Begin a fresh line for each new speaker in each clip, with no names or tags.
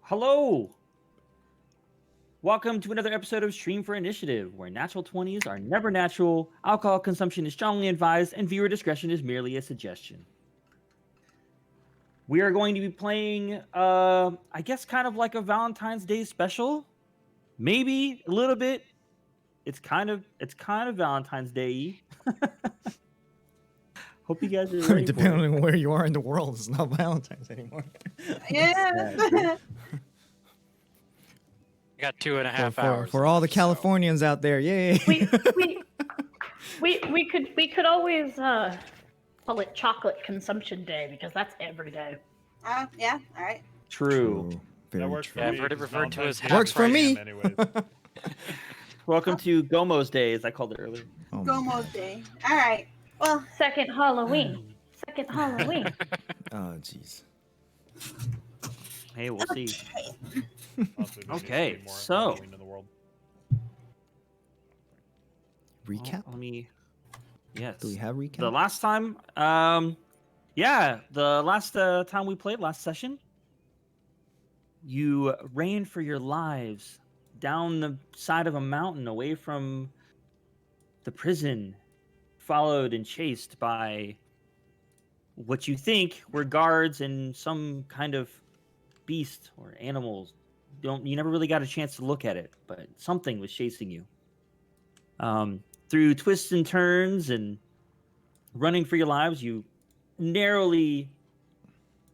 Hello! Welcome to another episode of Stream for Initiative, where natural 20s are never natural, alcohol consumption is strongly advised, and viewer discretion is merely a suggestion. We are going to be playing, I guess kind of like a Valentine's Day special. Maybe a little bit. It's kind of Valentine's Day. Hope you guys are ready.
I mean, depending on where you are in the world, it's not Valentine's anymore.
Yeah.
We got 2.5 hours.
For all the Californians out there, yay!
we could always call it chocolate consumption day because that's every day.
Yeah, all right.
True.
Very
That works
true.
for
Yeah,
me.
I've heard it
'cause
referred to as
Valentine's
Works
Day
for
is
me.
5 anyways.
Welcome to Gomo's Day, as I called it earlier.
Oh my
Gomo's
God.
Day. All right. Well,
Second Halloween. Second Halloween.
Oh jeez.
Hey, we'll see.
Also, there needs to
Okay,
be more
so-
Halloween in the world.
Recap?
Let me. Yes.
Do we have recap?
The last time, yeah, the last time we played, last session, you ran for your lives down the side of a mountain away from the prison, followed and chased by what you think were guards and some kind of beast or animals. You never really got a chance to look at it, but something was chasing you. Through twists and turns and running for your lives, you narrowly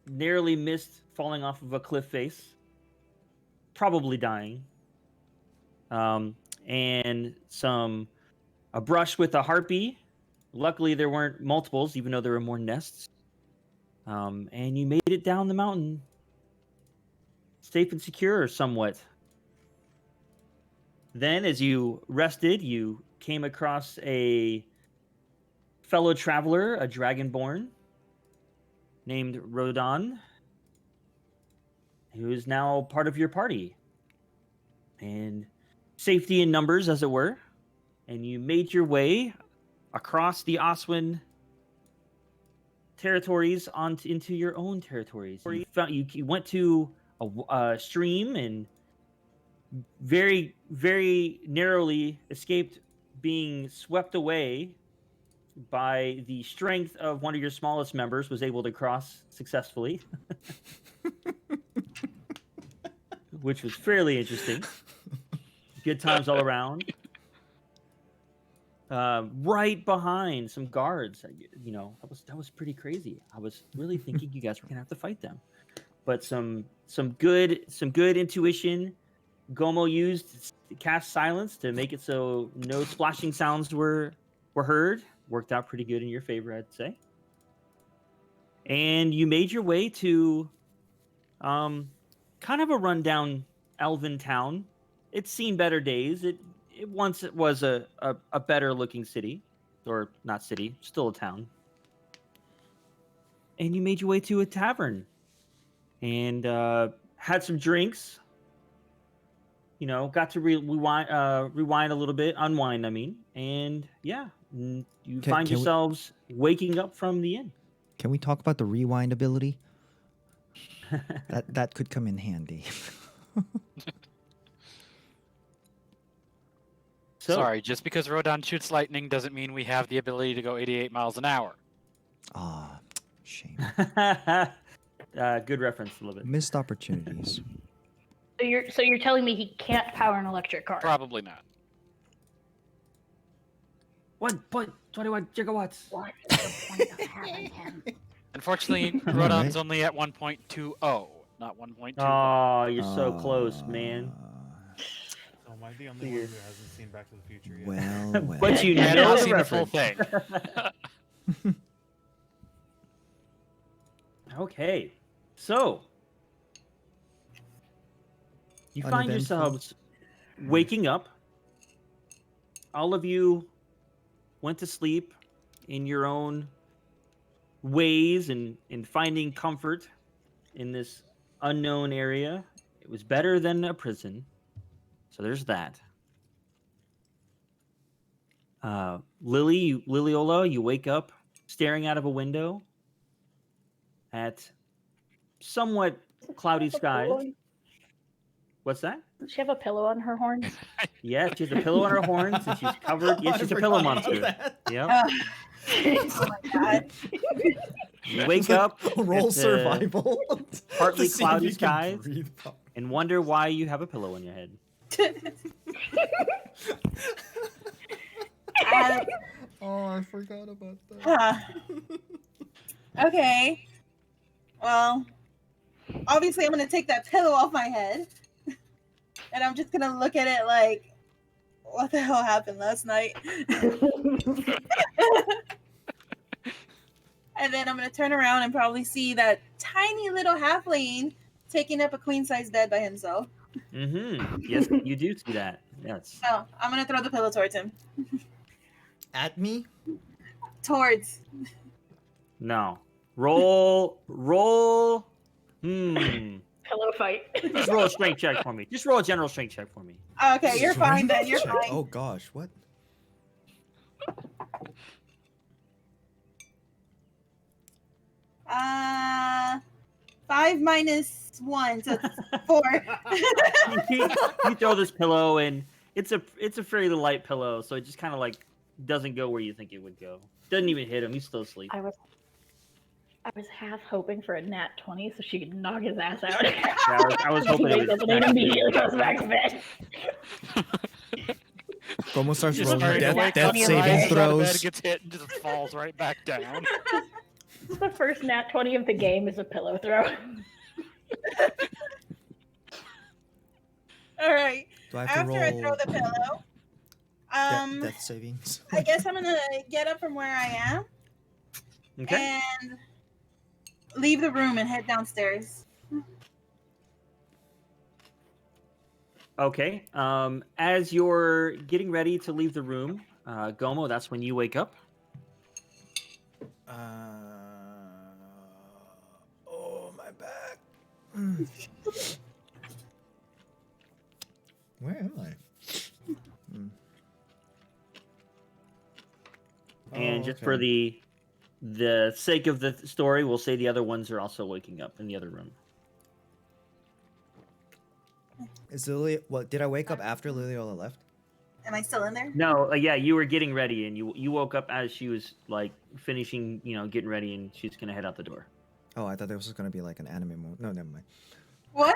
missed falling off of a cliff face, probably dying. And a brush with a harpy. Luckily, there weren't multiples, even though there were more nests. And you made it down the mountain, safe and secure, somewhat. Then, as you rested, you came across a fellow traveler, a dragonborn, named Rodan, who is now part of your party. And safety in numbers, as it were. And you made your way across the Oswin territories into your own territories. You went to a stream and very, very narrowly escaped being swept away by the strength of one of your smallest members, was able to cross successfully, which was fairly interesting. Good times all around. Right behind some guards, that was pretty crazy. I was really thinking you guys were gonna have to fight them, but some good intuition. Gomo used to cast silence to make it so no splashing sounds were heard. Worked out pretty good in your favor, I'd say. And you made your way to kind of a rundown elven town. It's seen better days. It once was a better looking city, or not city, still a town. And you made your way to a tavern and had some drinks. Got to rewind a little bit, unwind, I mean. And yeah, you find yourselves waking up from the inn.
Can we talk about the rewind ability? that could come in handy.
Sorry, just because Rodan shoots lightning doesn't mean we have the ability to go 88 miles an hour.
Ah, shame.
Good reference, a little bit.
Missed opportunities.
So you're telling me he can't power an electric car?
Probably not.
1.21 gigawatts.
What is the point of having him?
Unfortunately, Rodan's only at 1.20, not 1.2.
Oh, you're so close, man.
So am I the only one who hasn't seen Back to the Future yet?
Well.
But you
Yeah,
know
I've
the
seen the full
reference.
thing.
Okay, so you find
Uneventful.
yourselves waking up. All of you went to sleep in your own ways and finding comfort in this unknown area. It was better than a prison, so there's that. Liliola, you wake up staring out of a window at somewhat cloudy skies. What's that?
Does she have a pillow on her horns?
Yes, she has a pillow on her horns, and she's covered. Yes,
I
she's a pillow
forgot about
monster.
that.
Yep.
Oh my god.
You wake up,
Roll
it's,
survival.
partly
to see if
cloudy
you can
skies.
breathe properly.
and wonder why you have a pillow on your head.
Oh, I forgot about that.
Huh. Okay. Well, obviously I'm gonna take that pillow off my head. And I'm just gonna look at it like, what the hell happened last night? And then I'm gonna turn around and probably see that tiny little halfling taking up a queen-size bed by himself.
Mm-hmm. Yes, you do see that. Yes.
So I'm gonna throw the pillow towards him.
At me?
Towards.
No. Roll.
Pillow fight.
Just roll a strength check for me. Just roll a general strength check for me.
Okay, you're fine then. You're
Check.
fine.
Oh gosh, what?
Uh, 5 minus 1, so it's 4.
You throw this pillow, and it's a fairly light pillow, so it just kind of like doesn't go where you think it would go. Doesn't even hit him. He's still asleep.
I was half hoping for a nat 20 so she could knock his ass out.
Yeah, I was hoping
He
it
wakes
was
up and then immediately goes back to bed.
Como starts
Just
rolling
started
death-
to wake
death
up,
saving
rises out of bed,
throws.
gets hit, and just falls right back down.
The first nat 20 of the game is a pillow throw.
All right.
Do I have to
After I
roll
throw the pillow,
death savings?
I guess I'm gonna get up from where I am
Okay.
and leave the room and head downstairs.
Okay. As you're getting ready to leave the room, Gomo, that's when you wake up.
Oh, my back. Mm. Where am I? Mm.
And
Oh,
just for
okay.
the sake of the story, we'll say the other ones are also waking up in the other room.
Is Lily? What did I wake up after Liliola left?
Am I still in there?
No, yeah, you were getting ready, and you woke up as she was like finishing, getting ready, and she's gonna head out the door.
Oh, I thought there was just gonna be like an anime moment. No, never mind.
What?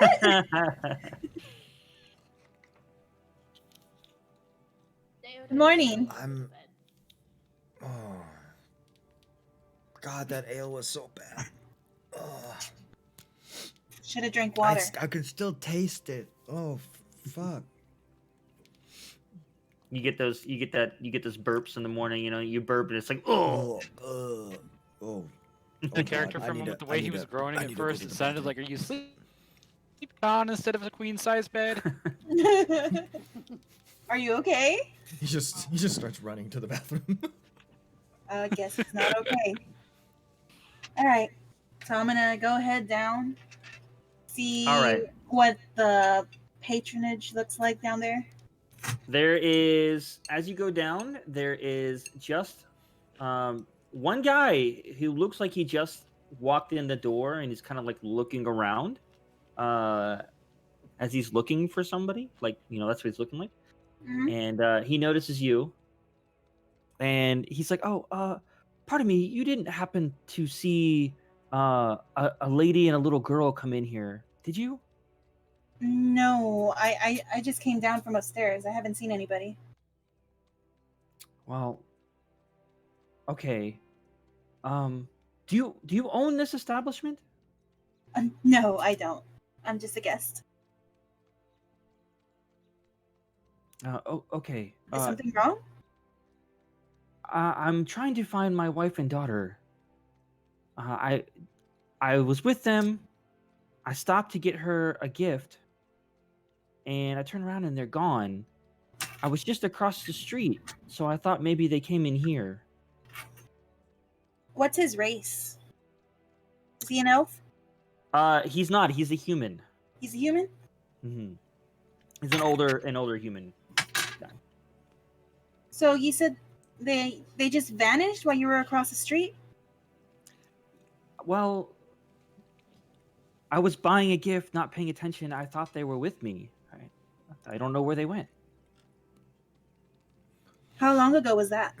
Good morning.
I'm. Oh. God, that ale was so bad. Oh.
Should have drank water.
I can still taste it. Oh, fuck.
You get those burps in the morning. You burp, and it's like, oh.
Oh.
The character from him, with the way he was groaning at first, it sounded like, "Are you sleeping on instead of a queen size bed?"
Are you okay?
He just starts running to the bathroom.
I guess it's not okay. All right. So I'm gonna go head down. See
All right.
what the patronage looks like down there.
There is, as you go down, there is just one guy who looks like he just walked in the door, and he's kind of like looking around as he's looking for somebody. Like, that's what he's looking like.
Mhm.
And he notices you, and he's like, "Oh, pardon me, you didn't happen to see a lady and a little girl come in here, did you?"
No, I just came down from upstairs. I haven't seen anybody.
Well, okay. Do you own this establishment?
No, I don't. I'm just a guest.
Okay.
Is something wrong?
I'm trying to find my wife and daughter. I was with them. I stopped to get her a gift, and I turned around and they're gone. I was just across the street, so I thought maybe they came in here.
What's his race? Is he an elf?
He's not. He's a human.
He's a human?
Hmm. He's an older human.
So you said they just vanished while you were across the street?
Well, I was buying a gift, not paying attention. I thought they were with me. I don't know where they went.
How long ago was that?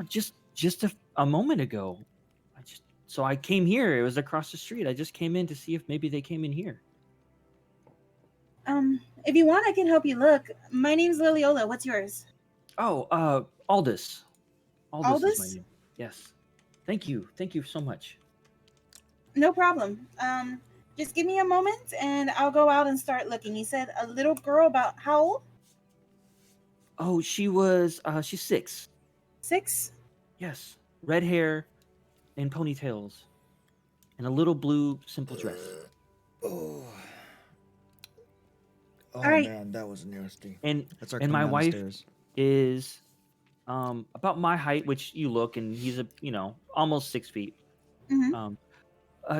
Just a moment ago. So I came here. It was across the street. I just came in to see if maybe they came in here.
If you want, I can help you look. My name's Liliola. What's yours?
Oh, Aldous. Aldous is my
Aldous?
name. Yes. Thank you. Thank you so much.
No problem. Just give me a moment, and I'll go out and start looking. You said a little girl about how old?
Oh, she's 6.
6?
Yes. Red hair and ponytails and a little blue simple dress.
Oh. Oh
right.
man, that was nasty.
And
That's our
and my
coming down the
wife
stairs.
is about my height, which you look, and he's almost 6 feet.
Mhm.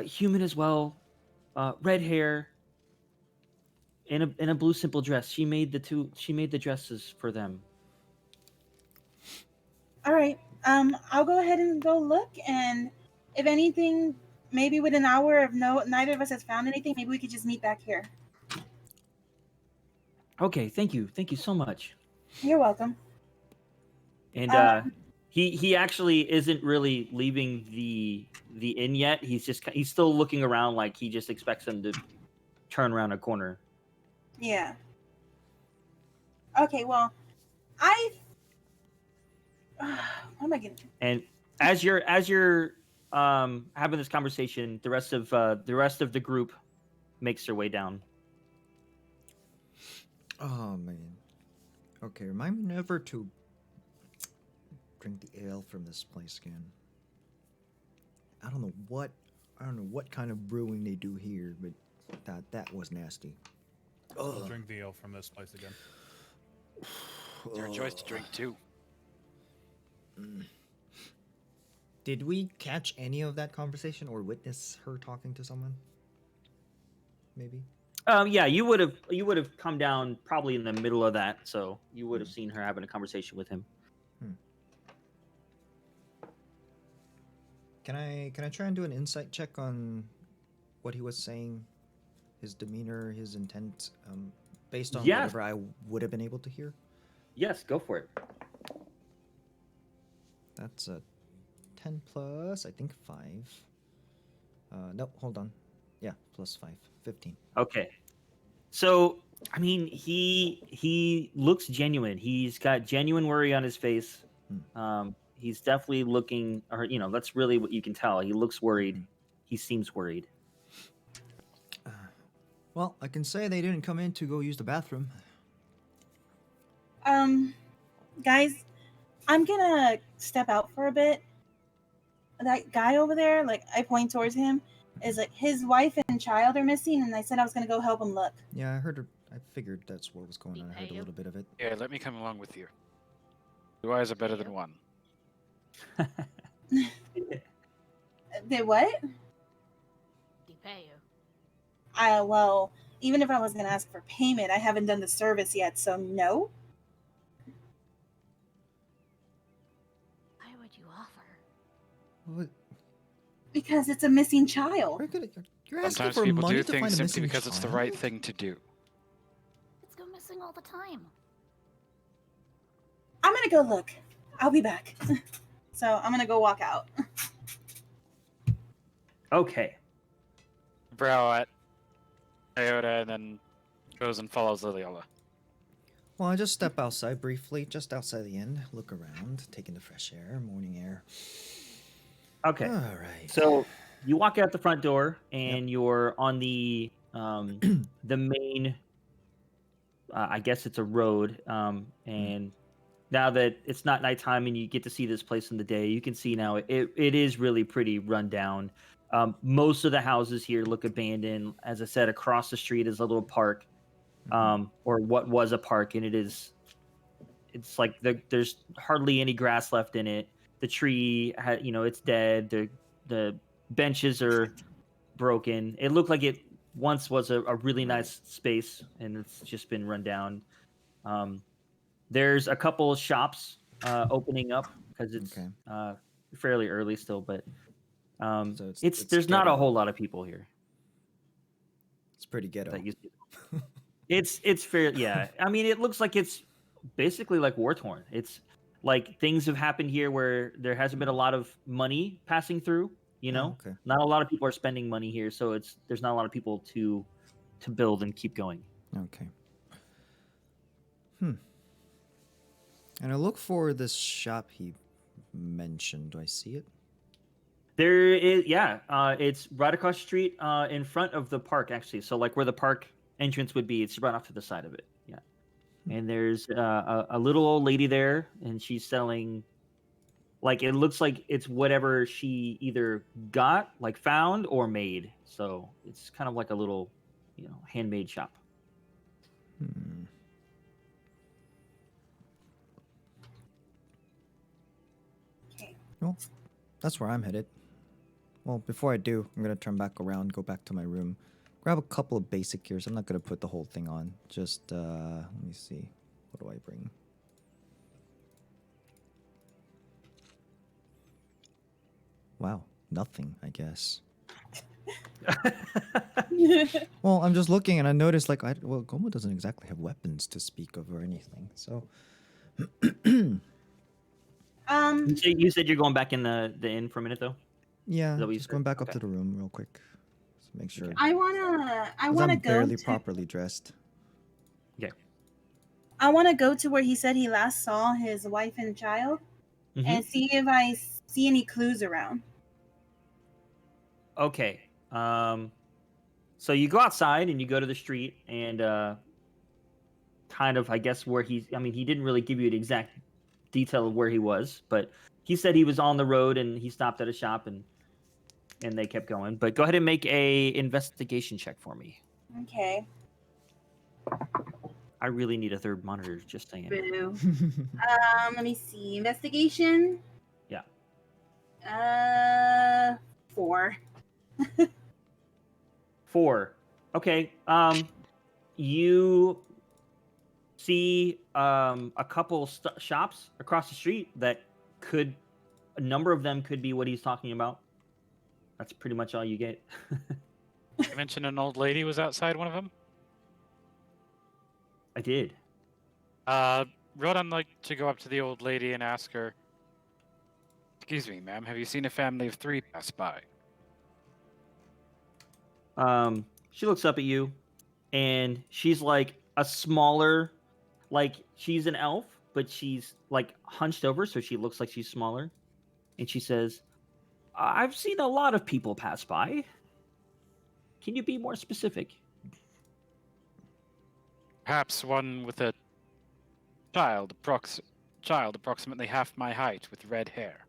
Human as well, red hair, in a blue simple dress. She made the dresses for them.
All right. I'll go ahead and go look, and if anything, maybe within an hour, if neither of us has found anything, maybe we could just meet back here.
Okay, thank you so much.
You're welcome.
And he actually isn't really leaving the inn yet. He's still looking around, like he just expects them to turn around a corner.
Yeah. Okay. Well, what am I getting?
And as you're having this conversation, the rest of the group makes their way down.
Oh man. Okay, remind me never to drink the ale from this place again. I don't know what kind of brewing they do here, but that was nasty.
I'll
Ugh.
drink the ale from this place again.
It's your choice to drink too.
Did we catch any of that conversation or witness her talking to someone? Maybe.
Yeah, you would have come down probably in the middle of that, so you would have seen her having a conversation with him.
Can I try and do an insight check on what he was saying, his demeanor, his intent, based on
Yes.
whatever I would have been able to hear?
Yes, go for it.
That's a 10 plus, I think 5. No, hold on. Yeah, plus 5, 15.
Okay. So, I mean, he looks genuine. He's got genuine worry on his face. He's definitely looking, or that's really what you can tell. He looks worried. He seems worried.
Well, I can say they didn't come in to go use the bathroom.
Guys, I'm gonna step out for a bit. That guy over there, like I point towards him, is like his wife and child are missing, and I said I was gonna go help him look.
Yeah, I heard her. I figured that's what was going on. I heard a little bit of it.
Yeah, let me come along with you. 2 eyes are better than 1.
They what? Well, even if I was gonna ask for payment, I haven't done the service yet, so no.
Why would you offer?
What?
Because it's a missing child.
You're asking
Sometimes
for
people
money
do
to
things
find a
simply
missing
because it's the
child?
right thing to do.
Kids go missing all the time.
I'm gonna go look. I'll be back. So I'm gonna go walk out.
Okay.
Brow at Iota and then goes and follows Liliola.
Well, I just step outside briefly, just outside the inn, look around, taking the fresh air, morning air.
Okay.
All right.
So you walk out the front door, and you're on the main. I guess it's a road. And now that it's not nighttime and you get to see this place in the day, you can see now it is really pretty run down. Most of the houses here look abandoned. As I said, across the street is a little park, or what was a park, and it's like there's hardly any grass left in it. The tree, it's dead. The benches are broken. It looked like it once was a really nice space, and it's just been run down. There's a couple shops opening up because it's fairly early still, but
So
there's not a
ghetto.
whole lot of people here.
It's pretty ghetto.
That you see. It's fair. Yeah, I mean, it looks like it's basically like war torn. It's like things have happened here where there hasn't been a lot of money passing through. You know,
okay.
not a lot of people are spending money here, so there's not a lot of people to build and keep going.
Okay. And I look for this shop he mentioned. Do I see it?
There is, yeah. It's right across the street, in front of the park, actually. So, like where the park entrance would be, it's right off to the side of it. Yeah. And there's a little old lady there, and she's selling. Like it looks like it's whatever she either got, like found, or made. So it's kind of like a little, handmade shop.
Hmm.
Okay.
Well, that's where I'm headed. Well, before I do, I'm gonna turn back around, go back to my room, grab a couple of basic gears. I'm not gonna put the whole thing on. Just let me see. What do I bring? Wow, nothing, I guess. Well, I'm just looking and I noticed Gomo doesn't exactly have weapons to speak of or anything. So
You said you're going back in the inn for a minute, though?
yeah,
Is that what you
just
said?
going back up
Okay.
to the room real quick. Just make sure.
I wanna
'Cause I'm
go
barely
to,
properly dressed.
Okay.
I wanna go to where he said he last saw his wife and child,
Mhm.
and see if I see any clues around.
Okay. So you go outside and you go to the street and kind of, I guess, where he didn't really give you an exact detail of where he was, but he said he was on the road and he stopped at a shop and they kept going. But go ahead and make a investigation check for me.
Okay.
I really need a third monitor, just saying.
Boo. Let me see. Investigation.
Yeah.
4.
4. Okay. You see a couple shops across the street that a number of them could be what he's talking about. That's pretty much all you get.
You mentioned an old lady was outside one of them.
I did.
Rodan like to go up to the old lady and ask her, "Excuse me, ma'am, have you seen a family of 3 pass by?"
She looks up at you, and she's like a smaller, like she's an elf, but she's like hunched over, so she looks like she's smaller. And she says, "I've seen a lot of people pass by. Can you be more specific?"
Perhaps one with a child, approximately half my height, with red hair.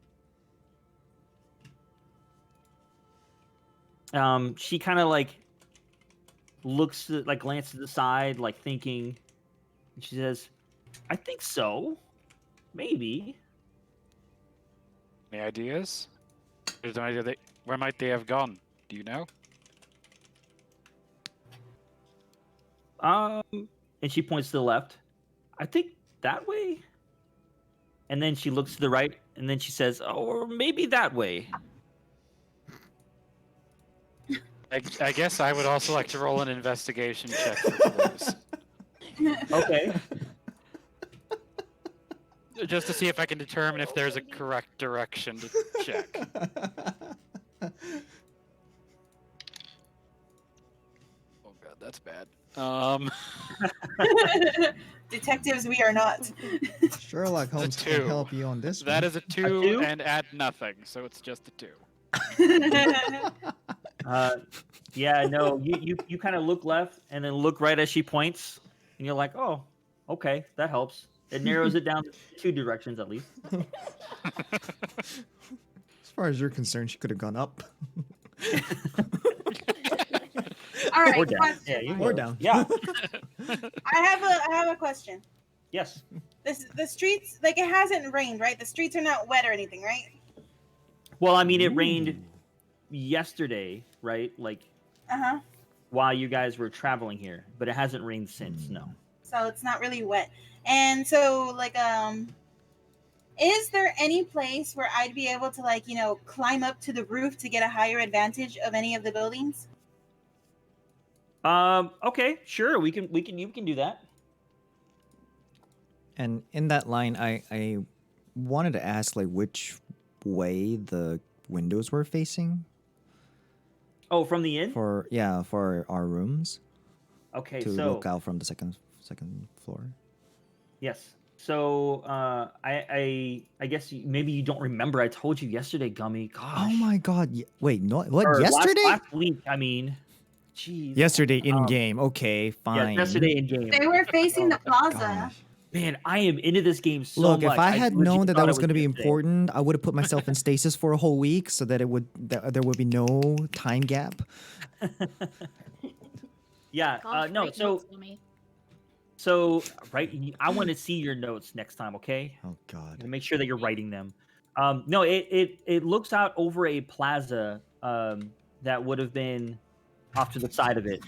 She kind of like glances to the side, like thinking. And she says, "I think so. Maybe."
Any ideas? There's no idea where might they have gone? Do you know?
And she points to the left. "I think that way." And then she looks to the right, and then she says, "Oh, or maybe that way."
I guess I would also like to roll an investigation check for clues.
Okay.
Just to see if I can determine if there's a correct direction to check. Oh god, that's bad.
Detectives, we are not.
Sherlock Holmes can
2.
help you on this one.
That is a 2,
2?
and add nothing, so it's just a 2.
Yeah, no, you kind of look left and then look right as she points, and you're like, "Oh, okay, that helps." It narrows it down to 2 directions at least.
As far as you're concerned, she could have gone up.
All right.
Or down.
Question.
Yeah, you
Or
go.
down.
Yeah.
I have a question.
Yes.
The streets, like, it hasn't rained, right? The streets are not wet or anything, right?
Well, I mean, it rained yesterday, right? Like
Uh-huh.
while you guys were traveling here, but it hasn't rained since. No.
So it's not really wet. And so, like, is there any place where I'd be able to, like, climb up to the roof to get a higher advantage of any of the buildings?
Okay, sure. We can you can do that.
And in that line, I wanted to ask like which way the windows were facing
Oh, from the inn.
for our rooms
Okay,
to
so
look out from the second floor.
yes. So I guess maybe you don't remember. I told you yesterday, Gummy. Gosh.
Oh my god! Wait, no, what?
Or
Yesterday?
Last week. I mean, jeez.
Yesterday in game. Okay,
Yeah,
fine.
yesterday in game.
They were facing the plaza.
Gosh.
Man, I am into this game so
Look,
much.
if I had
legit
known that
thought it
was going to be
yesterday.
important, I would have put myself in stasis for a whole week so that there would be no time gap.
Yeah.
Gosh,
No.
write
So
notes for me.
I want to see your notes next time. Okay.
Oh god.
And make sure that you're writing them. No, it looks out over a plaza that would have been off to the side of it,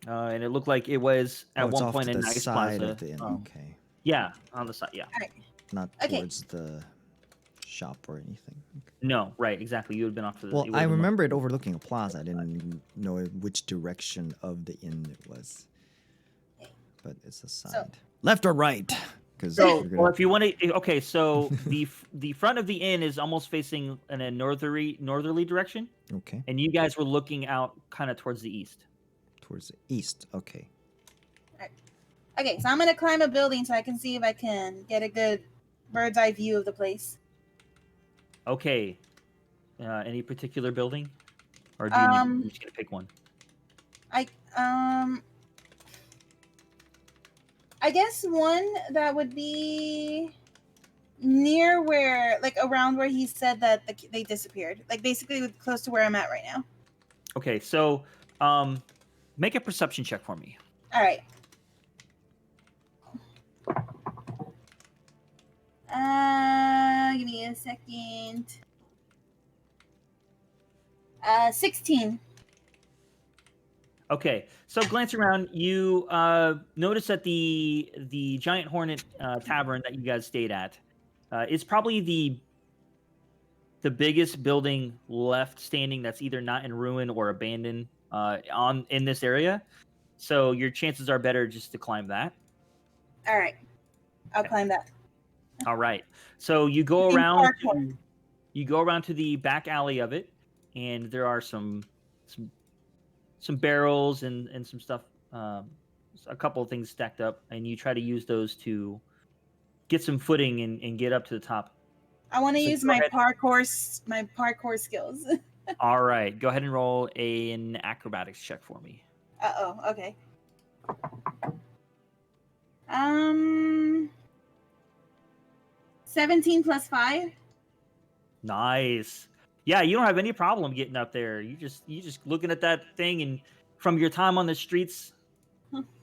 and it looked like it was at
it's
one
off
point
to
a
the
nice
side
plaza.
of the inn. Okay,
Yeah, on the side. Yeah.
not
Okay.
towards the shop or anything. Okay.
No, right, exactly. You would have been off to the.
Well,
you would
I
have been
remember it overlooking a plaza. I didn't know which direction of the inn it was, but it's the side, left or right. Because
So, well, if you want to, okay. So the front of the inn is almost facing in a northerly direction,
okay,
and you guys were looking out kind of towards the east.
towards the east. Okay.
Okay, so I'm gonna climb a building so I can see if I can get a good bird's eye view of the place.
Okay. Any particular building, or do you're just gonna pick one?
I guess one that would be near where, like around where he said that they disappeared. Like basically close to where I'm at right now.
Okay, so make a perception check for me.
All right. Give me a second. 16.
Okay, so glance around, you notice that the Giant Hornet Tavern that you guys stayed at is probably the biggest building left standing that's either not in ruin or abandoned in this area. So your chances are better just to climb that.
All right. I'll climb that.
All right. So you go
In
around
parkour.
to the back alley of it, and there are some barrels and some stuff, a couple of things stacked up, and you try to use those to get some footing and get up to the top.
I want to
So
use
go
my
ahead.
parkour skills.
All right, go ahead and roll an acrobatics check for me.
Okay. 17 plus 5.
Nice. Yeah, you don't have any problem getting up there. You just looking at that thing, and from your time on the streets,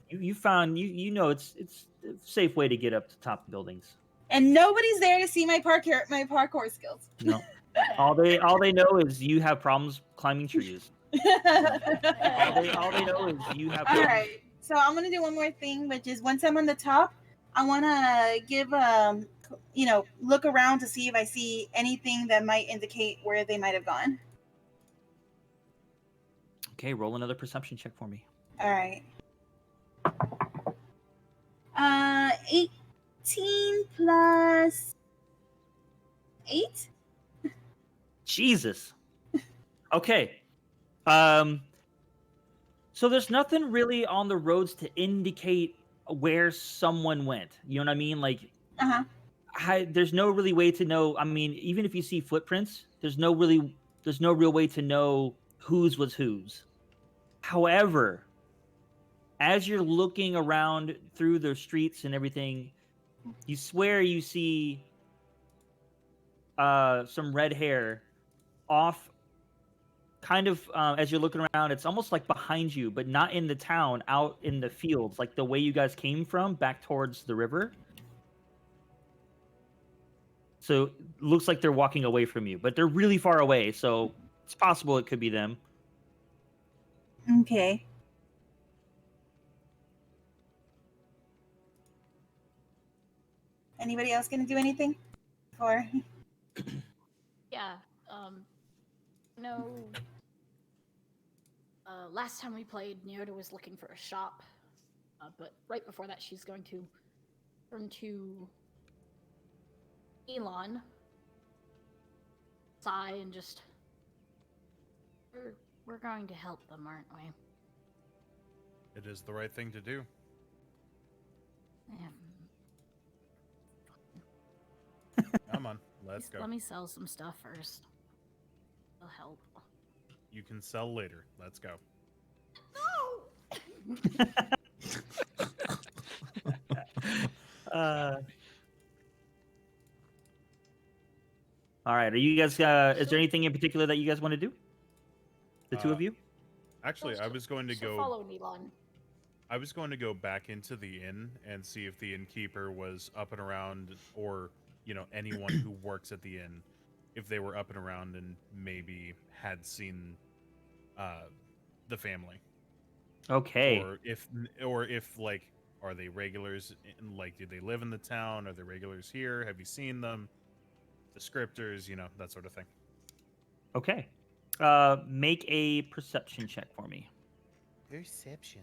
you found you know it's a safe way to get up to top buildings.
And nobody's there to see my parkour skills.
No, all they know is you have problems climbing trees. All they know is you have.
All right. So I'm gonna do one more thing, which is once I'm on the top, I want to give look around to see if I see anything that might indicate where they might have gone.
Okay, roll another perception check for me.
All right. 18 plus 8.
Jesus. Okay. So there's nothing really on the roads to indicate where someone went. You know what I mean? Like, there's no really way to know. I mean, even if you see footprints, there's no real way to know whose was whose. However, as you're looking around through the streets and everything, you swear you see some red hair off, kind of as you're looking around. It's almost like behind you, but not in the town, out in the fields, like the way you guys came from, back towards the river. So it looks like they're walking away from you, but they're really far away, so it's possible it could be them.
Okay. Anybody else gonna do anything? Or
Yeah. No.
Last time we played, Neoda was looking for a shop, but right before that, she's going to turn to Elon, sigh, and just we're going to help them, aren't we?
It is the right thing to do. Come on, let's go.
Let me sell some stuff first. It'll help.
You can sell later. Let's go.
All right. Are you guys? Is there anything in particular that you guys want to do? The two of you?
Actually, I was going to go.
Follow Elon.
I was going to go back into the inn and see if the innkeeper was up and around, or anyone who works at the inn, if they were up and around and maybe had seen the family.
Okay.
Or if like, are they regulars? Like, do they live in the town? Are they regulars here? Have you seen them? Descriptors, that sort of thing.
Okay. Make a perception check for me.
Perception.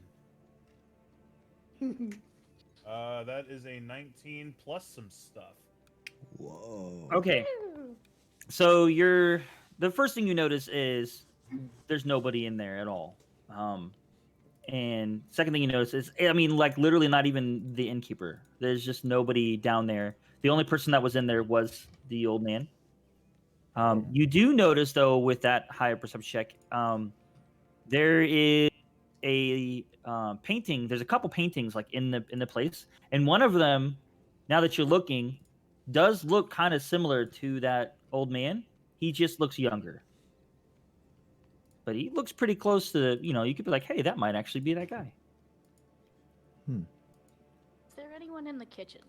That is a 19 plus some stuff.
Whoa.
Okay. So the first thing you notice is there's nobody in there at all. And second thing you notice is, like literally not even the innkeeper. There's just nobody down there. The only person that was in there was the old man. You do notice though, with that higher perception check, there is a painting. There's a couple paintings like in the place, and one of them, now that you're looking, does look kind of similar to that old man. He just looks younger, but he looks pretty close to. You could be like, hey, that might actually be that guy.
Is there anyone in the kitchen?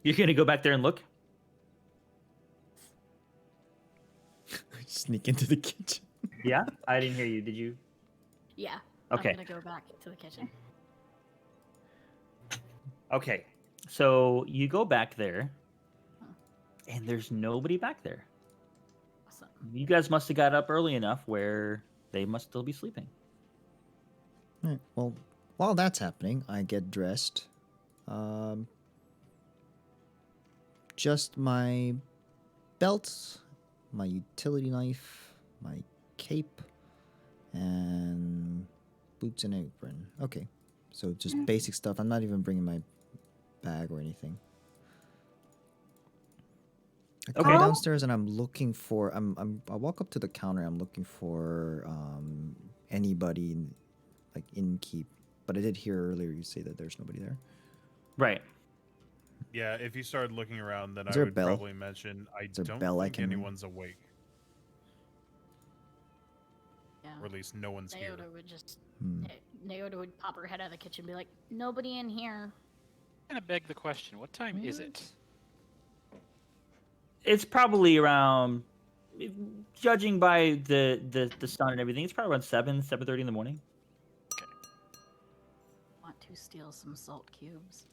You're gonna go back there and look.
Sneak into the kitchen.
Yeah, I didn't hear you. Did you?
Yeah.
Okay.
I'm gonna go back to the kitchen.
Okay, so you go back there, and there's nobody back there.
Awesome.
You guys must have got up early enough where they must still be sleeping.
All right, well, while that's happening, I get dressed. Just my belt, my utility knife, my cape, and boots and apron. Okay, so just basic stuff. I'm not even bringing my bag or anything. I come
Okay.
downstairs and I'm looking for. I walk up to the counter. I'm looking for anybody, like innkeep. But I did hear earlier you say that there's nobody there.
Right.
Yeah, if you started looking around, then
Is
I
there a
would
bell?
probably mention I
there a
don't
bell I
think
can-
anyone's awake,
Yeah.
or at least no one's here.
Neoda would just
Hmm.
Neoda would pop her head out of the kitchen and be like, nobody in here.
Kind of beg the question: what time is it?
It's probably around, judging by the sun and everything, it's probably around 7:30 in the morning.
Want to steal some salt cubes.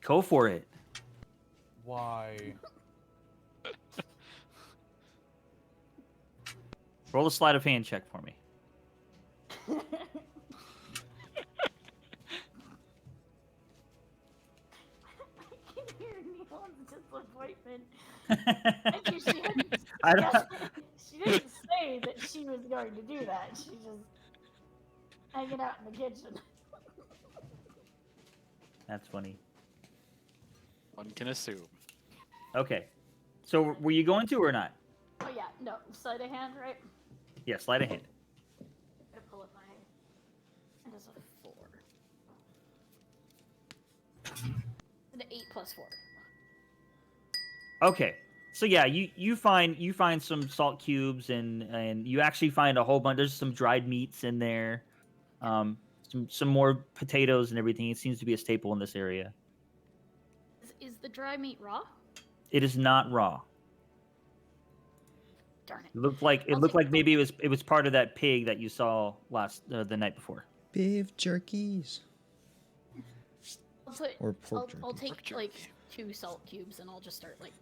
Go for it.
Why?
Roll a sleight of hand check for me.
I can hear Neon's disappointment. Maybe she didn't,
I don't.
she didn't say that she was going to do that. She just hanging out in the kitchen.
That's funny.
One can assume.
Okay. So were you going to or not?
Oh yeah, no, sleight of hand, right?
Yeah, sleight of hand.
I'm gonna pull up my. That is a 4. An 8 plus 4.
Okay. So yeah, you find some salt cubes and you actually find a whole bunch. There's some dried meats in there, some more potatoes and everything. It seems to be a staple in this area.
Is the dry meat raw?
It is not raw.
Darn it.
It looked like maybe it was part of that pig that you saw the night before.
Beef jerkies
I'll put,
or pork jerky.
I'll take
Pork
like
jerky.
2 salt cubes and I'll just start like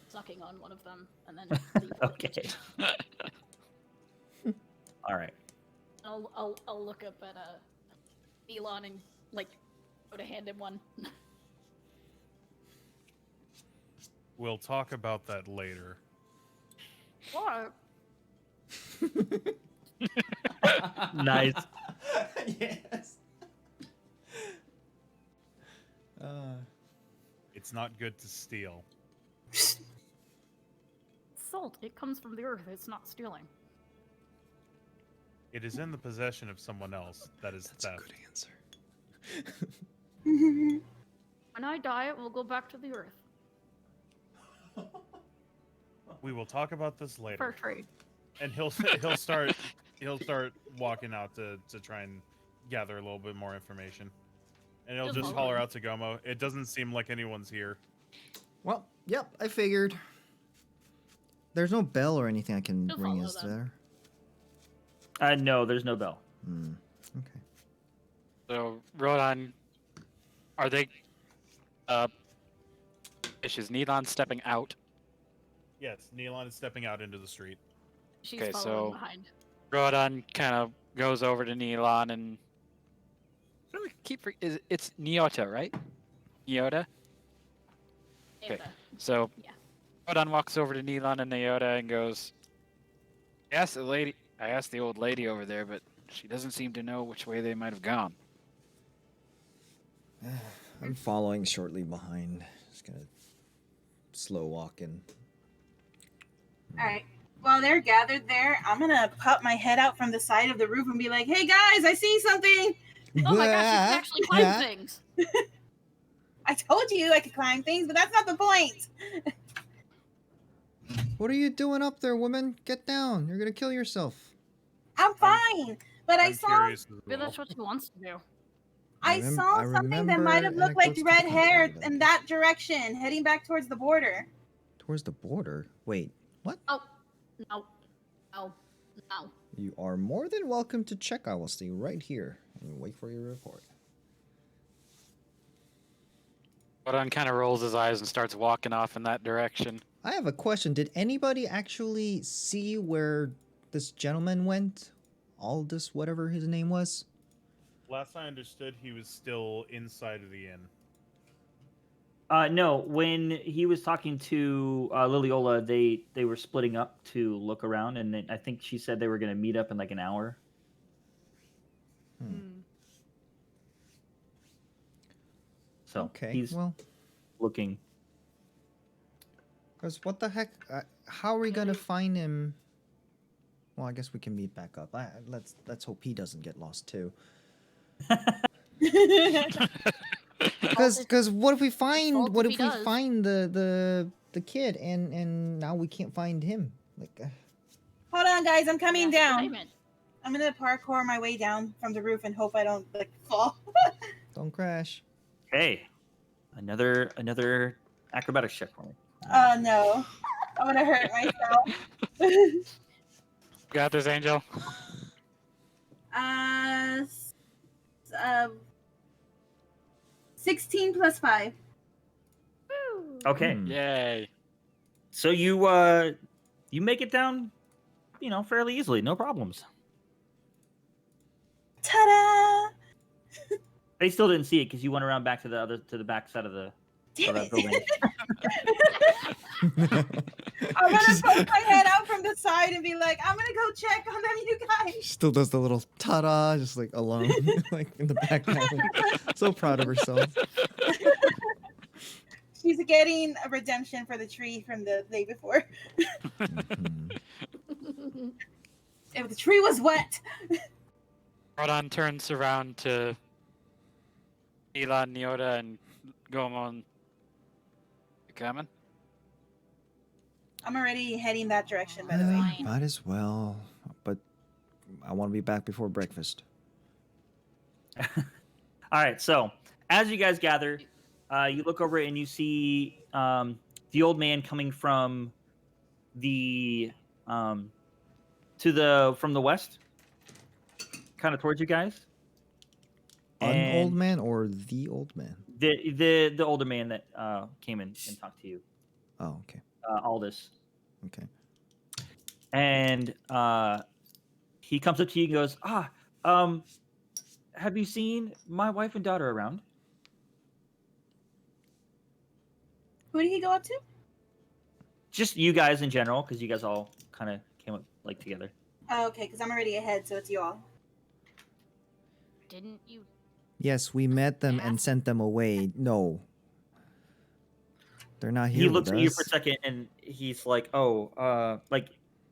sucking on one of them and then leave it in the
Okay.
kitchen.
All right.
I'll look up at Elon and like go to hand him one.
We'll talk about that later.
What?
Nice.
Yes.
It's not good to steal.
Salt. It comes from the earth. It's not stealing.
It is in the possession of someone else. That is
That's a
theft.
good answer.
When I die, it will go back to the earth.
We will talk about this
For
later.
trade.
And he'll start walking out to try and gather a little bit more information. And he'll
Just
just
follow
holler
him.
out to Gomo. It doesn't seem like anyone's here.
Well, yep, I figured. There's no bell or anything I can
You'll
ring,
follow
is
them.
there?
No, there's no bell.
Okay.
So, Rodan, are they? Is Neelon stepping out?
Yes, Neelon is stepping out into the street.
She's
Okay,
following
so-
behind.
Rodan kind of goes over to Neelon and it's Nyota, right? Nyota. Okay.
And,
So,
Yeah.
Rodan walks over to Neelon and Nyota and goes, I asked the old lady over there, but she doesn't seem to know which way they might have gone.
I'm following shortly behind. Just gonna slow walk in.
All right. While they're gathered there, I'm gonna pop my head out from the side of the roof and be like, "Hey guys, I see something!
Oh my gosh, you can actually climb things.
I told you I could climb things, but that's not the point."
What are you doing up there, woman? Get down. You're gonna kill yourself.
I'm fine, but I
I'm
saw
curious as
Maybe
well.
that's what she wants to do.
I saw something that might have looked like red hair in that direction, heading back towards the border.
Towards the border? Wait, what?
Oh, no, no, no.
You are more than welcome to check. I will stay right here and wait for your report.
Rodan kind of rolls his eyes and starts walking off in that direction.
I have a question. Did anybody actually see where this gentleman went? Aldous, whatever his name was?
Last I understood, he was still inside of the inn.
No, when he was talking to Liliola, they were splitting up to look around, and then I think she said they were going to meet up in like an hour. So
Okay,
he's
well,
looking.
because what the heck? How are we gonna find him? Well, I guess we can meet back up. Let's hope he doesn't get lost too. Because what if we find
fault
what
if
if
he
we
does.
find the kid and now we can't find him? Like,
Hold on, guys, I'm coming
Yeah,
down.
payment.
I'm gonna parkour my way down from the roof and hope I don't like fall.
don't crash.
Hey, another acrobatics check for me.
Oh no, I'm gonna hurt myself.
Got this, Angel.
uh, 16 plus 5.
Woo.
Okay,
Hmm.
Yay.
so you make it down, fairly easily, no problems.
Ta-da!
They still didn't see it because you went around back to the back side of
Damn
that
it.
building.
I'm gonna poke my head out from the side and be like, I'm gonna go check on them, you guys.
Still does the little ta-da, just like alone, like in the background. So proud of herself.
She's getting a redemption for the tree from the day before.
Mhm.
If the tree was wet.
Rodan turns around to Elon, Nyota, and Gomon. You coming?
I'm already heading that direction, by the way.
Fine.
Might as well, but I want to be back before breakfast.
All right, so as you guys gather, you look over and you see the old man coming from the from the west, kind of towards you guys.
An old
And
man or the old man?
the older man that came in and talked to you,
Oh, okay.
Aldous,
Okay.
and he comes up to you and goes, Have you seen my wife and daughter around?
Who did he go up to?
Just you guys in general, because you guys all kind of came up like together.
Oh, okay, because I'm already ahead, so it's you all.
Didn't you?
Yes, we met them and
Ask?
sent them away. No. They're not here
He
with
looks at you for a
us.
second, and he's like, "Oh, like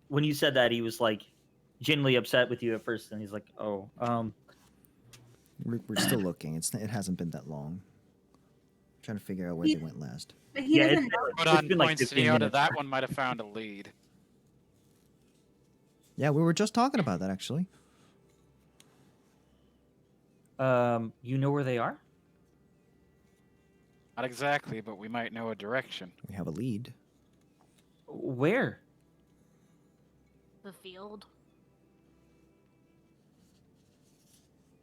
when you said that, he was like genuinely upset with you at first, and he's like, oh,
We're still looking. It hasn't been that long. Trying to figure out where
He-
they went last.
But he
yeah,
doesn't
it's,
know.
Put
it's
on
been like
points
15
Neota,
minutes.
that one might have found a lead.
Yeah, we were just talking about that actually.
You know where they are?
Not exactly, but we might know a direction.
We have a lead.
Where?
The field.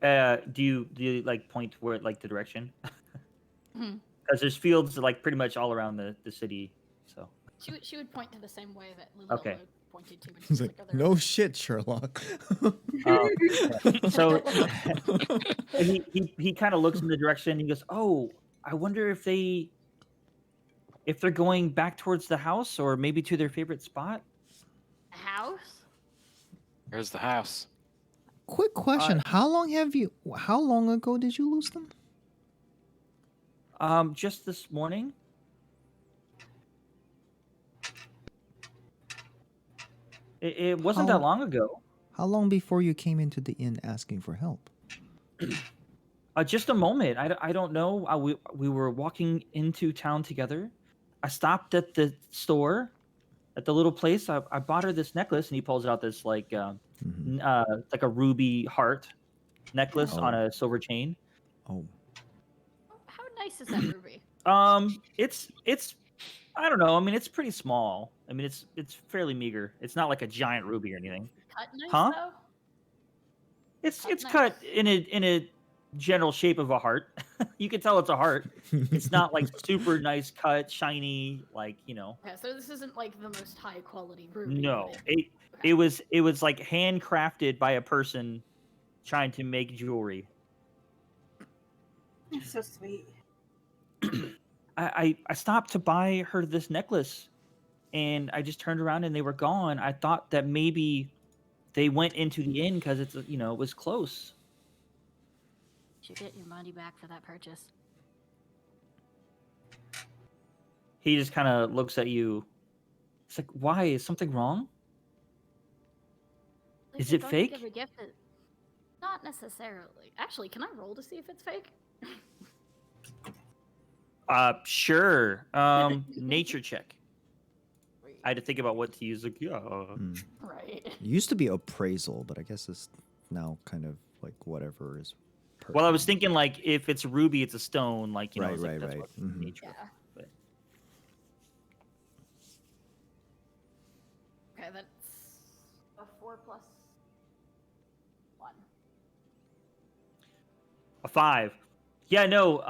Do you like point toward like the direction?
Mhm.
Because there's fields like pretty much all around the city. So
She would point to the same way that Lulu
Okay.
pointed to. And
He's
she's
like,
"Oh, there
no
it is."
shit, Sherlock.
so he kind of looks in the direction. He goes, "Oh, I wonder if they're going back towards the house or maybe to their favorite spot."
A house?
Here's the house.
Quick question: How long ago did you lose them?
Just this morning. It wasn't
How-
that long ago.
How long before you came into the inn asking for help?
Just a moment. I don't know. We were walking into town together. I stopped at the store, at the little place. I bought her this necklace, and he pulls out this like
Mhm.
like a ruby heart necklace
Oh.
on a silver chain.
Oh,
How nice is that ruby?
It's I don't know. I mean, it's pretty small. I mean, it's fairly meager. It's not like a giant ruby or anything.
Cut nice
Huh?
though.
It's
Nice.
cut in a general shape of a heart. You can tell it's a heart. It's not like super nice cut, shiny, like, you know.
Okay, so this isn't like the most high quality ruby.
No.
right?
It was like handcrafted by a person trying to make jewelry.
You're so sweet.
I stopped to buy her this necklace, and I just turned around and they were gone. I thought that maybe they went into the inn because it's it was close.
Should get your money back for that purchase.
He just kind of looks at you. It's like, why? Is something wrong?
If
Is
you're
it
going to
fake?
give a gift that- Not necessarily. Actually, can I roll to see if it's fake?
Sure. Nature check. I had to think about what to use. Like, yeah.
Hmm.
Right.
It used to be appraisal, but I guess it's now kind of like whatever is.
Well, I was
pertinent.
thinking like if it's ruby, it's a stone. Like
Right,
it's like,
right,
that's
right.
what
Mhm.
nature.
Yeah.
But
Okay, that's a 4 plus 1.
a 5. Yeah, no.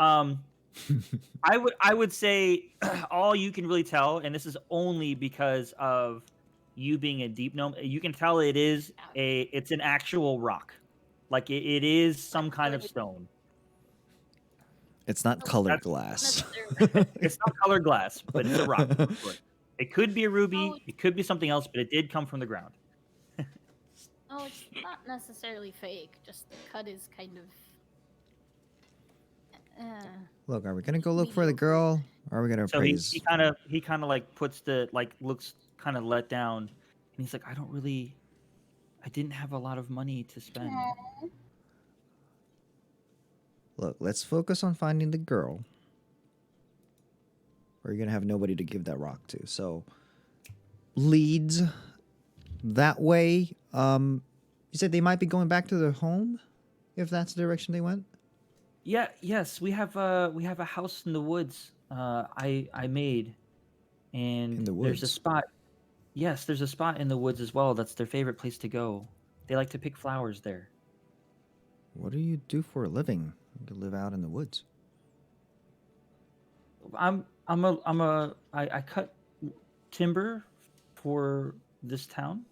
I would say all you can really tell, and this is only because of you being a deep gnome. You can tell it's an actual rock, like it is some kind of stone.
It's not colored
That's-
glass.
Necessarily.
It's not colored glass, but it's a rock. for sure. It could be a ruby.
Oh.
It could be something else, but it did come from the ground.
No, it's not necessarily fake. Just the cut is kind of.
Look, are we gonna go look for the girl, or are we gonna
So
appraise?
he kind of like puts the like looks kind of let down, and he's like, I didn't have a lot of money to spend.
Aw.
Look, let's focus on finding the girl, or you're gonna have nobody to give that rock to. So, leads that way. You said they might be going back to their home, if that's the direction they went.
Yeah, yes, we have a house in the woods. I made, and
In the
there's a
woods?
spot. Yes, there's a spot in the woods as well. That's their favorite place to go. They like to pick flowers there.
What do you do for a living? You could live out in the woods.
I cut timber for this town.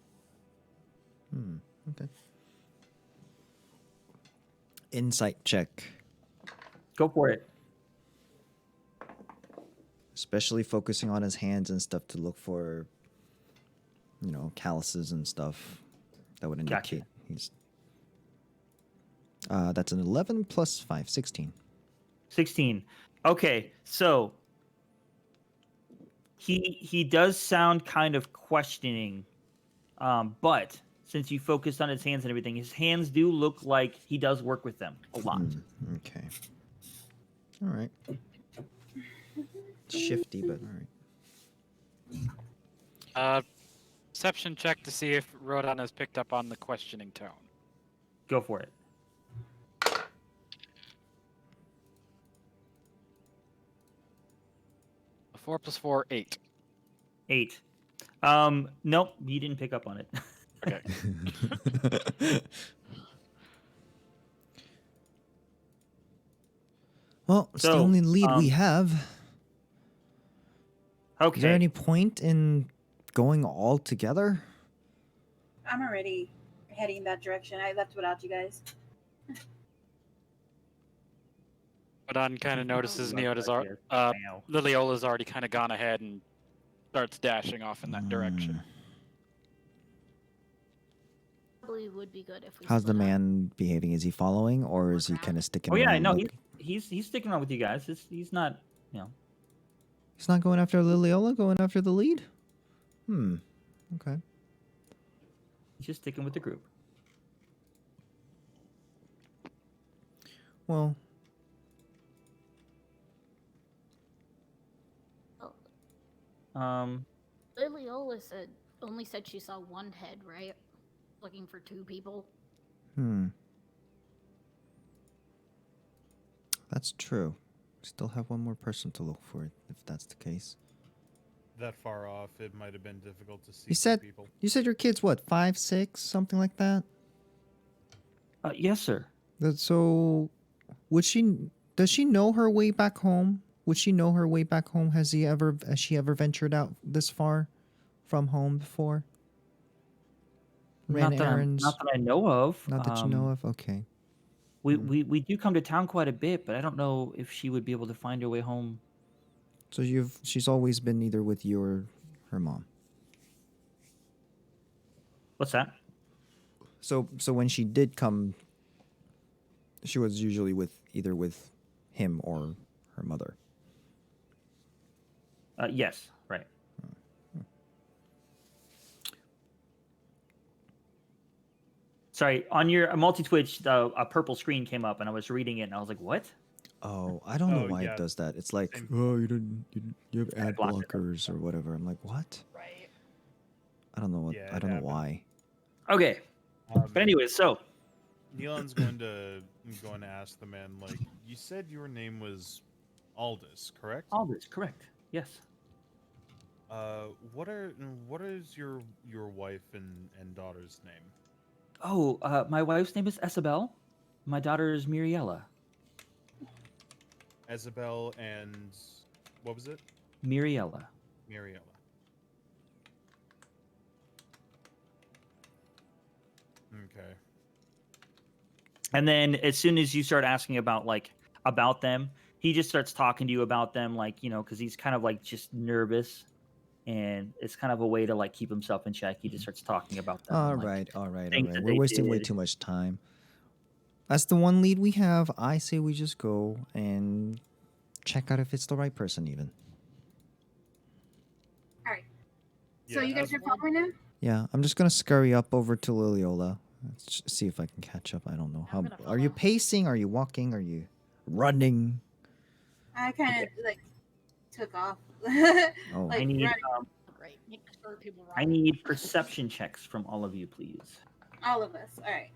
Okay. insight check,
Go for it.
especially focusing on his hands and stuff to look for, calluses and stuff that would
Gotcha.
indicate he's. That's an 11 plus 5, 16.
16. Okay, so he does sound kind of questioning, but since you focused on his hands and everything, his hands do look like he does work with them a lot.
Okay. All right. Shifty, but all right.
Perception check to see if Rodan has picked up on the questioning tone.
Go for it.
A 4 plus 4, 8.
8. Nope, you didn't pick up on it.
Okay.
Well, it's the
So,
only lead we have.
Okay.
Is there any point in going all together?
I'm already heading that direction. I left without you guys.
Rodan kind of notices Neoda's
Wow.
Liliola's already kind of gone ahead and starts dashing off in that direction.
Probably would be good if we.
How's the
split up.
man behaving? Is he following, or is he kind of sticking
Oh yeah,
around?
no,
like-
he's sticking around with you guys. He's not,
He's not going after Liliola, going after the lead? Okay.
he's just sticking with the group.
Well,
Liliola only said she saw one head, right? Looking for 2 people.
that's true. Still have one more person to look for, if that's the case.
That far off, it might have been difficult to see
You said
people.
your kid's what, 5, 6, something like that?
Yes, sir.
So, does she know her way back home? Would she know her way back home? Has she ever ventured out this far from home before? Ran
Not that
errands?
not that I know of.
Not that you know of? Okay.
We do come to town quite a bit, but I don't know if she would be able to find her way home.
So she's always been either with you or her mom.
What's that?
So when she did come, she was usually either with him or her mother.
Yes, right. Sorry, on your multi-twitch, a purple screen came up, and I was reading it, and I was like, "What?"
Oh, I don't know
Oh,
why
yeah.
it does that. It's like,
Same.
oh, you have
Ad
ad
blocker.
blockers or whatever. I'm like, what?
Right.
I don't know what.
Yeah,
I
it
don't know
happens.
why.
Okay, but anyway, so
Neilon's going to ask the man, like, you said your name was Aldous, correct?
all this correct. Yes.
What is your wife and daughter's name?
Oh, my wife's name is Isabel. My daughter is Miriella.
Isabel and what was it?
Miriella.
Mariella. Okay.
And then as soon as you start asking about them, he just starts talking to you about them, because he's kind of just nervous, and it's kind of a way to keep himself in check. He just starts talking about them.
All
and,
right.
things that
We're
they
wasting way
did.
too much time. That's the one lead we have. I say we just go and check out if it's the right person, even.
All right. So
Yeah,
you guys
as
are
one-
following him?
Yeah, I'm just gonna scurry up over to Liliola. Let's see if I can catch up. I don't know.
I'm
How
gonna
are you
follow.
pacing? Are you walking? Are you running?
I kind of took off.
Oh,
Like,
I need
running.
Great. Make sure people run.
I need perception checks from all of you, please.
All of us. All right.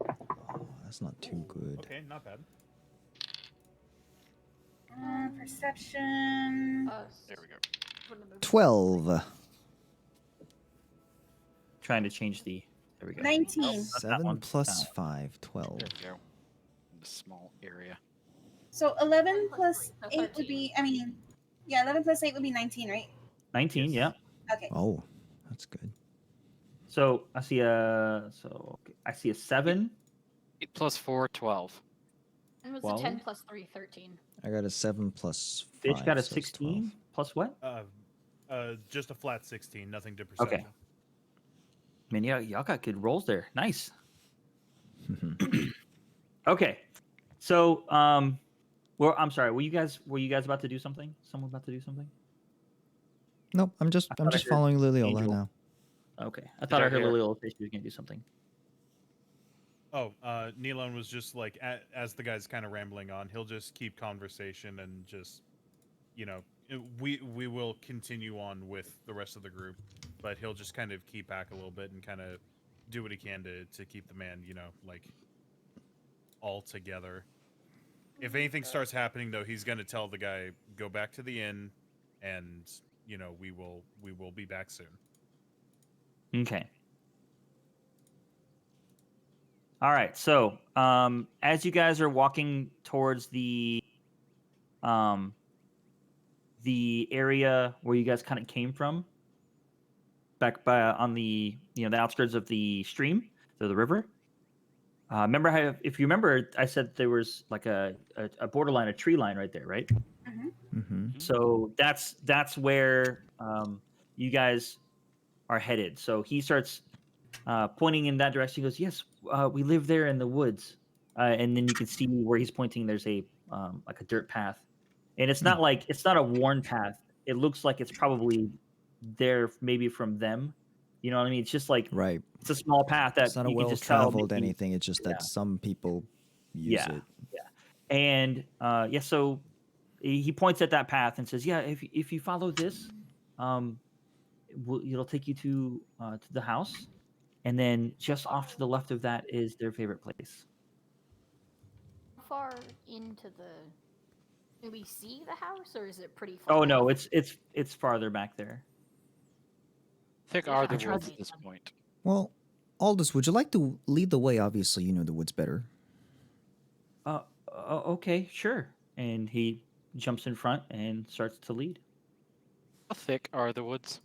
oh, that's not too good.
Okay, not bad.
Perception.
There we go.
12.
Trying to change the. There we go.
19.
That's that
7
one.
plus 5, 12.
There we go. The small area.
So 11
plus
plus
3, so
8 would
13.
be, 11 plus 8 would be 19, right?
19.
Yes.
Yeah.
Okay.
Oh, that's good.
So I see a 7,
8 plus 4, 12.
It was
12?
a 10 plus 3, 13.
I got a 7 plus 5.
Bitch got a
so it's
16 plus what?
Just a flat 16, nothing to perception.
Okay. Man, yeah, y'all got good rolls there. Nice.
12.
Okay. So, well, I'm sorry. Were you guys about to do something? Someone about to do something?
Nope, I'm just
thought I heard
following Liliola
Angel.
now.
Okay. I thought I
right
heard
here.
Lily say she was going to do something.
Oh, Nealon was just like, as the guy's kind of rambling on, he'll just keep conversation and just, we will continue on with the rest of the group, but he'll just kind of keep back a little bit and kind of do what he can to keep the man, like, all together. If anything starts happening, though, he's going to tell the guy, go back to the inn, and, we will be back soon.
Okay. All right. So, as you guys are walking towards the area where you guys kind of came from, back on the the outskirts of the stream, so the river. Remember how, if you remember, I said there was like a borderline, a tree line right there, right?
Mm-hmm.
So that's where you guys are headed. So he starts pointing in that direction. He goes, "Yes, we live there in the woods," and then you can see where he's pointing. There's a like a dirt path, and it's not a worn path. It looks like it's probably there maybe from them. You know what I mean? It's just like
Right.
it's a small path that
It's not a
you can just tell.
well-traveled
maybe-
anything. It's just that
yeah.
some people use it.
And so he points at that path and says, "Yeah, if you follow this, it'll take you to the house, and then just off to the left of that is their favorite place."
How far into the... Do we see the house, or is it pretty far?
Oh no,
off?
it's farther back there.
Thick
Yeah,
are
I
the
tried
woods
to-
at this point.
Well, Aldous, would you like to lead the way? Obviously, you know the woods better.
Okay, sure. And he jumps in front and starts to lead.
How thick are the woods?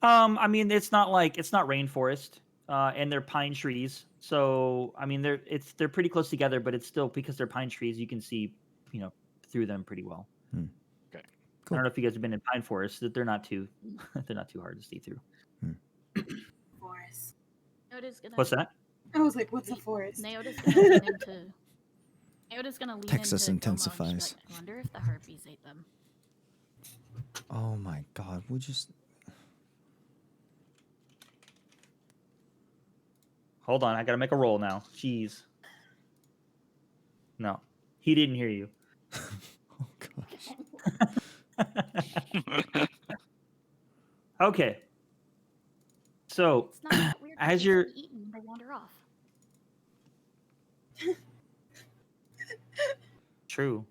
I mean, it's not rainforest, and they're pine trees. So I mean, they're pretty close together, but it's still, because they're pine trees, you can see, through them pretty well.
Okay.
I don't know if you guys have been in pine forests. That they're not too hard to see through.
Forest.
Naota's gonna...
What's that?
I was like, what's a forest?
Naota's gonna lean into... Naota's gonna lean
Texas
into Goma and she's
intensifies.
like, I wonder if the harpies ate them.
Oh my God, we just...
Hold on, I gotta make a roll now. Jeez. No, he didn't hear you.
Oh gosh.
Okay. So
It's not that weird.
as
As
you're
eaten, they wander off.
true.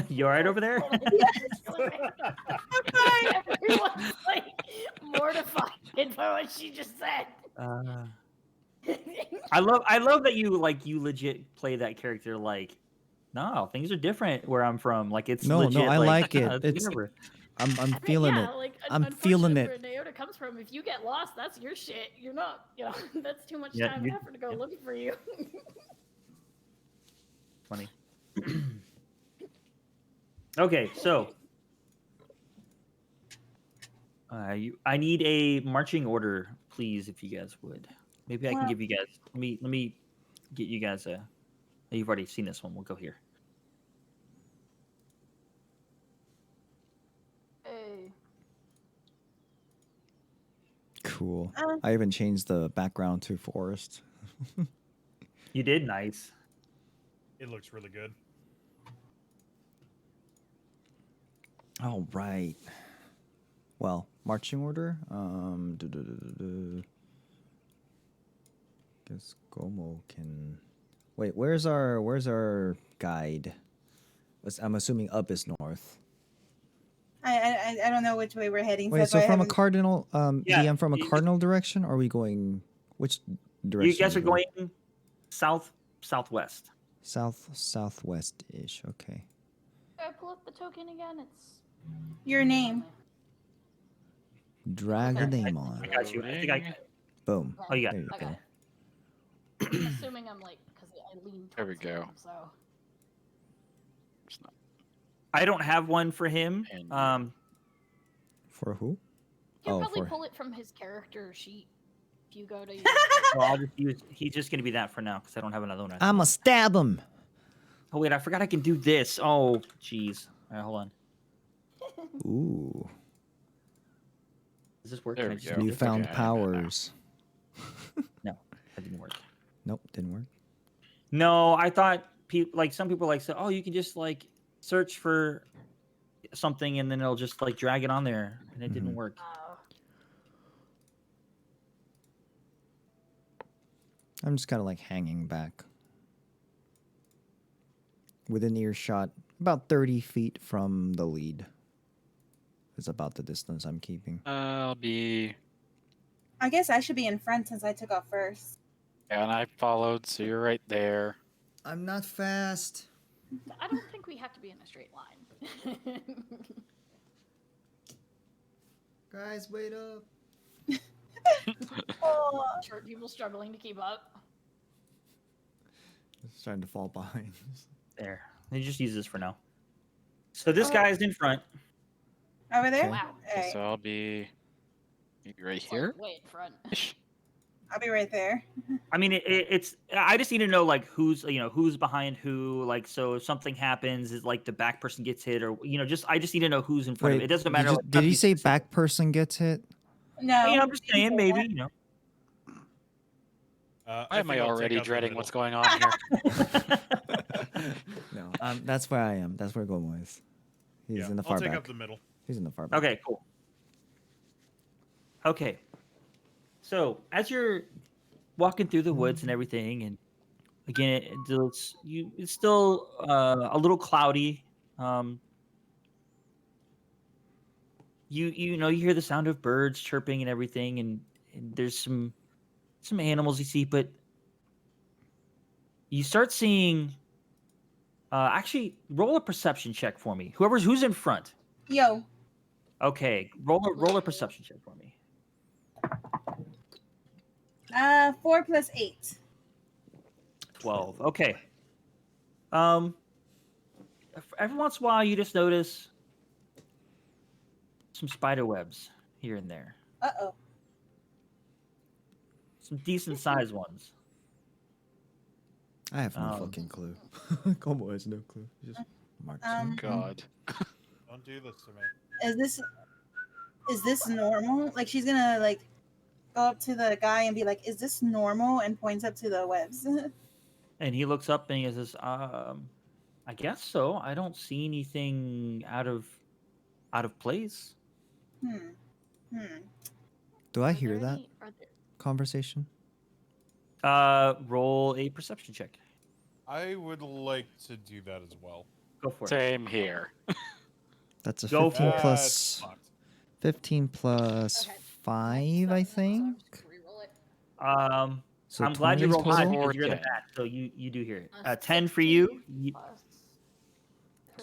You all right over there?
Everyone's like mortified by what she just said.
I love that you legit play that character like, no, things are different where I'm from. Like it's
No,
legit.
I like it.
It's
It's-
whatever.
I'm feeling
yeah,
it.
Like,
I'm feeling
unfortunately,
it.
Where Naota comes from, if you get lost, that's your shit. You're not, that's too much
Yeah,
time and effort to go looking for you.
Funny. Okay, so I need a marching order, please, if you guys would. Maybe I can
Well-
give you guys. Let me get you guys a. You've already seen this one. We'll go here.
Hey.
Cool. I even changed the background to forest.
You did nice.
It looks really good.
All right. Well, marching order. Guess Gomo can. Wait, where's our guide? I'm assuming up is north.
I don't know which way we're heading.
Wait,
that's
so
why I
from a
haven't-
cardinal,
Yeah,
DM from a
you-
cardinal direction, or are we going which direction?
You guys are
we
going southwest.
southwest ish. Okay.
Can I pull up the token again? It's
Your name.
Drag the
Okay.
name on.
I got you. I think I.
Loading.
Boom.
Oh, you got
There
it.
you
Okay.
go.
I'm assuming I'm like, because I leaned
There we
towards
go.
him, so.
It's not
I don't have one for him.
And you.
For who?
You
Oh,
can probably
for-
pull it from his character sheet if you go to your.
Well, I'll just use. He's just gonna be that for now because I don't have another one.
I'ma stab him.
Oh wait, I forgot I can do this. Oh, jeez. All right, hold on.
Ooh.
Does this work?
There
Can I
we
just
go.
do
You
this?
Newfound
Okay.
powers.
That didn't work.
Nope, didn't work.
No, I thought like some people like say, oh, you can just like search for something and then it'll just like drag it on there, and it didn't
Mhm.
work.
I'm just kind of like hanging back. Within earshot, about 30 feet from the lead. Is about the distance I'm keeping.
I'll be.
I guess I should be in front since I took off first.
Yeah, and I followed, so you're right there.
I'm not fast.
I don't think we have to be in a straight line.
Guys, wait up.
Oh,
Short people struggling to keep up.
It's starting to fall behind.
There. They just use this for now. So this guy is in front.
over there?
Okay.
Wow.
Okay,
Alright,
so I'll be maybe right
It's like
here.
way in front.
I'll be right there.
I mean, it's. I just need to know like who's who's behind who. Like, so if something happens, is like the back person gets hit, or just I just need to know who's in front of it. It doesn't matter.
Did,
like,
did he
nothing
say
specific.
back person gets hit?
No.
Yeah, I'm just
he
saying
said
maybe.
that.
Why am I
think I'll take
already
out the
dreading
middle.
what's going on here?
No, that's where I am. That's where Gomo is. He's
Yeah,
in the
I'll
far
take
back.
out the middle.
He's in the far back.
Okay, cool. Okay. So as you're walking through the woods and everything, and again, it's still a little cloudy. You hear the sound of birds chirping and everything, and there's some animals you see, but you start seeing. Actually, roll a perception check for me. Who's in front.
Yo.
Okay, roll a perception check for me.
4 plus 8.
12. Okay. Every once in a while, you just notice some spider webs here and there.
Uh-oh.
Some decent sized ones.
I have no
Um,
fucking clue. Gomo has no clue. He just marks
Um,
it.
God.
Don't do this to me.
Is this normal? Like, she's gonna like go up to the guy and be like, "Is this normal?" and points up to the webs.
And he looks up and he says, I guess so. I don't see anything out of place.
Do I
Are
hear
there
that
any- are there-
conversation?
Roll a perception check.
I would like to do that as well.
Go for it.
Same here.
That's a
Go
15
for it.
plus
Fucked.
15 plus
Okay.
5,
So
I
I'm
think.
just gonna reroll it.
So
I'm glad you
20
rolled high
total?
because you're the
10.
bat, so you do hear it.
Uh,
10 for you.
16 plus-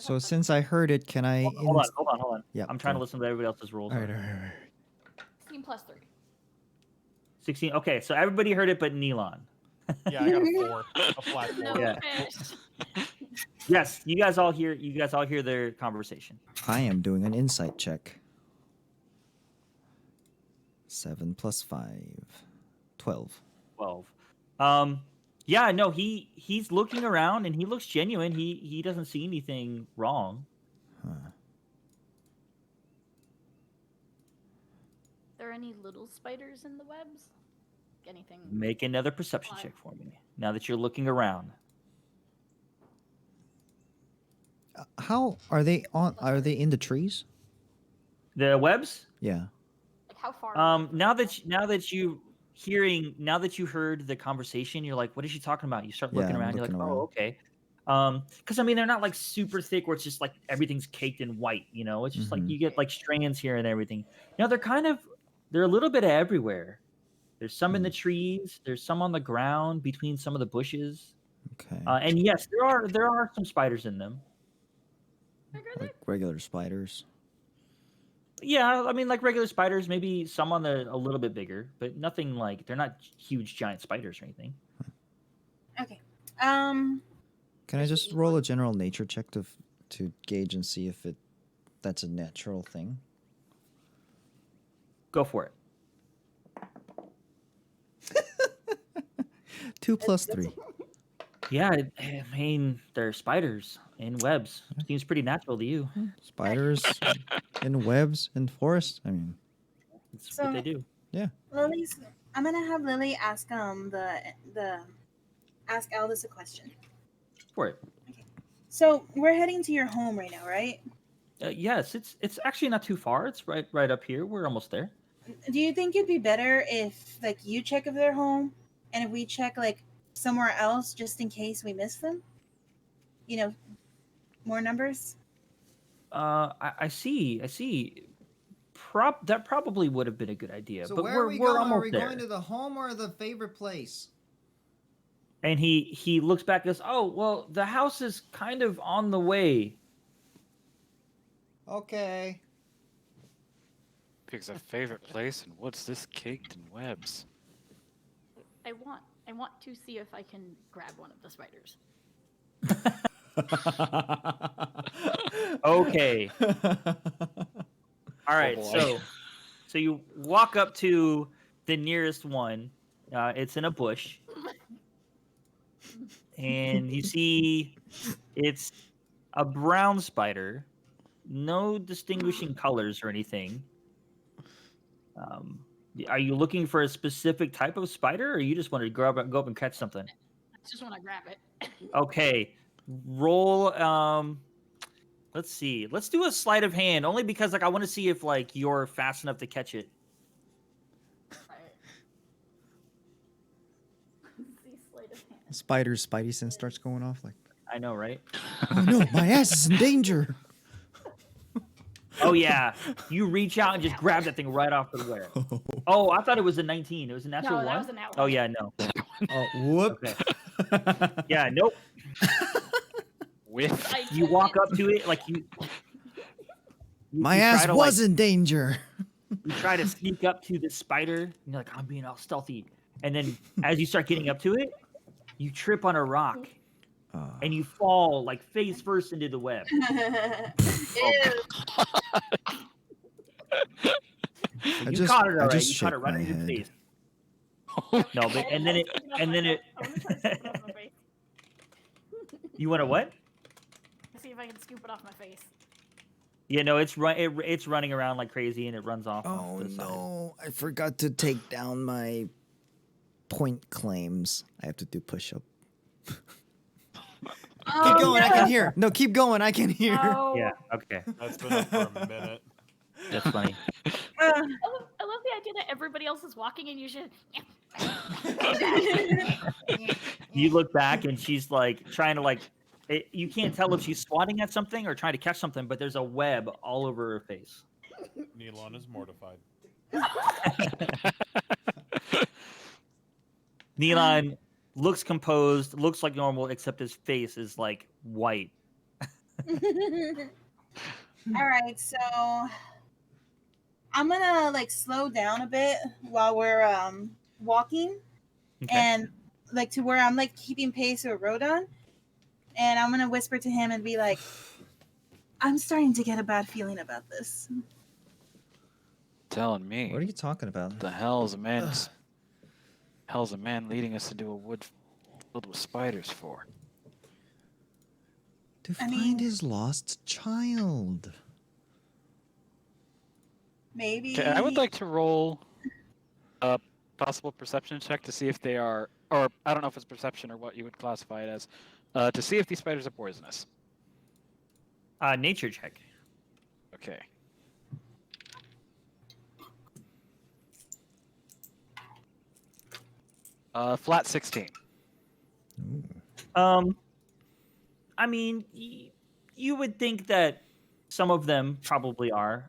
So since I heard it, can I?
Hold on.
Yeah,
I'm trying to
go.
listen to everybody else's rolls.
All right.
16 plus 3.
16. Okay, so everybody heard it but Neelon.
Yeah, I got a 4. A flat 4.
No
Yeah.
fish.
Yes, you guys all hear their conversation.
I am doing an insight check. 7 plus 5. 12.
12. Yeah, no, he's looking around and he looks genuine. He doesn't see anything wrong.
Huh.
There any little spiders in the webs? Anything?
Make another perception
Fine.
check for me. Now that you're looking around.
How are they on? Are they in the trees?
The webs?
Yeah.
Like how far?
Now that you heard the conversation, you're like, what is she talking about? You start looking
Yeah, I'm
around, you're
looking
like,
around.
oh, okay. Because I mean they're not like super thick where it's just like everything's caked in white, It's just like
Mhm.
you get like strands here and everything. They're a little bit everywhere. There's some in the trees, there's some on the ground between some of the bushes.
Okay.
And yes, there are some spiders in them.
Bigger than-
Like regular spiders.
Yeah, I mean, like regular spiders, maybe some on the a little bit bigger, but nothing like they're not huge giant spiders or anything.
Okay.
Can I
Just
just
eat
roll
one.
a general nature check to gauge and see if that's a natural thing?
Go for it.
2 plus 3.
Yeah, I mean, they're spiders in webs. Seems pretty natural to you.
Spiders in webs in forest. I mean,
It's
So-
what they do.
Lily's. I'm gonna have Lily ask ask Aldous a question.
For it.
So we're heading to your home right now, right?
Yes, it's actually not too far. It's right up here. We're almost there.
Do you think it'd be better if like you check if they're home, and if we check like somewhere else just in case we miss them? You know, more numbers.
I see. That probably would have been a good idea.
so
but
where
we're
are we going?
almost
Are we
there.
going to the home or the favorite place?
And he looks back and goes, "Oh, well, the house is kind of on the way."
Okay.
Picks a favorite place, and what's this caked in webs?
I want to see if I can grab one of the spiders.
Okay. All right.
boy.
So you walk up to the nearest one. It's in a bush, and you see it's a brown spider. No distinguishing colors or anything. Are you looking for a specific type of spider, or you just want to go up and catch something?
I just want to grab it.
Okay, roll. Let's see. Let's do a sleight of hand, only because like I want to see if like you're fast enough to catch it.
Alright. See, sleight of hand.
Spider's spidey sense starts going off like,
I know, right?
oh no, my ass is in danger.
Oh yeah, you reach out and just grab that thing right off the where. Oh, I thought it was a 19. It was a natural
No, that
one.
was a nat
Oh
one.
yeah, no.
Oh, whoop.
Okay. Yeah, nope.
With
I
You
did
walk
it.
up to it like you.
My
you
ass
try to,
was
like,
in danger.
You try to sneak up to the spider, and you're like, I'm being all stealthy. And then as you start getting up to it, you trip on a rock and you fall like face first into the web.
Ew.
You caught it
I
all right.
just
You
shake
caught it right
my
in your
head.
face.
Oh,
No, but and then it and then it.
I want to try to scoop it off my face.
You want to what?
See if I can scoop it off my face.
Yeah, no, it's running around like crazy and it runs off.
Oh
to the side.
no, I forgot to take down my point claims. I have to do push up.
Oh,
Keep going, I
no.
can hear. No, keep going, I can hear.
No.
Yeah. Okay.
That's been up for a minute.
That's funny.
I love the idea that everybody else is walking and you should.
You look back and she's like trying to like. You can't tell if she's swatting at something or trying to catch something, but there's a web all over her face.
Neelon is mortified.
Neelon looks composed, looks like normal, except his face is like white.
All right, so I'm gonna like slow down a bit while we're walking,
Okay.
and like to where I'm like keeping pace with Rodon, and I'm gonna whisper to him and be like, "I'm starting to get a bad feeling about this."
telling me.
What are you talking about?
What the hell's a man? Hell's a man leading us into a wood filled with spiders for?
To
I
find
mean-
his lost child.
Maybe.
Okay, I would like to roll a possible perception check to see if they are, or I don't know if it's perception or what you would classify it as, to see if these spiders are poisonous.
Nature check.
Okay. Flat 16.
I mean, you would think that some of them probably are.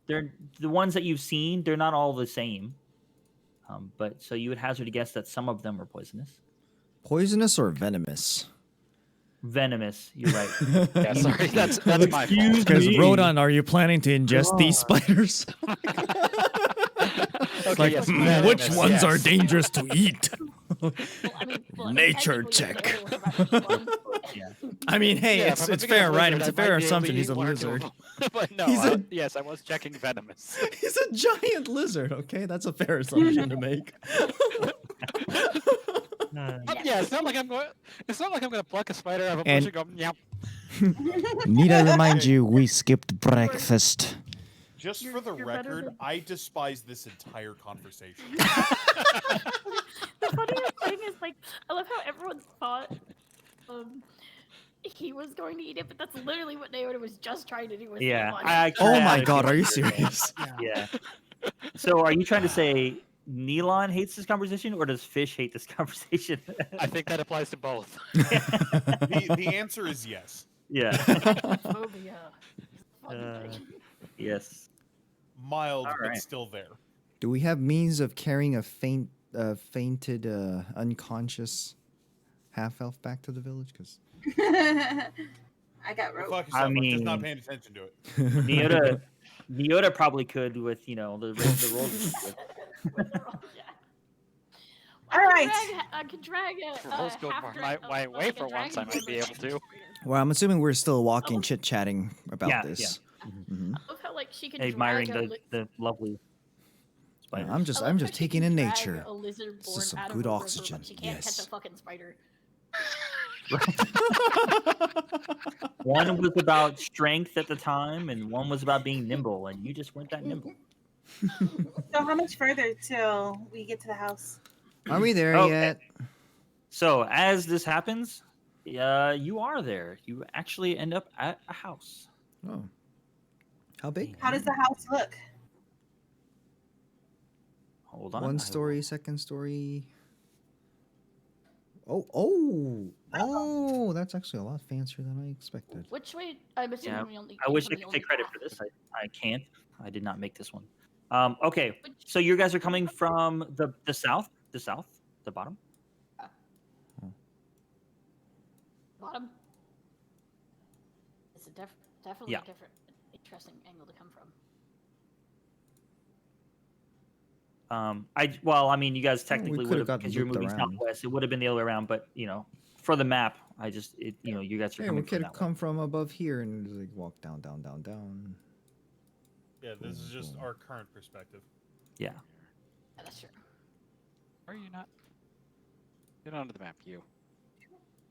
They're the ones that you've seen. They're not all the same. But so you would hazard a guess that some of them are poisonous.
Poisonous or venomous?
venomous. You're right.
Yeah, sorry, that's my fault.
Because Rodan, are you planning to ingest these spiders?
Okay,
Like,
yes,
which
venomous,
ones are
yes.
dangerous to eat?
technically,
Nature
the
check.
bear was about to eat one.
I mean, hey,
Yeah, if
it's
I'm a big enough
fair, right?
lizard,
It's a
I
fair
might be able to
assumption
eat
he's a
one or two of
lizard.
them. But no,
He's a-
yes, I was checking venomous.
He's a giant lizard, okay? That's a fair assumption to make.
Yeah, it's not like I'm going. It's not like I'm going to pluck a spider out of a
And-
bush and go, yep.
Need I remind you, we skipped breakfast.
Just
You're-
for the
you're better
record,
than-
I despise this entire conversation.
The funniest thing is, like, I love how everyone thought he was going to eat it, but that's literally what Naoda was just trying to do with
Yeah.
the
I
Oh
actually
my
had a
god, are you
feeling.
serious?
Yeah. So are you trying to say Neelon hates this conversation, or does Fish hate this conversation?
I think that applies to both.
The answer is yes.
Yeah.
phobia.
Yes.
Mild,
All
but
right.
still there.
Do we have means of carrying a fainted, unconscious half-elf back to the village? Because
I got
Go
rope.
fuck yourself. I'm just not
mean-
paying attention to it.
Neoda probably could with the rolls.
All right.
I could drag a
Rolls go
half
my way for once. I might be able to.
well, I'm assuming we're still walking, chit-chatting about
Yeah,
this.
I love how like she can
Admiring
drag a
the lovely spiders.
I'm just
I love how she
taking
can
in
drag
nature.
A lizard
This is
born
some
out of
good
a river,
oxygen,
but she can't
yes.
catch a fucking spider.
One was about strength at the time, and one was about being nimble, and you just weren't that nimble.
So how much further till we get to the house?
Are we there
Okay.
yet?
So as this happens, you are there. You actually end up at a house.
Oh. How big?
How does the house look?
Hold on.
One story, second story. Oh, that's actually a lot fancier than I expected.
Which way? I'm assuming
Yeah,
we only.
I
came
wish
from
I
the
could
only
take credit
path.
for this. I can't. I did not make this one. Okay,
Which-
so you guys are coming from the south, the bottom.
Bottom. It's a definitely
Yeah.
a different, interesting angle to come from.
I mean, you guys technically would
could've
have
gotten
because you're
looped
moving
around.
southwest. It would have been the other way around, but for the map, you guys are
Hey, we
coming
could
from
have
that way.
come from above here and just, like walk down, down, down, down.
Yeah, this is just our current perspective.
Yeah.
Yeah, that's true.
Are you not? Get onto the map, you.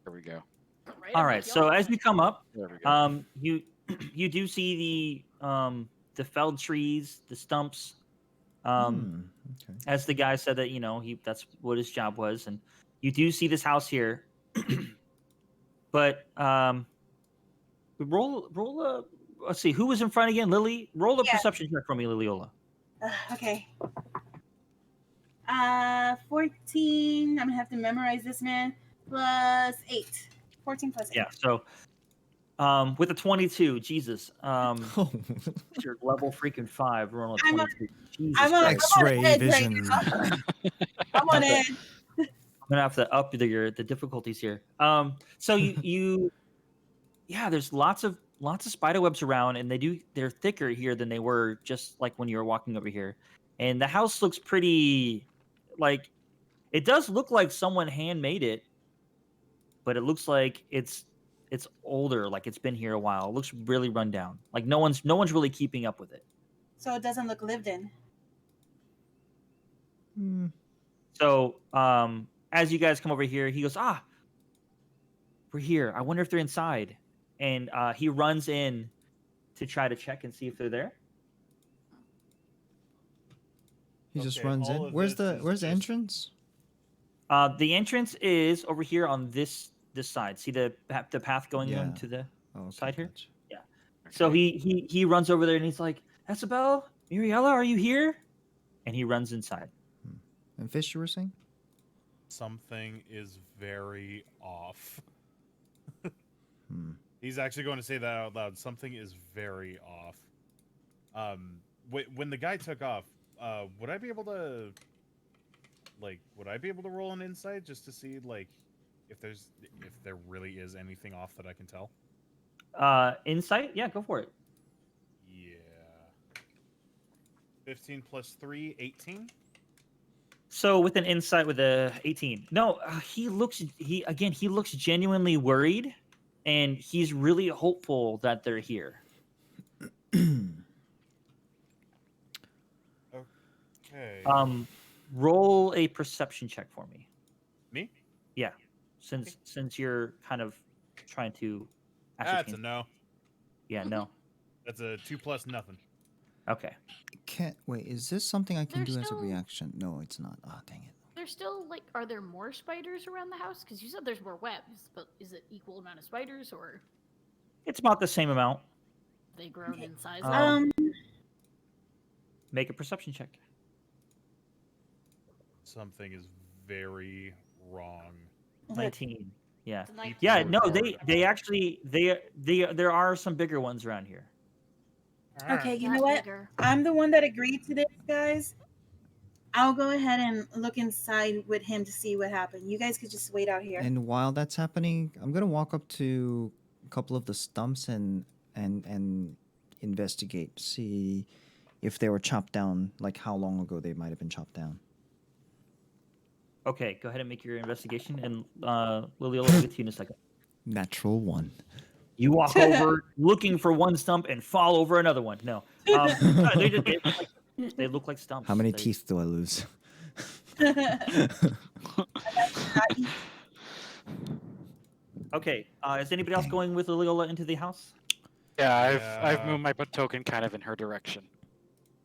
There we go.
Right
All
up
right.
like
So
y'all.
as you come up,
There we go.
you do see the felled trees, the stumps.
Okay.
As the guy said that that's what his job was, and you do see this house here. But roll a. Let's see who was in front again. Lily, roll a
Yeah.
perception check for me, Liliola.
Okay. 14. I'm gonna have to memorize this, man. Plus 8. 14 plus 8.
Yeah. So, with a 22, Jesus,
Oh,
you're level freaking 5. We're on a
I'm
22. Jesus
I'm on
Christ.
X-ray
edge right
vision.
I'm on edge.
I'm gonna have to up the difficulties here. So there's lots of spider webs around, and they're thicker here than they were just like when you were walking over here. And the house looks pretty, like, it does look like someone handmade it, but it looks like it's older, like it's been here a while. It looks really run down. Like no one's really keeping up with it.
So it doesn't look lived in.
Hmm.
So, as you guys come over here, he goes, we're here. I wonder if they're inside. And he runs in to try to check and see if they're there.
He just
Okay,
runs
all
in.
of
Where's
this
the
is
where's the
just-
entrance?
The entrance is over here on this side. See the path going
Yeah.
on to the.
Oh, okay,
Side here?
gotcha.
So he runs over there and he's like, Isabel, Muriella, are you here? And he runs inside.
And Fish, you were saying?
Something is very off.
Hmm.
He's actually going to say that out loud. Something is very off. When the guy took off, would I be able to roll an insight just to see, like, if there really is anything off that I can tell.
Insight? Yeah, go for it.
Yeah. 15 plus 3, 18.
So with an insight with a 18. No, he looks genuinely worried, and he's really hopeful that they're here.
Okay.
Roll a perception check for me.
Me?
Yeah. Since you're kind of trying to
That's a no.
Yeah, no.
That's a 2 plus nothing.
Okay.
Can't wait. Is this something I can
There's
do as a
still-
reaction? No, it's not. Oh, dang it.
There's still like, are there more spiders around the house? Because you said there's more webs, but is it equal amount of spiders, or
It's about the same amount.
they grown in size?
Make a perception check.
Something is very wrong.
19. Yeah.
It's a 19.
Yeah, no,
Lord.
there are some bigger ones around here.
Okay, you
Not
know what?
bigger.
I'm the one that agreed to this, guys. I'll go ahead and look inside with him to see what happened. You guys could just wait out here.
And while that's happening, I'm gonna walk up to a couple of the stumps and investigate, see if they were chopped down, like how long ago they might have been chopped down.
Okay, go ahead and make your investigation, and Lily, I'll get to you in a second.
Natural 1.
You walk over looking for one stump and fall over another one. No, they look like stumps.
How many
They-
teeth do I lose?
Okay, is anybody else going with Liliola into the house?
Yeah, I've
Yeah.
moved my token kind of in her direction.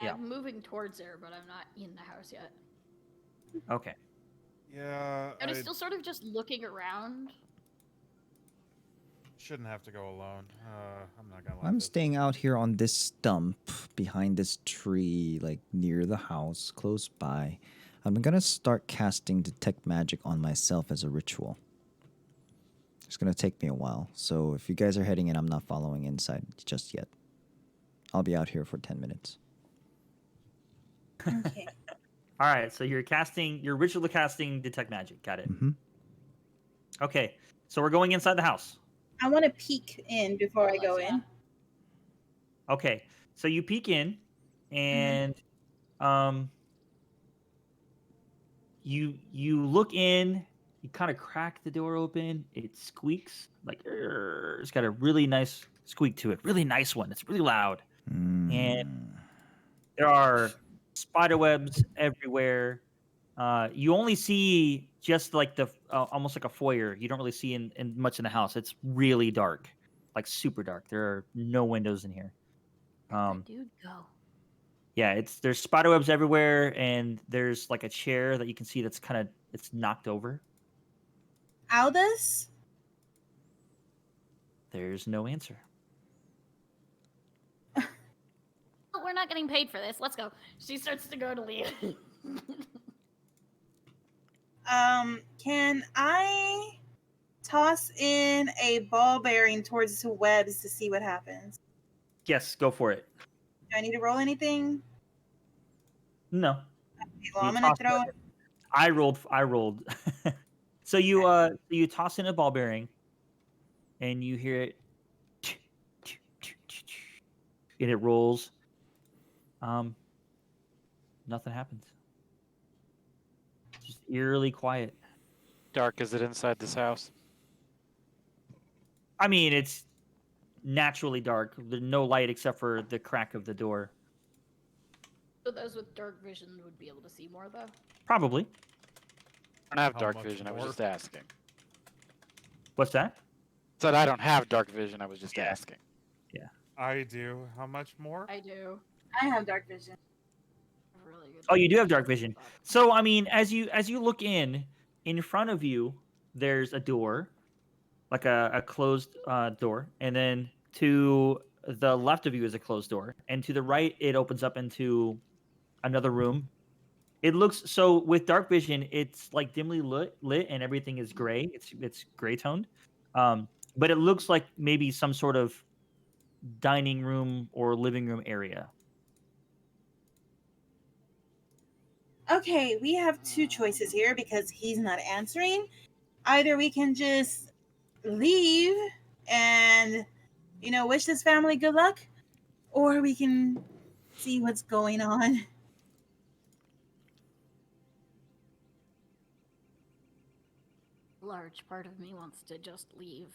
Yeah.
I'm moving towards her, but I'm not in the house yet.
Okay.
Yeah,
And
I
it's still sort of just looking around.
shouldn't have to go alone. I'm not gonna lie.
I'm
this.
staying out here on this stump behind this tree, like near the house, close by. I'm gonna start casting Detect Magic on myself as a ritual. It's gonna take me a while, so if you guys are heading in, I'm not following inside just yet. I'll be out here for 10 minutes.
Okay.
All right, so you're ritual casting Detect Magic. Got it.
hmm
Okay, so we're going inside the house.
I want to peek in before I go
Yeah.
in.
Okay, so you peek in, and you look in. You kind of crack the door open. It squeaks like it's got a really nice squeak to it. Really nice one. It's really loud. And there are spider webs everywhere. You only see just like the almost like a foyer. You don't really see in much in the house. It's really dark, like super dark. There are no windows in here.
Dude, go.
Yeah, there's spider webs everywhere, and there's like a chair that you can see that's it's knocked over.
Aldous?
There's no answer.
Oh, we're not getting paid for this. Let's go. She starts to go to Leah.
Can I toss in a ball bearing towards the webs to see what happens?
Yes, go for it.
Do I need to roll anything?
No,
Okay, well,
You
I'm gonna
toss
throw.
it. I rolled. So you toss in a ball bearing, and you hear it, and it rolls. Nothing happens. Just eerily quiet.
Dark is it inside this house?
I mean, it's naturally dark. There's no light except for the crack of the door.
So those with dark vision would be able to see more, though.
Probably.
I don't have
How
dark
much
vision. I was
more?
just asking.
What's that?
Said I don't have dark vision. I was just
Yeah.
asking.
I do. How much more?
I do.
I have dark vision.
Really good.
Oh, you do have dark vision. So I mean, as you look in front of you, there's a door, like a closed door, and then to the left of you is a closed door, and to the right it opens up into another room. It looks so with dark vision, it's like dimly lit, and everything is gray. It's gray toned, but it looks like maybe some sort of dining room or living room area.
Okay, we have two choices here because he's not answering. either we can just leave and, wish this family good luck, or we can see what's going on.
Large part of me wants to just leave.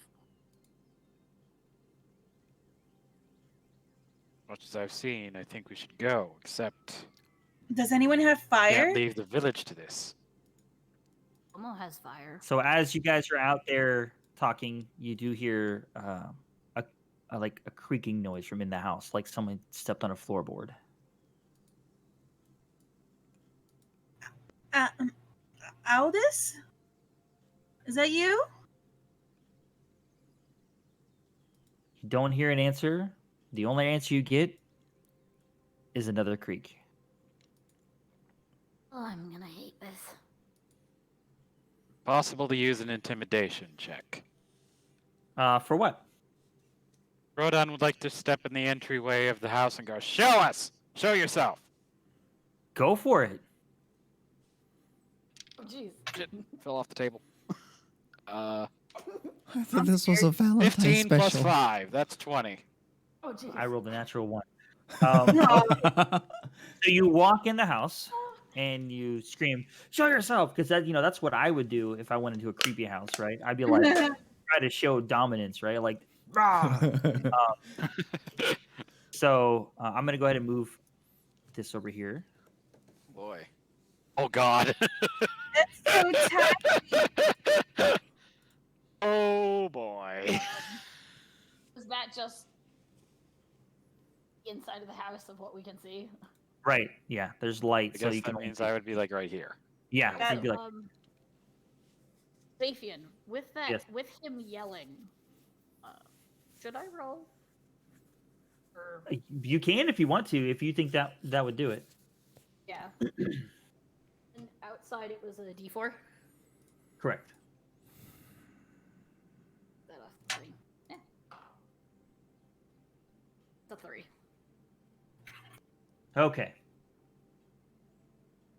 Much as I've seen, I think we should go, except
Does anyone have fire?
can't leave the village to this.
Elmo has fire.
So as you guys are out there talking, you do hear a creaking noise from in the house, like someone stepped on a floorboard.
Aldous? Is that you?
You don't hear an answer. The only answer you get is another creak.
Oh, I'm gonna hate this.
Possible to use an intimidation check.
For what?
Rodan would like to step in the entryway of the house and go, "Show us! Show yourself!"
Go for it.
Oh, jeez.
Shit, fell off the table.
I thought this was a Valentine's
15 plus
special.
5, that's 20.
Oh, jeez.
I rolled a natural 1.
No.
So you walk in the house and you scream, "Show yourself!" Because that's what I would do if I went into a creepy house, right? I'd be like, try to show dominance, right? Like, rah! So I'm gonna go ahead and move this over here.
Boy. Oh God.
That's so tacky.
Oh boy.
Is that just the inside of the house of what we can see?
Right? Yeah. There's light,
I
so
guess
you can.
that means I would be like right here.
Yeah.
That-
You'd be like,
Saphian, with that,
Yes.
with him yelling, should I roll? Or
you can if you want to, if you think that would do it.
yeah. And outside it was a D4.
Correct.
Is that a 3? Yeah. It's a 3.
Okay.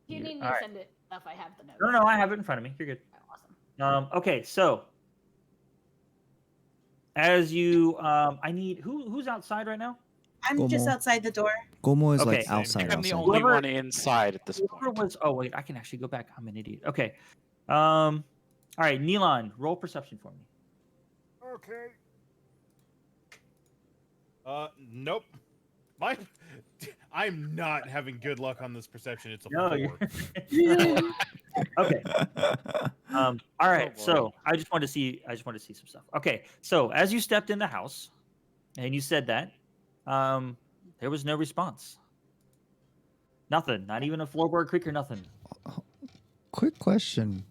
If you need me to
Alright.
send it stuff, I have the notes.
No, I have it in front of me. You're good.
Awesome.
Okay, so as you, I need who's outside right now?
I'm just
Gomo.
outside the door.
Gomo is like
Okay.
outside.
I'm the
outside.
only
Whoever-
one inside at this
Whoever
point.
was. Oh wait, I can actually go back. I'm an idiot. Okay. All right, Neelon, roll perception for me.
Okay. Nope. I'm not having good luck on this perception. It's a
No,
4.
you're. Okay. All right.
Oh, boy.
So I just wanted to see some stuff. Okay. So as you stepped in the house, and you said that, there was no response. Nothing. Not even a floorboard creak or nothing.
Quick question.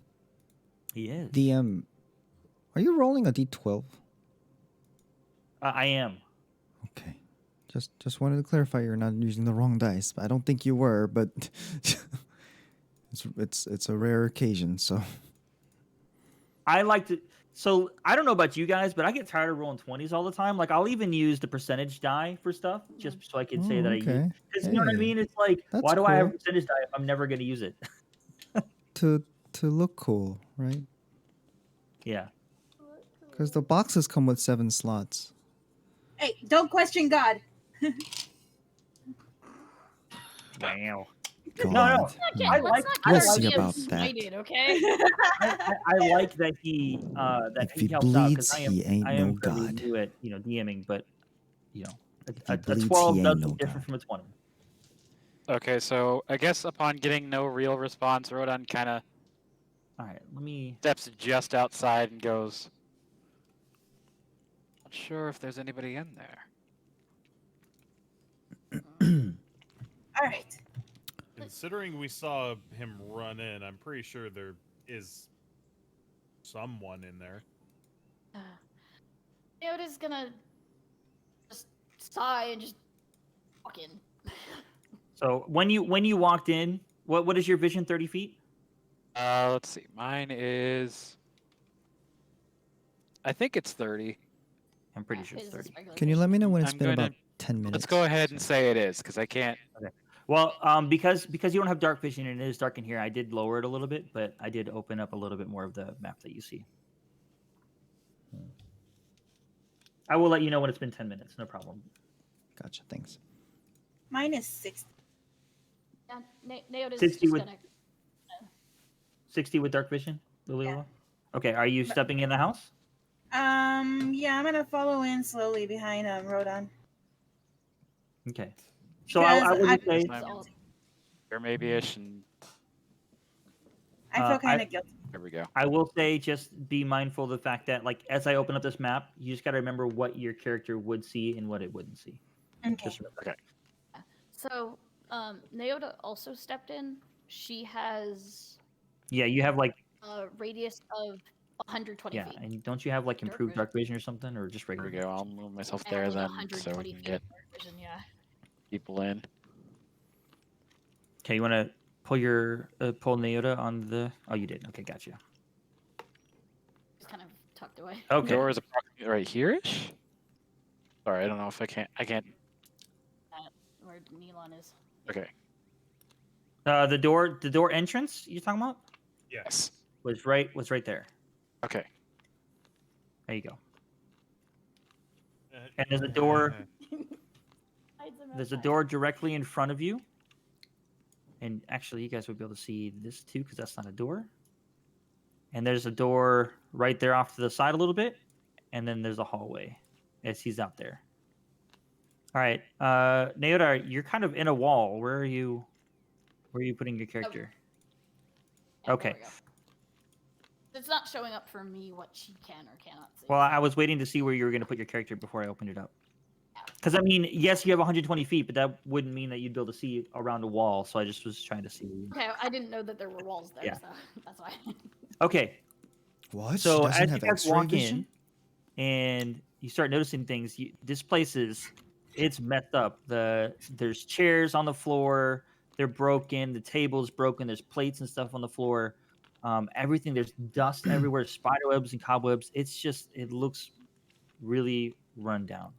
He is.
Are you rolling a d12?
I am.
Okay. Just wanted to clarify you're not using the wrong dice. I don't think you were, but it's a rare occasion, so
I like to. So I don't know about you guys, but I get tired of rolling 20s all the time. Like I'll even use the percentage die for stuff just so I can say that I use.
okay.
Because you know what I
Hey,
mean? It's like,
that's
why do I have a
cool.
percentage die if I'm never going to use it?
To look cool, right?
Yeah.
Because the boxes come with 7 slots.
Hey, don't question God.
Wow.
God.
No. I
Let's
like-
not
I
We'll
get
like
see
him
about that.
smited, okay?
I like that he
If
he
he
helps out
bleeds,
because I am
he ain't
I am
no
fairly
god.
new at DMing, but
he
a
bleeds,
12
he
does
ain't
look
no
different
god.
from a 20.
Okay, so I guess upon getting no real response, Rodan kind of
All right, let me.
steps just outside and goes, "Not sure if there's anybody in there."
All right.
Considering we saw him run in, I'm pretty sure there is someone in there.
Yoda's gonna just sigh and just walk in.
So when you walked in, what is your vision? 30 feet.
Let's see. Mine is, I think it's 30.
I'm pretty
Yeah,
sure it's
his is
30.
regular
Can you let me know when it's
I'm
been
gonna-
about 10 minutes?
Let's go ahead and say it is, because I can't.
Well, because you don't have dark vision and it is dark in here, I did lower it a little bit, but I did open up a little bit more of the map that you see. I will let you know when it's been 10 minutes. No problem.
Gotcha. Thanks.
Mine is 60.
Yeah, Naota's
60
just
with
gonna.
60 with dark vision, Liliola?
Yeah.
Okay, are you stepping in the house?
Yeah, I'm gonna follow in slowly behind Rodon.
Okay. So I would say
There maybe ish, and
I feel kind of guilty.
there we go.
I will say just be mindful of the fact that like as I open up this map, you just got to remember what your character would see and what it wouldn't see.
Okay.
Just remember.
Okay.
So, Naota also stepped in. She has
Yeah, you have like
a radius of 120 feet.
and don't you have like improved dark vision or something, or just
There
regular?
we go. I'll move myself
I have,
there
like,
then,
120
so we can
feet
get
of dark vision, yeah.
people in.
Okay, you want to pull your pull Naota on the? Oh, you did. Okay, gotcha.
Just kind of tucked away.
Okay.
Door is approximately right here-ish. Sorry, I don't know if I can't.
Where Neelon is.
Okay.
The door entrance you're talking about
Yes.
was right there.
Okay.
There you go. And there's a door. There's a door directly in front of you. And actually, you guys would be able to see this too, because that's not a door. And there's a door right there off to the side a little bit. And then there's a hallway as he's out there. All right. Naota, you're kind of in a wall. Where are you putting your character?
Yeah,
Okay.
there we go. It's not showing up for me what she can or cannot see.
Well, I was waiting to see where you were going to put your character before I opened it up. Because, I mean, yes, you have 120 feet, but that wouldn't mean that you'd be able to see around a wall. So I just was trying to see.
Okay, I didn't know that there were walls there,
Yeah.
so that's why.
Okay.
What?
So
She doesn't
as you
have
guys
X-ray
walk
vision?
in and you start noticing things, this place it's messed up. There's chairs on the floor. They're broken. The table's broken. There's plates and stuff on the floor. Everything, there's dust everywhere, spider webs and cobwebs. It looks really run down.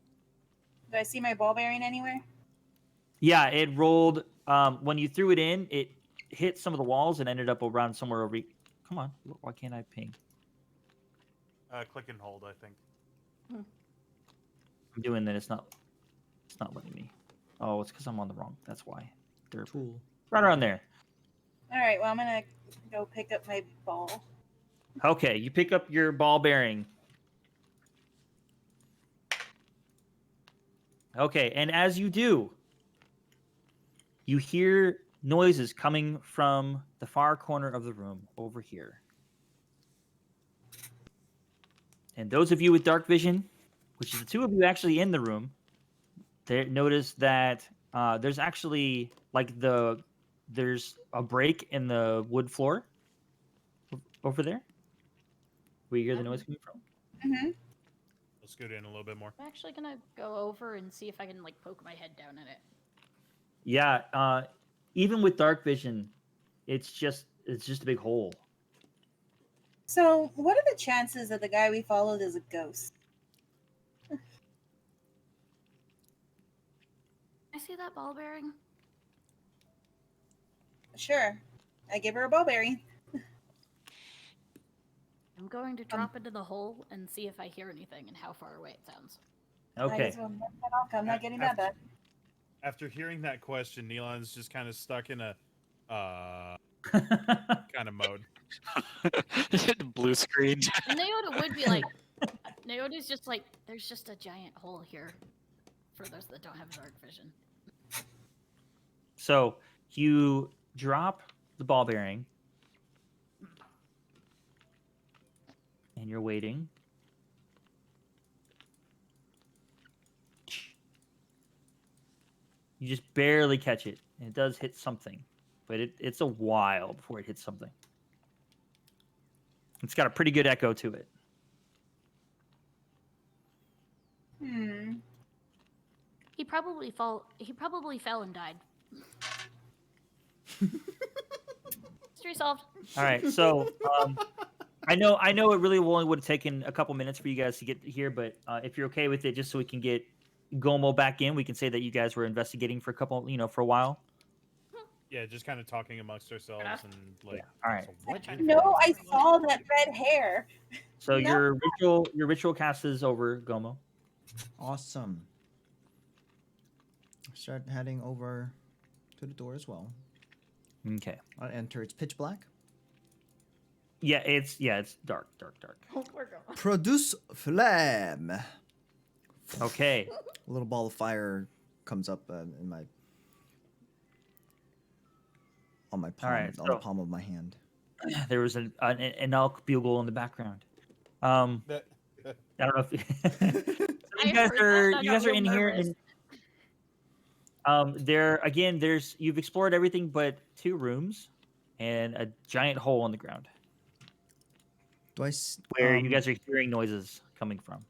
Do I see my ball bearing anywhere?
Yeah, it rolled. When you threw it in, it hit some of the walls and ended up around somewhere over. Come on, why can't I ping?
Click and hold, I think.
I'm doing that. It's not letting me. Oh, it's because I'm on the wrong. That's why. They're
Cool.
right around there.
All right. Well, I'm gonna go pick up my ball.
Okay, you pick up your ball bearing. Okay, and as you do, you hear noises coming from the far corner of the room over here. And those of you with dark vision, which is the two of you actually in the room, notice that there's actually there's a break in the wood floor over there where you hear the noise coming from.
Mm-hmm.
Let's scoot in a little bit more.
I'm actually gonna go over and see if I can like poke my head down in it.
Yeah, even with dark vision, it's just a big hole.
So, what are the chances that the guy we followed is a ghost?
I see that ball bearing.
Sure. I give her a ball bearing.
I'm going to drop into the hole and see if I hear anything and how far away it sounds.
Might
Okay.
as well knock that off. I'm not getting that back.
After hearing that question, Neelon's just kind of stuck in a kind of mode.
Blue screen.
And Naota would be like, Naota's just like, there's just a giant hole here for those that don't have dark vision.
So you drop the ball bearing, and you're waiting. You just barely catch it, and it does hit something, but it's a while before it hits something. It's got a pretty good echo to it.
He probably fell and died. Mystery solved.
All right, so I know it really only would have taken a couple minutes for you guys to get here, but if you're okay with it, just so we can get Gomo back in, we can say that you guys were investigating for a couple, for a while.
Yeah, just kind of talking amongst ourselves
enough.
and like.
All right.
So what
I
is
know
No,
this?
I saw that red hair.
So
No.
your ritual cast is over, Gomo.
Awesome. Start heading over to the door as well.
Okay.
I enter. It's pitch black.
Yeah, it's dark.
We're going.
Produce flame.
Okay.
A little ball of fire comes up in my on my palm,
right,
on the
so-
palm of my hand.
There was an elk bugle in the background. I don't know if
I
you guys
heard that, I
you
got
guys are
real
in here
nervous.
and you've explored everything but 2 rooms and a giant hole in the ground
Do I?
where you guys are hearing noises coming from.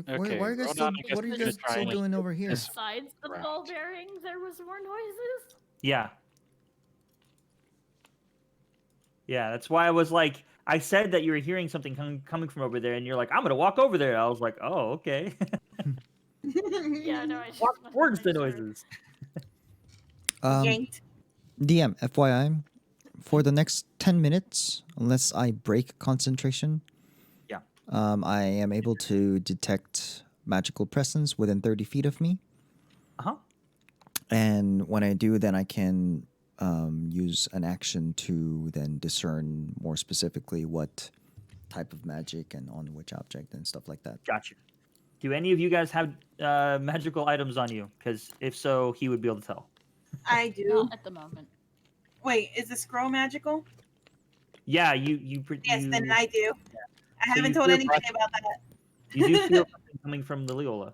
Why are you guys
Rodan,
still,
I guess
what are you
we're gonna
guys
try
still
and
doing over here?
this-
Besides the
Right.
ball bearing, there was more noises.
Yeah. Yeah, that's why I was like, I said that you were hearing something coming from over there, and you're like, I'm gonna walk over there. I was like, oh, okay.
Yeah, no, I just
Walk
wanted to
towards the
make sure.
noises.
Yanked.
DM, FYI, for the next 10 minutes, unless I break concentration,
Yeah.
I am able to detect magical presence within 30 feet of me.
Uh-huh.
And when I do, then I can use an action to then discern more specifically what type of magic and on which object and stuff like that.
Gotcha. Do any of you guys have magical items on you? Because if so, he would be able to tell.
I do.
Not at the moment.
Wait, is the scroll magical?
Yeah, you.
Yes, then I do. I
So
haven't
you
told
feel
anybody about that.
You do feel something coming from the Leola.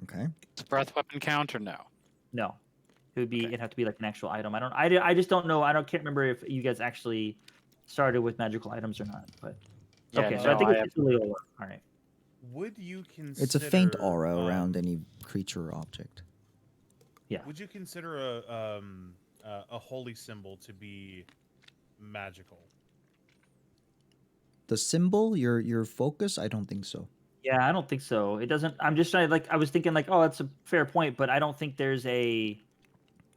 Okay.
Does breath weapon count or no?
No, it would be.
Okay.
It'd have to be like an actual item. I just don't know. Can't remember if you guys actually started with magical items or not. But
Yeah,
okay, so
no,
I think
I
it's the Leola. All right.
Would you consider?
It's a faint aura around any creature or object.
Would you consider a holy symbol to be magical?
The symbol, your focus, I don't think so.
Yeah, I don't think so. It doesn't. I'm just trying. Like, I was thinking, like, oh, that's a fair point, but I don't think there's a.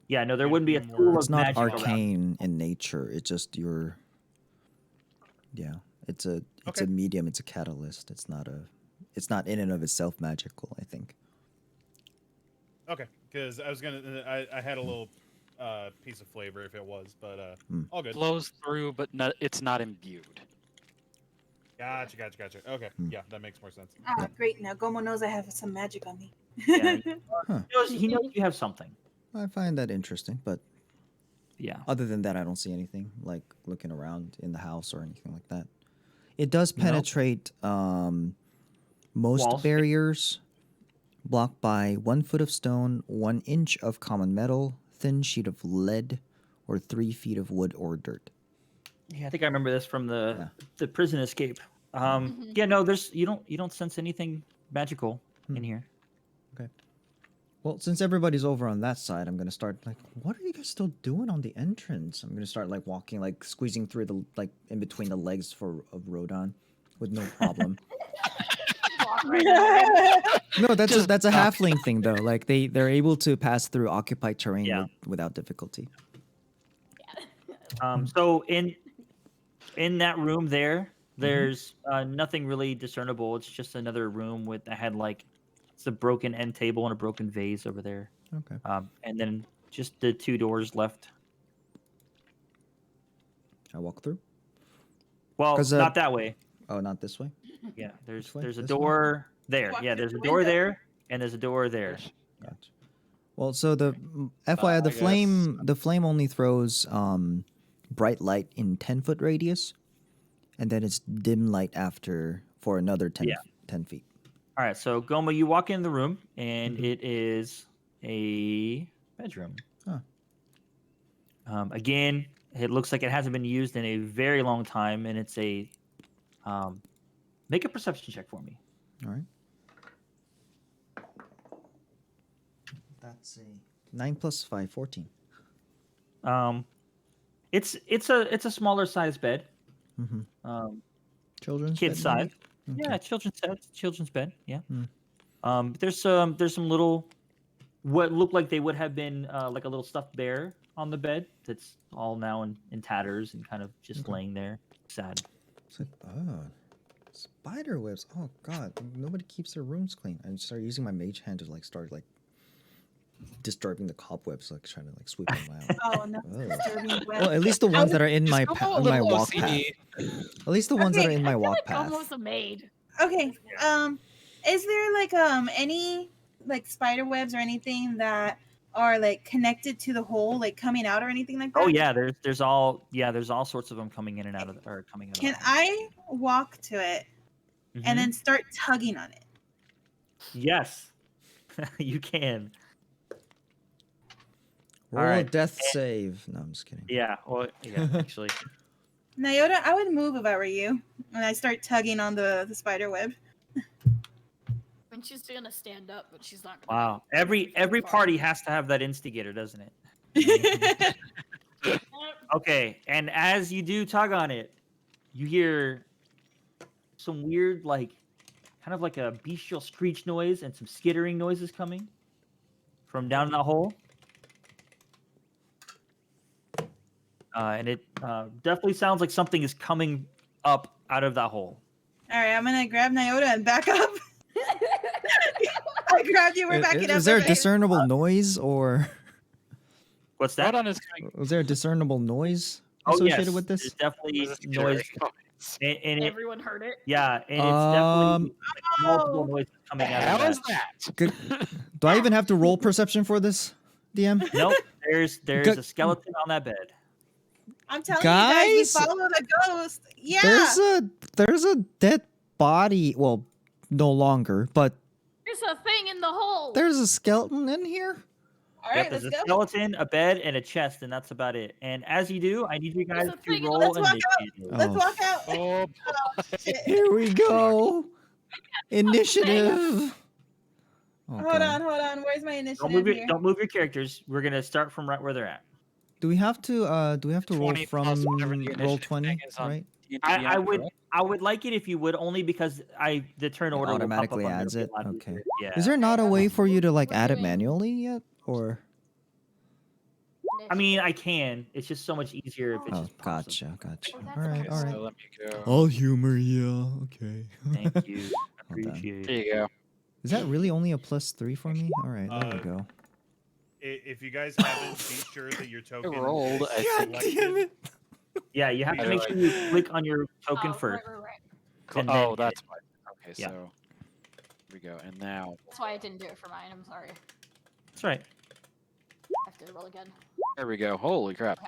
Yeah, no, there wouldn't be a
More-
tool
It's
of
not
magic around.
arcane in nature. It's just your. Yeah, it's a
Okay.
medium. It's a catalyst. It's not in and of itself magical, I think.
Okay, because I was gonna. I had a little piece of flavor if it was, but all good.
Flows through, but it's not imbued.
Gotcha. Okay, yeah, that makes more sense.
Ah, great. Now Gomo knows I have some magic on me.
Yeah. He knows you have something.
I find that interesting, but
Yeah.
other than that, I don't see anything like looking around in the house or anything like that. It does
No.
penetrate most
Walls.
barriers, blocked by 1 foot of stone, 1 inch of common metal, thin sheet of lead, or 3 feet of wood or dirt.
Yeah, I think I remember this from
Yeah.
the prison escape.
Mhm.
Yeah, no, you don't sense anything magical in here.
Well, since everybody's over on that side, I'm gonna start like, what are you guys still doing on the entrance? I'm gonna start like walking, like squeezing through the like in between the legs of Rodan, with no problem.
Walk right in.
No, that's
Just
that's a halfling thing though. Like they're able to pass through occupied terrain
Yeah.
without difficulty.
So in that room there's nothing really discernible. It's just another room that had like it's a broken end table and a broken vase over there.
Okay.
And then just the 2 doors left.
I walk through.
Well,
'Cause,
not that way.
Oh, not this way.
Yeah, there's
way?
a
This way?
door there.
Walk
Yeah,
through
there's a
the
door
window.
there, and there's a door there.
Gotcha. Well, so the FYI, the
I guess.
flame only throws bright light in 10-foot radius, and then it's dim light after for another 10
Yeah.
10 feet.
All right, so Goma, you walk in the room, and it is a bedroom.
Huh.
Again, it looks like it hasn't been used in a very long time, and it's a. Make a perception check for me.
All right. That's a 9 plus 5, 14.
It's a smaller size bed.
Mm-hmm. Children's
Kid
bed, maybe?
size.
Okay.
Yeah, children's bed. Yeah.
Hmm.
There's some little what looked like they would have been like a little stuffed bear on the bed that's all now in tatters and kind of just
Okay.
laying there, sad.
It's like, oh, spider webs. Oh god, nobody keeps their rooms clean. I started using my mage hand to like start like disturbing the cobwebs, like trying to like sweep them out.
Oh no.
Oh.
Disturbing web.
Well, at least the ones that are in my
Just go a
in my
little
walk path.
OCD.
At least the ones that are
Okay,
in my
I feel
walk
like
path.
almost a maid.
Okay. Is there like any like spider webs or anything that are like connected to the hole, like coming out or anything like that?
Oh yeah, there's all sorts of them coming in and out of or coming out.
Can
of the hole.
I walk to it
Mhm.
and then start tugging on it?
Yes, you can.
Roll a
Alright.
death save. No, I'm just kidding.
Yeah. Well, yeah. Actually,
Nyota, I would move if I were you, and I start tugging on the spider web.
And she's gonna stand up, but she's not. Gonna
wow.
go
Every
very far.
party has to have that instigator, doesn't it? Okay, and as you do tug on it, you hear some weird, like, kind of like a bestial screech noise and some skittering noises coming from down in the hole. And it definitely sounds like something is coming up out of that hole.
All right, I'm gonna grab Nyota and back up. I grabbed you. We're backing up.
Is there a
okay.
discernible noise, or
What's that?
Rodon is going.
was there a discernible noise
Oh,
associated
yes.
with this?
There's definitely
This is
noise.
scary.
And it,
Everyone heard it.
yeah, and it's definitely multiple
Oh.
noises coming out
How
of
is
that.
that?
Good. Do I even have to roll perception for this, DM?
Nope, there's
Good.
a skeleton on that bed.
I'm telling
Guys?
you guys, we follow the ghost. Yeah.
There's a dead body. Well, no longer, but
There's a thing in the hole.
there's a skeleton in here.
All
Yep,
right,
there's
let's
a
go.
skeleton, a bed, and a chest, and that's about it. And as you do, I need you guys
There's a
to
thing in the-
roll
Let's walk
initiative.
Let's
Oh.
walk out.
Oh,
Shit.
Here we go. Initiative. Oh,
Hold
God.
on, hold on. Where's my
Don't
initiative
move,
here?
don't move your characters. We're gonna start from right where they're at.
Do we have to roll
20
from
plus whatever the
roll
initiative
20,
thing is on
right?
D&D
I
Beyond,
would
correct?
I would like it if you would, only because the turn
It
order
automatically
will pop up on
adds
there,
it?
it'll be a lot
Okay.
easier. Yeah.
Is there not a way for you to like
We're
add it
doing-
manually yet, or?
I mean, I can. It's just so much easier if it
Oh,
just pops up.
gotcha, gotcha.
Oh, that's
All right,
okay,
all
So
right.
let me go.
I'll humor you. Okay.
Thank you. I
Hold on.
appreciate
There
it.
you go.
Is that really only a +3 for me? All right, there we go.
If you guys haven't, be sure that your token
rolled
is
a
selected.
Yeah, you have
How
to
do
make
I-
sure you click on your token
Oh,
first.
right.
Cool.
And then
Oh,
hit
that's
it.
why. Okay,
Yeah.
so here we go. And now,
That's why I didn't do it for mine. I'm sorry.
That's right.
I have to roll again.
there we go. Holy crap.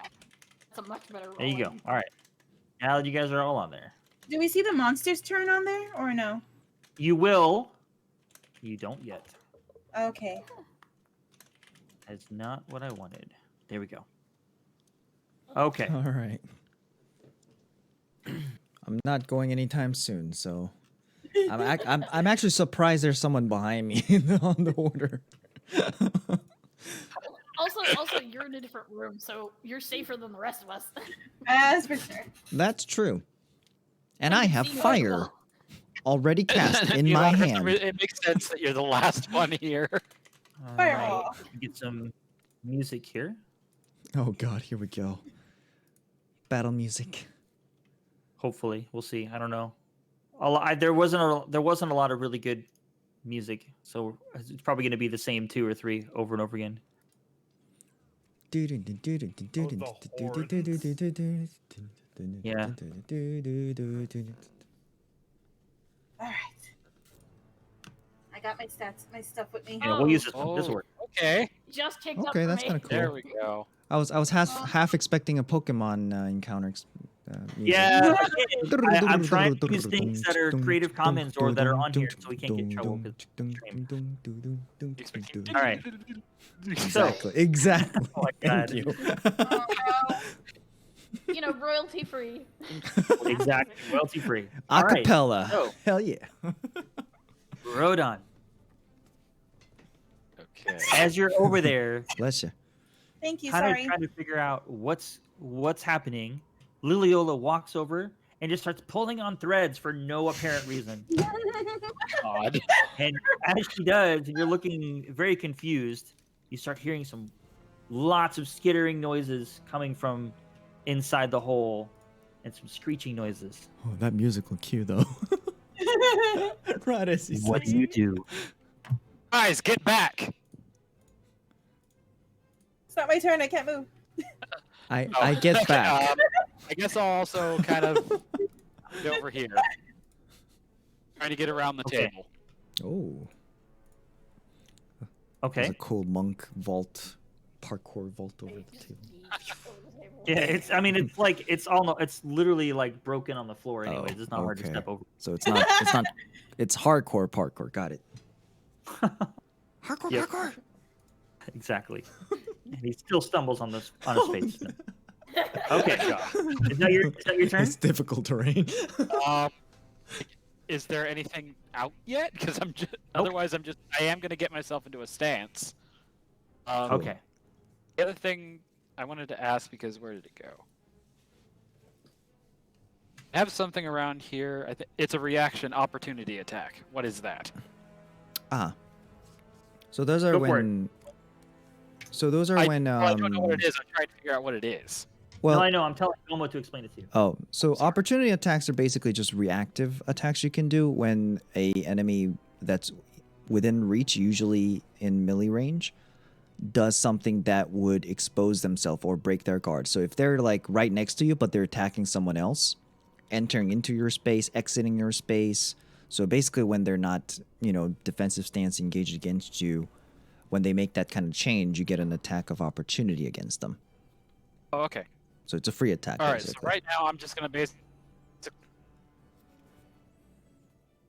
It's a much better roll.
There you go. All right. Now that you guys are all on there,
Do we see the monster's turn on there or no?
you will. You don't yet.
Okay.
That's not what I wanted. There we go. Okay.
All right. I'm not going anytime soon, so I'm actually surprised there's someone behind me on the order.
Also, you're in a different room, so you're safer than the rest of us.
That's for sure.
That's true. And
I
I
can
have
see you as
fire
well.
already cast in
You
my
know, for some
hand.
reason, it makes sense that you're the last one here.
All
Fireball.
right. Get some music here.
Oh god, here we go. Battle music.
Hopefully, we'll see. I don't know. There wasn't a lot of really good music, so it's probably going to be the same 2 or 3 over and over again. Yeah.
All right. I got my stats, my stuff with me.
Yeah, we'll use this
Oh,
work.
okay.
Just kicked up
Okay,
for
that's
me.
kind of
There
cool.
we go.
I was half expecting a Pokemon encounter. Music.
Yeah, I'm trying to use things that are Creative Commons or that are on here, so we can't get in trouble. All right.
Exactly. Exactly.
Oh my
Thank
God.
you.
You know, royalty free.
Exactly. Royalty free. All right.
Acapella.
so-
Hell yeah.
Rodon,
Okay.
as you're over there,
Bless you.
Thank you.
kind of
Sorry.
trying to figure out what's happening, Liliola walks over and just starts pulling on threads for no apparent reason.
Odd.
And as she does, and you're looking very confused, you start hearing lots of skittering noises coming from inside the hole, and some screeching noises.
Oh, that musical cue though. Right as he
What
says
do you
it.
do?
Guys, get back!
It's not my turn. I can't move.
I get back.
I guess I'll also kind of get over here. Trying to get around the
Okay.
table.
Oh,
Okay.
there's a cool monk vault, parkour vault over the table.
Yeah, it's. I mean, it's like it's literally like broken on the floor. Anyways,
Oh,
it's not hard to
okay.
step over.
So it's not. It's hardcore parkour. Got it. Hardcore
Yep.
parkour.
Exactly. And he still stumbles on his face. Okay. Is that your turn?
It's difficult terrain.
Is there anything out yet? Because I'm just.
Nope.
Otherwise, I am gonna get myself into a stance.
Okay.
The other thing I wanted to ask, because where did it go? I have something around here. I think it's a reaction opportunity attack. What is that?
So those are
Go for it.
when. So those are
I
when.
don't know what it is. I'm trying to figure out what it is.
Well,
No, I know. I'm telling Elmo to explain it to you.
Oh, so opportunity attacks are basically just reactive attacks you can do when a enemy that's within reach, usually in melee range, does something that would expose themselves or break their guard. So if they're like right next to you, but they're attacking someone else, entering into your space, exiting your space. So basically when they're not, defensive stance engaged against you, when they make that kind of change, you get an attack of opportunity against them.
Oh, okay.
So it's a free attack.
All right. So
basically.
right now, I'm just gonna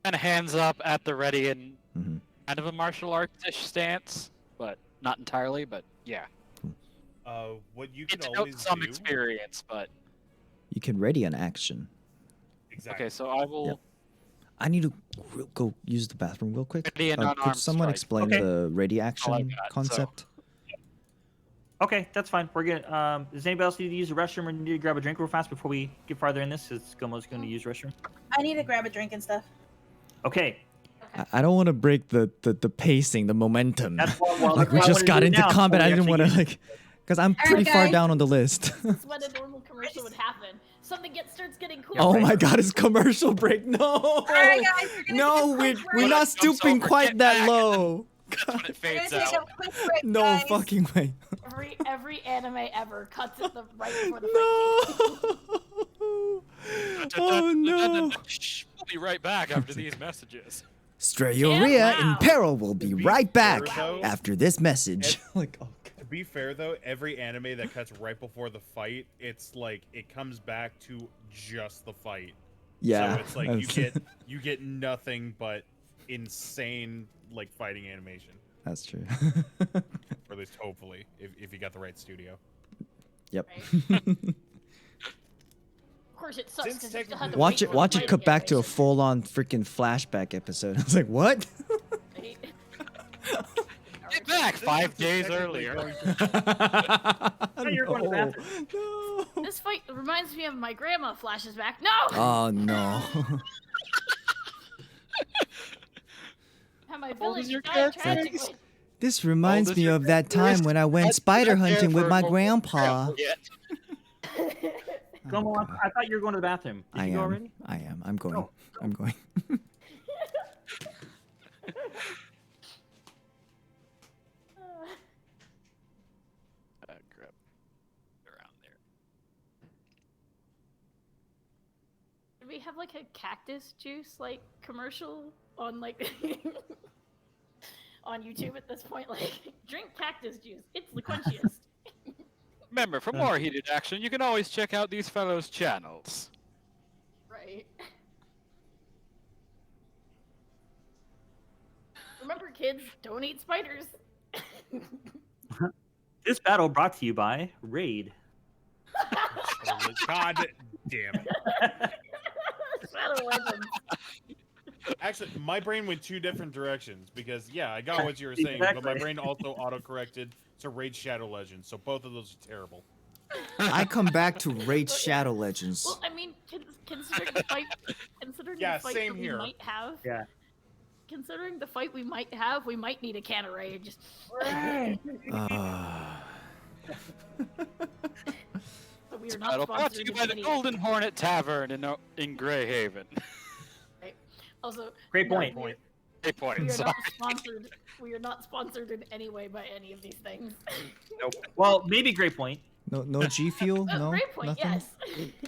kind of hands up at the ready and
Mhm.
kind of a martial arts-ish stance, but not entirely. But yeah,
What you
get
can
to
always
note some
do.
experience. But
You can ready an action.
Exactly.
okay, so I will.
Yep. I need to go use the bathroom real quick.
Ready and
Could
unarmed
someone
strike.
explain
Okay.
the ready
all I
action
got, so-
concept?
Okay, that's fine. We're gonna. Does anybody else need to use the restroom or need to grab a drink real fast before we get farther in this? Is Gomo's going to use restroom?
I need to grab a drink and stuff.
Okay.
I don't want to break the pacing, the momentum.
That's why, well,
Like
that's
we
why I
just
wanted to
got
do it
into
now,
combat.
so
I
we
didn't want to
actually
like, because I'm
right,
pretty far
guys.
down on the list.
That's when a normal commercial would happen. Something starts getting cool.
Oh my God, it's commercial break. No,
All right, guys, we're gonna
no,
take a quick
we're
break.
not
Jumps
stooping
over,
quite
get
that
back.
low.
That's when it
We're
fades
gonna take
out.
a quick break,
No
guys.
fucking way.
Every anime ever cuts it right before the break.
No. Oh no.
We'll be right back after these messages.
Streyorea
Yeah,
and
wow.
Peril will be
To be
right back
fair, though,
after this message. Like, oh,
To be fair though, every anime that cuts right before the fight, it's like it comes back to just the fight.
yeah.
So it's like you get nothing but insane like fighting animation.
That's true.
Or at least hopefully, if you got the right studio.
Yep.
Of course, it sucks
Since
because you still have to
Watch
wait
it.
for the
Watch it
fighting
cut back to a
animation.
full-on freaking flashback episode. I was like, what?
Right?
Get back! 5 days
technically
earlier.
going to-
you're going to the
No.
bathroom.
No.
This fight reminds me of my grandma. Flashes back. No.
Oh no.
How my
old is
village
your
died
character?
tragically.
This reminds
is
me
your
of that
character?
time when I went spider hunting with my grandpa.
Yeah.
Gomo,
God.
I thought you were going to the bathroom. Did
I
you go
am.
already?
I am. I'm going.
Go.
I'm going.
Grab around there.
Do we have like a cactus juice like commercial on like on YouTube at this point? Like, drink cactus juice. It's the quenchiest.
Remember, for more heated action, you can always check out these fellows' channels.
Right. Remember, kids, don't eat spiders.
This battle brought to you by Raid.
God damn it.
Shadow Legends.
Actually, my brain went two different directions because yeah, I got what you were saying, but my
Exactly.
brain also auto-corrected to Raid Shadow Legends, so both of those are terrible.
I come back to Raid Shadow Legends.
Well, I mean, considering the fight,
Yeah,
the fight
same
that we
here.
might have,
Yeah.
considering the fight we might have, we might need a can of rage. But we are not
Battle brought to
sponsored
you
in
by the
any
Golden Hornet Tavern in Greyhaven.
Right. Also,
Great
no,
point.
Point.
Hey, point.
We are
Sorry.
not sponsored. We are not sponsored in any way by any of these things.
Nope. Well, maybe great point.
No G Fuel? No?
Great point.
Nothing?
Yes.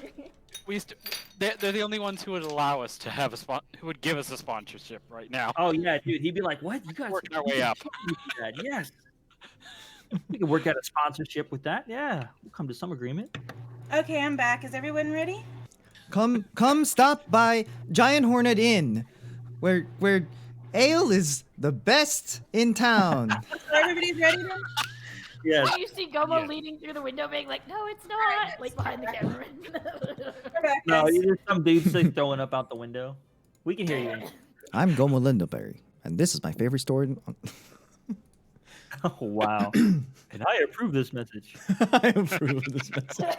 We used to, they're the only ones who would allow us to have who would give us a sponsorship right now.
Oh yeah, dude. He'd be like, "What? You guys
Working our way up."
Yes. We could work out a sponsorship with that. Yeah, we'll come to some agreement.
Okay, I'm back. Is everyone ready?
Come stop by Giant Hornet Inn, where ale is the best in town.
So everybody's ready then?
Yes.
You see Gomo
Yeah.
leaning through the window, being like, "No, it's not!" Like behind the camera.
We're back,
No,
guys.
there's some dudes like throwing up out the window. We can hear you.
I'm Gomo Lindaberry, and this is my favorite store.
Oh wow. And I approve this message.
I approve of this message.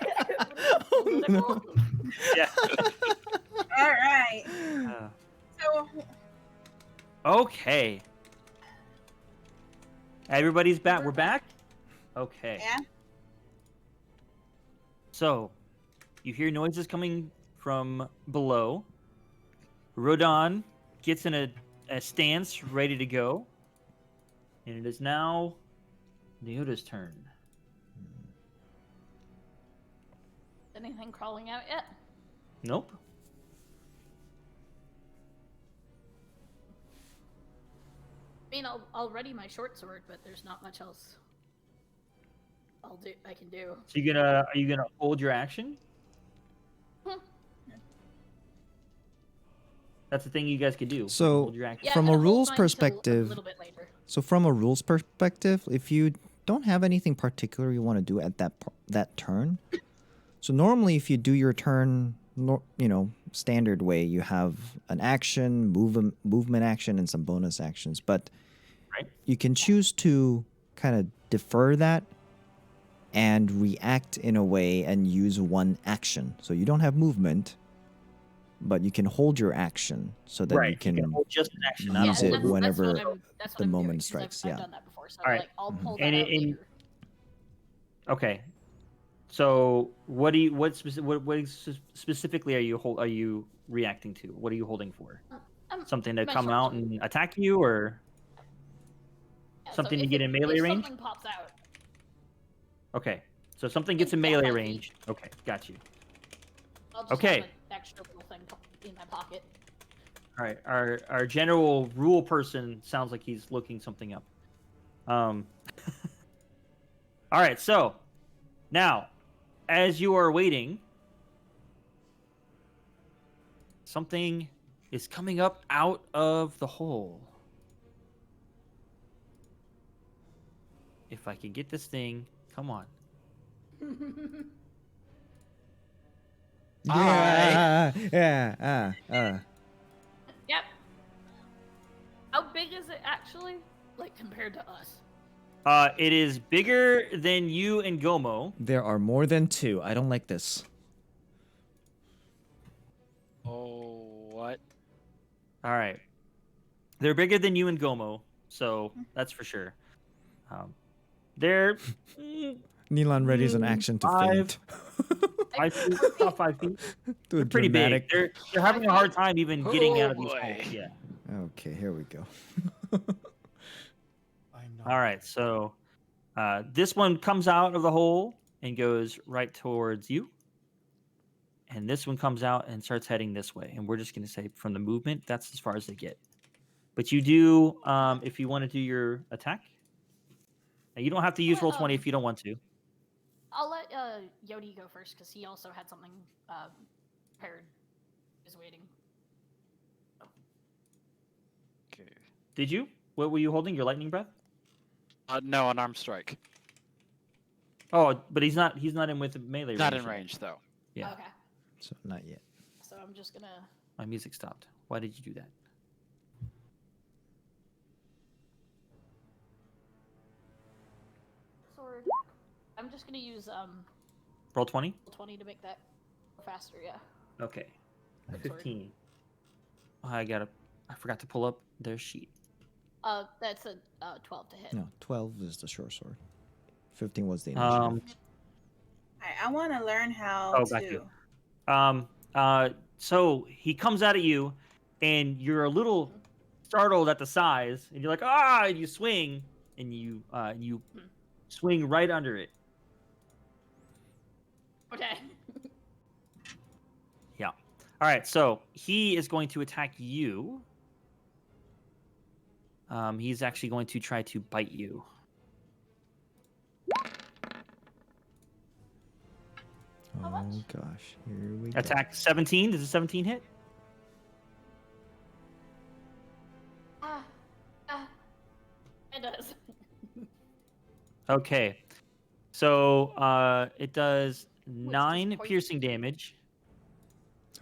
Oh, no.
Yeah.
All right.
Uh,
So,
okay. Everybody's back. We're back? Okay.
yeah.
So, you hear noises coming from below. Rodon gets in a stance, ready to go. And it is now Neota's turn.
Anything crawling out yet?
Nope.
I mean, I'll ready my short sword, but there's not much else I can do.
So are you gonna hold your action?
Hmm.
That's the thing you guys could do.
So,
hold your action.
Yeah,
From
I'm
a
gonna hold
rules
mine till
perspective-
a little bit later.
So from a rules perspective, if you don't have anything particular you want to do at that turn, so normally if you do your turn, standard way, you have an action, movement action, and some bonus actions. But
Right.
you can choose to kind of defer that and react in a way and use one action. So you don't have movement, but you can hold your action so that
Right.
you can.
hold just an action.
use
not a
it
whole
that's
move.
whenever
that's what
the
I'm
moment
doing, 'cause
strikes,
I've
yeah.
done that before, so
Alright.
like I'll
Mhm.
pull that
And
out
in-
later.
Okay. So what specifically are you reacting to? What are you holding for? Something to
my
come
short
out
sword.
and attack you, or
Yeah, so
something to
if
get in melee
if
range?
Something pops out.
Okay. So something gets in
Yeah,
melee
5 feet.
range. Okay, got you.
I'll just
Okay.
have an extra little thing in my pocket.
All right. Our general rule person sounds like he's looking something up. All right. So now, as you are waiting, something is coming up out of the hole. If I can get this thing, come on.
Yeah.
Yep. How big is it actually? Like compared to us?
It is bigger than you and Gomo.
There are more than two. I don't like this.
Oh, what?
All right. They're bigger than you and Gomo, so that's for sure. They're
Neelan readies an action to
Five.
faint.
5 feet, about 5 feet.
Do a
They're pretty
dramatic-
big. They're having a hard time even getting out of these
boy.
holes. Yeah.
Okay, here we go.
I'm not.
All right. So this one comes out of the hole and goes right towards you. And this one comes out and starts heading this way. And we're just going to say from the movement, that's as far as they get. But you do, if you want to do your attack, now you don't have to use roll 20 if you don't want to.
I'll let Yodi go first because he also had something prepared. Is waiting.
Okay.
Did you? What were you holding? Your lightning breath?
No, an arm strike.
Oh, but he's not in with melee range.
Not in
yet.
range though.
Yeah.
Okay.
So not yet.
So I'm just gonna.
My music stopped. Why did you do that?
Sword. I'm just gonna use
Roll 20?
20 to make that faster. Yeah.
Okay.
Sword.
15. I gotta I forgot to pull up their sheet.
That's a 12 to hit.
No, 12 is the short sword. 15 was the
Um,
initiative.
I want to learn how
Oh,
to.
got you. So he comes out at you, and you're a little startled at the size, and you're like, ah! And you swing, and you swing right under it.
Okay.
Yeah. All right. So he is going to attack you. He's actually going to try to bite you.
How
Oh
much?
gosh, here we go.
Attack 17. Does a 17 hit?
It does.
Okay. So it does
just
9
poison.
piercing damage.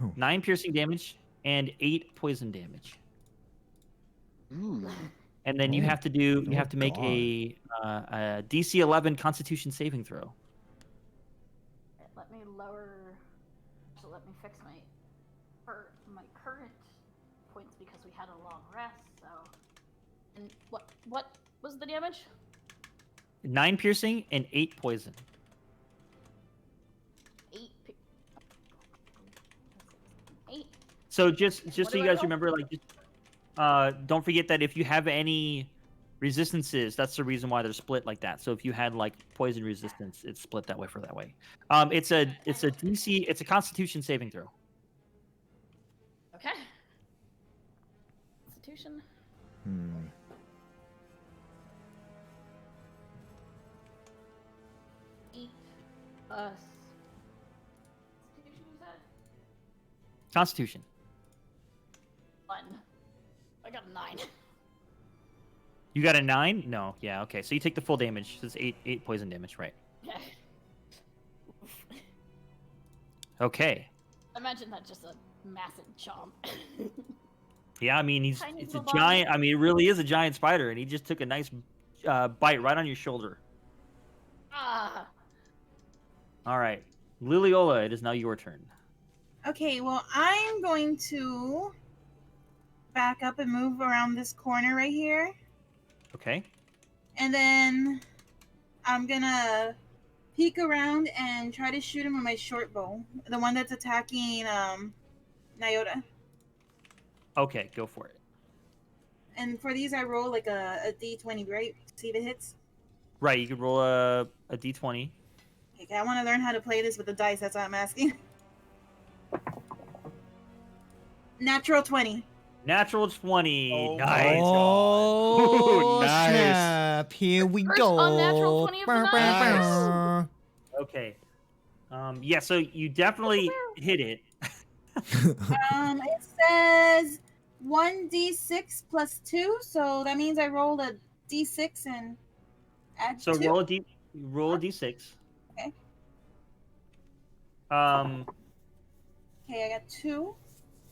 Oh.
9 piercing damage and 8 poison damage.
Ooh.
And then you
Oh.
have to do
Oh,
you have to make
God.
a DC 11 Constitution saving throw.
Let me lower. So let me fix my current points because we had a long rest. So, and what was the damage?
9 piercing and 8 poison.
8. 8.
So just
What
so
do
you
I
guys
roll?
remember, like, don't forget that if you have any resistances, that's the reason why they're split like that. So if you had like poison resistance, it's split that way for that way. It's a DC, it's a Constitution saving throw.
Okay. Constitution.
Hmm.
8 plus. Constitution, you said?
Constitution.
1. I got a 9.
You got a 9? No. Yeah. Okay. So you take the full damage. So it's 8 poison damage, right?
Yeah.
Okay.
Imagine that just a massive chomp.
Yeah. I mean,
Tiny
it's a
little body.
giant. I mean, it really is a giant spider, and he just took a nice bite right on your shoulder.
Ah.
All right, Liliola, it is now your turn.
Okay, well, I'm going to back up and move around this corner right here.
Okay.
And then I'm gonna peek around and try to shoot him with my short bow. The one that's attacking Nyota.
Okay, go for it.
And for these I roll like a D20, right? See if it hits.
Right, you could roll a d20.
Okay, I want to learn how to play this with the dice, that's why I'm asking. Natural 20.
Natural 20.
Oh my
Nice.
Oh,
Ooh, nice.
snap! Here we
First
go.
unnatural 20 of the
Nice.
Okay. Yeah, so you definitely hit it.
It says 1d6 plus 2, so that means I rolled a d6 and add
So
2.
roll a d6.
Okay.
Okay,
I got 2.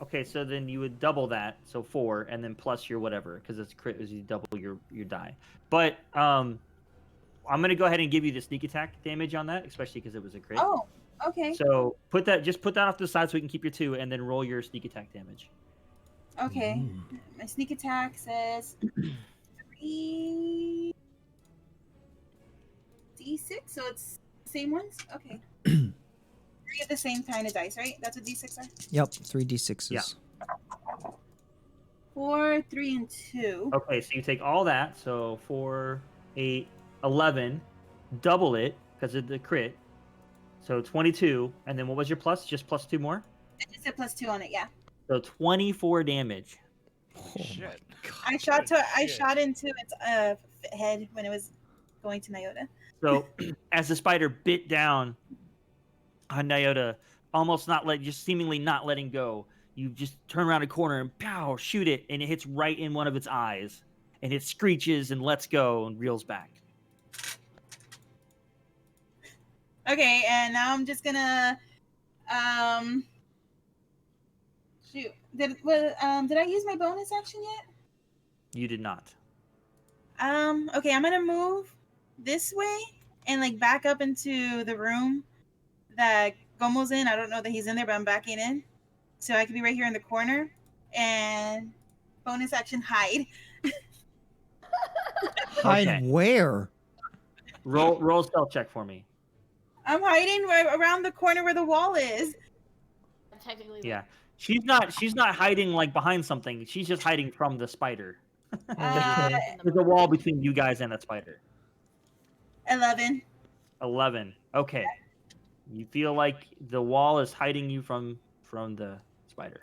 Okay, so then you would double that, so 4, and then plus your whatever, because it's crit is you double your die. But I'm gonna go ahead and give you the sneak attack damage on that, especially because it was a crit.
Oh, okay.
So put that off to the side so we can keep your 2, and then roll your sneak attack damage.
Okay. My sneak attack says 3d6, so it's the same ones? Okay. 3 of the same kind of dice, right? That's what d6 are?
Yep, 3d6s.
Yeah.
4, 3, and 2.
Okay, so you take all that, so 4, 8, 11, double it because of the crit. So 22, and then what was your plus? Just plus 2 more?
I just said plus 2 on it, yeah.
So 24 damage.
Oh
Shit.
my God.
I shot into its head when it was going to Nyota.
So as the spider bit down on Nyota, just seemingly not letting go, you just turn around a corner and pow, shoot it, and it hits right in one of its eyes, and it screeches and lets go and reels back.
Okay, and now I'm just gonna shoot. Did I use my bonus action yet?
You did not.
Okay, I'm gonna move this way and like back up into the room that Gomo's in. I don't know that he's in there, but I'm backing in. So I could be right here in the corner. And bonus action hide.
Hide
Okay.
where?
Roll a stealth check for me.
I'm hiding right around the corner where the wall is.
Technically,
Yeah. She's not hiding like behind something. She's just hiding from the spider.
Okay.
There's a wall between you guys and that spider.
11.
11. Okay. You feel like the wall is hiding you from the spider.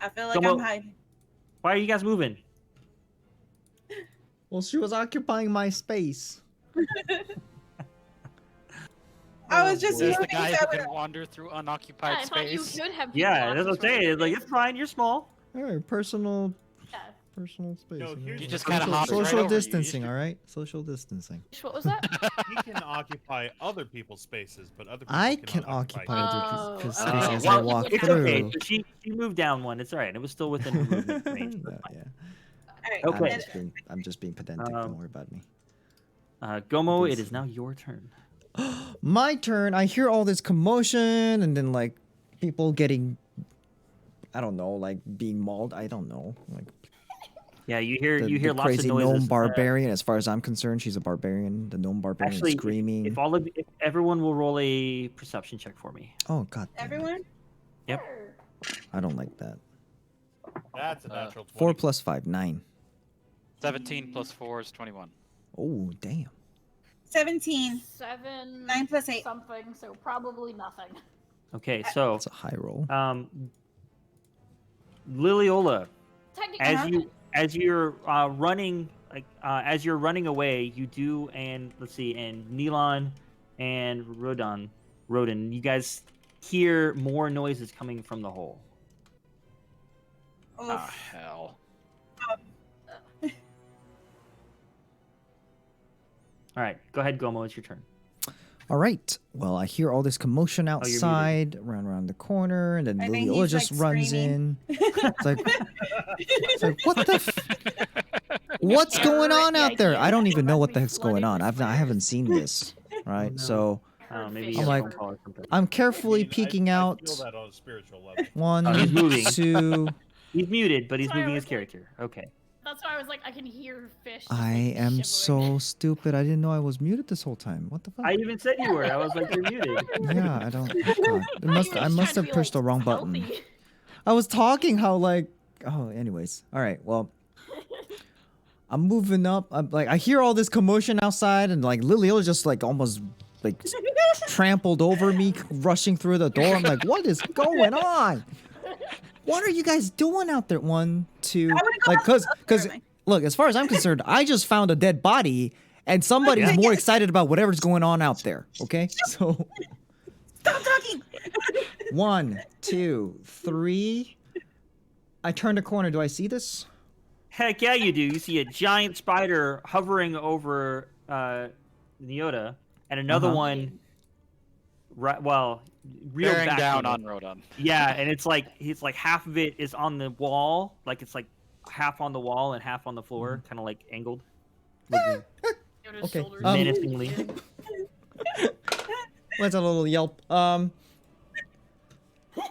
I feel like
Come
I'm
on.
hiding.
Why are you guys moving?
Well, she was occupying my space.
I was just
There's the
moving
guy
so
who can wander through
Yeah,
unoccupied
I thought you
space.
should have. people
Yeah, that's what I'm
occupying
saying. Like
space.
it's fine. You're small.
All right, personal
Yeah.
space.
No,
you know.
here's
You
the
just
thing.
kinda hopped right
social
over you. You
distancing,
should-
all right? Social distancing.
What was that?
He can occupy other people's spaces, but other people
I can
cannot
occupy
yours.
other people's
Oh,
space
okay.
as I
Well,
walk
It's
through.
okay. So she moved down one. It's all right. It was still within her movement range.
No,
That's fine.
yeah.
All right.
Okay.
I'm just being pedantic. Don't worry about me.
Gomo, it is now your turn.
My turn. I hear all this commotion and then like people getting, I don't know, like being mauled. I don't know, like
Yeah, you hear
the
lots of
crazy
noises.
gnome barbarian. As far as I'm concerned, she's a barbarian. The gnome barbarian
Actually,
screaming.
if everyone will roll a perception check for me.
Oh god. damn it.
Everyone?
Yep.
I don't like that.
That's a natural 20.
4 plus 5, 9.
17 plus 4 is 21.
Oh damn.
17.
7.
9 plus 8.
Something. So probably nothing.
Okay, so
That's a high roll.
Liliola,
Technically,
as you're running as you're running away, you do, and let's see, and Nilon and Rodan, you guys hear more noises coming from the hole.
Oof.
Ah, hell.
All right, go ahead, Gomo. It's your turn.
All right. Well, I hear all this commotion
Oh, you're muted.
outside, around the corner, and then
I think
Liliola
he's,
just
like,
runs
screaming.
in. It's like, what the? What's going on out there? I don't even know what the heck's going on. I haven't seen this, right?
no.
So
Maybe
I'm
a
like-
phone call or something.
I'm carefully
I mean,
peeking
I
out.
feel that on a spiritual level.
One,
Oh, he's moving.
2.
He's muted, but he's
Sorry, I
moving his
was like-
character. Okay.
That's why I was like, I can hear fish. just,
I
like,
am
shivering.
so stupid. I didn't know I was muted this whole time. What the fuck?
I even said you were. I was like, you're muted.
Yeah, I don't. Oh God.
I
I must have pushed the wrong button.
stealthy.
I was talking how like. Oh, anyways. All right. Well, I'm moving up. I hear all this commotion outside, and like Lilio just like almost like trampled over me, rushing through the door. I'm like, what is going on? What are you guys doing out there? 1, 2, like, cause look, as far as I'm concerned, I just found a dead body, and somebody's
Yeah.
more excited about whatever's going on out there. Okay, so
Stop talking!
1, 2, 3. I turned a corner. Do I see this?
Heck yeah, you do. You see a giant spider hovering over Neota, and another
Uh-huh.
one, real
Bearing
back
down
to it.
on Rodan.
Yeah, and it's like half of it is on the wall, like it's like half on the wall and half on the floor, kind of like angled, looking
Yoda's
Okay,
shoulders
menacingly.
moving.
What's a little yelp?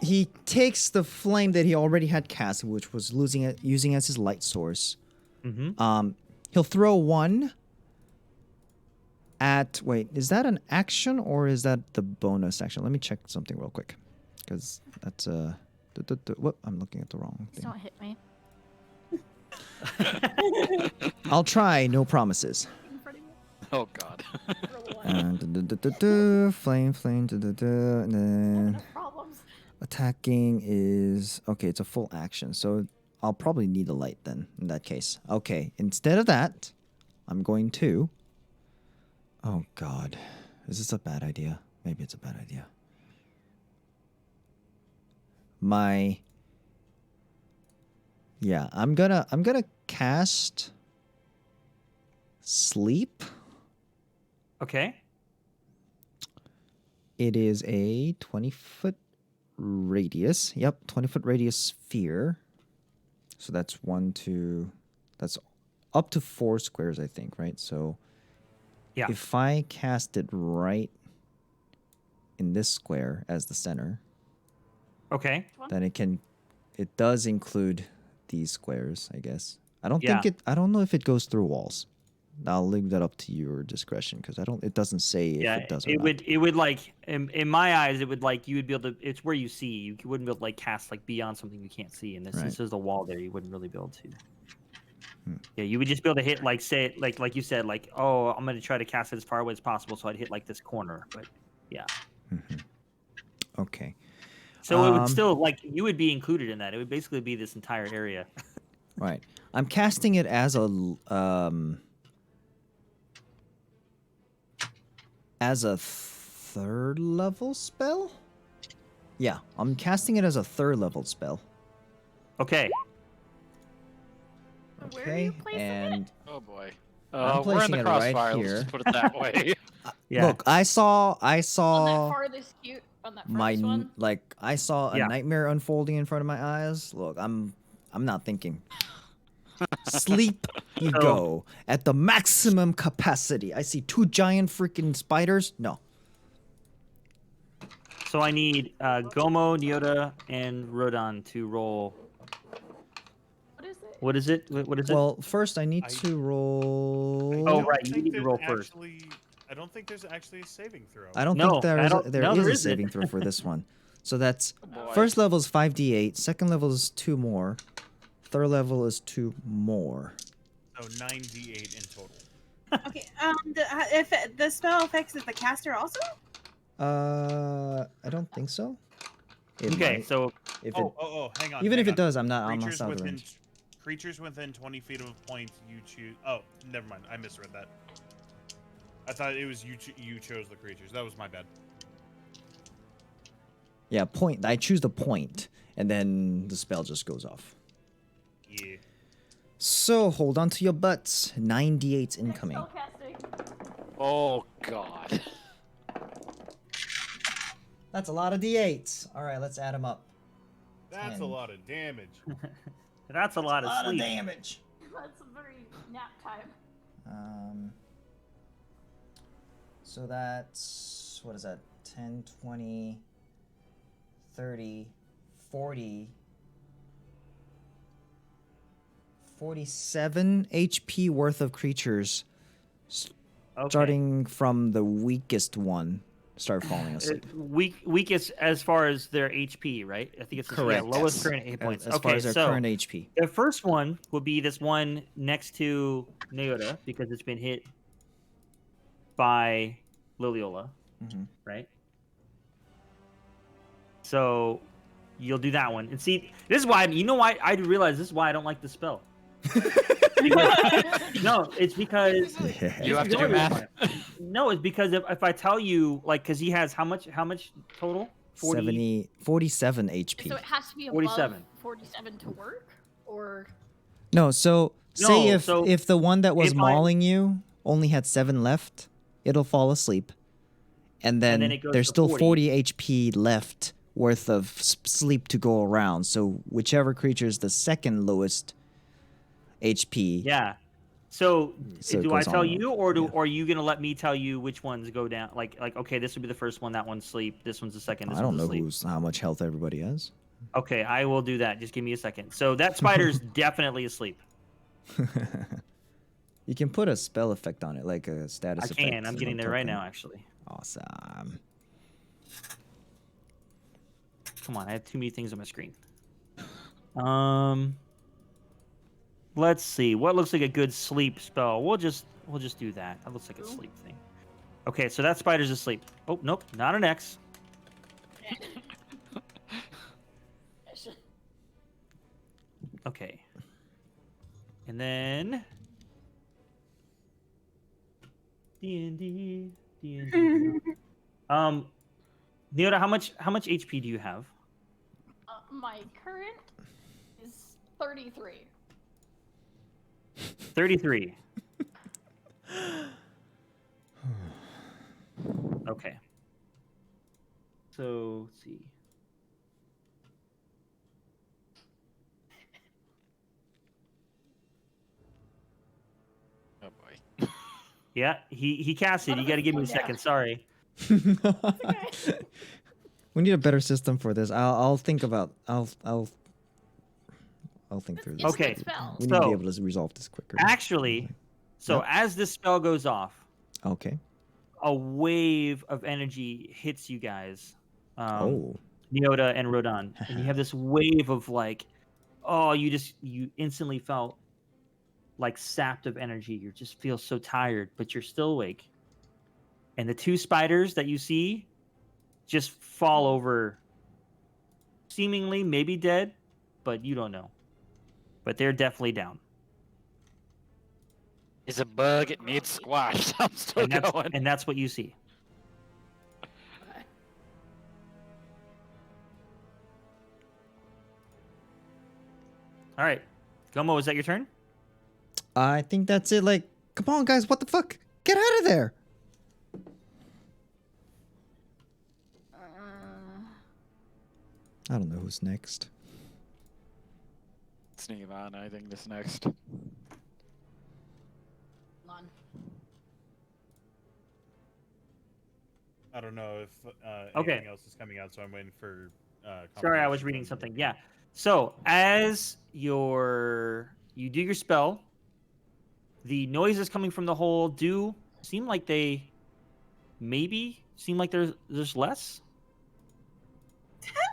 He takes the flame that he already had cast, which was using as his light source.
Mm-hmm.
He'll throw one at. Wait, is that an action or is that the bonus action? Let me check something real quick, because that's Whoop, I'm looking at the wrong
Please
thing.
don't hit me.
I'll try. No promises.
In front of me.
Oh god.
Roll one.
And flame, and
I have
then
enough problems.
attacking is okay. It's a full action, so I'll probably need a light then. In that case, okay. Instead of that, I'm going to. Oh God, is this a bad idea? Maybe it's a bad idea. Yeah, I'm gonna cast sleep.
Okay.
It is a 20-foot radius. Yep, 20-foot radius sphere. So that's that's up to 4 squares, I think, right? So
Yeah.
if I cast it right in this square as the center,
Okay.
then it it does include these squares, I guess. I don't
Yeah.
think it. I don't know if it goes through walls. I'll leave that up to your discretion because I don't. It doesn't say if
Yeah,
it does or
it
not.
would. It would like in my eyes, it would like you would be able to. It's where you see. You wouldn't be able to like cast like beyond something you can't see. And
Right.
this is the wall there. You wouldn't really be able to.
Hmm.
Yeah, you would just be able to hit like say like you said like oh I'm gonna try to cast it as far away as possible, so I'd hit like this corner. But yeah,
Okay.
so it would still like you would be included in that. It would basically be this entire area.
Right. I'm casting it as a third level spell. Yeah, I'm casting it as a third level spell.
Okay.
Where are you
Okay,
placing
and
it?
Oh boy.
I'm
We're in
placing
the
it right
crossfire.
here.
Let's just put it that way.
Yeah.
look, I saw
On that
Oh.
farthest cute, on that
my
first one.
I saw a
Yeah.
nightmare unfolding in front of my eyes. Look, I'm not thinking. Sleep you
So-
go at the maximum capacity. I see 2 giant freaking spiders. No.
So I need Gomo, Nyota, and Rodon to roll.
What is it?
What is it? What is it?
Well, first I need
I-
to roll.
Oh,
don't
right, you
think
need to
there's
roll first.
I don't think there's actually a saving throw.
I don't
No,
think there
I
is a,
don't-
there
no,
is
there
a
isn't.
saving throw for this one. So that's
Oh, boy.
first level is 5d8, second level is 2 more, third level is 2 more.
So 9d8 in total.
Okay. If the spell affects the caster also.
I don't think so. It
Okay,
might.
so
If
Hang on.
even
hang
if it
on.
does, I'm not
Creatures
out of the
within
range.
creatures within 20 feet of a point you choose. Oh, never mind. I misread that. I thought it was you chose the creatures. That was my bad.
Yeah, point. I choose the point, and then the spell just goes off.
Yeah.
So hold on to your butts. 9d8 incoming.
Spellcasting.
Oh god.
That's a lot of d8s. All right, let's add them up.
That's
10.
a lot of damage.
that's a lot of sleep.
damage.
That's a very nap time.
So that's, what is that? 10, 20, 30, 40, 47 HP worth of creatures
Okay.
starting from the weakest one start falling asleep.
Weakest as far as their HP, right? I think it's
Correct.
lowest current hit points.
As
okay,
far as their
so
current HP.
the first one will be this one next to Nyota because it's been hit by Liliola,
Mhm.
right? So you'll do that one. And see, this is why you know why I realize this is why I don't like the spell. No, it's because
You have to do
No,
math.
No, it's because if I tell you like because he has how much total?
47 HP.
So it has to be above
47.
47 to work, or
No, so say
No,
if
so
if the one that was
if I-
mauling you only had 7 left, it'll fall asleep. And then,
then it goes
there's
to
still
40.
40 HP left worth of sleep to go around. So whichever creature is the second lowest HP.
Yeah. So,
So it
do I
goes
tell
on.
you, or
Yeah.
are you gonna let me tell you which ones go down? Like okay, this would be the first one. That one's sleep. This one's the second. This
I don't
one's
know
asleep.
how much health everybody has.
Okay, I will do that. Just give me a second. So that spider's definitely asleep.
You can put a spell effect on it, like a status
I
effect.
can. I'm
you
getting
know,
there right
token.
now, actually.
Awesome.
Come on, I have too many things on my screen. Let's see. What looks like a good sleep spell? We'll just do that. That looks like a sleep thing. Okay, so that spider's asleep. Oh nope, not an X. Okay. And then D&D. Nyota, how much HP do you have?
my current is 33.
33. Okay. So, let's see.
Oh boy.
Yeah, he cast it. You got to give me a second. Sorry.
We need a better system for this. I'll think about. I'll I'll think through this.
It's
Okay,
good spell.
We need to be
so-
able to resolve this quicker.
Actually, so
Yep.
as this spell goes off,
Okay.
a wave of energy hits you guys.
Oh.
Neota and Rodan, and you have this wave of like, oh, you instantly felt like sapped of energy. You just feel so tired, but you're still awake. And the two spiders that you see just fall over, seemingly maybe dead, but you don't know. But they're definitely down.
It's a bug. It needs squashed. I'm still going.
And that's what you see. All right, Gomo, is that your turn?
I think that's it. Like, come on, guys. What the fuck? Get out of there. I don't know who's next.
Sneak on. I think this next.
None.
I don't know if
Okay.
anything else is coming out, so I'm waiting for.
Sorry, I was
confirmation
reading
from-
something. Yeah. So as you do your spell, the noises coming from the hole do seem like there's less.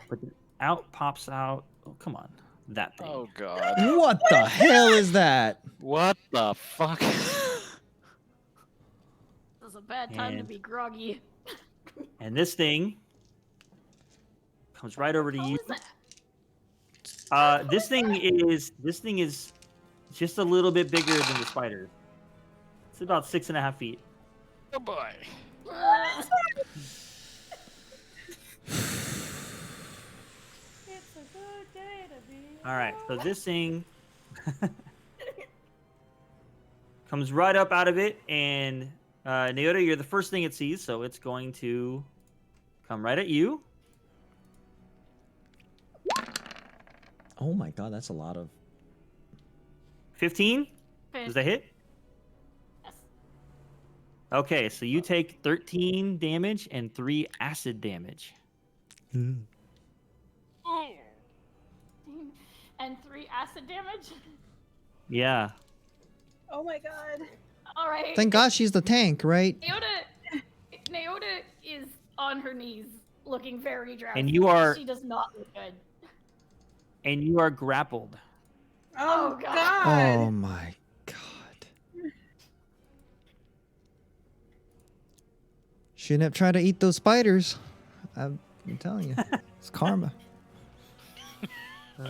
But out pops out. Oh, come on, that thing.
Oh god.
What the hell is that?
What the fuck?
This is a bad time to
And-
be groggy.
And this thing comes right over to
What
you.
was that?
This thing is just a little bit bigger than the spider. It's about 6.5 feet.
Oh boy.
It's a good day to be.
All right, so this thing comes right up out of it, and Neota, you're the first thing it sees, so it's going to come right at you.
Oh my god, that's a lot of.
15? Does that hit?
Yes.
Okay, so you take 13 damage and 3 acid damage.
And 3 acid damage.
Yeah.
Oh my god.
All right.
Thank God she's the tank, right?
Neota is on her knees, looking very drowsy.
And you are-
She does not look good.
And you are grappled.
Oh,
Oh, God.
god.
Oh my god. Shouldn't have tried to eat those spiders. I'm telling you, it's karma.
All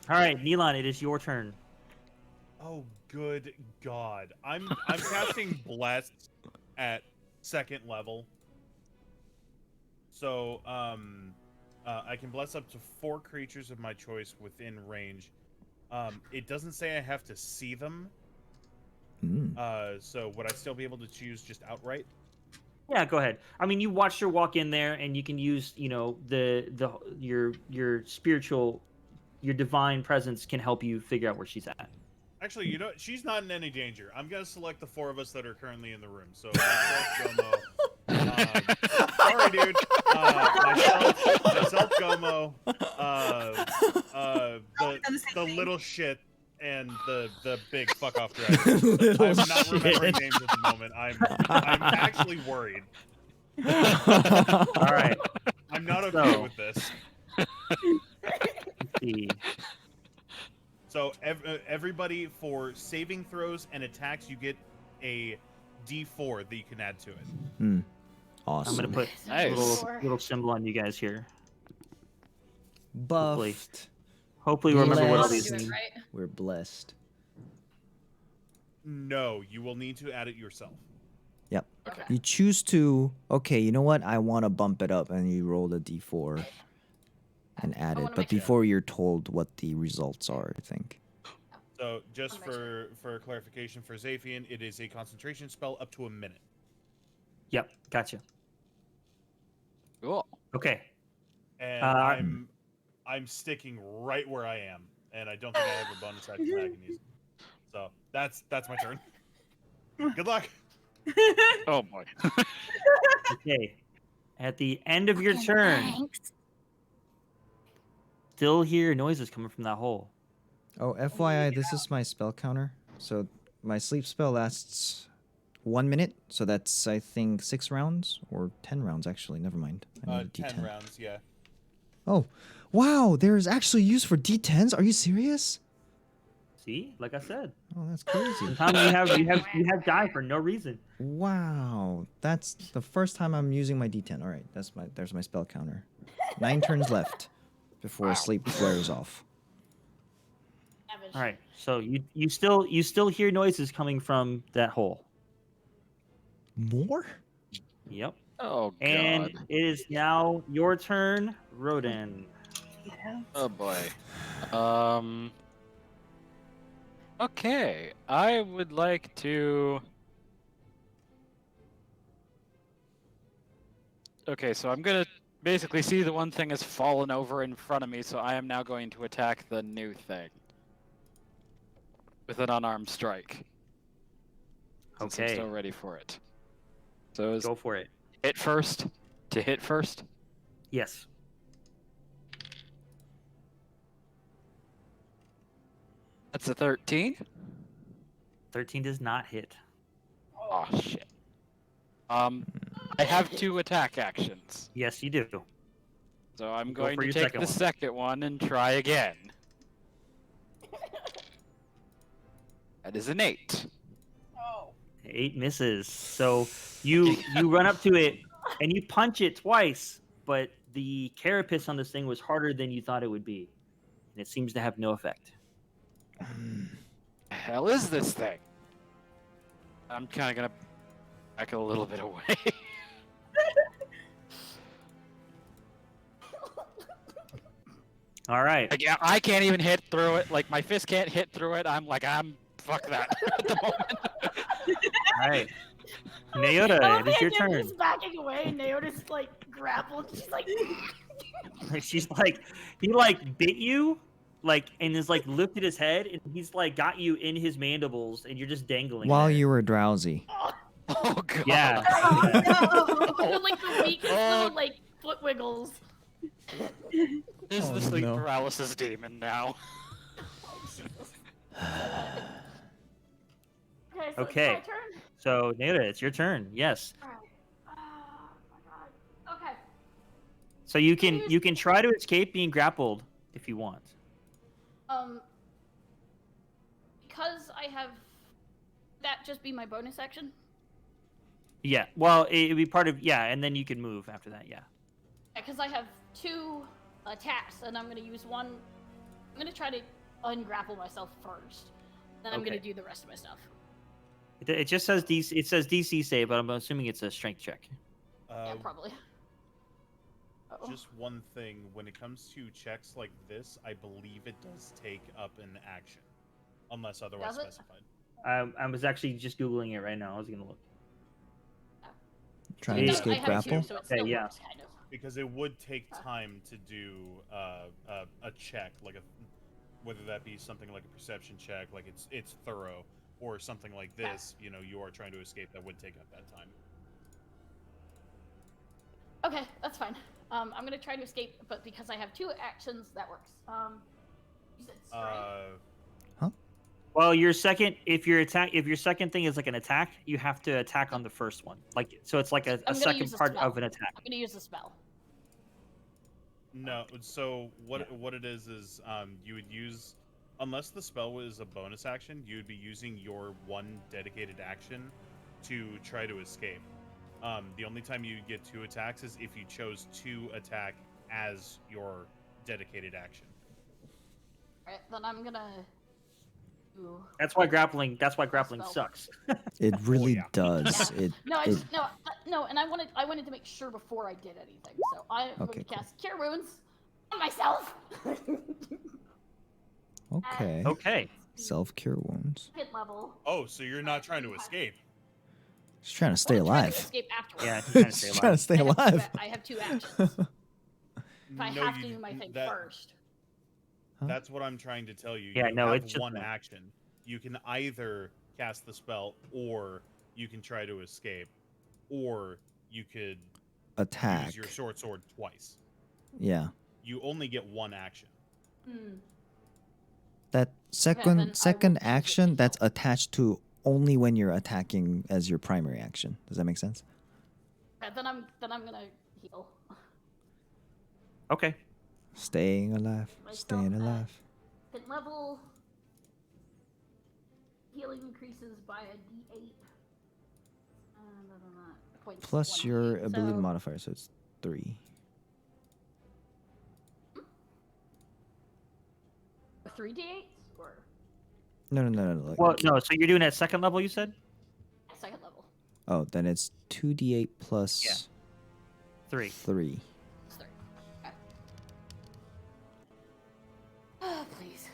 right, Neelan, it is your turn.
Oh, good God! I'm casting Bless at 2nd level. So I can bless up to 4 creatures of my choice within range. It doesn't say I have to see them. So would I still be able to choose just outright?
Yeah, go ahead. I mean, you watched her walk in there, and you can use, your spiritual, your divine presence can help you figure out where she's at.
Actually, you know, she's not in any danger. I'm gonna select the 4 of us that are currently in the room. So, myself, Gomo. Sorry, dude. Myself, Gomo. The little shit and the big fuck off dragon. I'm not remembering names at the moment. I'm actually worried.
All right.
I'm not okay
So-
with this.
Let's see.
So everybody, for saving throws and attacks, you get a D4 that you can add to it.
I'm
Awesome.
gonna put
Nice.
a little symbol on you guys here.
Buffed.
Hopefully, you remember what
I'll
it
do
is.
it, right?
We're blessed.
No, you will need to add it yourself.
Yep.
Okay.
You choose to. Okay, you know what? I want to bump it up, and you roll a d4 and add
I
it.
wanna
But
make sure.
before you're told what the results are, I think.
So just
I'll make
for clarification, for Zaphian, it is a concentration spell up to a minute.
Yep, gotcha.
Cool.
Okay.
And I'm sticking right where I am, and I don't think I have a bonus action that I can use. So that's my turn. Good luck.
Oh boy.
Okay. At the end of your turn,
Thanks.
still hear noises coming from that hole.
Oh, FYI, this is my spell counter. So my sleep spell lasts 1 minute. So that's, I think, 6 rounds or 10 rounds, actually. Never mind. I need a
10
D10.
rounds, yeah.
Oh, wow. There's actually use for D10s? Are you serious?
See, like I said,
Oh, that's crazy.
sometimes you have die for no reason.
Wow. That's the first time I'm using my D10. All right. There's my spell counter. 9 turns left before sleep wears off.
Savage.
All right, so you still hear noises coming from that hole.
More?
Yep.
Oh, God.
And it is now your turn, Rodin.
Oh, boy. Okay. I would like to... Okay, so I'm gonna basically see the one thing has fallen over in front of me, so I am now going to attack the new thing. With an unarmed strike. Since I'm
Okay.
still ready for it. So is
Go for it.
hit first? To hit first?
Yes.
That's a 13.
13 does not hit.
Oh, shit. I have 2 attack actions.
Yes, you do.
So I'm
Go
going
for
to
your
take
second
the
one.
second one and try again. That is an 8.
Oh.
8 misses. So you run up to it and you punch it twice, but the carapace on this thing was harder than you thought it would be, and it seems to have no effect.
The hell is this thing? I'm kind of gonna back a little bit away.
All right.
Like, I can't even hit through it. Like, my fist can't hit through it. I'm fuck that at the moment.
All right.
I
Naota,
love
it is
the
your
idea of
turn.
Just backing away, and Naota's like grappled. She's like,
She's like, he like bit you, like, and is like lifted his head, and he's like got you in his mandibles, and you're just dangling.
While
there.
you were drowsy.
oh,
Oh, God.
Yeah.
with, like the weakest little like foot wiggles.
This is
Oh,
the sleep
no.
paralysis demon now.
Okay, so
Okay.
it's my turn.
So Naota, it's your turn. Yes.
Alright. Oh my god. Okay.
So you can try to escape being grappled if you want.
Because I have that just be my bonus action.
Yeah. Well, it'd be part of and then you can move after that. Yeah.
Yeah, because I have 2 attacks, and I'm gonna use one. I'm gonna try to ungrapple myself first. Then I'm gonna
Okay.
do the rest of my stuff.
It just says DC. It says DC save, but I'm assuming it's a strength check.
Yeah, probably. Uh-oh.
Just one thing, when it comes to checks like this, I believe it does take up an action, unless otherwise
Does it?
specified.
I was actually just googling it right now. I was gonna look.
Trying
It
to
does-
escape
I have
grapple?
2, so it still
yeah.
works, kind of.
Because it would take time to do a check, like whether that be something like a perception check, like it's thorough, or something like this. You know, you are trying to escape. That would take up that time.
Okay, that's fine. I'm gonna try to escape, but because I have 2 actions, that works. You said strength?
Well, your second, if your second thing is like an attack, you have to attack on the first one. Like, so it's like a
gonna
second
use a
part
spell.
of an attack.
I'm gonna use a spell.
No, so what it is you would use, unless the spell was a bonus action, you would be using your one dedicated action to try to escape. The only time you get 2 attacks is if you chose to attack as your dedicated action.
Alright, then I'm gonna do...
That's why grappling
Spell.
sucks.
It really
yeah.
does.
Yeah.
It,
No,
it
no, and I wanted to make sure before I did anything. So I'm going
Okay,
to
cool.
cast Cure Wounds on myself.
okay.
Okay.
Self-cure wounds.
Second level.
Oh, so you're not trying to escape?
Just trying to stay
I'm trying to
alive.
escape afterwards.
Yeah, he's trying to stay
Just trying to
alive.
stay alive.
I have 2 actions. If I
No,
have to
you-
do my thing
that-
first.
That's what I'm trying to tell you.
Yeah,
you
no,
have
it's just
one
one.
action. You can either cast the spell, or you can try to escape, or you could
Attack.
use your short sword twice.
Yeah.
You only get one action.
Hmm.
That
then I will
second
choose it
action, that's
myself.
attached to only when you're attacking as your primary action. Does that make sense?
Okay, then I'm gonna heal
Okay.
Staying alive.
myself
Staying
at
alive.
second level. Healing increases by a D8. Points
Plus your
28,
ability
so-
modifier, so it's 3.
3d8s or
No. Like,
Well, no. So you're doing it at second level, you said?
second level?
oh, then it's 2d8 plus
Yeah. 3.
3.
It's 3. Okay. Oh, please.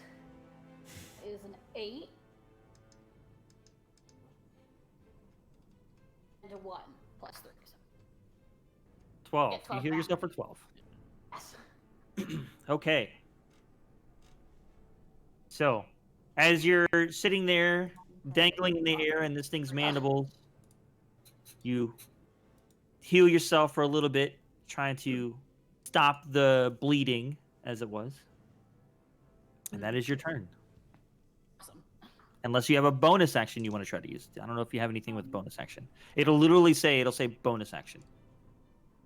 It is an 8 and a 1 plus 3. So
12.
Yeah, 12
You heal
back.
yourself for 12.
yes.
Okay. So, as you're sitting there, dangling in the air in this thing's mandibles, you heal yourself for a little bit, trying to stop the bleeding as it was. And that is your turn.
Awesome.
Unless you have a bonus action you want to try to use. I don't know if you have anything with bonus action. It'll say bonus action.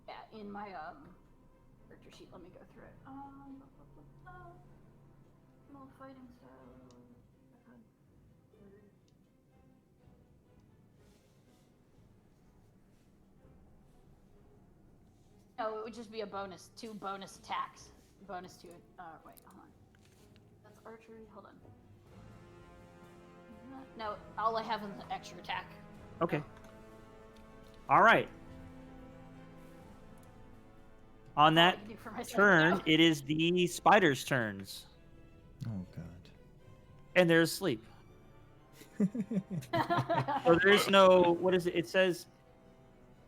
Yeah, in my character sheet, let me go through it. Small fighting style. No, it would just be a bonus. 2 bonus attacks. Bonus to it. Wait, hold on. That's archery. Hold on. No, all I have is an extra attack.
Okay. All right. On
All I
that
can do for myself
turn,
now.
it is the spider's turns.
Oh, God.
And they're asleep. So there's no, what is it? It says,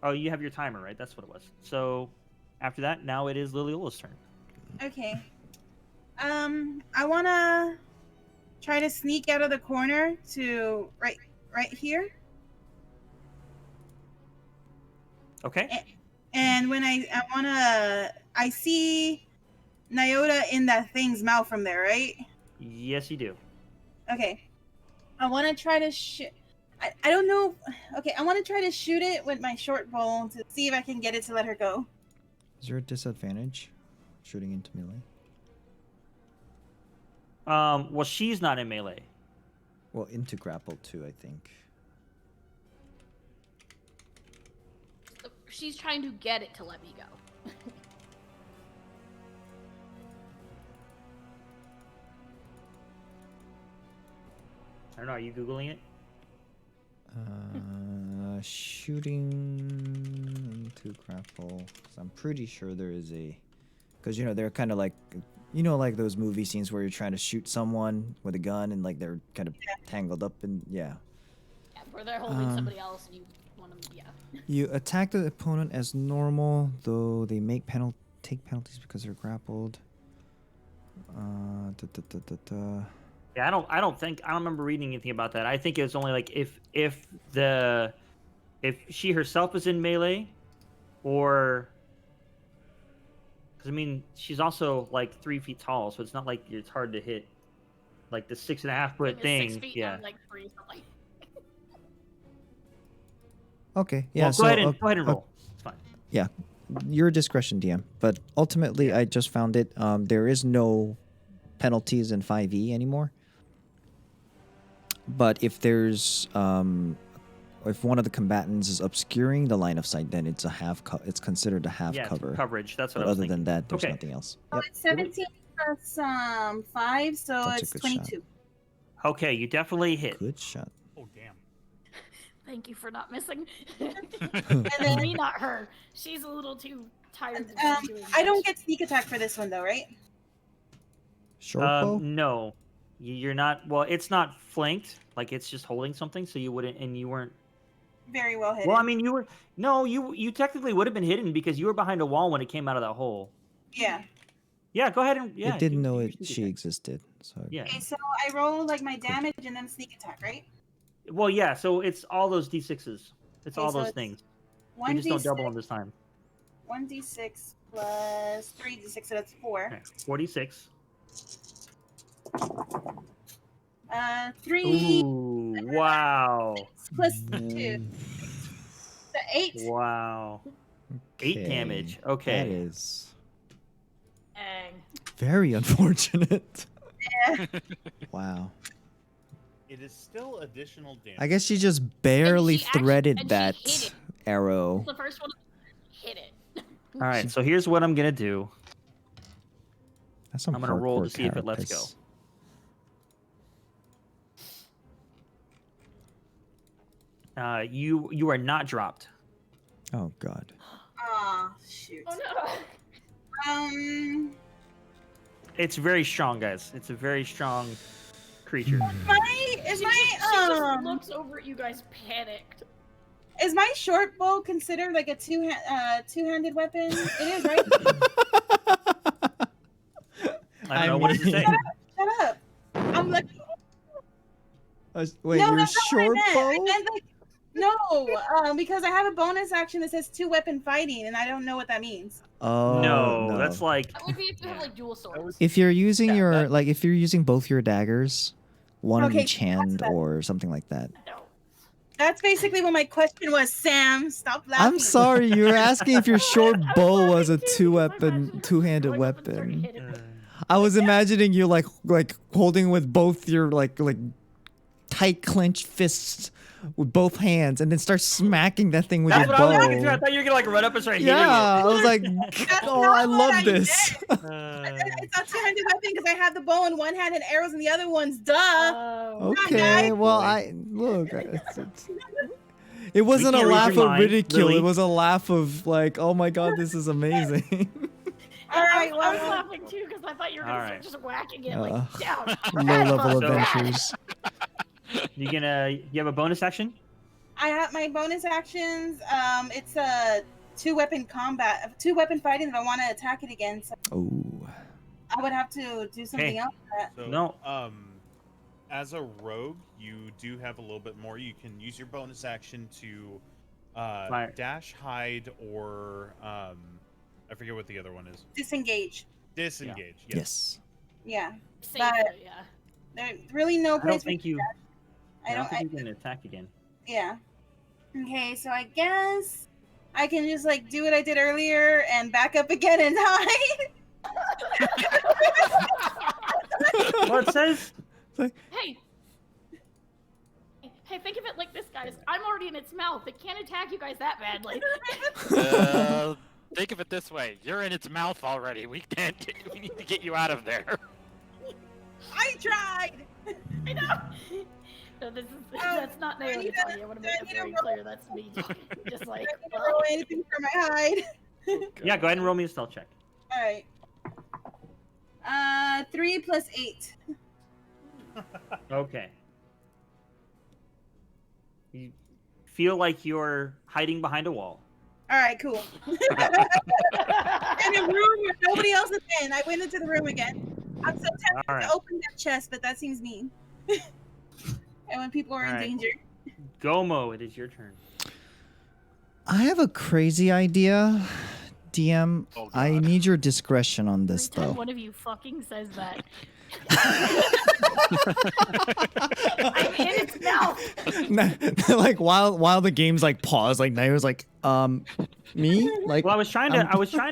oh, you have your timer, right? That's what it was. So after that, now it is Liliola's turn.
Okay. I wanna try to sneak out of the corner to right here.
Okay.
And when I see Nyota in that thing's mouth from there, right?
Yes, you do.
Okay. I want to try to shoot. I don't know. Okay, I want to try to shoot it with my short bow to see if I can get it to let her go.
Is there a disadvantage shooting into melee?
Well, she's not in melee.
Well, into grapple too, I think.
She's trying to get it to let me go.
I don't know. Are you Googling it?
Shooting into grapple. 'Cause I'm pretty sure there is a... Because, they're kind of like... like those movie scenes where you're trying to shoot someone with a gun and, like, they're kind of tangled up and... Yeah.
Yeah, where they're holding somebody else and you want them, yeah.
You attack the opponent as normal, though they make take penalties because they're grappled.
Yeah, I don't remember reading anything about that. I think it was only like if she herself is in melee, or because I mean she's also like 3 feet tall, so it's not like it's hard to hit like the 6.5-foot
You're
thing.
6 feet,
Yeah.
I'm like 3 something.
Okay, yeah.
Well,
so
go ahead and roll. It's fine.
Yeah, your discretion, DM. But ultimately, I just found it. There is no penalties in 5e anymore. But if there's if one of the combatants is obscuring the line of sight, then it's it's considered a half
Yeah, it's
cover.
coverage. That's what
But
I was
other
thinking.
than that, there's
Okay.
nothing else.
So
Yep.
it's 17 plus 5, so
That's a
it's
good shot.
22.
Okay, you definitely hit.
Good shot.
Oh damn.
Thank you for not missing.
And then
Me, not her. She's a little too tired. to be doing
I don't
much.
get sneak attack for this one though, right?
Short bow.
No, you're not. Well, it's not flanked. Like it's just holding something, so you wouldn't, and you weren't.
Very well hidden.
Well, I mean, you were. No, you technically would have been hidden because you were behind a wall when it came out of that hole.
Yeah.
Yeah, go ahead and yeah.
It didn't
do
know
your
it
sneak
she
attack.
existed. So
Yeah.
Okay, so I roll like my damage and then sneak attack, right?
Well, yeah. So it's all those d6s. It's
Okay,
all
so
those
it's
things. You just don't double them this time.
1d6 plus 3d6, so that's 4.
Okay. 46.
Three
Ooh, wow.
plus 2. The 8.
Wow. 8 damage.
That
Okay.
is
Dang.
very unfortunate.
Yeah.
Wow.
It is still additional damage.
I guess she just barely
she actually-
threaded
and she
that
hit it.
arrow.
The first one hit it.
All right, so here's what I'm going to do.
That's some
I'm gonna roll to
hardcore
see if it lets
carapace.
You are not dropped.
Oh god.
Oh shoot.
Oh no.
It's very strong, guys. It's a very strong creature.
Is
She
my
just looks over at you guys panicked.
is my short bow considered like a two-handed weapon? It is, right?
I don't know. What does it say?
Shut up. I'm like,
Wait,
no,
your
that's not what
short
I
bow?
meant, like, no, because I have a bonus action that says 2-weapon fighting, and I don't know what that means.
Oh
no, that's like.
That would be if you have like dual swords.
if you're using
Yeah,
your
that-
if you're using both your daggers, one in
Okay,
each
that's
hand
better.
or something like that.
No.
That's basically what my question was, Sam. Stop laughing.
I'm sorry, you were asking if your short
I was
bow was a
laughing too, because I imagined her just
two-handed
going up and starting
weapon.
hitting it.
I was imagining you like holding with both your like tight clenched fists with both hands and then start smacking that thing with
That's
your
what I was thinking too. I
bow.
thought you were gonna like run up and start
Yeah, I was like,
That's
oh,
not
I
what
love
I
this.
hitting it.
It's a two-handed weapon because I have the bow in one hand and arrows in the other one's. Duh.
Oh.
guys.
Okay, well,
Boy.
it wasn't a
can't read
laugh
your
of
mind,
ridicule.
Lily.
It was a laugh of like, oh my god, this is amazing.
All right,
I was
well,
laughing too because I thought you were gonna
Alright.
start just whacking it like down.
Low level
So-
adventures.
You have a bonus action?
I have my bonus actions. It's a two-weapon combat, two-weapon fighting. If I want to attack it again, so
Oh,
I would have to do something
Hey.
else.
So,
No.
As a rogue, you do have a little bit more. You can use your bonus action to
Fire.
dash, hide, or I forget what the other one is.
Disengage.
Disengage.
yes.
Yeah,
Safe, yeah.
there's really no
I
place.
don't think you.
I don't.
think you can attack again.
Yeah. Okay, so I guess I can just like do what I did earlier and back up again and hide.
Well, it says.
Hey. Hey, think of it like this, guys. I'm already in its mouth. It can't attack you guys that badly.
Think of it this way: you're in its mouth already. We can't. We need to get you out of there.
I tried.
I know. No, that's not Naomi
need
talking. I want to make
I
it
need
very
to
clear. That's me talking. Just like.
I don't roll anything for my hide.
Yeah, go ahead and roll me a stealth check.
All right. 3 plus 8.
Okay. You feel like you're hiding behind a wall.
All right, cool. In a room where nobody else is in. I went into the room again. I'm so tempted
All right.
to open that chest, but that seems mean. And when people are in
All right.
danger.
Gomo, it is your turn.
I have a crazy idea, DM.
Oh,
I
God.
need your discretion on this,
Every time
though.
one of you fucking says that. I'm in its mouth.
Like while the game's like paused, like Naira's like, me? Like,
Well, I was trying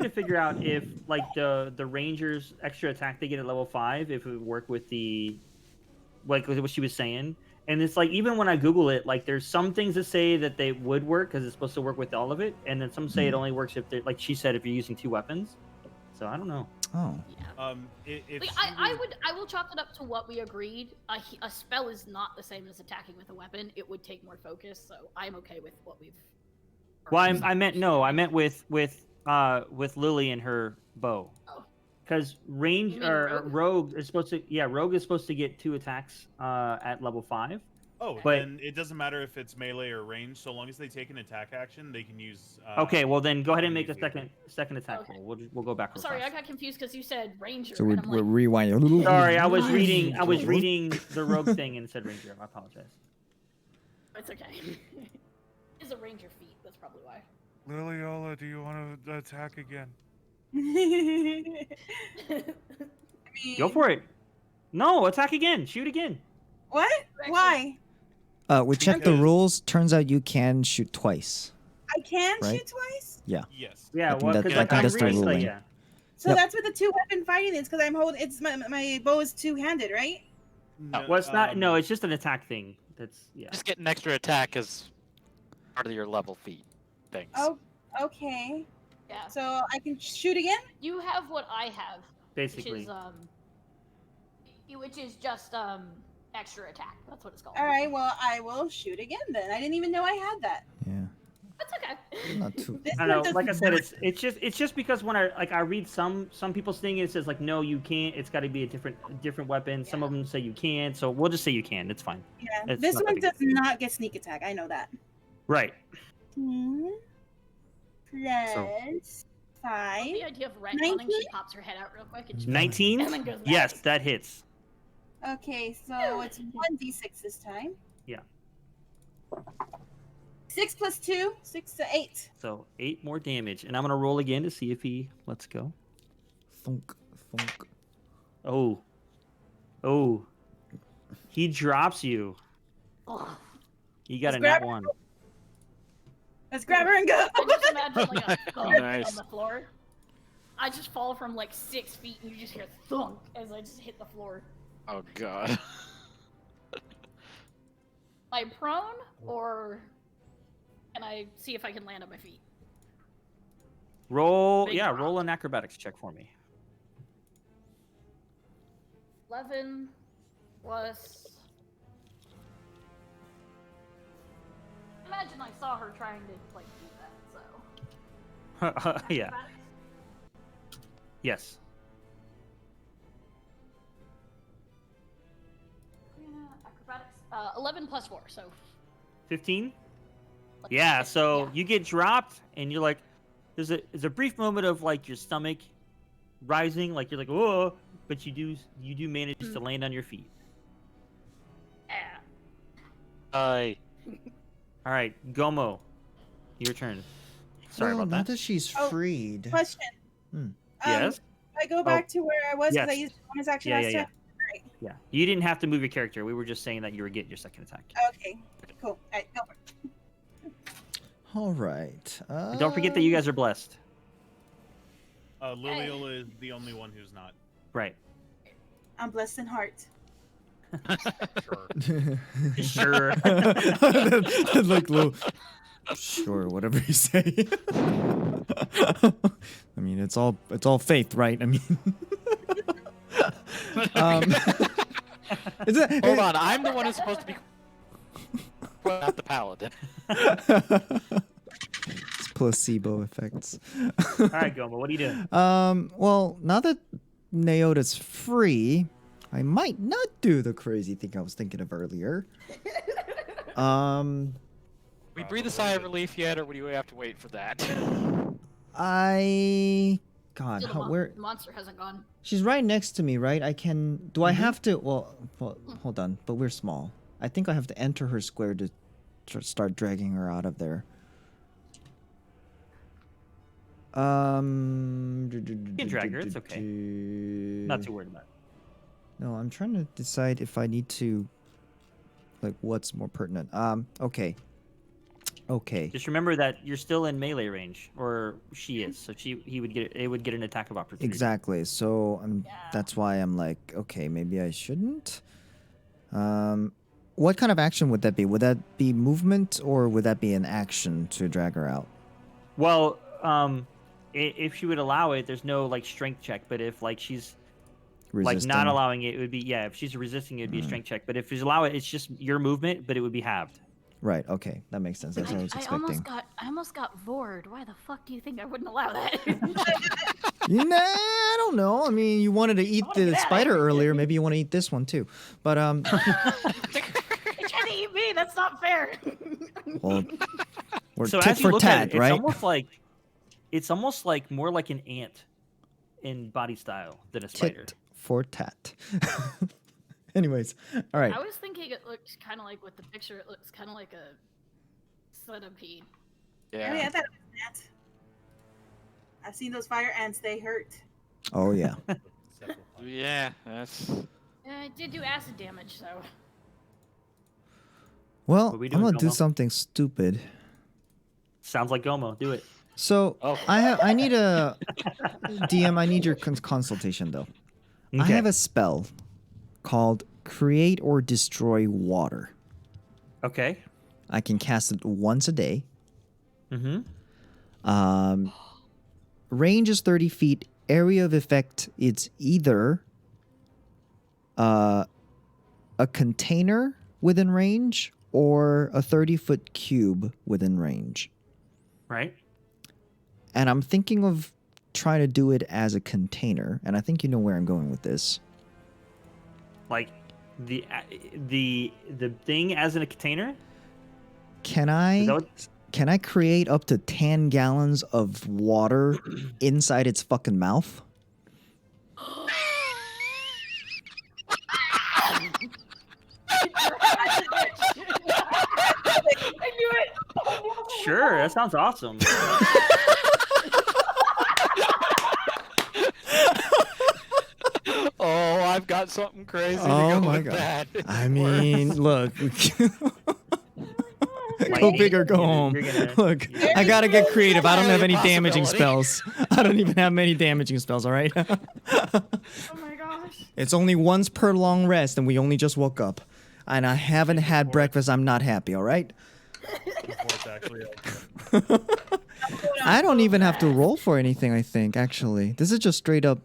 to figure out if like the Rangers extra attack they get at level 5, if it would work with the like what she was saying. And it's like even when I Google it, like there's some things that say that they would work because it's supposed to work with all of it, and then some say it only works if they're like she said if you're using 2 weapons. So I don't know.
oh,
Yeah.
If
Like,
she
I will chalk it up to what we agreed. A spell is not the same as attacking with a weapon. It would take more focus, so I'm okay with what we've.
Well, I meant with Lily and her bow.
Oh.
Because range
You mean
or
rogue?
rogue is supposed to get 2 attacks at level 5.
Oh,
But-
then it doesn't matter if it's melee or range, so long as they take an attack action, they can use.
Okay, well then go ahead and make a
easy.
second attack
Okay.
roll. We'll go back. real
Sorry, I
fast.
got confused because you said ranger.
so
and I'm
we're
like,
rewinding.
Sorry, I was reading the rogue thing and it said ranger. I apologize.
it's okay. It's a ranger feat. That's probably why.
Liliola, do you want to attack again?
I mean,
Go for it. No, attack again. Shoot again.
What? Why?
We checked the
Because-
rules. Turns out you can shoot twice.
I can
Right.
shoot twice.
Yeah.
Yes.
Yeah,
think
well,
that-
because
I
like
think
on
that's the
replay,
ruling.
yeah.
So
Yep.
that's with the 2-weapon fighting. It's because I'm holding. It's my bow is 2-handed, right?
Well, it's not. No, it's just an attack thing. That's yeah.
Just get an extra attack as part of your level feat things.
Oh, okay.
Yeah.
So I can shoot again.
You have what I have,
Basically.
which is just extra attack. That's what it's called.
All right. Well, I will shoot again then. I didn't even know I had that.
Yeah.
That's okay.
Not too.
This
I
one
don't know.
does
Like I said,
not-
it's just because when I read some people's thing, it says like no, you can't. It's got to be a different weapon. Some of them say you can. So we'll just say you can. It's fine.
Yeah.
It's
This
not
one
that
does
big
not get sneak attack. I know that.
Right.
Plus 5.
The idea of retconning,
19?
she pops her head out real quick and she
19.
and then goes back.
Yes, that hits.
Okay, so it's 1d6 this time.
Yeah.
6 plus 2, 6 to 8.
So 8 more damage, and I'm gonna roll again to see if he lets go.
Thunk, thunk.
Oh. He drops you.
Ugh.
You got
Let's
a
grab
nat 1.
Let's grab her and go.
I just imagine like a thump
Nice.
on the floor. I just fall from like 6 feet and you just hear thunk as I just hit the floor.
Oh god.
Am I prone or can I see if I can land on my feet?
Roll,
Big
yeah,
drop.
roll an acrobatics check for me.
11 plus. Imagine I saw her trying to like do that. So.
Yeah.
Acrobatics?
Yes.
Acrobatics. 11 plus 4, so.
15.
like,
Yeah.
15,
So
yeah.
you get dropped, and you're like, there's a brief moment of like your stomach rising, like you're like, oh, but you do manage to land on your feet.
Yeah.
All right, Gomo, your turn. Sorry
Well,
about
now
that.
that she's
Oh,
freed.
Question.
Hmm.
Yes.
I go back to where I was because I
Yes.
used bonus action
Yeah,
last
yeah,
time.
Yeah. You didn't have to move your character. We were just saying that you were getting your second attack.
Okay, cool. All right, go for it.
All right.
And don't forget that you guys are blessed.
Lilial is the only one who's not.
Right.
I'm blessed in heart.
Sure.
Sure.
Like Lou. Sure, whatever you say. I mean, it's all faith, right? I mean, is it?
Hold on, I'm the one who's supposed to be not the paladin.
It's placebo effects.
All right, Gomo, what are you doing?
Well, now that Naota's free, I might not do the crazy thing I was thinking of earlier.
We breathe a sigh of relief yet, or would you have to wait for that?
God,
Still,
how,
the
where?
monster hasn't gone.
She's right next to me, right? I can. Do I have to? Well, hold on. But we're small. I think I have to enter her square to start dragging her out of there.
You can drag her, it's okay. Not too worried about it.
No, I'm trying to decide if I need to. Like, what's more pertinent? Okay. Okay.
Just remember that you're still in melee range, or she is, so it would get an attack of opportunity.
Exactly. So
Yeah.
that's why I'm like, okay, maybe I shouldn't. What kind of action would that be? Would that be movement, or would that be an action to drag her out?
Well, if she would allow it, there's no like strength check. But if like she's like not allowing it, it would be If she's resisting, it would be a strength check. But if she's allow it, it's just your movement, but it would be halved.
Right. Okay, that makes sense. That's what I was
I
expecting.
almost got vored. Why the fuck do you think I wouldn't allow that?
Nah, I don't know. I mean, you wanted to eat
wanna
the
get outta
spider
here.
earlier. Maybe you want to eat this one too. But
You're trying to eat me. That's not fair.
well, we're
So
tit
as you
for
look at
tat,
it,
right?
it's almost like more like an ant in body style than a spider.
Tit for tat. Anyways, all right.
I was thinking it looks kind of like with the picture. It looks kind of like a centipede.
I mean,
Yeah.
I thought it was an ant. I've seen those fire ants. They hurt.
Oh yeah.
Yeah, that's.
It did do acid damage, so.
Well,
What we
I'm
doing,
gonna do
Gomo?
something stupid.
Sounds like Gomo. Do it.
So
Oh.
I need a DM. I need your consultation though. I
Okay.
have a spell called Create or Destroy Water.
Okay.
I can cast it once a day.
Mm-hmm.
Range is 30 feet. Area of effect, it's either a container within range or a 30-foot cube within range.
Right.
And I'm thinking of trying to do it as a container, and I think you know where I'm going with this.
Like the thing as in a container.
Can
Is that
I
what-
can I create up to 10 gallons of water inside its fucking mouth?
I knew it.
Sure, that sounds awesome.
Oh, I've got something crazy to
Oh
go
my
with
God.
that.
I mean, look.
Like,
Go big or go
you're
home.
gonna-
Look,
you're-
I gotta get creative. I don't have any
Possibility.
damaging spells. I don't even have many damaging spells, all right?
Oh my gosh.
It's only once per long rest, and we only just woke up. And I haven't had breakfast. I'm not happy, all right?
Before it's actually
I don't even have to roll for anything, I think, actually. This is just straight up...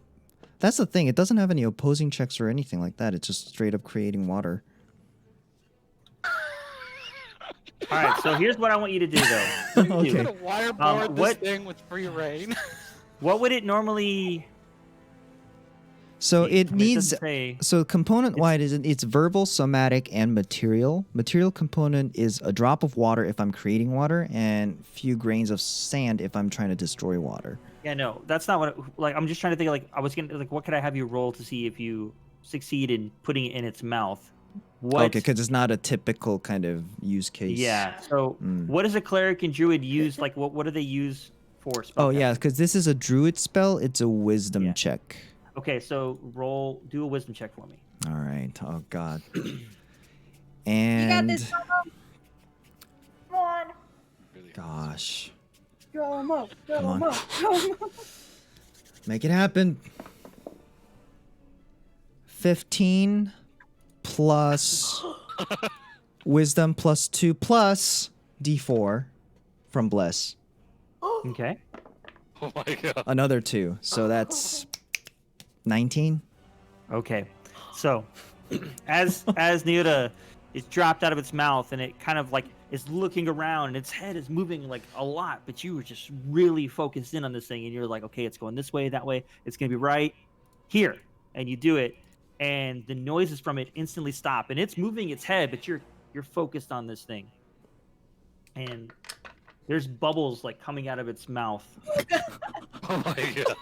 That's the thing. It doesn't have any opposing checks or anything like that. It's just straight up creating water.
All right. So here's what I want you to do, though. Here's what you
Okay.
do.
I'm gonna wireboard this
what-
thing with free reign.
What would it normally?
So
be?
it
I mean,
needs...
doesn't say-
So component-wide, it's verbal, somatic, and material. Material component is a drop of water if I'm creating water, and few grains of sand if I'm trying to destroy water.
Yeah, no, that's not what. Like, I'm just trying to think. Like, I was gonna like, what could I have you roll to see if you succeed in putting it in its mouth? What?
Okay, because it's not a typical kind of use case.
Yeah. So,
Mm.
what does a cleric and druid use? Like, what do they use for?
Oh, yeah,
spellcasting?
because this is a druid spell. It's a wisdom
Yeah.
check.
Okay, so do a wisdom check for me.
All right. Oh, God.
You
And...
got this, Gomo. Come on.
Gosh.
Gomo.
Come on.
Gomo.
Make it happen. 15 plus wisdom plus 2 plus d4 from bless.
Okay.
Oh my god.
Another 2. So that's 19.
Okay. So, as Neota is dropped out of its mouth and it kind of like is looking around and its head is moving like a lot, but you were just really focused in on this thing and you're like, okay, it's going this way, that way, it's gonna be right here, and you do it, and the noises from it instantly stop, and it's moving its head, but you're focused on this thing, and there's bubbles like coming out of its mouth.
Oh my god.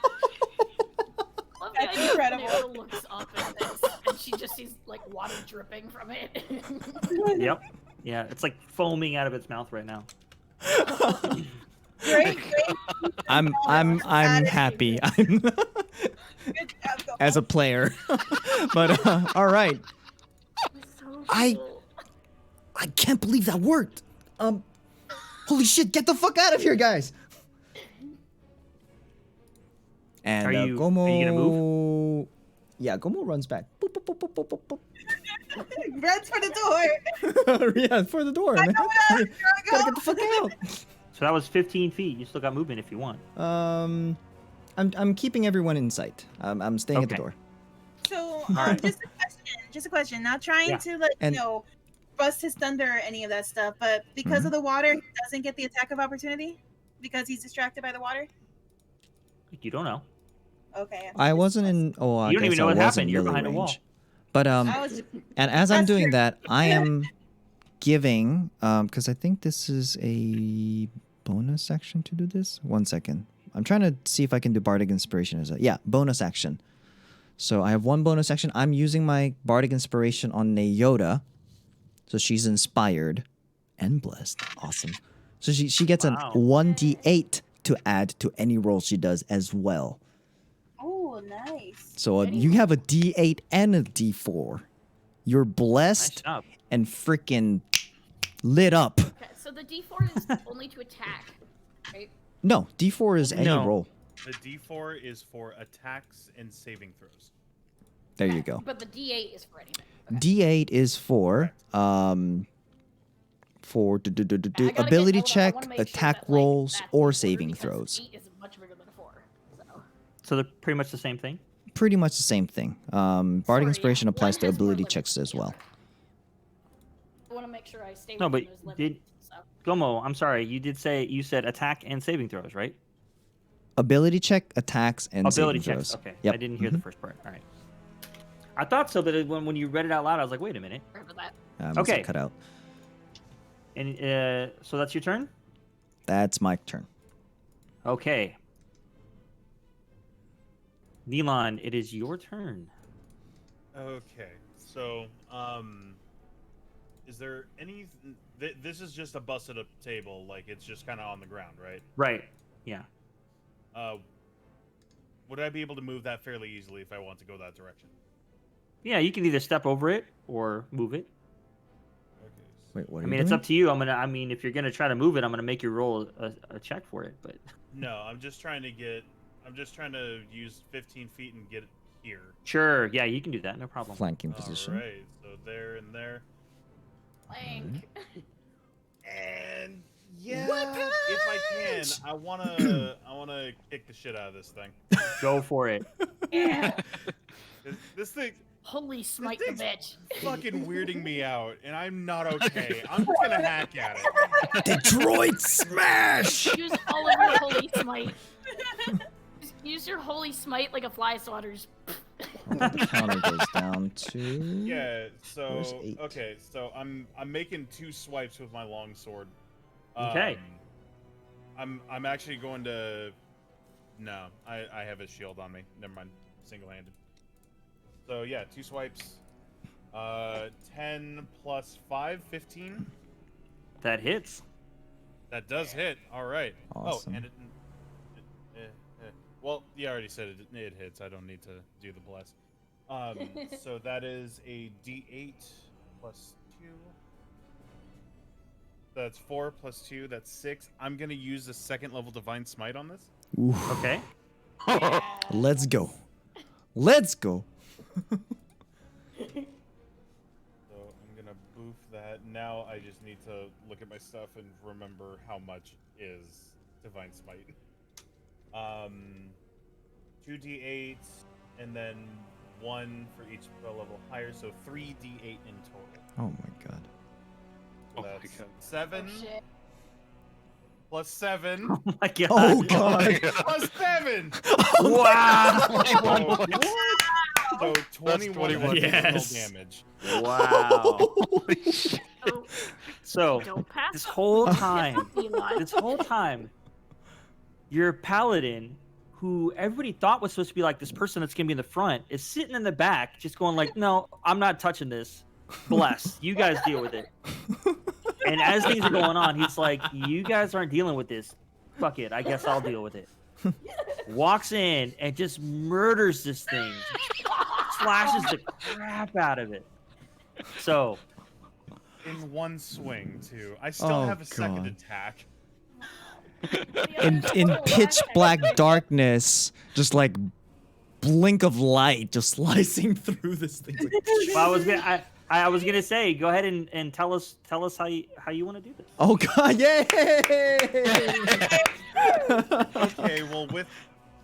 Love
That's
the idea
incredible.
that Neota looks up at this and she just sees like water dripping from it.
Yep. Yeah, it's like foaming out of its mouth right now.
Great.
I'm happy. I'm
Good job, Gomo.
as a player. But all right.
It's so
I-
cool.
I can't believe that worked. Holy shit, get the fuck out of here, guys. And
Are you
Gomo...
gonna move?
Yeah, Gomo runs back. Boop, boop, boop, boop, boop, boop,
Runs for the door.
boop. Yeah, for the door, man. Gotta get the fuck out.
So that was 15 feet. You still got movement if you want.
I'm keeping everyone in sight. I'm staying at the
Okay.
door.
So,
right.
just a question. Not trying
Yeah.
to
And-
bust his thunder or any of that stuff, but because of the water, he doesn't get the attack of opportunity because he's distracted by the water.
You don't know.
Okay.
I wasn't in. Oh, I
You don't
guess
even know
I
what
was
happened.
in
You're
melee
behind a wall.
range. But
I was
and as I'm
That's
doing
true.
that, I am giving because I think this is a bonus action to do this. 1 second. I'm trying to see if I can do bardic inspiration as a bonus action. So I have one bonus action. I'm using my bardic inspiration on Neota, so she's inspired and blessed. Awesome. So she gets
Wow.
an 1d8 to add to any roll she does as well.
oh Nice.
So you have a D8 and a D4. You're
Nice
blessed
job.
and freaking lit up.
Okay, so the D4 is only to attack, right?
No, D4 is any
No.
roll.
The D4 is for attacks and saving throws.
There you go.
But the D8 is for anything. Okay.
D8 is for
I gotta
ability
hold on, I
check,
wanna make sure
attack
that, like,
rolls,
that's
or
in order
saving
because
throws.
8 is much bigger than 4.
So they're pretty much the same thing.
Pretty much the same thing. Bardic
Sorry,
Inspiration applies
one
to
has more
ability
limits
checks
than
as
the
well.
other. I want to make sure I stay
No,
within
but
those limits. So.
Gomo, I'm sorry. You said attack and saving throws, right?
Ability check, attacks, and
Ability
saving
checks.
throws.
Okay.
Yep.
I didn't hear the first part. All right. I thought so, but when you read it out loud, I was like, wait a minute.
Sorry about that.
Must have
Okay.
cut out.
And so that's your turn.
That's my turn.
Okay. Neelan, it is your turn.
Okay, so is there any? This is just a busted up table, like it's just kind of on the ground, right?
Right. Yeah.
Would I be able to move that fairly easily if I want to go that direction?
Yeah, you can either step over it or move it.
Okay.
Wait, what are
I
you
mean, it's
doing?
up to you. I mean, if you're gonna try to move it, I'm gonna make you roll a check for it. But
No, I'm just trying to use 15 feet and get it here.
sure, yeah, you can do that. No problem.
Flanking position.
All right, so there and there.
Blank.
And yeah, if I can, I wanna kick the shit out of this thing.
Go for it.
Yeah.
This thing
Holy smite the
thing's
bitch.
fucking weirding me out, and I'm not okay. I'm just gonna hack at it.
Detroit smash!
Use all of your holy smite. Just use your holy smite like a fly swatter's.
Counter goes down to.
Yeah. So
Where's 8?
okay. So I'm making 2 swipes with my longsword.
Okay.
I'm actually going to. No, I have a shield on me. Never mind. Single-handed. So yeah, 2 swipes. 10 plus 5, 15.
That hits.
That does hit. All right.
Awesome.
Oh, and well, you already said it hits. I don't need to do the bless. So that is a D8 plus 2. That's 4 plus 2. That's 6. I'm gonna use the 2nd level Divine Smite on this.
Oof.
Okay.
Yeah.
Let's go. Let's go.
So I'm gonna boof that. Now I just need to look at my stuff and remember how much is Divine Smite. 2d8 and then 1 for each spell level higher, so 3d8 in total.
Oh my god.
So
Oh my
that's
God.
7
Oh, shit.
plus 7
Oh my god.
Oh god.
plus 7.
Wow.
So 21
21.
Yes.
additional damage.
Wow.
Holy shit.
Oh,
So
don't pass
this
up.
whole time,
Eli.
this whole time, your paladin, who everybody thought was supposed to be like this person that's gonna be in the front, is sitting in the back, just going like, "No, I'm not touching this. Bless. You guys deal with it." And as things are going on, he's like, "You guys aren't dealing with this. Fuck it. I guess I'll deal with it." Walks in and just murders this thing, slashes the crap out of it. So
In one swing, too. I still
Oh,
have a second
God.
attack.
In pitch black darkness, just like blink of light, just slicing through this thing. Like,
well, I was gonna say, go ahead and tell us how you want to do this.
oh god, yay!
Okay, well,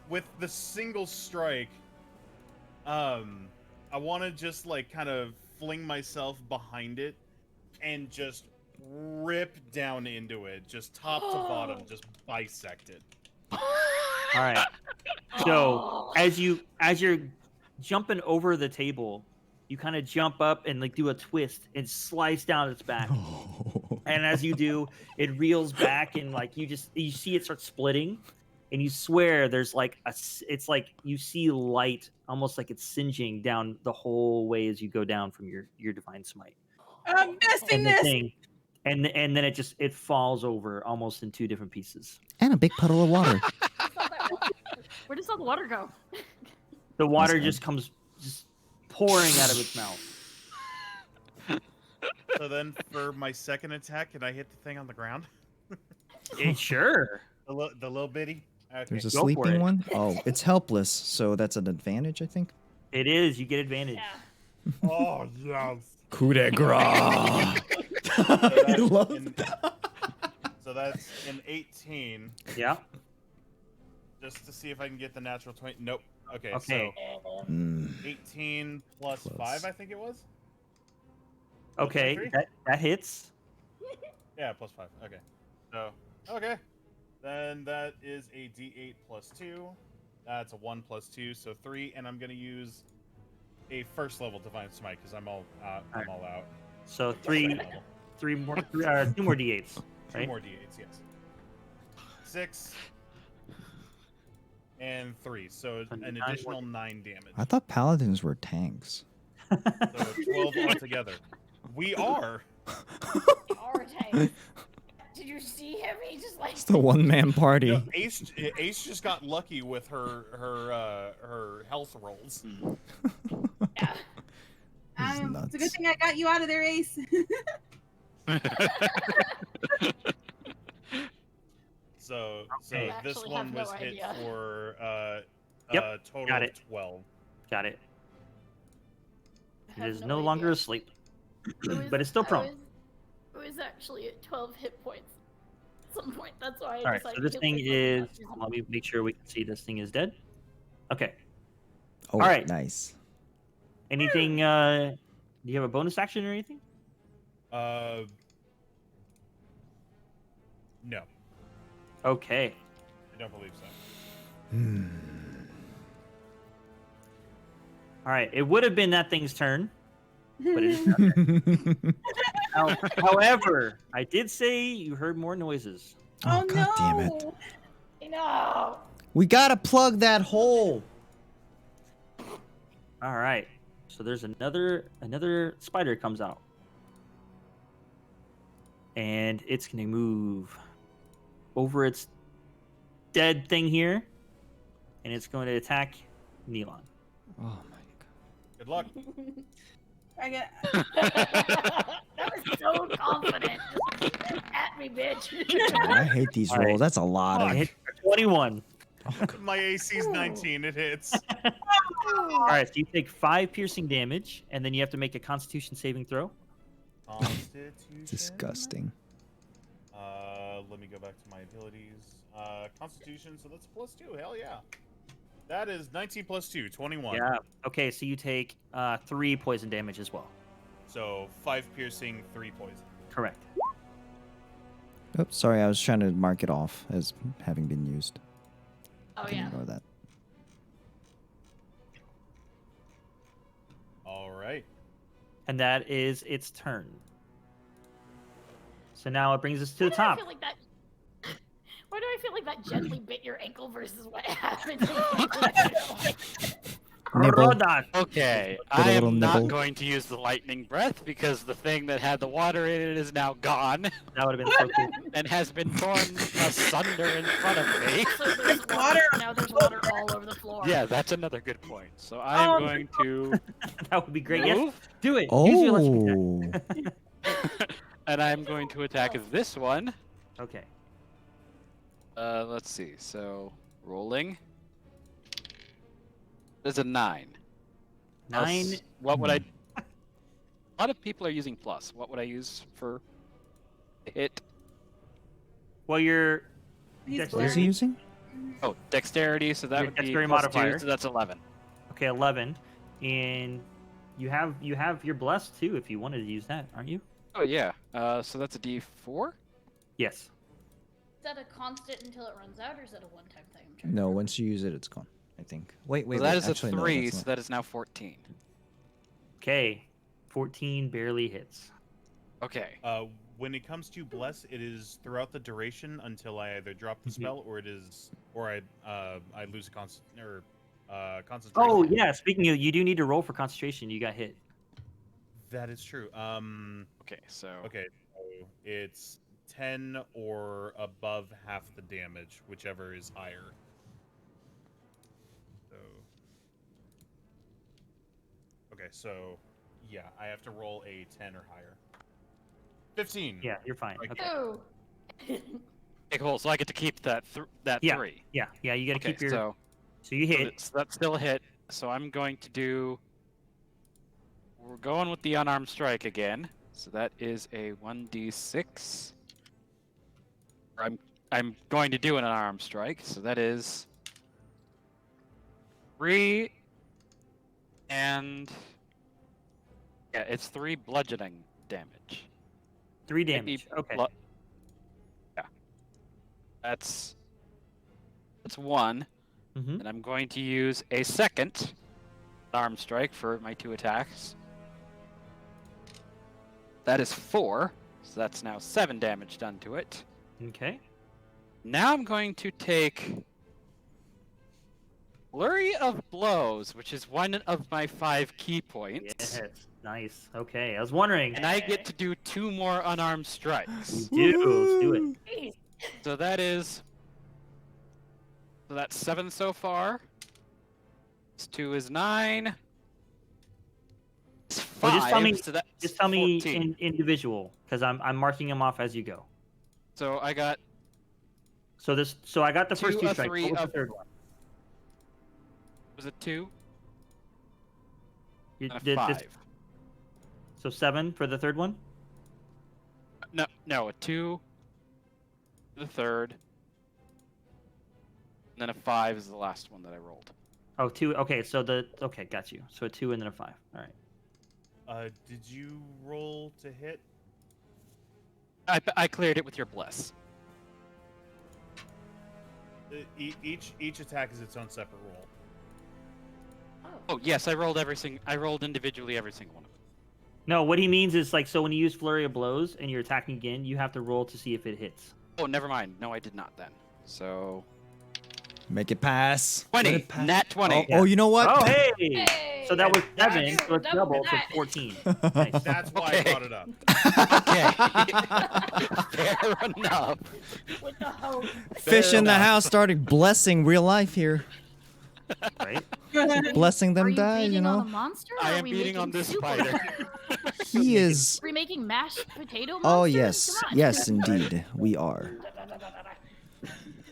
with the single strike, I want to just like kind of fling myself behind it and just rip down into it, just top to bottom, just bisect it.
All right. So as you're jumping over the table, you kind of jump up and like do a twist and slice down its back. And as you do, it reels back and like you see it start splitting, and you swear there's like it's like you see light, almost like it's singeing down the whole way as you go down from your divine smite.
I'm missing
And the
this.
thing, and then it falls over almost in 2 different pieces.
And a big puddle of water.
Where does all the water go?
The water
good.
just comes just pouring out of its mouth.
So then, for my second attack, can I hit the thing on the ground?
Sure.
The little bitty. Okay.
There's a
Go for it.
sleeping one. Oh, it's helpless, so that's an advantage, I think.
It is. You get advantage.
Yeah.
Oh yes.
Coup de grace.
So
I
that's
love
an- So that's an 18.
Yeah.
Just to see if I can get the natural 20. Nope. Okay.
Okay.
So
Mm.
18 plus
Close.
5, I think it was.
Okay.
23?
That hits.
Yeah, plus 5. Okay. So, okay. Then that is a D8 plus 2. That's a 1 plus 2, so 3. And I'm going to use a first level Divine Smite because I'm all out.
So
Second
two
level.
more d8s.
Two
Right?
more D8s, yes. 6 and 3, so
So
an
9
additional
more.
9 damage.
I thought paladins were tanks.
So 12 altogether. We are.
Our tank. Did you see him? He just like.
It's the one-man party.
No, Ace just got lucky with her health rolls.
Yeah.
This is
It's a
nuts.
good thing I got you out of there, Ace.
So
Okay.
this
Actually
one
have no
was hit
idea.
for
Yep,
total
got
of
it.
12.
Got it.
I
It
have
is no longer
idea.
asleep,
It
but it's still prone.
It was actually at 12 hit points at some point. That's why I
All right.
decided
So
to
this
heal
thing
myself
is.
without using
Let me make sure we can see this thing is dead. Okay.
Oh,
All right.
nice.
Anything? Do you have a bonus action or anything?
No,
Okay.
I don't believe so.
Hmm.
All right. It would have been that thing's turn, but it is not. However, I did say you heard more noises.
Oh, God damn it.
No.
We gotta plug that hole.
All right. So there's another spider comes out, and it's gonna move over its dead thing here, and it's going to attack Neelon.
Oh my god.
Good luck.
I get.
That was so confident. Just at me, bitch.
I hate these
All right.
rolls. That's a lot
I
of.
hit for 21.
Oh, God.
My AC's 19. It hits.
All right. So you take 5 piercing damage, and then you have to make a Constitution saving throw.
Constitution.
Disgusting.
Let me go back to my abilities. Constitution, so that's plus 2. Hell yeah. That is 19 plus 2, 21.
Yeah. Okay. So you take 3 poison damage as well.
So 5 piercing, 3 poison.
Correct.
Oops, sorry. I was trying to mark it off as having been used.
Oh
I can
yeah.
ignore that.
All right.
And that is its turn. So now it brings us to the
Why do I
top.
feel like that? Why do I feel like that gently bit your ankle versus what happened?
Nibble.
Rodan.
Okay,
Get a
I
little
am not
nibble.
going to use the lightning breath because the thing that had the water in it is now gone
That would have been so cool.
and has been torn asunder in front of me.
So there's water. Now there's water all over the floor.
Yeah, that's another good point. So I am
Oh,
going to
That would be great. Yes,
move,
do it. Use your electric attack.
Oh.
and I'm going to attack this one.
Okay.
Let's see. So rolling. There's a 9.
9.
What would I? A lot of people are using plus. What would I use for hit?
Well, you're
He's
What is he using?
Oh, dexterity. So that
Your
would be
dexterity
plus
modifier.
2, so that's 11.
okay. 11, and you have your blessed too if you wanted to use that, aren't you?
Oh yeah. So that's a D4.
Yes.
Is that a constant until it runs out, or is that a one-time thing? I'm trying to
No,
remember.
once you use it, it's gone. I think. Wait.
So that is
Actually,
a
no,
3.
that's
So
not.
that is now 14.
Okay. 14 barely hits.
Okay.
When it comes to bless, it is throughout the duration until I either drop the
Mhm.
spell or I lose a concentration.
Oh yeah. Speaking of, you do need to roll for concentration. You got hit.
That is true.
Okay. So.
Okay, so it's 10 or above half the damage, whichever is higher. So Okay, so yeah, I have to roll a 10 or higher. 15.
Yeah, you're fine.
Like-
Okay.
Oh.
Okay, cool. So I get to keep that
Yeah.
3.
Yeah, you got to
Okay,
keep your.
so
So you hit.
that's still a hit. So I'm going to do. We're going with the unarmed strike again. So that is a 1d6. I'm going to do an unarmed strike. So that is 3 and yeah, it's 3 bludgeoning damage.
3 damage. Okay.
Yeah. That's 1.
Mm-hmm.
And I'm going to use a second arm strike for my 2 attacks. That is 4, so that's now 7 damage done to it.
Okay.
Now I'm going to take Flurry of Blows, which is one of my 5 key points.
Yes. Nice. Okay. I was wondering.
And I get to do 2 more unarmed strikes.
You do. Let's do it.
Jeez.
So that's 7 so far. This 2 is 9. It's 5.
Well,
So that's
just tell me
14.
individual, because I'm marking them off as you go.
So I got
So I got the first
2,
2
a
strikes.
3,
What was
a-
the third one?
was it 2
You
and a
did
5?
this, so 7 for the third one.
No, a 2, the third, and then a 5 is the last one that I rolled.
Oh, 2. Okay, okay, got you. So a 2 and then a 5. All right.
Did you roll to hit?
I cleared it with your bless.
Each attack is its own separate roll.
Oh yes, I rolled individually every single one of them.
No, what he means is like, so when you use flurry of blows and you're attacking again, you have to roll to see if it hits.
Oh, never mind. No, I did not then. So
Make it pass.
20,
Let it pass.
nat 20.
Oh, you know what?
Oh, hey!
Hey!
So that was 7,
Nice.
so it's double, so
that.
14. Nice.
That's why I
Okay.
brought it up.
Okay. Fair enough.
With the hope.
Fish in the
enough.
house started blessing real life here.
Right?
Blessing
Are
them
you
die,
beating
you
on
know?
the monster?
I
or
am
are we
beating on
making
this
soup
spider.
over here?
He is.
Are we making mashed potato monsters?
Oh, yes.
Come on.
Yes, indeed. We are.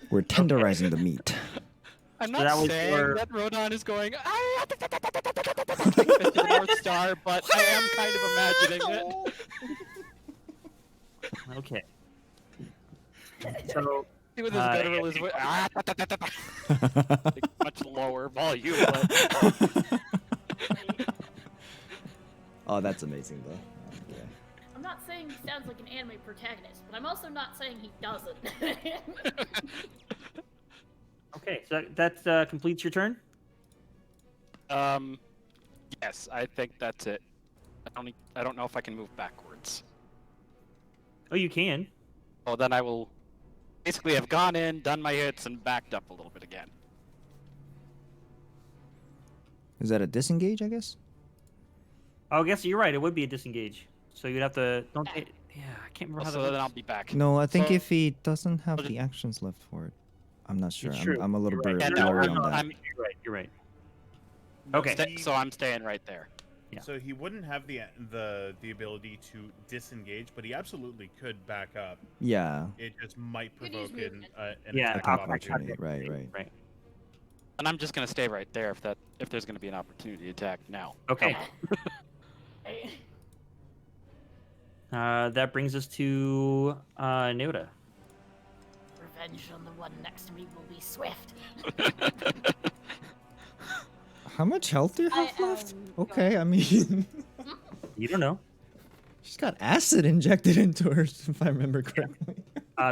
We're tenderizing the meat.
I'm
So that
not
was
saying
your-
that Rodon is going with the North Star, but I am kind of imagining it.
Okay. So,
See what this
Uh,
guttural is with. Much lower volume, but
Oh, that's amazing, though. Yeah.
I'm not saying he sounds like an anime protagonist, but I'm also not saying he doesn't.
okay, so that completes your turn?
yes, I think that's it. I don't know if I can move backwards.
Oh, you can.
Oh, then I will basically have gone in, done my hits, and backed up a little bit again.
Is that a disengage, I guess?
Oh, I guess you're right. It would be a disengage. So you'd have to. Don't. Yeah, I can't remember how
So
that
then I'll
works.
be back.
No, I think
So-
if he doesn't have
I'll
the actions left for it. I'm not sure.
It's true.
I'm a little
You're right.
bit
Yeah, no,
blurry
no,
on that.
I'm
You're right. You're right.
No,
Okay.
he-
so I'm staying right there.
Yeah.
So he wouldn't have the ability to disengage, but he absolutely could back up.
Yeah.
It just might
Could use
provoke
movement.
an
Yeah,
attack
Attack
of
opportunity.
opportunity.
Right.
Right.
And I'm just gonna stay right there if there's gonna be an opportunity to attack now.
Okay. That brings us to Noda.
Revenge on the one next to me will be swift.
How much health do you
I
have left?
am
Okay, I mean,
You don't know.
she's got acid injected into her, if I remember correctly.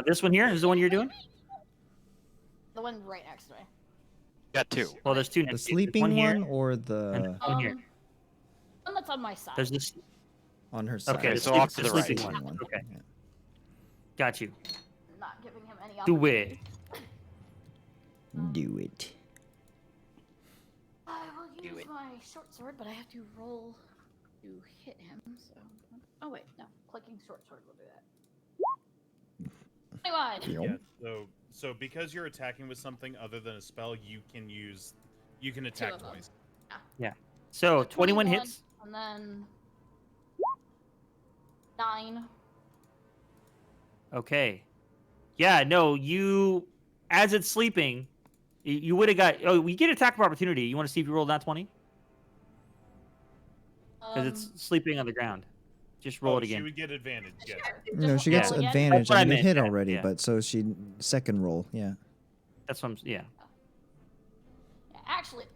This one here is the one you're doing.
The one right next to me.
Got 2.
Well, there's 2
The
next to you. There's
sleeping
one here
one or
and
the
one here.
One that's on my side.
There's this.
on her side?
Okay, the
so
sleep-
off to the
sleeping
right.
one. Okay. Got you.
Not giving him any
Do
opportunity.
it.
Do it.
I will
Do
use
it.
my short sword, but I have to roll to hit him. So, oh wait, no, clicking short sword will do that. 21.
Yeah. So because you're attacking with something other than a spell, you can attack
of them.
twice.
So 21
21.
hits.
And then 9.
Okay. Yeah, no, you, as it's sleeping, you would have got, oh, we get attack of opportunity. You want to see if you rolled that 20? Because it's sleeping on the ground. Just roll it
She
again.
would get advantage. Yes.
Sure.
No,
Just
she gets
roll again?
advantage.
That's what
I
I
mean, it
meant,
hit
yeah,
already,
yeah.
but so she second roll. Yeah.
That's what I'm, yeah.
Yeah, actually,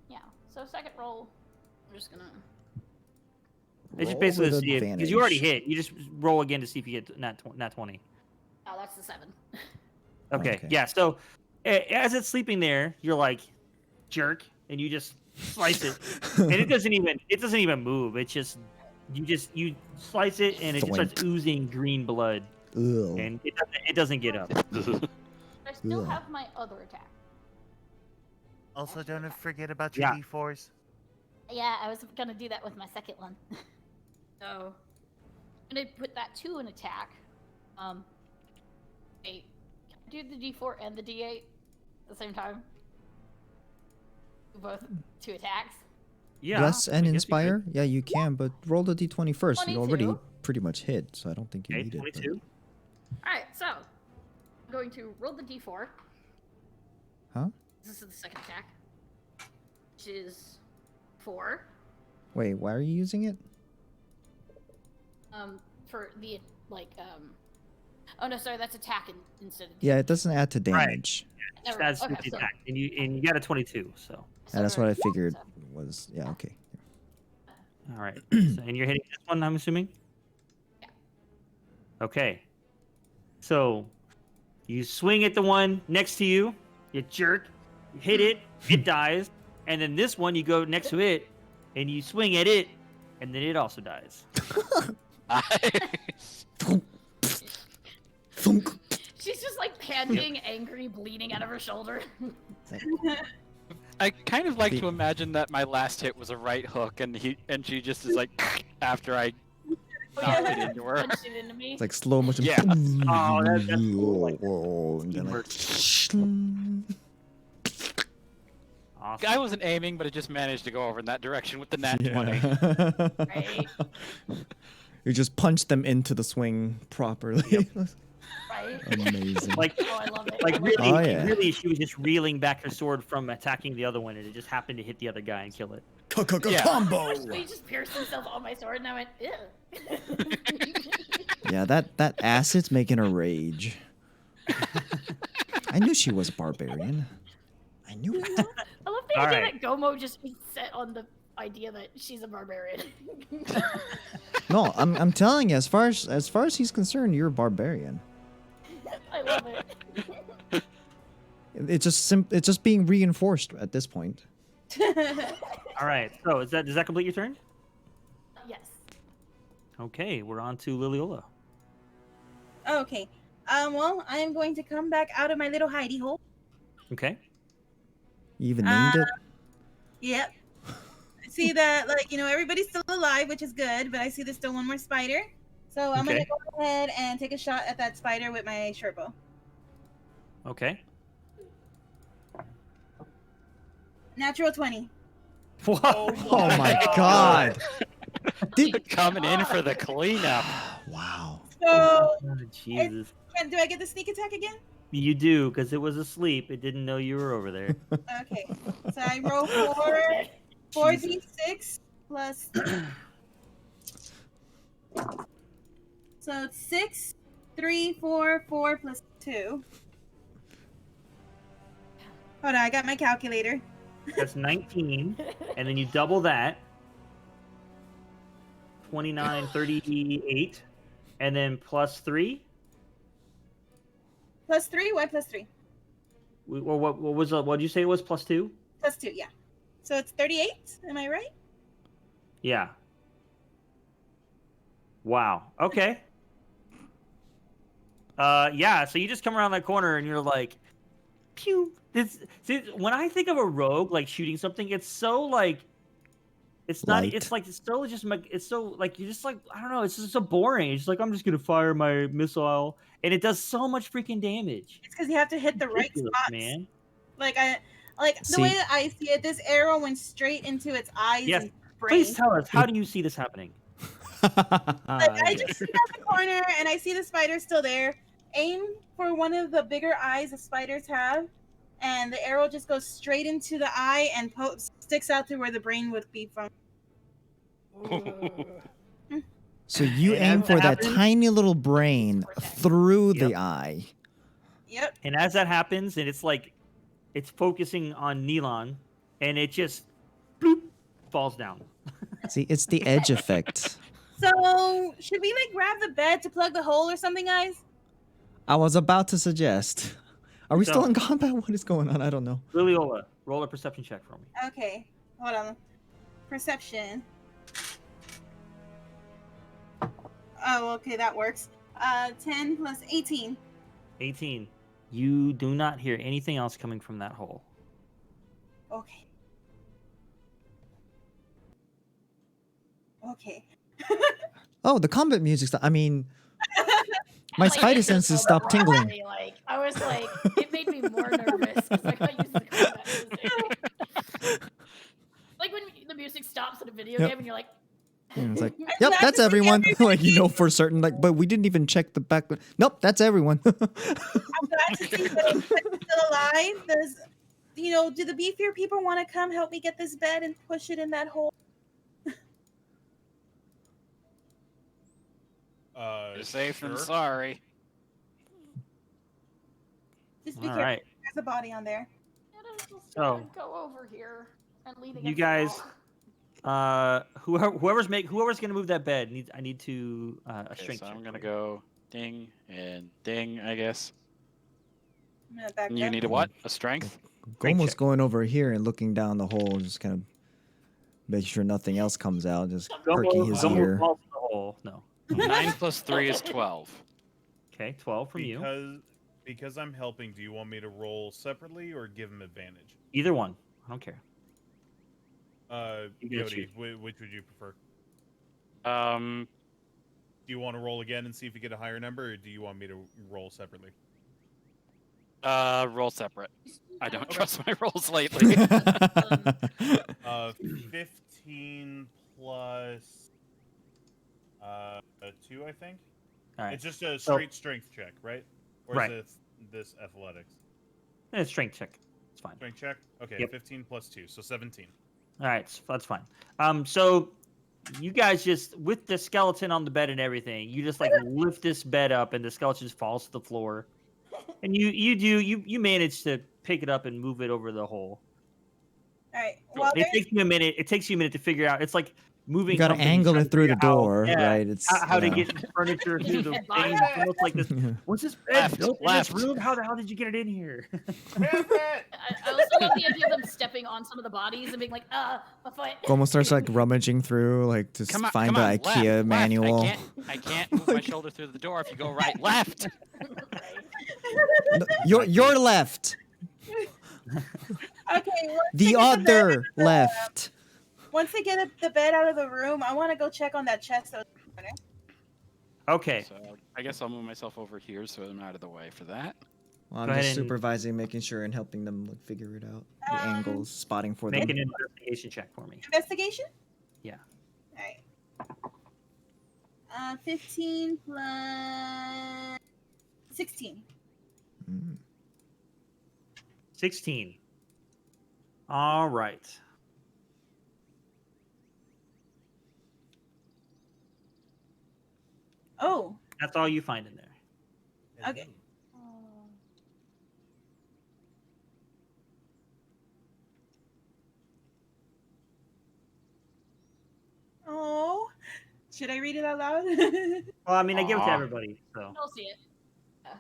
yeah. So second roll, I'm just gonna.
It's just
Roll
basically to
with
see it, because you already
advantage.
hit. You just roll again to see if you get nat 20.
Oh, that's the 7.
Okay,
Okay.
yeah. So as it's sleeping there, you're like, jerk, and you just slice it, and it doesn't even move. It's just you slice it, and it just starts
Thwink.
oozing green blood,
Ugh.
and it doesn't get up.
I still
Ugh.
have my other attack.
Also, don't forget about your
Yeah.
D4s.
Yeah, I was gonna do that with my second one. So I'm gonna put that to an attack. Wait, can I do the D4 and the D8 at the same time? Both 2 attacks.
Yeah.
Bless
I
and
guess you
inspire. Yeah, you can, but roll the d20 first. You already
22.
pretty much hit, so I don't think you
could.
need
Okay,
it. but-
22.
Alright, so I'm going to roll the D4.
Huh?
This is the second attack, which is 4.
Wait, why are you using it?
For the Oh no, sorry, that's attack instead of.
Yeah, it doesn't add to damage.
Never
That's
mind.
the
Okay, so-
attack, and you got a 22. So
Yeah, that's what I
so-
figured was. Yeah, okay.
all right. So, and you're hitting this one, I'm assuming.
Yeah.
Okay. So you swing at the one next to you. You jerk. You hit it. It dies. And then this one, you go next to it, and you swing at it, and then it also dies.
Nice.
Thunk.
She's just like panting, angry, bleeding out of her shoulder.
I kind of like to imagine that my last hit was a right hook, and she just is like after I knocked it into her.
Punched it into me.
It's like slow motion.
Yeah.
Oh, that's cool.
And then like.
Awesome.
I wasn't aiming, but it just managed to go over in that direction with the nat 20.
Yeah.
Right?
You just punch them into the swing properly.
Right?
Amazing.
Like,
Oh, I love it.
like
I love
really,
it.
Oh, yeah.
really, she was just reeling back her sword from attacking the other one, and it just happened to hit the other guy and kill it.
Yeah.
Combo.
He just pierced himself on my sword, and I went, ew.
Yeah, that acid's making her rage. I knew she was a barbarian. I knew it.
I love the
All
idea
right.
that Gomo just is set on the idea that she's a barbarian.
No, I'm telling you, as far as he's concerned, you're a barbarian.
I love it.
It's just being reinforced at this point.
All right. So does that complete your turn?
Yes.
Okay, we're on to Liliola.
Okay. Well, I am going to come back out of my little hidey hole.
Okay.
You even named it.
Yep. I see that, like, everybody's still alive, which is good, but I see there's still one more spider. So I'm
Okay.
gonna go ahead and take a shot at that spider with my short bow.
Okay.
Natural 20.
Whoa.
Oh my god.
Coming in for the cleanup.
Wow.
So,
Oh, Jesus.
do I get the sneak attack again?
You do, because it was asleep. It didn't know you were over there.
Okay. So I roll 4d6 plus. So it's 6, 3, 4, 4 plus 2. Hold on, I got my calculator.
That's 19, and then you double that. 29, 38, and then plus 3.
Plus 3? Why plus 3?
Or what did you say it was? Plus 2?
Plus 2, yeah. So it's 38, am I right?
Yeah. Wow. Okay. Yeah, so you just come around that corner and you're like, pew. See, when I think of a rogue like shooting something, it's so like, it's not.
Light.
It's like it's so just. It's so like you're just like I don't know. It's just so boring. It's just like I'm just gonna fire my missile, and it does so much freaking damage.
It's because you have to hit the right
Ridiculous,
spots.
man.
Like the
See-
way that I see it, this arrow went straight into its eyes
Yes.
and brain.
Please tell us, how do you see this happening?
I just see out the corner and I see the spider still there. Aim for one of the bigger eyes the spiders have, and the arrow just goes straight into the eye and sticks out to where the brain would be from.
So you
And
aim
as
for
that
that
happens-
tiny little brain through
Yep.
the eye.
Yep.
And as that happens, and it's like it's focusing on Neelon, and it just bloop, falls down.
See, it's the edge effect.
So should we like grab the bed to plug the hole or something, guys?
I was about to suggest. Are we still
So-
in combat? What is going on? I don't know.
Liliola, roll a perception check for me.
Okay, hold on. Perception. Oh, okay, that works. 10 plus 18.
18. You do not hear anything else coming from that hole.
Okay. Okay.
Oh, the combat music. I mean, my
Like,
spider
it just
senses
felt
stopped tingling.
already, Like I was like, it made me more nervous because I got used to combat music. Like when the music stops in a video
Yep.
game and you're like,
And it's like,
I'm
yep,
glad
that's
to see
everyone.
everybody
Like, you know for certain. Like, but we didn't even check the back. Nope, that's everyone.
I'm glad to see that I'm still alive. Do the beefier people want to come help me get this bed and push it in that hole?
You're safe
Sure.
and sorry.
Just be
All
careful.
right.
There's a body on there.
So-
go over here and lean
You
against the
guys-
wall.
Whoever's gonna move that bed I need to a
Okay,
strength
so
check.
I'm gonna go ding and ding, I guess.
I'm gonna back
And you
up.
need a what? A strength?
Almost
check.
going over here and looking down the hole, just kind of making sure nothing else comes out. Just perking his
Gumbo
ear.
falls in the hole. No.
9 plus 3 is 12.
Okay, 12 from you.
Because I'm helping, do you want me to roll separately or give him advantage?
Either one. I don't care. You get
Yodi, which would you prefer?
Um,
Do you want to roll again and see if you get a higher number, or do you want me to roll separately?
roll separate. I don't
Okay.
trust my rolls lately.
15 plus 2, I think.
All right.
It's just a
So-
straight strength check, right? Or
Right.
is this athletics?
Strength check. It's fine.
Strength check? Okay,
Yep.
15 plus 2, so 17.
All right, so that's fine. So you guys just with the skeleton on the bed and everything, you just like lift this bed up, and the skeleton just falls to the floor, and you manage to pick it up and move it over the hole.
All right. Well,
It takes you a minute. It takes you a minute to figure out. It's like moving.
You got to
something,
angle
trying
it
to
through the
figure out
door,
yeah,
right? It's
how to
yeah.
get furniture through the thing.
Left.
It's almost like this. Was this bed
Left,
built in
left.
this room? How the hell did you get it in here?
I also love the idea of them stepping on some of the bodies and being like, a foot.
Almost starts like rummaging through, like to
Come on,
find
come
the
on,
IKEA
left.
manual.
I can't move my shoulder through the door if you go right, left.
No, your left,
okay.
the other left.
Once they get the bed out of the room, I want to go check on that chest.
Okay.
So I guess I'll move myself over here so I'm out of the way for that.
Well, I'm
Go ahead
just
and-
supervising, making sure and helping them like, figure it out. The angles, spotting for
Make
them.
an investigation check for me.
Investigation?
Yeah.
All right. 15 plus 16.
16. All right.
Oh,
That's all you find in there.
okay. Oh, should I read it out loud?
Well, I mean, I give it to
Aw.
everybody. So
I'll see it.
I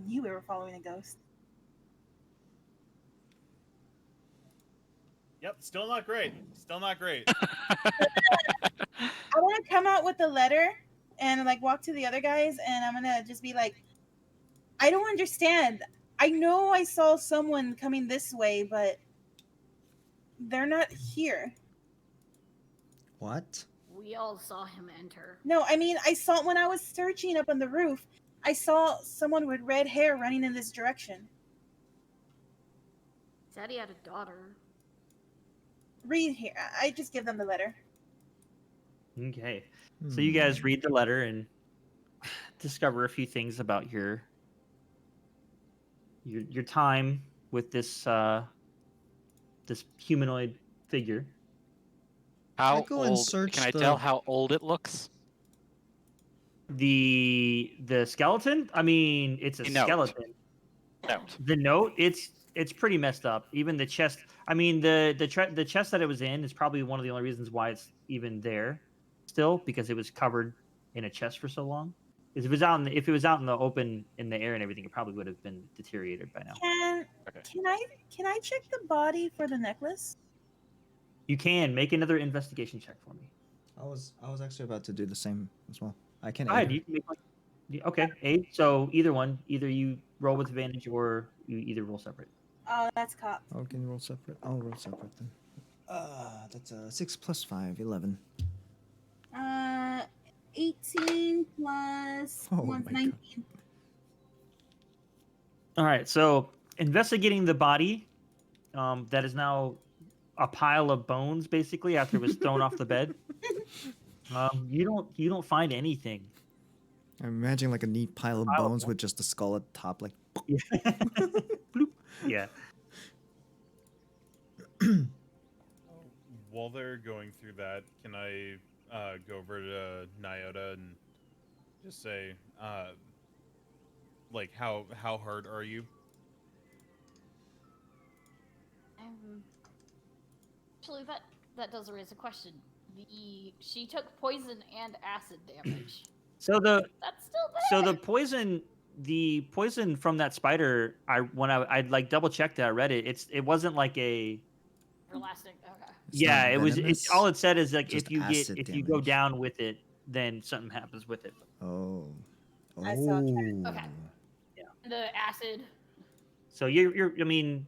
knew we were following a ghost.
Yep, still not great. Still not great.
I want to come out with the letter and like walk to the other guys, and I'm gonna just be like, I don't understand. I know I saw someone coming this way, but they're not here.
What?
We all saw him enter.
No, I mean, I saw when I was searching up on the roof, I saw someone with red hair running in this direction.
Daddy had a daughter.
Read here. I just give them the letter.
Okay. So you guys
Hmm.
read the letter and discover a few things about your time with this this humanoid figure.
How
go and
old?
search
Can I
the-
tell how old it looks?
The skeleton? I mean, it's a
The note.
skeleton.
Note.
The note, it's pretty messed up. Even the chest. I mean, the chest that it was in is probably one of the only reasons why it's even there still, because it was covered in a chest for so long. If it was out in the open in the air and everything, it probably would have been deteriorated by now.
Okay.
Can I check the body for the necklace?
You can make another investigation check for me.
I was actually about to do the same as well. I can
Go ahead.
aid.
You can make one. Okay, 8. So either one. Either you roll with advantage or you either roll separate.
Oh, that's cop.
Oh, can you roll separate? I'll roll separate then. That's 6 plus 5, 11.
18 plus
Oh
1's
my
19.
All right. So investigating the body, that is now a pile of bones, basically after it was thrown off the bed. You don't find anything.
I'm imagining like a neat pile of
Pile of
bones
bones.
with just the skull at the top, like.
Bloop. Yeah.
While they're going through that, can I go over to Nyota and just say, like, how hurt are you?
Actually, that does raise a question. She took poison and acid damage.
So
That's still bad.
So the poison from that spider, I like double checked it, I read it. It wasn't like a
Everlasting. Okay.
It's
yeah.
not
It was.
venomous?
All it said is like
Just
if you go
damage.
down with it, then something happens with it.
Oh.
I saw
Okay. The acid.
So you're. I mean,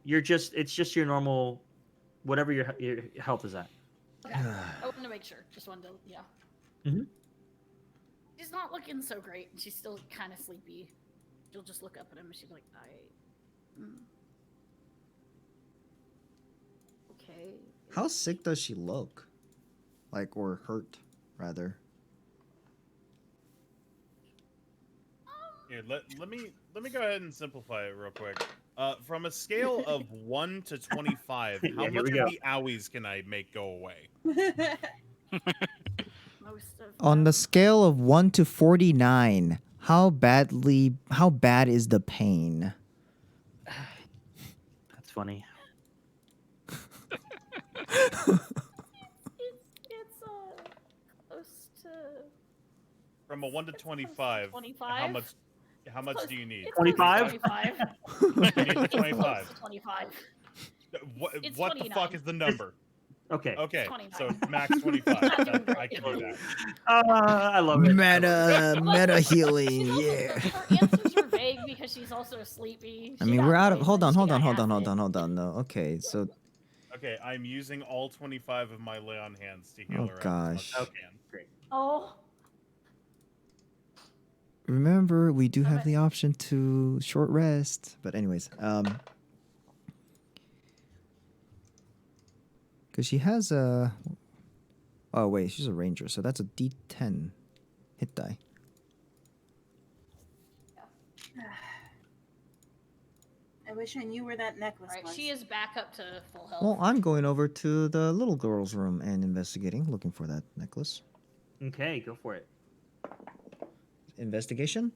it's just your normal, whatever your health is at.
Okay. I wanted to make sure. Just wanted to. Yeah.
Mhm.
She's not looking so great. She's still kind of sleepy. She'll just look up at him and she's like, Okay.
How sick does she look? Like, or hurt, rather.
Here, let me go ahead and simplify it real quick. From a scale of 1 to 25,
Yeah,
how
here
much
we
of
go.
the owies can I make go away?
Most of
On the scale of 1 to 49, how bad is the pain?
That's funny.
it's close to
From a 1 to 25,
25.
how much do you need?
It's close to
25?
25.
You need the
It's close
25.
to 25.
What
It's
what the fuck
29.
is the number?
Okay.
Okay,
29.
so max 25. I can do that.
I love it.
Meta healing, yeah.
Her answers are vague because she's also sleepy.
I
She
mean,
got
we're out of.
poisoned,
Hold on,
she
hold
got
on.
acid.
No, okay, so.
Okay, I'm using all 25 of my lay on hands to heal
Oh
her up as much
gosh.
as I
Okay.
can.
Great.
Oh,
Remember, we do have
Okay.
the option to short rest. But anyways, because she has a. Oh wait, she's a ranger, so that's a D10 hit die.
I wish I knew where that necklace
right.
was.
She is back up to full health.
Well, I'm going over to the little girl's room and investigating, looking for that necklace.
Okay, go for it.
Investigation.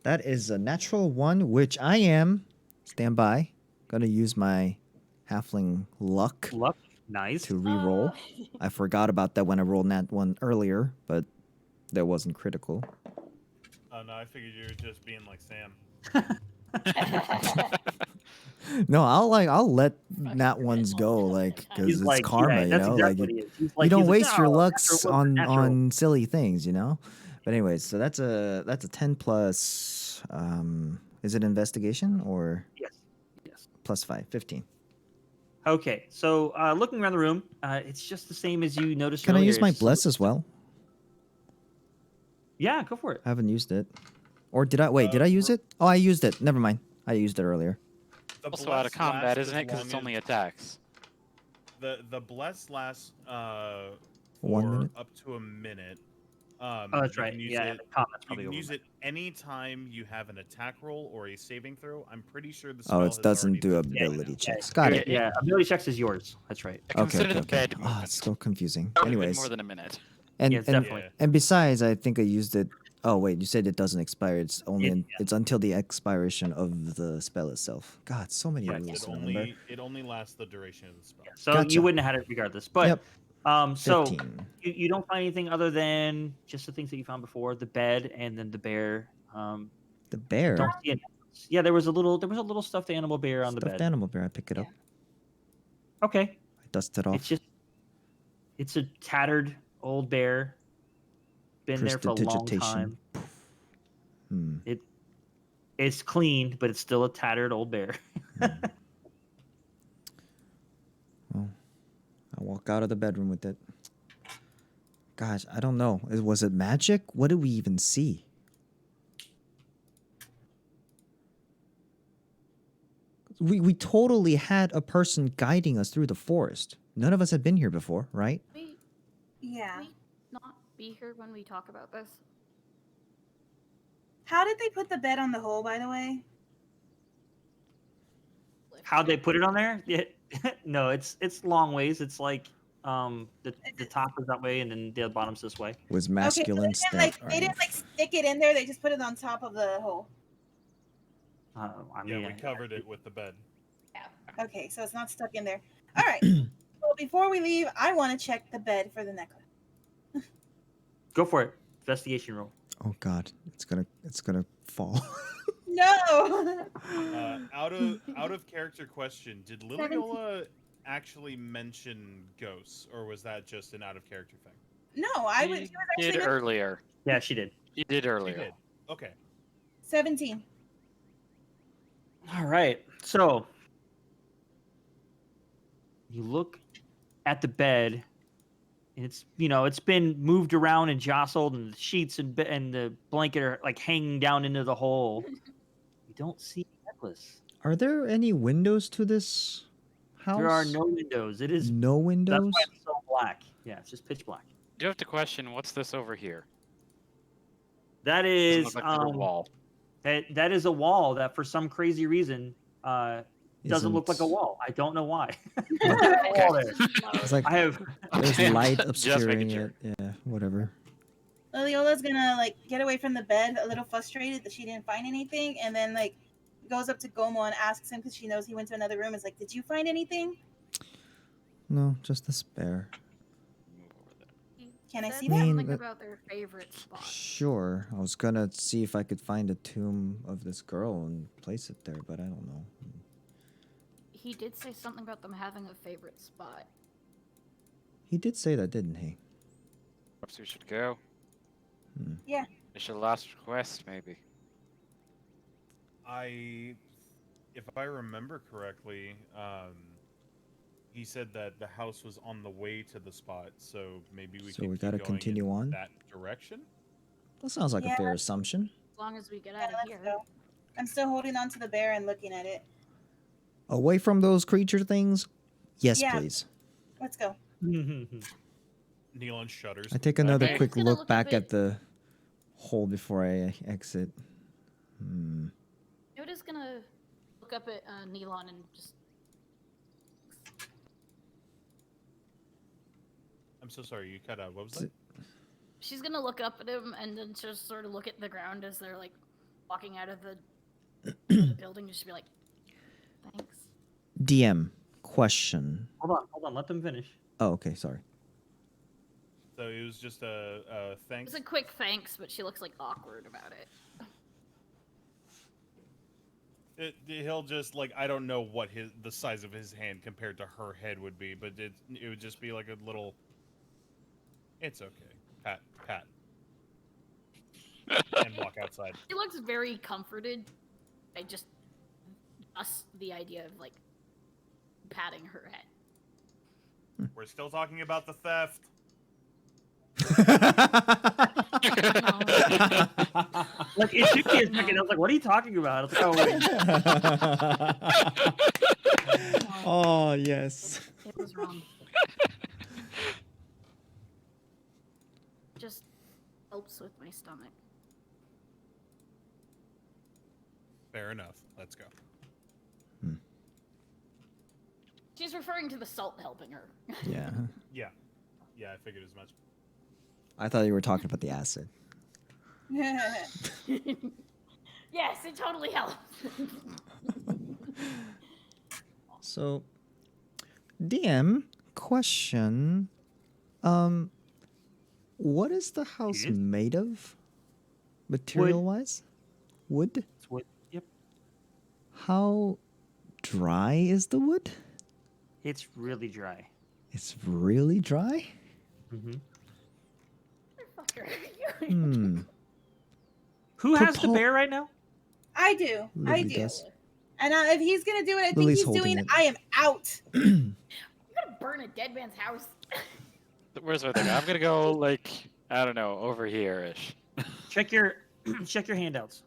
That is a natural 1, which I am. Stand by. Gonna use my halfling luck
Luck. Nice.
to re-roll. I forgot about that when I rolled that one earlier, but that wasn't critical.
Oh no, I figured you were just being like Sam.
No, I'll let nat ones go, like, because
He's
it's
like,
karma,
yeah,
you
that's
know.
exactly
Like,
what he is. He's
you
like,
don't
he's like,
waste your
"No,
lucks
natural ones are natural."
on silly things, you know. But anyways, so that's a 10 plus. Is it investigation or
Yes. Yes.
plus 5? 15.
Okay, so looking around the room, it's just the same as you noticed
Can I
earlier.
use my
It's-
bless as well?
Yeah, go for it.
I haven't used it. Or did I? Wait, did I use it? Oh, I used it. Never mind. I used it earlier.
The
Also out of
bless
combat,
lasts
isn't
as
it? Because
long
it's only
as-
attacks.
The bless lasts
1
for
minute?
up to a minute.
Oh, that's
you
right.
Can use
Yeah,
it,
the comment's
you
probably
can
over
use
my-
it anytime you have an attack roll or a saving throw. I'm pretty sure the
Oh,
spell
it
has
doesn't
already
do
been
ability
taken
checks. Got
yeah,
it.
yeah, ability checks is yours. That's right.
I
Okay,
consider
okay,
the bed
okay.
movement.
Ah, it's so confusing.
Probably been
Anyways,
more than a minute.
and
Yeah, it's
and
definitely.
and besides, I think I used it. Oh wait, you said it doesn't expire. It's only it's until the expiration of the spell itself. God, so many
Right,
rules
It
to remember.
only lasts the duration of the spell.
So
Gotcha.
you wouldn't have had it regardless. But
Yep.
so
15.
you don't find anything other than just the things that you found before, the bed and then the bear.
The bear.
Don't see it. Yeah, there was a little stuffed animal bear on the
Stuffed
bed.
animal bear. I pick it up.
Okay.
I dust it off.
It's a tattered old bear. Been there for a long
Prestidigitation.
time. It's clean, but it's still a tattered old bear.
Well, I walk out of the bedroom with it. Gosh, I don't know. Was it magic? What did we even see? We totally had a person guiding us through the forest. None of us had been here before, right?
Yeah.
we not be here when we talk about this?
How did they put the bed on the hole, by the way?
How'd they put it on there? Yeah. No, it's long ways. It's like the top is that way and then the bottom's this way.
Was masculine
Okay, so they
step.
didn't like stick it in there. They just put it on top of the hole.
I mean,
Yeah, we covered it with the bed.
Okay, so it's not stuck in there. All right. Well, before we leave, I want to check the bed for the necklace.
go for it. Investigation roll.
Oh God, it's gonna fall.
No.
Out of character question, did Liliola actually mention ghosts, or was that just an out of character thing?
No,
She
she was
did
actually
earlier.
Yeah, she did.
She did
She
earlier.
did. Okay.
17.
All right. So you look at the bed, and it's been moved around and jostled, and the sheets and the blanket are like hanging down into the hole. You don't see the necklace.
Are there any windows to this house?
There are no windows. It is
no
that's
windows.
why it's so black. Yeah, it's just pitch black.
Do you have to question what's this over here?
That
Doesn't
is
look like a wall.
that is a wall that for some crazy reason doesn't look like a
Isn't-
wall. I don't know why.
Okay.
Wall there.
It's like
I have
there's
Okay,
light
just making
obscuring
sure.
it. Yeah, whatever.
Liliola's gonna like get away from the bed, a little frustrated that she didn't find anything, and then like goes up to Gomo and asks him because she knows he went to another room. Is like, "Did you find anything?
No, just a spare.
Move over there.
He
Can I
said
see that?
something
that-
about their favorite spot.
Sure. I was gonna see if I could find a tomb of this girl and place it there, but I don't know.
He did say something about them having a favorite spot.
He did say that, didn't he?
Perhaps we should go.
Hmm.
Yeah.
It's your last request, maybe.
If I remember correctly, he said that the house was on the way to the spot, so maybe we
So
could
we
keep
gotta
going
continue
in
on?
that direction.
That sounds like
Yeah.
a fair assumption.
As long as we get
Yeah,
out of
let's
here.
go. I'm still holding on to the bear and looking at it.
Away from those creature things? Yes,
Yeah.
please.
Let's go.
Neon shudders.
I take another
Okay.
quick
Just gonna
look
look a
back
bit-
at the hole before I exit.
Yoda's gonna look up at Neelon and just.
I'm so sorry, you cut out. What was that?
She's gonna look up at him and then just sort of look at the ground as they're like walking out of the building and just be like, "Thanks."
DM question.
Hold on. Let them finish.
Oh, okay, sorry.
So it was just a thanks.
It's a quick thanks, but she looks like awkward about it.
He'll just like, I don't know what the size of his hand compared to her head would be, but it would just be like a little. It's okay. Pat. And walk outside.
She looks very comforted. I just the idea of like patting her head.
We're still talking about the theft.
Like it took me a second. I was like, "What are you talking about?" I was like, "Oh wait."
Oh, yes.
It was wrong. Just helps with my stomach.
Fair enough. Let's go.
She's referring to the salt helping her.
Yeah.
Yeah. Yeah, I figured as much.
I thought you were talking about the acid.
Yes, it totally helps.
So, DM, question. What is the house
Yes?
made of? Material-wise? Wood?
It's what? Yep.
How dry is the wood?
It's really dry.
It's really dry?
Mm-hmm.
Fucker.
Who has the
Propul-
bear right now?
I do. I
Lily
do.
does.
And if he's gonna do what I think
Lily's
he's
holding
doing,
it.
I am out.
You gotta burn a dead man's house.
Where's my thing? I'm gonna go like I don't know, over here-ish.
Check your handouts.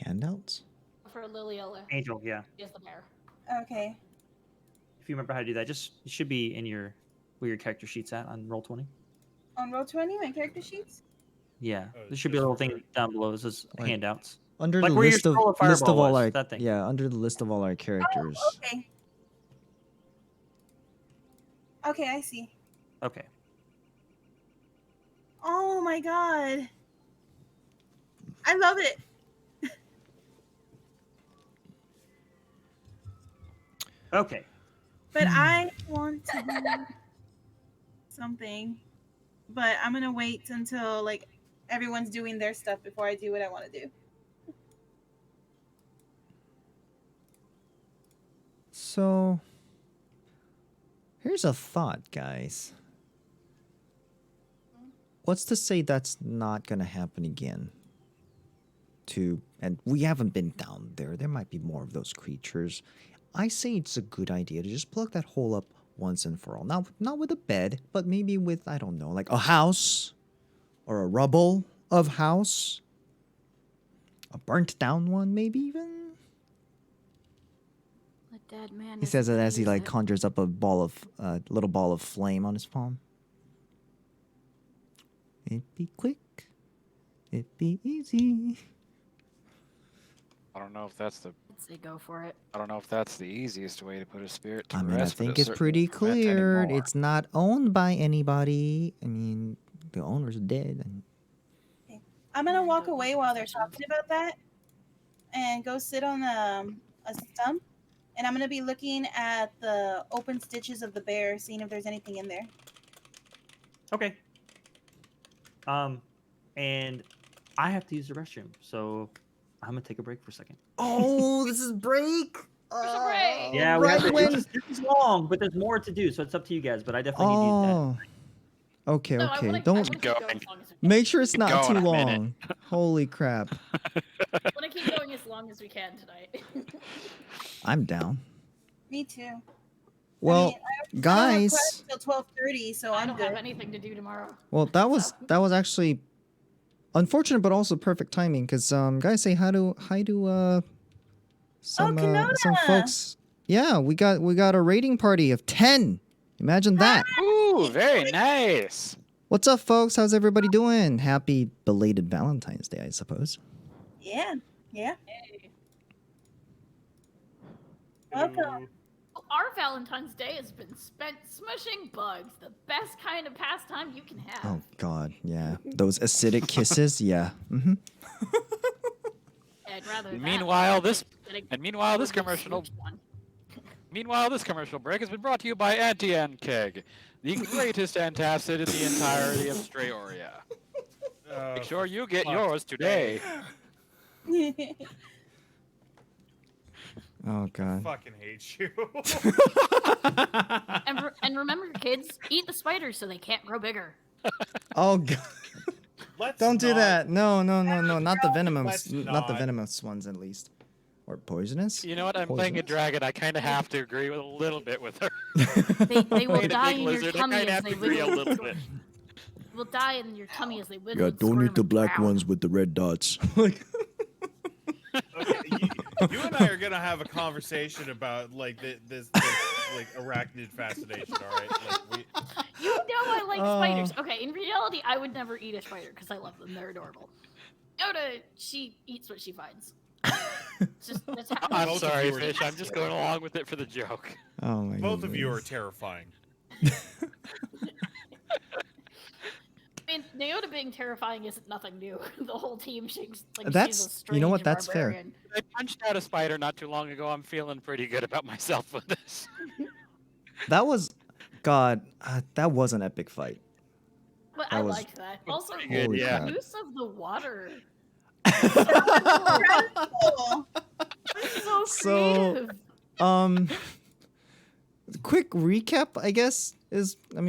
Handouts?
For Liliella.
Angel, yeah.
She is the bear.
Okay.
If you remember how to do that, it should be in where your character sheet's at on Roll20.
On Roll20, my character sheets.
Yeah,
Oh,
there should be a little thing
just
down below that says
Like-
handouts.
Under
Like
the
where your
list of
scroll of fireball
all
was,
our
that thing.
under the list of all our characters.
Oh, okay. Okay, I see.
Okay.
Oh my god. I love it.
Okay.
But I want to do something. But I'm gonna wait until like everyone's doing their stuff before I do what I want to do.
So, here's a thought, guys. What's to say that's not gonna happen again? And we haven't been down there. There might be more of those creatures. I say it's a good idea to just plug that hole up once and for all. Not with a bed, but maybe with, I don't know, like a house or a rubble of house. A burnt down one, maybe even.
The dead man.
He says it as he like conjures up a little ball of flame on his palm. It'd be quick. It'd be easy.
I don't know if that's the
Say go for it.
I don't know if that's the easiest way to put a spirit to
I mean, I
rest. but
think
it
it's
certainly
pretty
won't prevent
clear.
anymore.
It's not owned by anybody. I mean, the owner's dead.
I'm gonna walk away while they're talking about that, and go sit on a stump, and I'm gonna be looking at the open stitches of the bear, seeing if there's anything in there.
Okay. And I have to use the restroom, so I'm gonna take a break for a second.
Oh, this is break.
There's a break.
Yeah, we have to,
when.
this is long, but there's more to do, so it's up to you guys. But I definitely need to use
Oh. Okay,
No, I
okay.
wanna- I
Don't
wanna keep
Going.
going as long as we can.
make sure it's
Keep
not too
going a minute.
long. Holy crap!
I want to keep going as long as we can tonight.
I'm down.
Me too.
Well,
I don't have
guys.
class till 12:30, so
I
I'm
don't
good.
have anything to do tomorrow.
Well, that was actually unfortunate, but also perfect timing. Because guys, say hi to some
Kanona!
folks. Yeah, we got a raiding party of 10. Imagine that.
Ooh, very nice.
What's up, folks? How's everybody doing? Happy belated Valentine's Day, I suppose.
Yeah, yeah.
Hey.
Welcome.
Well, our Valentine's Day has been spent smushing bugs, the best kind of pastime you can have.
Oh God, yeah. Those acidic kisses, yeah. Mm-hmm.
I'd rather that
Meanwhile,
than
this
getting
meanwhile this
really
commercial
smushed one.
Meanwhile, this commercial break has been brought to you by Anti-Keg, the greatest antacid in the entirety of Streyorea. Make sure you get yours today.
Oh God.
Fucking hate you.
And remember, kids, eat the spiders so they can't grow bigger.
Oh God.
Let's
Don't do
not-
that. No. Not the venomous.
Let's
Not the
not.
venomous ones, at least. Or poisonous.
You know what? I'm playing a
Poisonous?
dragon. I kind of have to agree with a little bit with her.
They will
Playing a
die
big
in your
lizard, I
tummy
kind of
as
have
they
to agree a
live.
little bit.
will die in your tummy as they wiggle.
Yeah,
and
don't
squirm
eat the
and
black
drown.
ones with the red dots. Like,
Okay, you and I are gonna have a conversation about like this like arachnid fascination. All right, like
You know I like spiders. Okay, in reality, I would never eat a spider because I love them. They're adorable. Yoda, she eats what she finds. It's just that's how
I'm
Both of
sorry,
you are
Fish. I'm
just-
just going along with it for the joke.
oh my
both of you are
goodness.
terrifying.
I mean, Naota being terrifying isn't nothing new. The whole team, she's like
That's-
she's a strange
you know what, that's fair.
barbarian.
I punched out a spider not too long ago. I'm feeling pretty good about myself with this.
That was, God, that was an epic fight.
But
That
I
was
liked that. Also,
pretty good,
Holy
yeah.
the
crap.
use of the water.
Incredible.
It's so
So-
creative.
Quick recap, I guess, is, I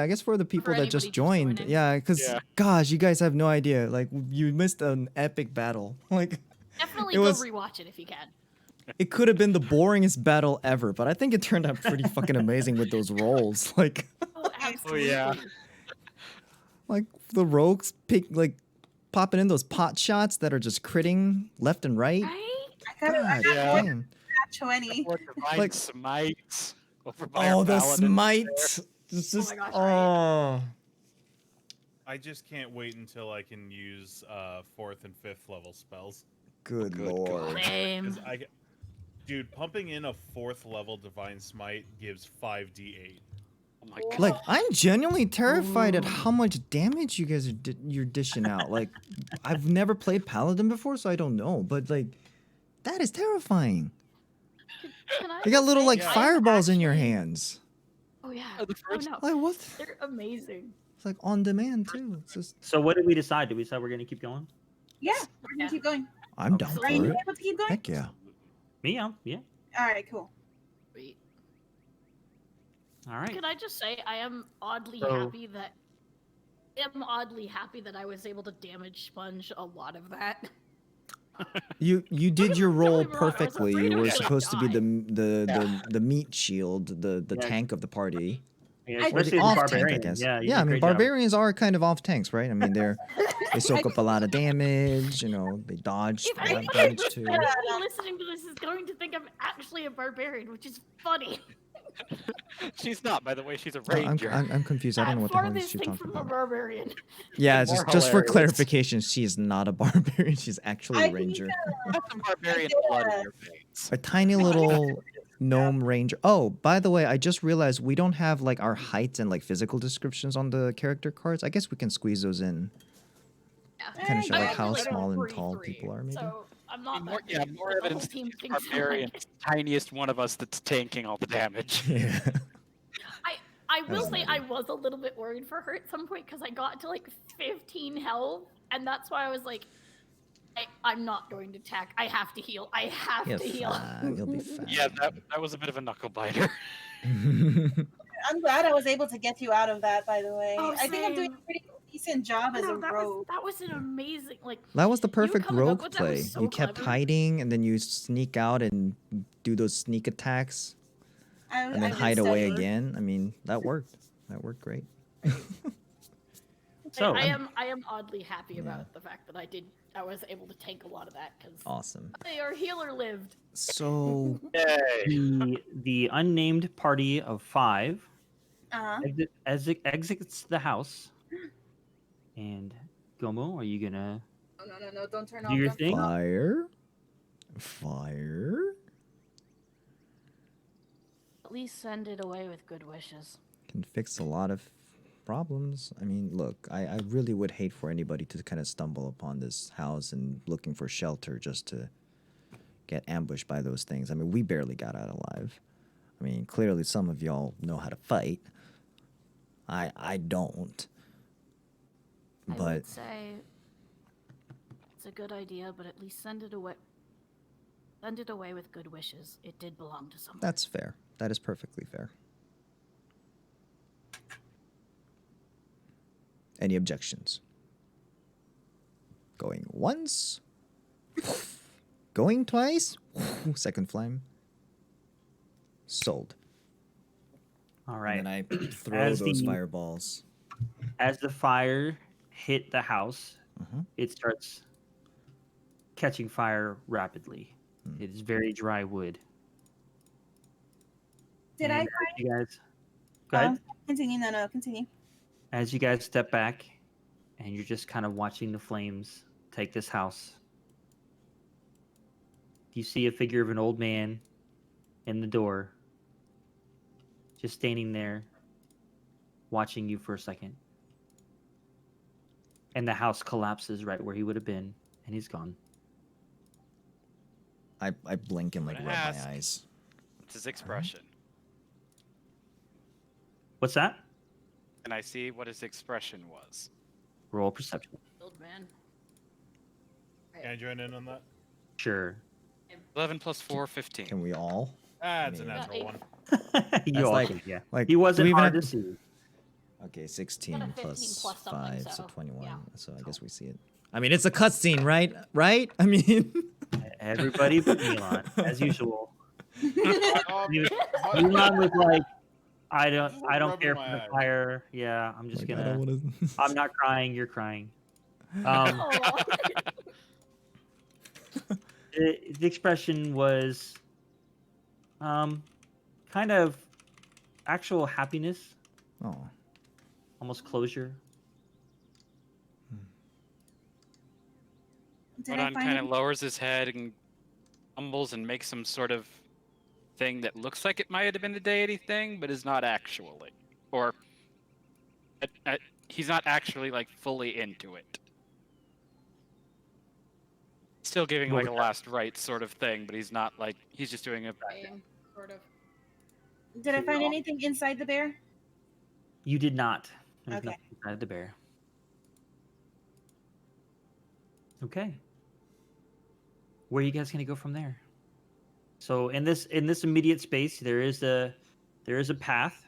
guess for the people that
anybody
just
just
joined,
joining.
yeah, because,
Yeah.
gosh, you guys have no idea. Like, you missed an epic battle. Like,
Definitely
it
go
was-
rewatch it if you can.
it could have been the boringest battle ever, but I think it turned out pretty fucking amazing with those rolls. Like,
Oh, absolutely.
yeah.
like the rogues popping in those pot shots that are just critting left and right.
Right?
I got
God
Yeah.
damn.
20.
Or divine
Like-
smite. Over by our
Oh, the
paladin
smite.
there.
It's just,
my gosh,
oh.
I just can't wait until I can use 4th and 5th level spells.
Good
Good
lord.
God.
Same.
'Cause dude, pumping in a 4th level divine smite gives 5d8.
Oh my god.
Like, I'm genuinely terrified at how much damage you guys are you're dishing out. Like, I've never played Paladin before, so I don't know. But, like, that is terrifying.
Can I
You got
just
little,
say,
like,
I am
fireballs in your
actually-
hands.
Oh yeah.
Oh, the
Oh
first-
no.
Like, what?
They're amazing.
It's like on demand, too. It's just,
So what did we decide? Did we decide we're gonna keep going?
Yeah, we're gonna keep going.
I'm down
Are you
for it.
able to keep going?
Heck yeah.
Me, yeah.
All right, cool.
Sweet.
All right.
Can I just say I am oddly
So-
happy that I was able to damage sponge a lot of that.
You did your
Don't
role
get me wrong, I was
perfectly.
afraid
You
I
were
was gonna
supposed to be
die.
the meat shield, the
Yeah.
tank of the party.
Yeah,
I-
Or
especially
the
as a
off tank, I
barbarian.
guess.
Yeah, you
Yeah,
did
I
a
mean,
great job.
barbarians are kind of off tanks, right? I mean, they soak up a lot of damage. You know, they dodge
If
a lot of
anybody
damage too.
listening to this is going to think I'm actually a barbarian, which is funny.
She's not, by the way. She's a
Oh,
ranger.
I'm confused. I don't know what the hell
Farthest
she's
thing
talking
from a
about.
barbarian.
Yeah,
More
just for
hilarious.
clarification, she is not a barbarian. She's actually
I
a
think,
ranger.
Got some barbarian
did,
blood in your veins.
A tiny little gnome ranger. Oh, by the way, I just realized we don't have like our heights and like physical descriptions on the character cards. I guess we can squeeze those in. Kind of show
I
like
am
how
like
small and
43,
tall people are, maybe.
So I'm not
More,
that
yeah,
big,
more
but the whole
evidence that
team
she's a
thinks I'm
barbarian.
like-
It's the tiniest one of us that's tanking all the damage.
Yeah.
I will
Doesn't
say I
matter.
was a little bit worried for her at some point because I got to like 15 health, and that's why I was like, I'm not going to attack. I have to heal. I have
You'll
to heal.
fine. You'll be fine.
Yeah, that was a bit of a knuckle biter.
I'm glad I was able to get you out of that, by the way.
Oh,
I think I'm doing
same.
a pretty decent job as
No,
a
that
rogue.
was an amazing like.
That was the perfect
coming up
rogue
with that was
play.
so
You kept
clever.
hiding, and then you sneak out and do those sneak attacks, and then
I've been
hide away
studying.
again. I mean, that worked. That worked great.
So
I am oddly happy about the fact that I was able to tank a lot of that because
Awesome.
our healer lived.
So,
Yay!
the unnamed party of 5 exits the house. And Gomo, are you gonna
No, don't turn
do
off.
your
don't
thing?
turn off.
fire.
At least send it away with good wishes.
Can fix a lot of problems. I mean, look, I really would hate for anybody to kind of stumble upon this house and looking for shelter just to get ambushed by those things. I mean, we barely got out alive. I mean, clearly some of y'all know how to fight. I don't.
I
But
would say it's a good idea, but at least send it away. Send it away with good wishes. It did belong to someone.
that's fair. That is perfectly fair. Any objections? Going once. Going twice. Second flame. Sold.
All right.
And then I throw
As
those
the-
fireballs.
As the fire hit the house,
Mhm.
it starts catching fire rapidly.
Hmm.
It is very dry wood.
Did I
And
find?
you guys, go ahead.
Continue. No, continue.
As you guys step back, and you're just kind of watching the flames take this house, you see a figure of an old man in the door, just standing there, watching you for a second. And the house collapses right where he would have been, and he's gone.
I blink and like
I'm
rub
gonna
my
ask.
eyes.
What's his expression?
What's that?
Can I see what his expression was?
Roll perception.
Old man.
Can I join in on that?
Sure.
11 plus 4, 15.
Can we all?
Ah, it's a
mean-
natural one.
You
That's
all
like-
can, yeah.
Like
He
do
wasn't
we even
hard
have
to see.
Okay, 16
Got a 15
plus
plus something,
5, so
so,
21.
yeah.
So I guess we see it. I mean, it's a cutscene, right? Right? I mean,
Everybody but Milan, as usual.
Um,
Milan was like, I don't
Rubbing
care
my
for the
eyes.
fire. Yeah, I'm just
like, I
gonna.
don't wanna...
I'm not crying. You're crying.
Oh.
The expression was, kind of actual happiness,
Oh,
almost closure.
Did I
Rodon
find?
kind of lowers his head and humbles and makes some sort of thing that looks like it might have been a deity thing, but is not actually. Or he's not actually like fully into it. Still giving
What
like a
was that?
last rites sort of thing, but he's not like he's just doing a.
Same, sort of.
Did I find anything inside the bear?
You did not. There's
Okay.
nothing inside the bear. Okay. Where are you guys gonna go from there? So in this immediate space, there is a path,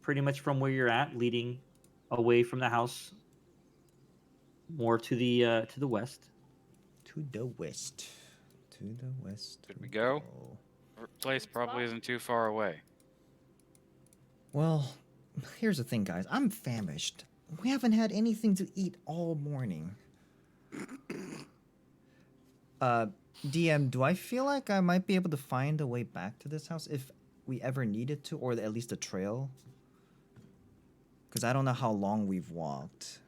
pretty much from where you're at, leading away from the house, more to the west.
to the west. To the west.
Should we go? Place probably isn't too far away.
Well, here's the thing, guys. I'm famished. We haven't had anything to eat all morning. DM, do I feel like I might be able to find a way back to this house if we ever needed to, or at least a trail? Because I don't know how long we've walked.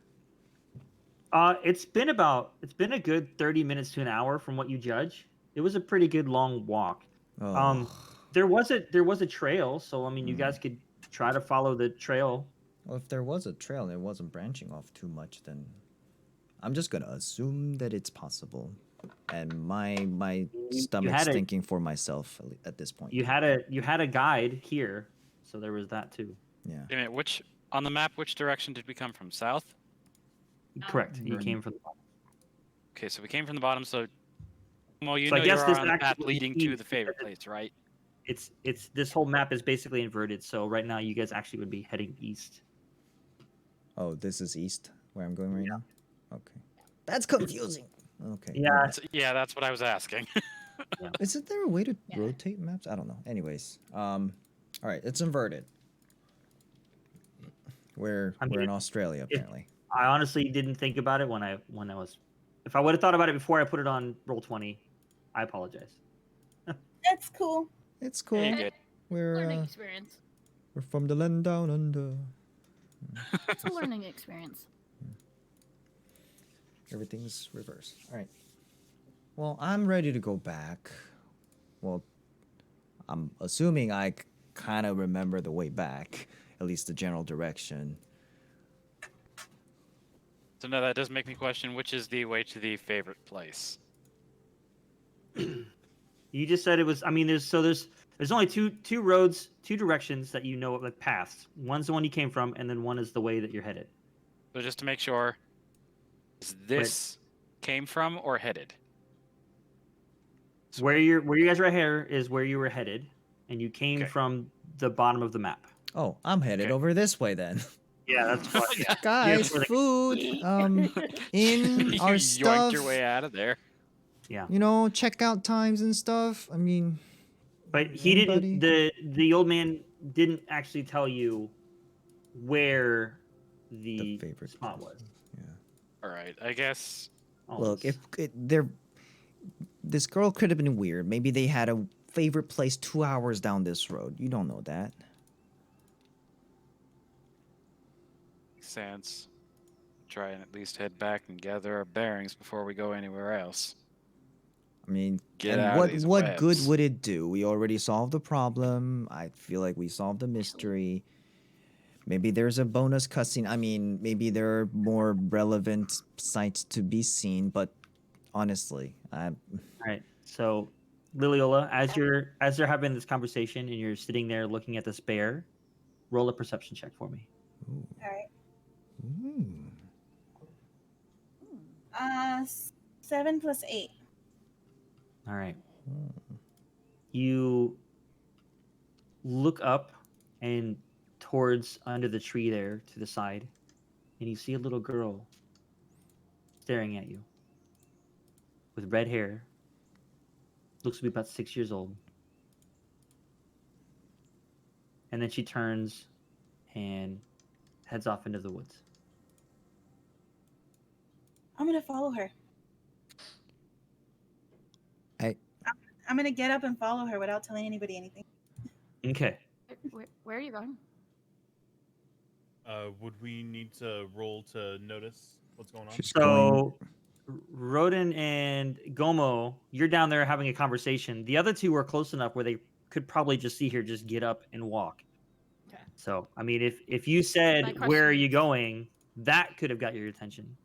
It's been a good 30 minutes to an hour from what you judge. It was a pretty good long walk.
Oh.
There was a trail, so I mean, you guys could try to follow the trail.
Well, if there was a trail and it wasn't branching off too much, then I'm just gonna assume that it's possible. And my stomach's
had a-
thinking for myself at this point.
You had a guide here, so there was that too.
Yeah.
Wait a minute, which on the map? Which direction did we come from? South.
Correct. You
Mhm.
came from the bottom.
Okay, so we came from the bottom. So, well, you
So I
know
guess
you're
this
on the path
actually
leading to
means
the favorite
that
place, right?
It's this whole map is basically inverted. So right now, you guys actually would be heading east.
Oh, this is east where I'm going right now? Okay. That's confusing. Okay.
Yeah.
Yeah, that's what I was asking.
Isn't there a way to
Yeah.
rotate maps? I don't know. Anyways, all right, it's inverted. We're
I
in
mean,
Australia apparently.
I honestly didn't think about it when I was. If I would have thought about it before I put it on Roll20, I apologize.
That's cool.
It's cool.
Hey, good.
Learning
We're
experience.
we're from the land down under.
It's a learning experience.
Everything's reversed. All right. Well, I'm ready to go back. Well, I'm assuming I kind of remember the way back, at least the general direction.
So now that does make me question which is the way to the favorite place.
You just said it was. I mean, there's only two roads, two directions that you know of, like paths. One's the one you came from, and then one is the way that you're headed.
So just to make sure, is this came from or headed?
Where you guys are here is where you were headed, and you came
Okay.
from the bottom of the map.
Oh, I'm headed
Okay.
over this way then.
Yeah, that's what. Yeah.
Guys,
where the-
food in
You
our
yoinked
stuff.
your way out of there.
Yeah.
You know, checkout times and stuff. I mean,
But he
Anybody?
didn't. The old man didn't actually tell you where the
favorite
spot was.
Yeah.
All right, I guess.
Look,
Almost.
if this girl could have been weird. Maybe they had a favorite place 2 hours down this road. You don't know that.
Makes sense. Try and at least head back and gather our bearings before we go anywhere else.
I mean,
Get
and
out of these
what good
webs.
would it do? We already solved the problem. I feel like we solved the mystery. Maybe there's a bonus cutscene. I mean, maybe there are more relevant sites to be seen, but honestly,
All right. So, Liliola, as they're having this conversation and you're sitting there looking at this bear, roll a perception check for me.
All right.
Ooh.
7 plus 8.
All right. You look up and towards under the tree there to the side, and you see a little girl staring at you with red hair. Looks to be about 6 years old. And then she turns and heads off into the woods.
I'm gonna follow her. I'm gonna get up and follow her without telling anybody anything.
Okay.
Where are you going?
Would we need to roll to notice what's going on?
She's
So, Rodin and Gomo, you're down there having a conversation. The other two are close enough where they could probably just see her just get up and walk.
Okay.
So, I mean, if you
My
said,
question
where are you
is-
going, that could have got your attention.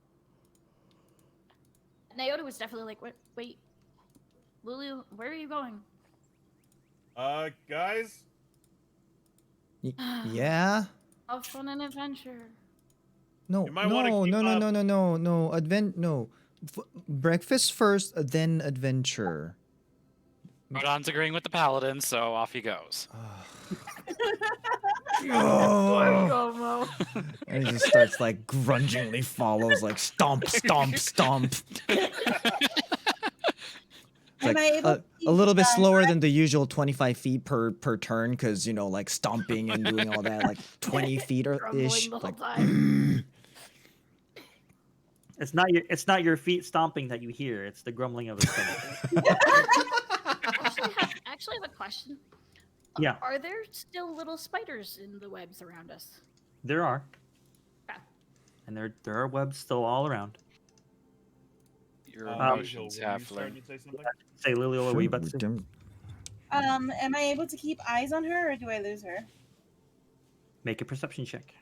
Naota was definitely like, wait, Lulu, where are you going?
Guys,
Yeah.
Have fun and adventure.
No,
You might wanna
no,
keep
no, no,
up.
no, no, no, no. No. Breakfast first, then adventure.
Rodon's agreeing with the paladin, so off he goes.
Oh. And he just starts like grungingly follows, like stomp, stomp, stomp. It's
Am
like
I able to
a little bit
keep,
slower than the usual 25 feet per turn, because you know, like stomping and doing all that, like 20 feet or ish.
Grumbling the whole
Like,
time.
It's not your feet stomping that you hear. It's the grumbling of a stomach.
Actually have a question.
Yeah.
Are there still little spiders in the webs around us?
There are.
Okay.
And there are webs still all around.
Your
Angel,
emotions,
were you starting
halfling.
to say something?
Say, Liliola, what were you about to say?
am I able to keep eyes on her, or do I lose her?
Make a perception check.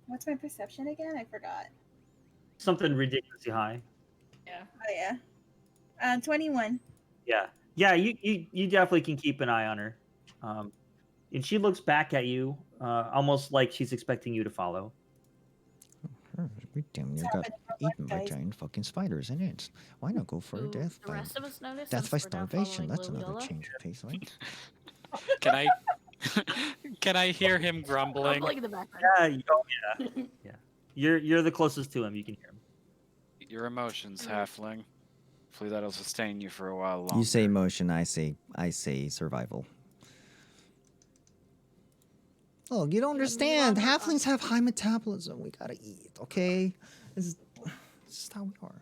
What's my perception again? I forgot.
Something ridiculously high.
Yeah.
Oh yeah. 21.
Yeah. Yeah, you definitely can keep an eye on her. And she looks back at you, almost like she's expecting you to follow.
We damn near
What's
got
happening at
eaten
work,
by
guys?
giant fucking spiders, and it. Why not go for a
Do
death
the
by
rest of us notice
death by
since we're now
starvation?
following
That's another
Liliola?
change of pace, right?
Can I can I hear him grumbling?
Grumbling in the background.
Yeah. You're the closest to him. You can hear him.
Your emotions, halfling. Hopefully that'll sustain you for a while longer.
You say motion, I say survival. Oh, you don't understand.
longer
Halflings have high metabolism. We gotta eat, okay? This is how we are.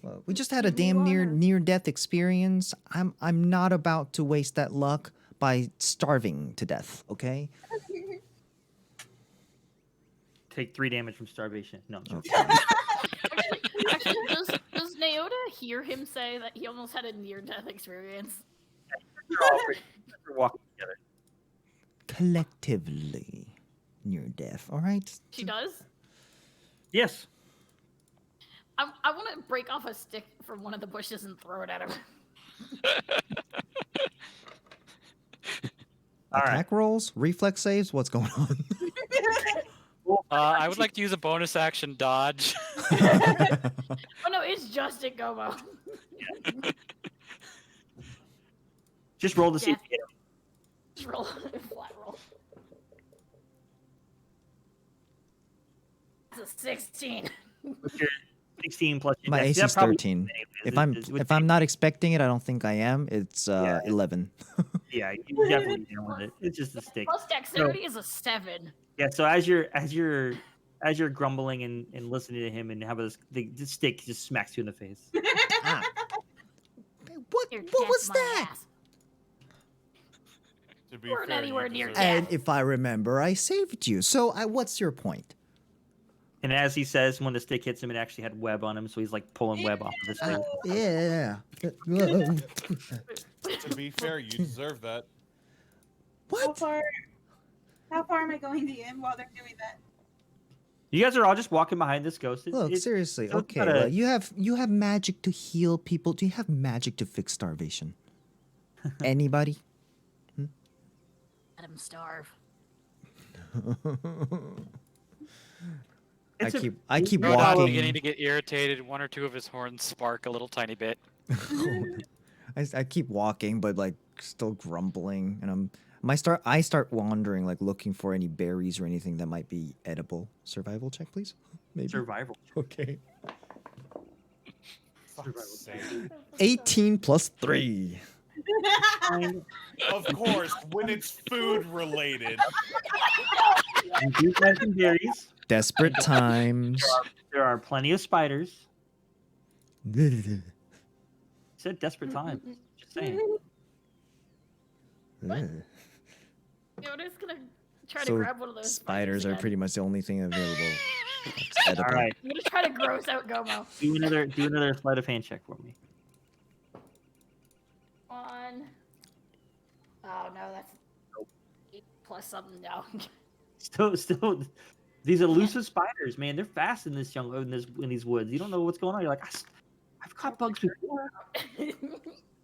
Well, we just had a
Give me
damn
water.
near death experience. I'm not about to waste that luck by starving to death, okay?
Take 3 damage from starvation. No, I'm joking.
Okay.
Actually, does Naota hear him say that he almost had a near-death experience?
We're walking together.
Collectively near death, all right?
She does?
Yes.
I want to break off a stick from one of the bushes and throw it at him.
All right.
Attack rolls, reflex saves, what's going on?
I would like to use a bonus action dodge.
Oh no, it's just at Gobo.
Just roll to see if you hit him.
Just roll a flat roll. It's a 16.
16 plus.
My
yeah,
AC
that
is
probably
13.
anyways. It would
If
take-
I'm not expecting it, I don't think I am. It's
Yeah.
11.
yeah, you definitely deal with it. It's just a stick.
Plus dexterity is a 7.
Yeah, so as you're grumbling and listening to him and have the stick just smacks you in the face.
Ah. What
Here,
what was
kiss my
that?
ass.
To be
Weren't
fair,
anywhere
you
near
deserve
death.
And if I remember, I saved you. So what's your point?
And as he says, when the stick hits him, it actually had web on him, so he's like pulling web off of his face.
Yeah.
To be fair, you deserve that.
What?
How far am I going to him while they're doing that?
You guys are all just walking behind this ghost.
Look, seriously.
so it's
Okay,
not a-
well, you have magic to heal people. Do you have magic to fix starvation? Anybody?
Let him starve.
I keep
Rodol's
walking.
beginning to get irritated. One or two of his horns spark a little tiny bit.
I keep walking, but like still grumbling, and I start wandering, like looking for any berries or anything that might be edible. Survival check, please. Maybe.
Survival.
Okay.
Fuck's sake.
18 plus 3.
Of course, when it's food related.
You do find some berries.
Desperate times.
There are plenty of spiders. I said desperate times. Just saying.
Yoda's gonna try to
So
grab one of those
spiders are
again.
pretty much the only thing available. That's edible.
All right,
I'm gonna try to gross out Gomo.
do another sleight of hand check for me.
On. Oh no, that's 8 plus something now.
Still, these elusive spiders, man, they're fast in this in these woods. You don't know what's going on. You're like, I've caught bugs before. I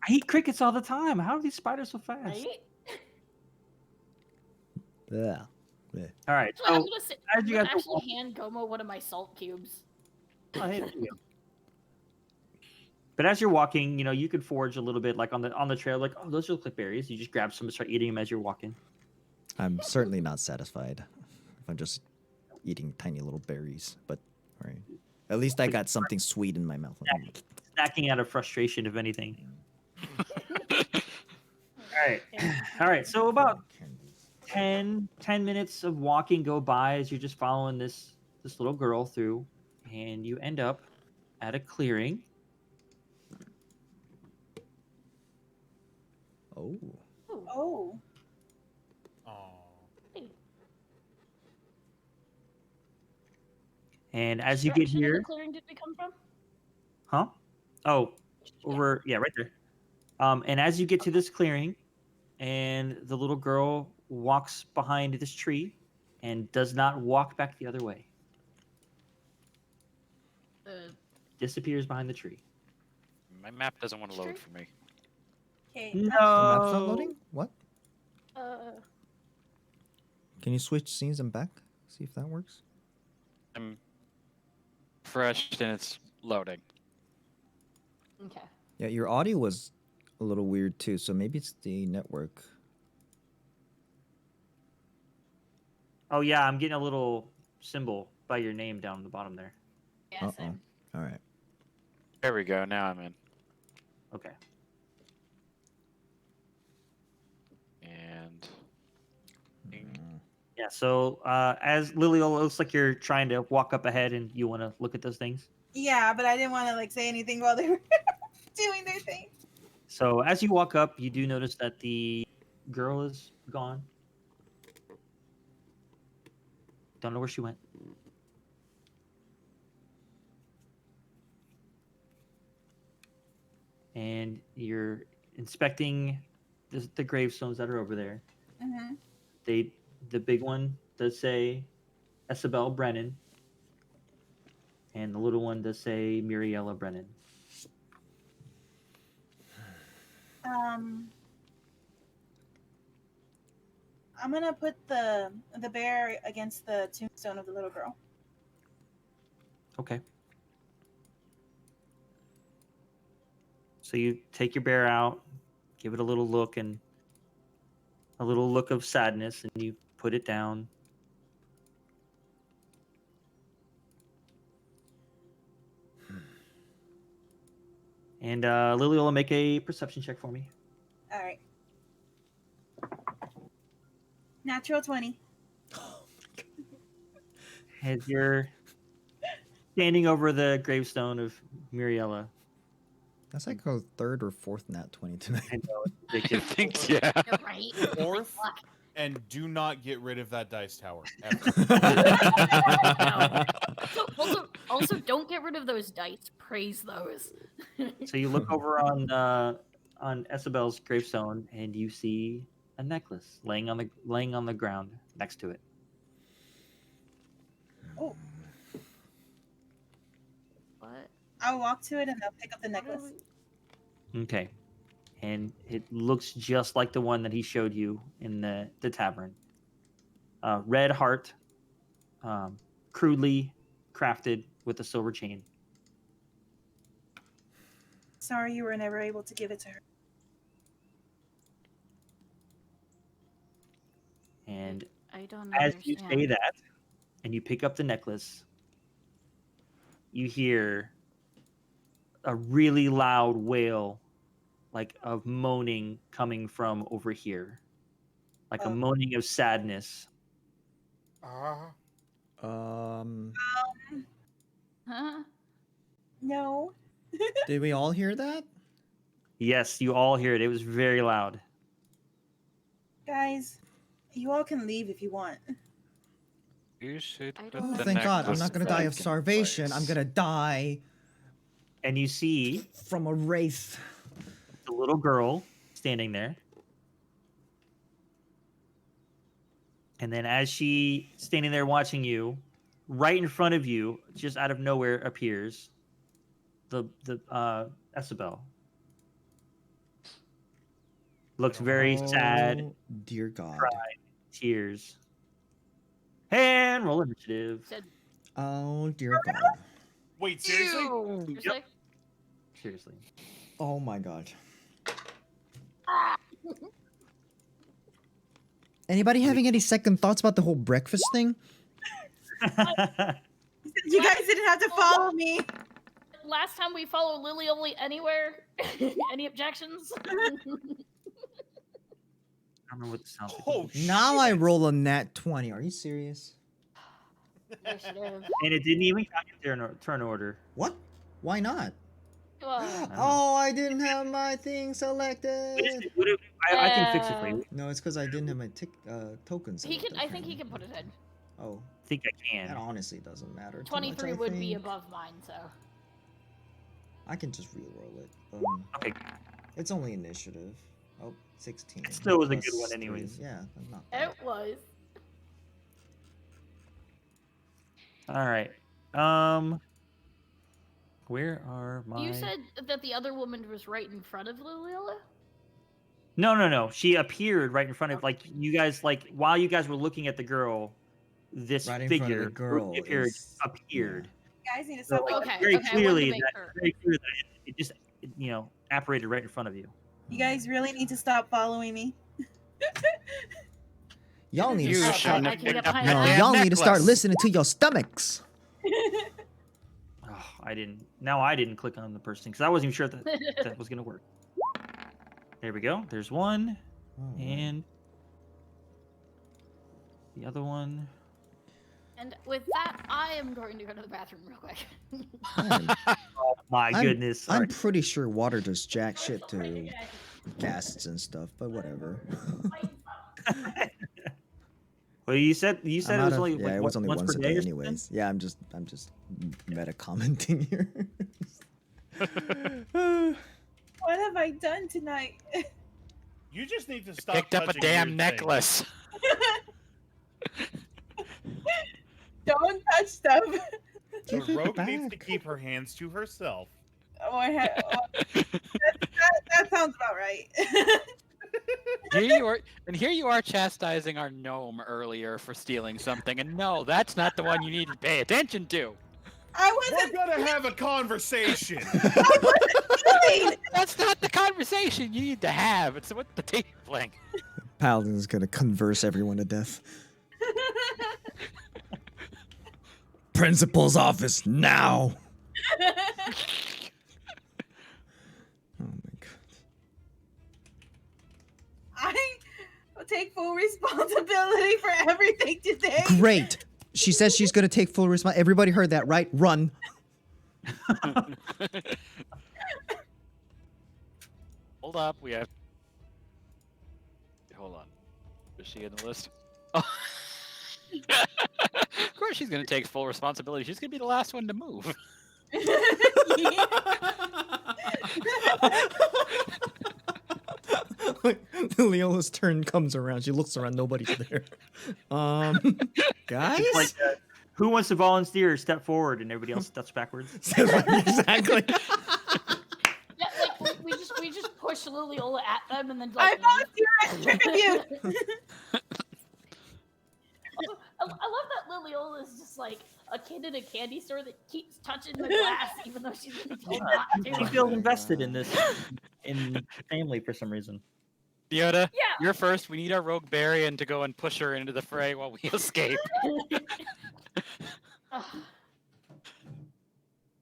eat crickets all the time. How are these spiders so fast?
Right?
Yeah.
All right,
So I'm
so
gonna,
as you guys are
actually hand Gomo one of my salt cubes.
oh, hey, there you go. But as you're walking, you could forage a little bit, like on the trail, like, oh, those look like berries. You just grab some and start eating them as you're walking.
I'm certainly not satisfied if I'm just eating tiny little berries, but all right. At least I got something sweet in my mouth.
Snacking out of frustration, if anything. All right. So about 10 minutes of walking go by as you're just following this little girl through, and you end up at a clearing.
Oh.
Oh.
Aw.
And as you
Which
get
direction of
here,
the clearing did we come from?
huh? Oh, over, yeah, right there. And as you get to this clearing, and the little girl walks behind this tree and does not walk back the other way. Disappears behind the tree.
My map doesn't want to load for me.
Okay.
The map's not
No.
loading? What?
Uh,
Can you switch scenes and back? See if that works.
I'm fresh and it's loading.
okay.
Yeah, your audio was a little weird too, so maybe it's the network.
Oh yeah, I'm getting a little symbol by your name down the bottom there.
Yeah,
Uh-oh.
same.
All right.
There we go. Now I'm in.
Okay.
And
Yeah. So as Lily, it looks like you're trying to walk up ahead, and you want to look at those things.
Yeah, but I didn't want to like say anything while they were doing their thing.
So as you walk up, you do notice that the girl is gone. Don't know where she went. And you're inspecting the gravestones that are over there.
Mm-hmm.
The big one does say Isabel Brennan, and the little one does say Muriella Brennan.
I'm gonna put the bear against the tombstone of the little girl.
Okay. So you take your bear out, give it a little look and a little look of sadness, and you put it down. And Lily will make a perception check for me.
All right. Natural 20.
As you're standing over the gravestone of Muriella.
That's like a third or fourth nat 20 tonight.
I know, it's
I
ridiculous.
think, yeah.
You're right.
Fourth,
Fuck.
and do not get rid of that dice tower. Ever.
Also, don't get rid of those dice. Praise those.
So you look over on Isabel's gravestone, and you see a necklace laying on the ground next to it.
Oh,
What?
I'll walk to it and I'll pick up the necklace.
Okay. And it looks just like the one that he showed you in the tavern. Red heart, crudely crafted with a silver chain.
Sorry you were never able to give it to her.
And
I don't
as
understand.
you say that, and you pick up the necklace, you hear a really loud wail, like of moaning coming from over here, like a
Oh.
moaning of sadness.
Huh?
No.
Did we all hear that?
Yes, you all hear it. It was very loud.
Guys, you all can leave if you want.
You should
I
put
don't
Oh,
the
thank God. I'm
necklace
not going to die of
back in
starvation. I'm
place.
going to die
And you see
from a wraith.
the little girl standing there. And then as she standing there watching you, right in front of you, just out of nowhere appears the Isabel. Looks very sad,
Oh, dear God.
tears. And roll initiative.
Said
Oh, dear God.
Wait, seriously?
seriously?
Seriously.
Oh, my God. Anybody having any second thoughts about the whole breakfast thing?
You guys didn't have to follow me.
Last time we followed Lily only anywhere. Any objections?
I don't know what this sounds like.
Oh,
Now I
shit.
roll a nat 20. Are you serious?
Initiative.
And it didn't even count your turn order.
What? Why not?
Well,
Oh, I didn't have my thing selected.
I can fix it for you.
No, it's because I didn't have my tokens.
he can.
selected,
I think he
apparently.
can put it in.
Oh,
I think I
that
can.
honestly doesn't matter. too much,
23
I
would be
think.
above mine, so.
I can just re-roll it.
Okay.
It's only initiative. Oh, 16.
It still was a good
plus
one
3.
anyways.
Yeah, that's not bad.
It was.
All right. Where are my?
You said that the other woman was right in front of Lilila?
No. She appeared right in front of you guys. Like while you guys were looking at the girl, this
Right in front of the
figure
girl
appeared.
is-
appeared.
You guys need to
So,
stop.
like,
Okay,
very
okay, I wanted to
clearly
make
that
sure.
very clear that it just apparated right in front of you.
You guys really need to stop following me.
Y'all need
You
to
Okay,
shouldn't
I
have
can
picked
get
up
behind
the
No,
that.
damn
y'all need to start
necklace.
listening to your stomachs.
Oh, I didn't click on the person because I wasn't even sure that was gonna work. There we go. There's one,
Oh,
and the other one.
And with that, I am going to go to the bathroom real quick.
Oh my goodness!
I'm
Alright.
pretty sure water does jack shit to casts and stuff, but whatever.
Well, you said
I'm
it
out
was
of-
only
yeah,
like,
it was only
once
once
per
a
day.
day,
or something?
anyways. Yeah, I'm just meta commenting here.
What have I done tonight?
You just need to stop.
Picked up a
touching your
damn
thing.
necklace.
Don't touch stuff.
The
Give it
rogue needs to
back.
keep her hands to herself.
That sounds about right.
Here you are chastising our gnome earlier for stealing something, and no, that's not the one you need to pay attention to.
I
We're
wasn't
gonna have a conversation.
kidding.
That's not the conversation you need to have. It's what the tiefling.
Paladin's gonna converse everyone to death. Principal's office now.
take full responsibility for everything today.
Great. She says she's gonna take full responsibility. Everybody heard that, right? Run.
Hold up, we have. Hold on. Is she in the list? Oh. Of course, she's gonna take full responsibility. She's gonna be the last one to move.
Leola's turn comes around. She looks around. Nobody's there. Guys.
It's like, who wants to volunteer? Step forward, and everybody else steps backwards.
Exactly.
Yeah, like we just push Liliola at them and then
I
like.
volunteer as tribute.
I love that Liliola is just like a kid in a candy store that keeps touching the glass even though she's been told not
She
to.
feels invested in this in family for some reason.
Yoda,
Yeah.
you're first. We need our rogue Barian to go and push her into the fray while we escape.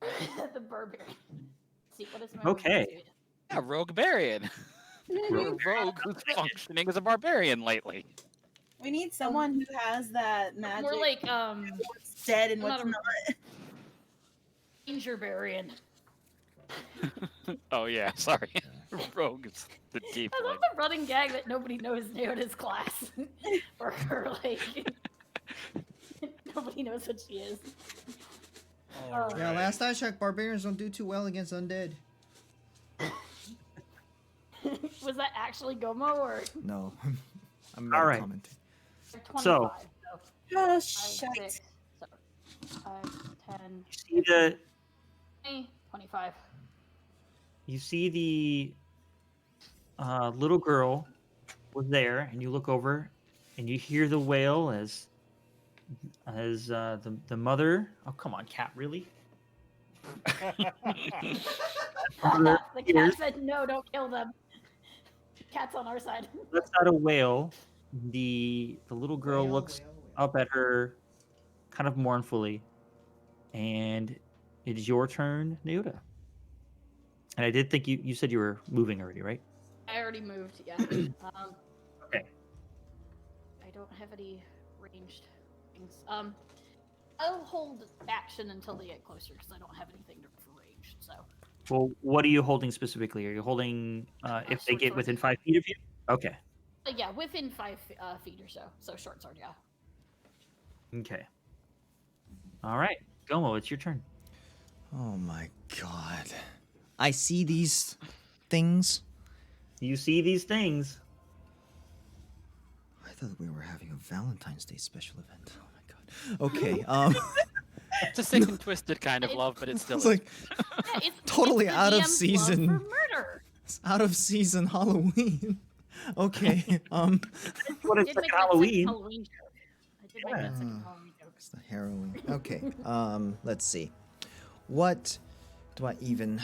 The barbarian. Let's see, what is my
Okay.
rogue?
Yeah, rogue Barian. Rogue who's functioning as a barbarian lately.
We need someone who has that magic.
More like
what's dead and what's
not a-
not.
Ranger Barian.
Oh yeah, sorry. Rogue is the deep
I
one.
love the running gag that nobody knows Neoda's class. Or her, like nobody knows what she is.
Yeah, last I checked, barbarians don't do too well against undead.
Was that actually Gomo or
No. I'm
All
not
right.
commenting.
25?
So-
Oh,
5,
shit.
6, so 5, 10,
You see the
20, 25.
you see the little girl was there, and you look over, and you hear the wail as the mother. Oh, come on, cat! Really?
The cat said no, don't kill them. Cat's on our side.
Lets out a wail. The little girl looks up at her, kind of mournfully, and it is your turn, Neoda. And I did think you said you were moving already, right?
I already moved, yeah.
Okay.
I don't have any ranged things. I'll hold action until they get closer because I don't have anything for ranged. So.
Well, what are you holding specifically? Are you holding if they
Short
get
sword.
within 5 feet of you? Okay.
Yeah, within 5 feet or so. So short sword, yeah.
Okay. All right, Gomo, it's your turn.
Oh my god. I see these things.
You see these things.
I thought we were having a Valentine's Day special event. Oh my god. Okay.
It's a sick and twisted kind of love, but it's still.
It's like
Yeah, it's
Totally
the
out of
DM's love
season.
for murder.
it's out of season Halloween. Okay.
What
I
is
did
like
make that second
Halloween?
Halloween joke. I did make that second Halloween joke.
It's the harrowing. Okay. Let's see. What do I even?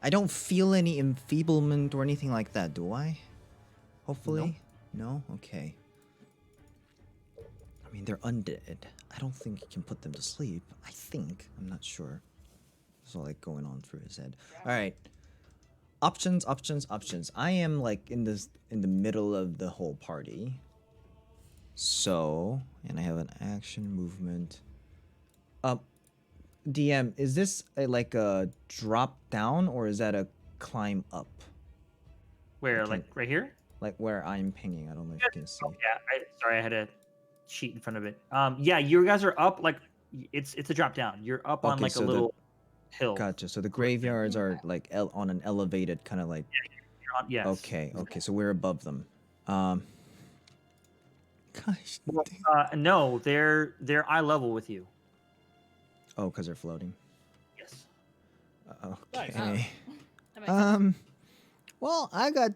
I don't feel any enfeeblement or anything like that, do I? Hopefully. No? Okay. I mean, they're undead. I don't think you can put them to sleep. I think. I'm not sure. There's all like going on through his head. All right. Options. I am like in the middle of the whole party. So, and I have an action movement. DM, is this like a drop down or is that a climb up?
Where,
Okay.
like right here?
Like where I'm pinging. I don't know if you can see.
Oh, yeah. Sorry, I had a sheet in front of it. Yeah, you guys are up like it's a drop down. You're up on
Okay,
like
so
a
the-
little hill.
Gotcha. So the graveyards are like on an elevated kind of like.
You're on- yes.
Okay. So we're above them. Gosh.
Well,
damn.
no, they're eye level with you.
Oh, because they're floating.
Yes.
Okay.
That makes sense.
Well, I got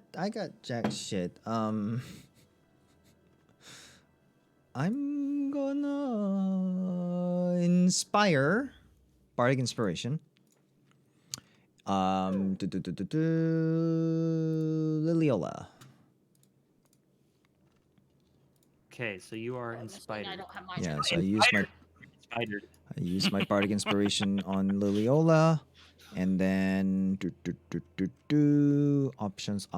jack shit. I'm gonna inspire bardic inspiration. Liliola.
Okay, so you are
I
inspired.
don't have mine.
Yeah, so I use my
Inspired.
bardic inspiration on Liliola. And then options.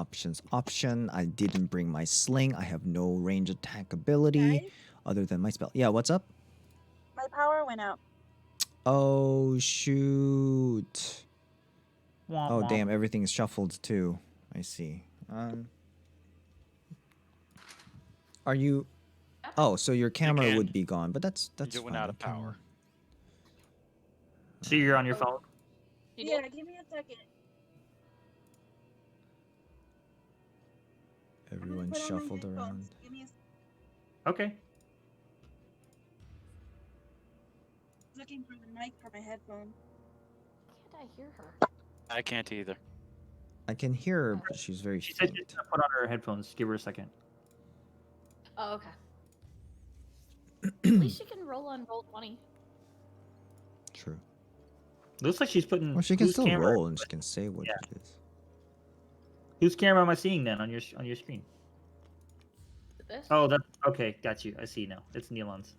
I didn't bring my sling. I have no range attack ability
Guys?
other than my spell. Yeah, what's up?
My power went out.
Oh shoot.
Womp
Oh
womp.
damn, everything's shuffled too. I see. Are you? Oh, so your camera
Again.
would be gone, but that's
It
fine.
went out of
I can-
power.
So you're on your phone.
You
Yeah,
did?
give me a second. I'm gonna
Everyone
put on my
shuffled
headphones.
around.
Give me
Okay.
looking for the mic for my headphones.
Can't I hear her?
I can't either.
I can hear her, but she's very
She said
faint.
she's gonna put on her headphones. Give her a second.
Oh, okay. At least she can roll on Roll20.
True.
Looks like she's putting.
Well, she can
whose
still
camera-
roll and she can say what
Yeah.
it is.
Whose camera am I seeing then on your screen?
This?
Oh, that okay. Got you. I see now. It's Neilon's.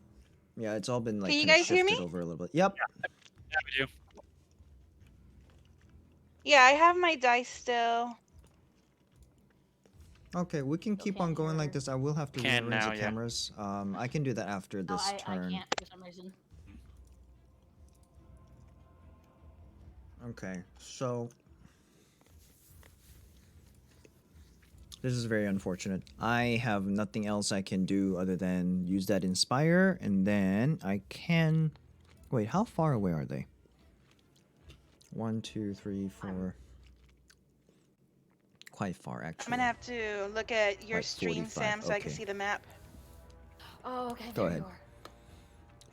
Yeah, it's all been like
Can you
kinda
guys hear
shifted
me?
over a little bit. Yep.
Yeah, we do.
Yeah, I have my dice still.
Okay, we can keep on
can't
going like
hear.
this. I will have to
Can
rearrange
now,
the
yeah.
cameras. I can do that after
No,
this
I
turn.
can't for some reason.
Okay, so this is very unfortunate. I have nothing else I can do other than use that inspire, and then I can. Wait, how far away are they? 1, 2, 3, 4. Quite far,
I'm
actually.
gonna have to look at your
Like
stream,
45,
Sam, so I can
okay.
see the map.
Oh, okay.
Go
there
ahead.
you are.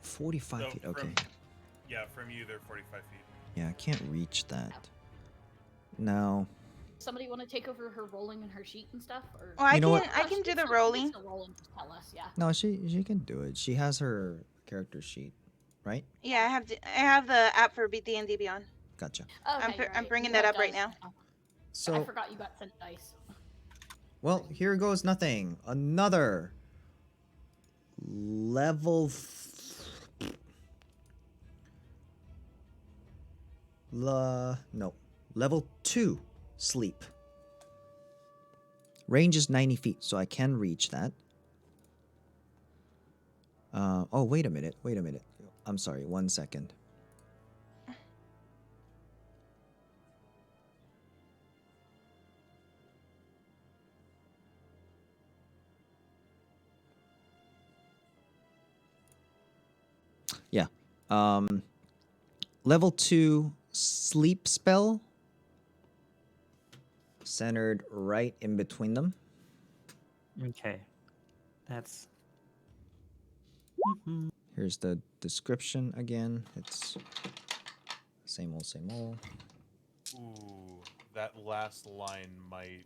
45
So
feet.
from-
Okay.
Yeah, from you, they're 45 feet.
Yeah, I can't reach that. Now,
Somebody want to take over her rolling and her sheet and stuff? Or...
Well,
You know what?
I can do the rolling.
Roll and just tell us, yeah.
no, she can do it. She has her character sheet, right?
Yeah, I have the app for D&D Beyond.
Gotcha.
Oh, okay, you're
I'm
right.
bringing
You
that
have
up right
dice.
now.
I
So,
forgot you got sent dice.
well, here goes nothing. Another level. No, level 2 sleep. Range is 90 feet, so I can reach that. Oh, wait a minute. I'm sorry, 1 second. Yeah. Level 2 sleep spell. Centered right in between them.
Okay. That's.
Here's the description again. It's same old.
Ooh, that last line might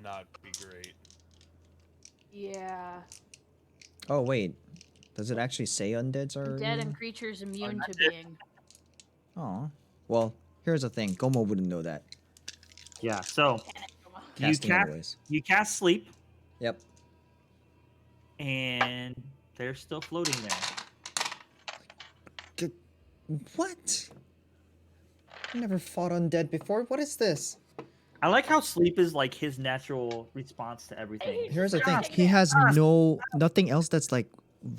not be great.
Yeah.
Oh wait, does it actually say undeads are?
Dead and creatures immune to being.
Oh, well, here's the thing. Gomo wouldn't know that.
Yeah. So you
Casting
cast.
anyways.
You cast sleep,
Yep.
and they're still floating there.
What? I never fought undead before. What is this?
I like how sleep is like his natural response to everything.
Here's the thing. He has nothing else that's like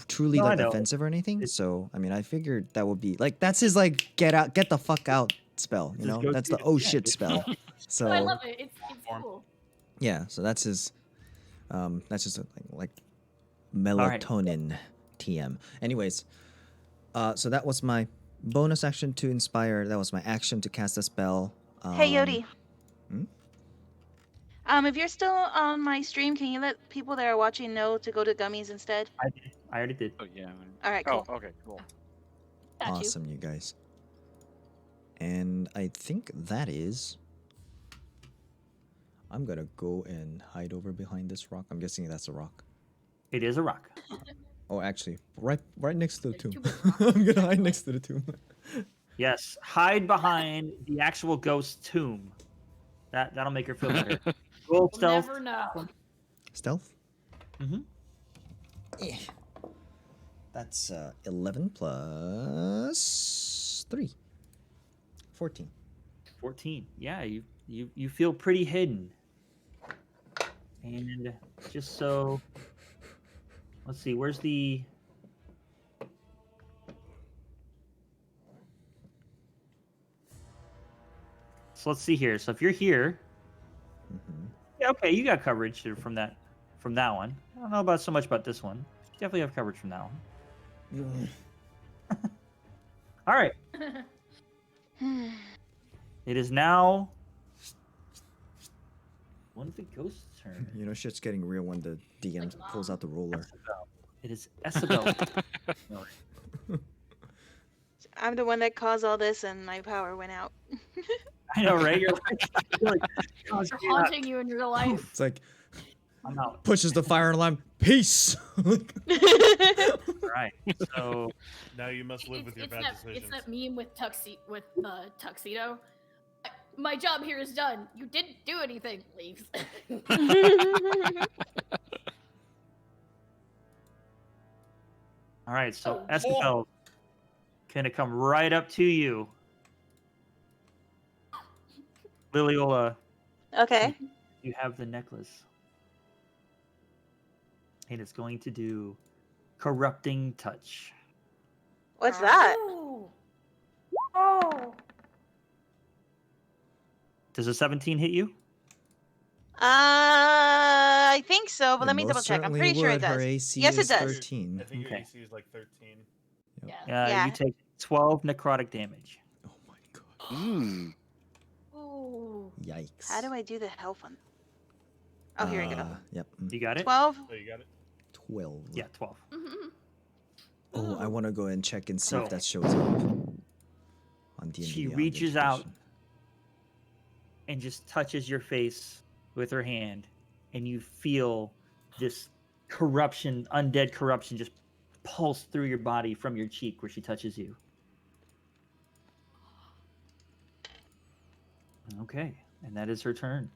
truly
No, I
like
know.
offensive or anything. So I mean, I figured that would be like that's his like get the fuck out spell. You
Just
know,
go
that's
to
the
it.
oh
Yeah,
shit
just-
spell. So
I love it. It's
Form.
cool.
yeah, so that's his. That's just a thing like
right.
melatonin TM. Anyways, so that was my bonus action to inspire. That was my action to cast a spell.
Hey, Yodi.
hmm?
If you're still on my stream, can you let people that are watching know to go to gummies instead?
I already did.
Oh yeah.
All right, cool.
Oh, okay, cool.
Got you.
Awesome, you guys. And I think that is. I'm gonna go and hide over behind this rock. I'm guessing that's a rock.
It is a rock.
Oh, actually, right next to the
There's
tomb.
two big rocks.
I'm gonna hide next to the tomb.
Yes. Hide behind the actual ghost tomb. That'll make her feel better. Roll
We'll
stealth.
never know.
Stealth.
Mhm.
Yeah. That's 11 plus 3. 14.
14. Yeah, you feel pretty hidden. And just so, let's see, where's the... So let's see here. So if you're here,
Mm-hmm.
yeah, okay, you got coverage from that one. I don't know about so much about this one. Definitely have coverage from that one. All right. It is now one of the ghosts' turn.
You know, shit's getting real when the DM pulls out the ruler.
It is Isabel.
I'm the one that caused all this, and my power went out.
I know, right? You're like, "Oh,
They're haunting you in real life.
It's like
I'm out.
pushes the fire alarm. Peace.
All right. So
Now you must live with your bad decisions.
It's that meme with the tuxedo. My job here is done. You didn't do anything. Leaves.
all right, so
Oh.
Isabel gonna come right up to you. Liliola,
Okay.
you have the necklace. And it's going to do corrupting touch.
What's that?
Ooh. Oh.
Does a 17 hit you?
I think so, but
It
let me
most
double check. I'm
certainly
pretty sure it
would. Her
does.
AC
Yes, it
is
does.
13.
I think your
Okay.
AC is like 13.
Yeah.
Yeah.
You take 12 necrotic damage.
Oh my god.
Mm.
Ooh.
Yikes.
How do I do the health one? Oh, here we go.
Yep.
You got it?
12?
So you got it?
12.
Yeah, 12.
Oh, I want to go and check and see
So-
if that shows up on D&D
She
Beyond
reaches out
Education.
and just touches your face with her hand, and you feel this corruption, undead corruption, just pulse through your body from your cheek where she touches you. Okay, and that is her turn.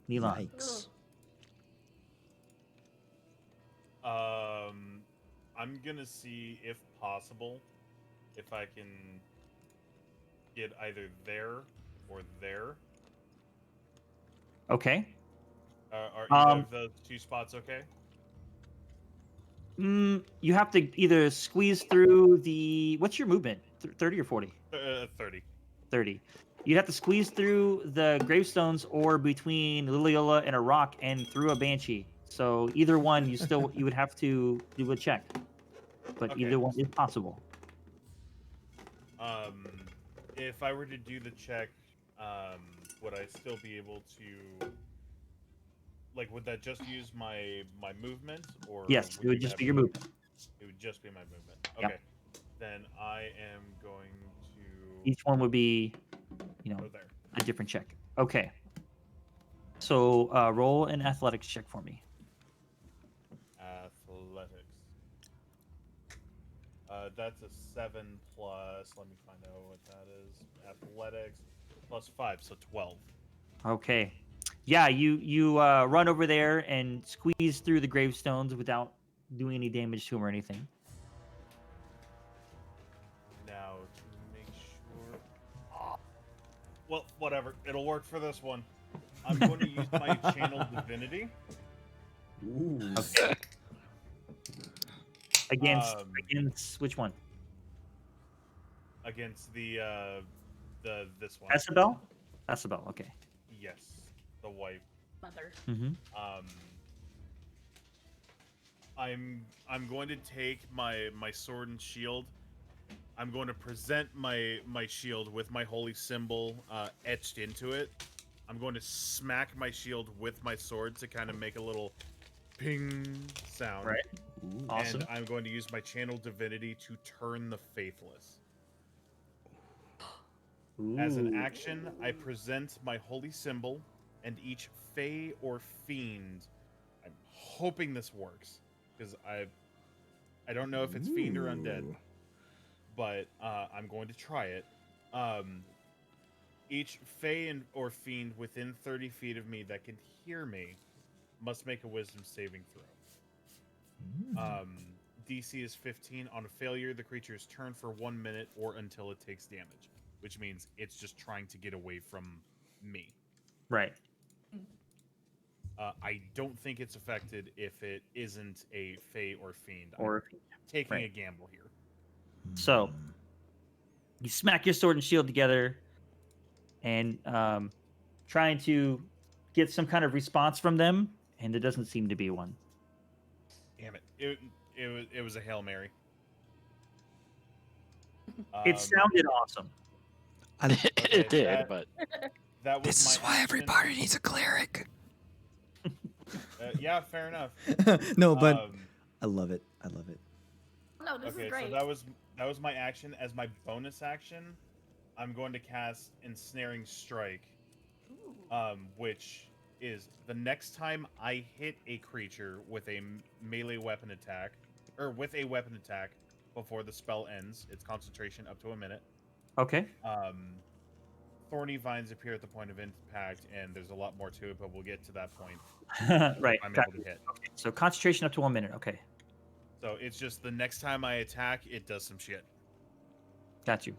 Neelan.
Yikes.
I'm gonna see if possible if I can get either there or there.
Okay.
Are either
Um,
of those two spots okay?
You have to either squeeze through the... What's your movement? 30 or 40?
30.
30. You'd have to squeeze through the gravestones or between Liliola and a rock and through a banshee. So either one, you would have to do a check. But
Okay.
either one is possible.
If I were to do the check, would I still be able to? Like, would that just use my movement, or
Yes, it would just be your movement.
It would just be my movement.
Yep.
Okay. Then I am going to
Each one would be,
go there.
a different check. Okay. So roll an athletics check for me.
Athletics. That's a 7 plus. Let me find out what that is. Athletics plus 5, so 12.
Okay. Yeah, you run over there and squeeze through the gravestones without doing any damage to them or anything.
Now to make sure. Well, whatever. It'll work for this one. I'm going to use my channel divinity.
Ooh.
Okay. Against which one?
Against this one.
Isabel? Isabel, okay.
Yes, the wife.
Mother.
Mm-hmm.
I'm going to take my sword and shield. I'm going to present my shield with my holy symbol etched into it. I'm going to smack my shield with my sword to kind of make a little ping sound.
Right.
Ooh.
Awesome.
And I'm going to use my channel divinity to turn the faithless. As an
Ooh.
action, I present my holy symbol, and each fae or fiend. I'm hoping this works because I don't know if it's fiend or undead,
Ooh.
but I'm going to try it. Each fae or fiend within 30 feet of me that can hear me must make a wisdom saving throw. DC is 15. On a failure, the creature is turned for 1 minute or until it takes damage. which means it's just trying to get away from me.
Right.
I don't think it's affected if it isn't a Fey or Fiend.
Or
I'm taking
right.
a gamble here.
So you smack your sword and shield together, and trying to get some kind of response from them, and there doesn't seem to be one.
Damn it! It was a Hail Mary.
It sounded awesome.
It did, but
that was
This is
my
why
action.
every party needs a cleric.
Yeah, fair enough.
No, but I love it. I love it.
No, this
Okay,
is great.
so that was my action. As my bonus action, I'm going to cast Ensnaring Strike,
Ooh.
which is the next time I hit a creature with a melee weapon attack, or with a weapon attack before the spell ends. It's concentration up to a minute.
Okay.
Thorny vines appear at the point of impact, and there's a lot more to it, but we'll get to that point.
Right.
I'm
Got
able to hit.
Okay. So concentration up to 1 minute. Okay.
So it's just the next time I attack, it does some shit.
Got you.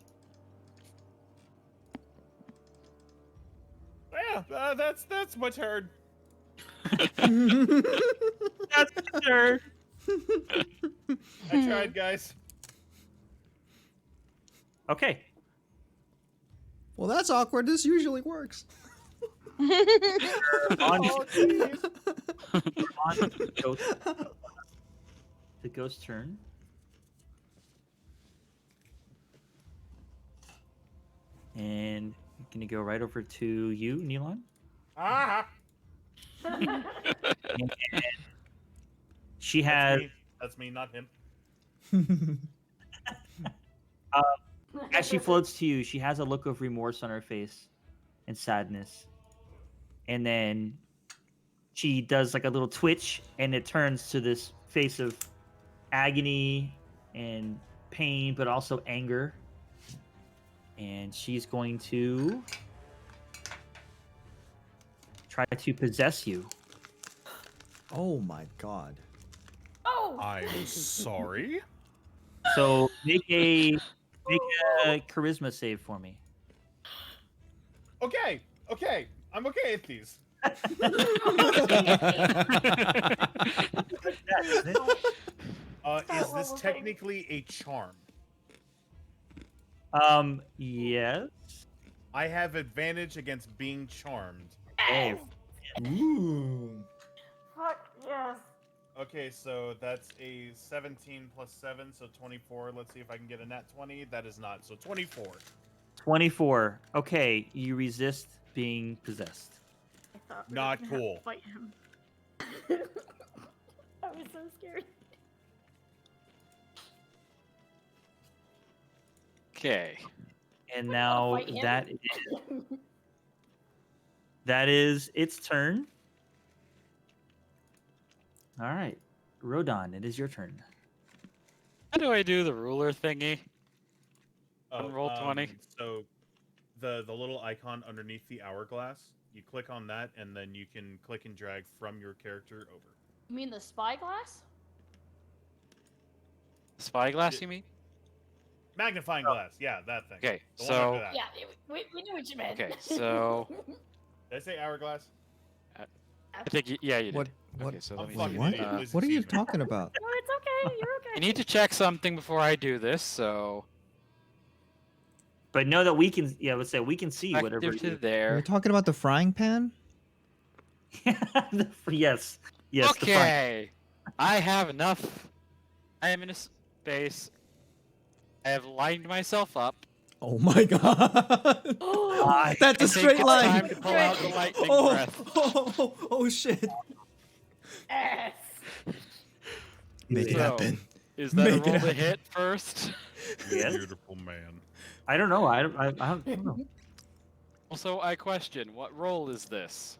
Yeah, that's my turn.
That's sure.
I tried, guys.
Okay.
Well, that's awkward. This usually works.
On,
Oh, jeez.
on the ghost turn. And I'm gonna go right over to you, Neelon.
Ah!
She has
That's me, not him.
as she floats to you, she has a look of remorse on her face and sadness. And then she does like a little twitch, and it turns to this face of agony and pain, but also anger. And she's going to try to possess you.
Oh my god.
Oh!
I'm sorry.
So make a charisma save for me.
Okay, I'm okay at these. Is this technically a charm?
Yes.
I have advantage against being charmed.
Yes!
Ooh.
Fuck yes.
Okay, so that's a 17 plus 7, so 24. Let's see if I can get a nat 20. That is not, so 24.
24. Okay, you resist being possessed.
I thought we
Not
were gonna have
cool.
to fight him. I was so scared.
okay.
And
I
now
wanna fight him.
that is its turn. All right, Rodon, it is your turn.
How do I do the ruler thingy? On roll 20?
So the little icon underneath the hourglass, you click on that, and then you can click and drag from your character over.
You mean the spyglass?
Spyglass, you mean?
Magnifying glass, yeah, that thing.
Okay,
The one
so
after that.
Yeah, we knew what you meant.
Okay, so
Did I say hourglass?
I think yeah, you did.
What?
Okay, so let me
fucking
see.
What?
idiot. Please
What are you
excuse me.
talking about?
No, it's okay. You're okay.
I need to check something before I do this, so
But know that we can. Yeah, let's say we can see whatever.
active to
You...
Are
there.
you talking about the frying pan?
Yes. Yes.
Okay, I have enough. I am in a space. I have lined myself up.
Oh my god!
I
That's a
I think
straight
it's
line.
time to pull out the lightning
Oh,
breath.
oh shit!
Yes.
Make it
So,
happen.
Is that
Make
a
it
roll to
happen.
hit first?
Yes.
Beautiful man.
I don't know. I don't know.
Also, I question, what roll is this?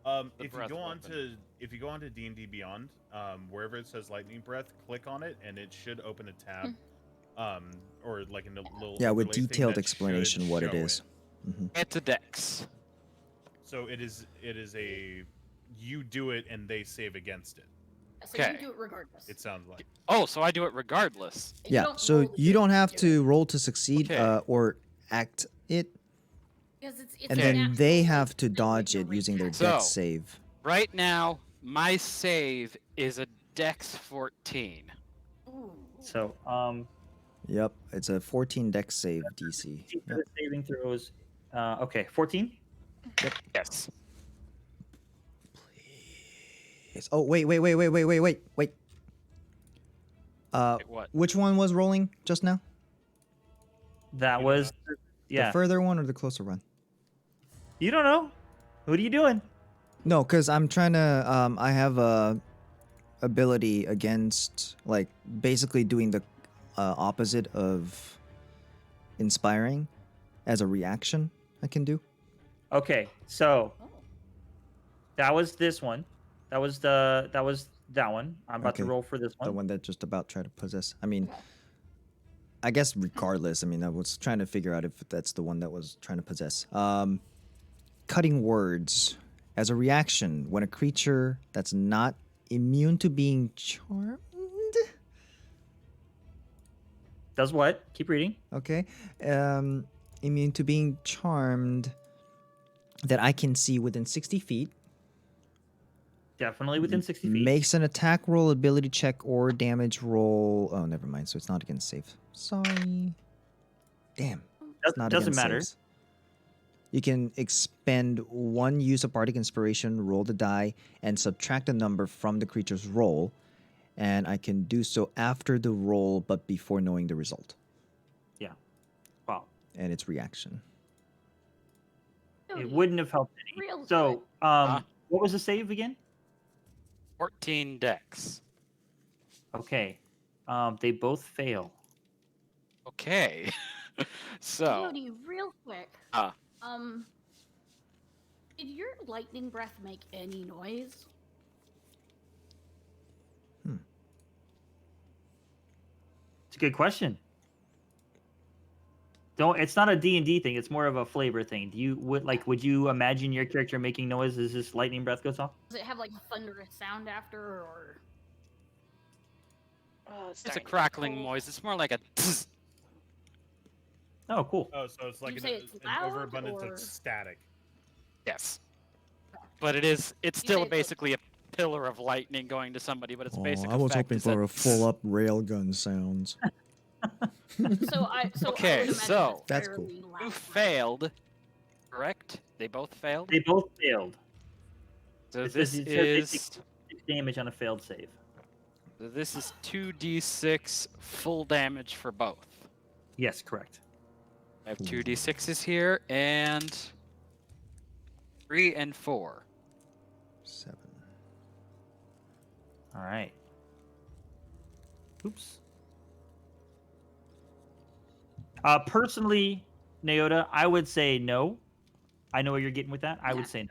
The
If you
breath
go on
weapon.
to D&D Beyond, wherever it says lightning breath, click on it, and it should open a tab, or like a little
Yeah, with
overlay thing
detailed
that
explanation
should
what it
show
is.
It's a dex.
So it is a you do it and they save against it.
So
Okay.
you do it regardless.
It sounds like.
Oh, so I do it regardless.
You
Yeah,
don't
so
roll to
you
do
don't
it,
have
do
to
it.
roll to succeed
Okay.
or react it,
Because it's
and
a
then
natural
they
thing
have to
that
dodge
you're
it using their
reacting.
dex
So-
save.
Right now, my save is a Dex 14.
Ooh.
So,
Yep, it's a 14 dex save DC.
for
Yep.
the saving throws. Okay, 14.
Yes.
Please. Oh wait.
Wait, what?
Which one was rolling just now?
That
You
was yeah.
The further one or the closer one?
You don't know. What are you doing?
No, because I'm trying to. I have a ability against, like, basically doing the opposite of inspiring as a reaction. I can do.
Okay, so
Oh.
that was this one. That was that one. I'm about to
Okay,
roll for this
The
one.
one that just about tried to possess. I mean,
Okay.
I guess regardless. I mean, I was trying to figure out if that's the one that was trying to possess. Cutting words as a reaction when a creature that's not immune to being charmed.
Does what? Keep reading.
Okay. Immune to being charmed that I can see within 60 feet.
Definitely within 60 feet.
Makes an attack roll, ability check, or damage roll. Oh, never mind. So it's not against save. Sorry. Damn. It's not
Doesn't
against
matter.
saves. You can expend one use of Bardic Inspiration, roll the die, and subtract a number from the creature's roll. And I can do so after the roll, but before knowing the result.
Yeah. Wow.
And it's reaction.
It wouldn't have helped any.
Real
So,
Huh?
what was the save again?
14 Dex.
Okay. They both fail.
Okay. So,
Cody, real quick.
Ah.
Did your lightning breath make any noise?
It's a good question. It's not a D&D thing, it's more of a flavor thing. Would you imagine your character making noise as this lightning breath goes off?
Does it have like a thunderous sound after, or?
Oh,
it's a
starting to get
crackling
cold.
noise. It's more like a tss.
Oh, cool.
Oh, so it's like
you say it's
an
loud,
overabundance
or-
of static.
Yes. But it's
You
still
say it's a-
basically a pillar of lightning going to somebody, but its
Oh,
basic
I was
effect
hoping
is that
for a full-up railgun sounds.
So I
Okay,
would imagine
so-
it's
That's cool.
fairly loud.
You failed, correct? They both failed?
They both failed.
So
It
this
says they
is...
take 6 damage on a failed save.
So this is 2d6 full damage for both.
Yes, correct.
I have 2d6s here, and 3 and 4.
7.
All right. Oops. Personally, Naota, I would say no. I know where you're getting with that. I would say no.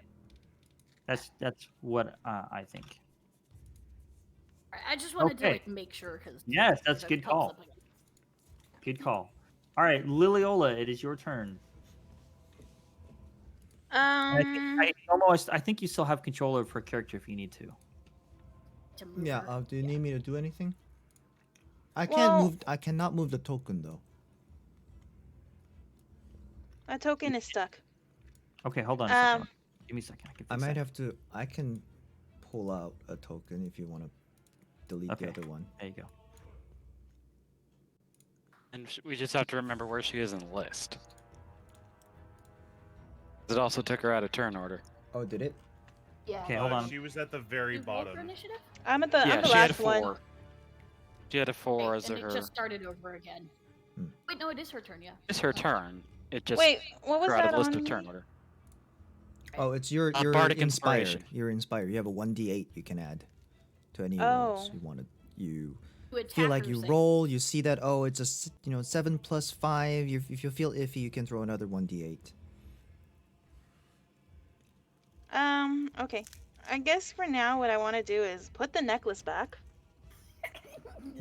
That's what I think.
I just wanted to
Okay.
like make sure because
Yes, that's a good call. Good call. All right, Liliola, it is your turn. I think you still have control of her character if you need to.
Yeah. Do you need me to do anything? I can't
Well-
move. I cannot move the token though.
My token is stuck.
Okay, hold on a
Um,
second. Give me a second. I can
I
fix
might
that.
have to. I can pull out a token if you want to delete
Okay.
the other one.
There you go.
And we just have to remember where she is in the list. It also took her out of turn order.
Oh, did it?
Yeah.
Okay, hold on.
She was at the very
You roll for
bottom.
initiative?
I'm at the
Yeah,
I'm the
she had a
last one.
4. She had a 4
Okay,
as
and
her...
it just started over again.
Hmm.
Wait, no, it is her turn. Yeah.
It's her turn. It just
Wait, what was
took her out of
that
the list
on
of turn
me?
order.
Oh, it's your
Bardic
inspired.
Inspiration.
You're inspired. You have a 1d8 you can add to any
Oh.
rolls you want to. You
To
feel like
attack her,
you
say.
roll. You see that it's a 7 plus 5. If you feel iffy, you can throw another 1d8.
Okay. I guess for now, what I want to do is put the necklace back.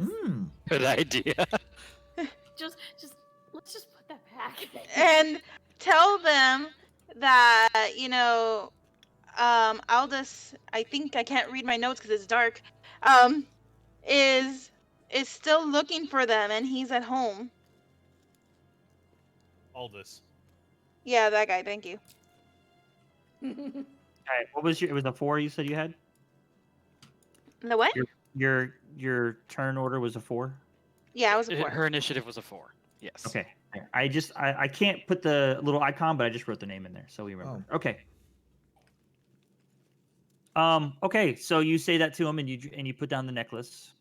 Hmm.
Good idea.
Just let's just put that back.
And tell them that Aldous, I think I can't read my notes because it's dark, is still looking for them and he's at home.
Aldous.
Yeah, that guy. Thank you.
All right, what was your? It was a 4 you said you had.
The what?
Your turn order was a 4.
Yeah, I was a 4.
Her initiative was a 4. Yes.
Okay. I can't put the little icon, but I just wrote the name in there, so we remember.
Oh.
Okay. Okay, so you say that to him, and you put down the necklace.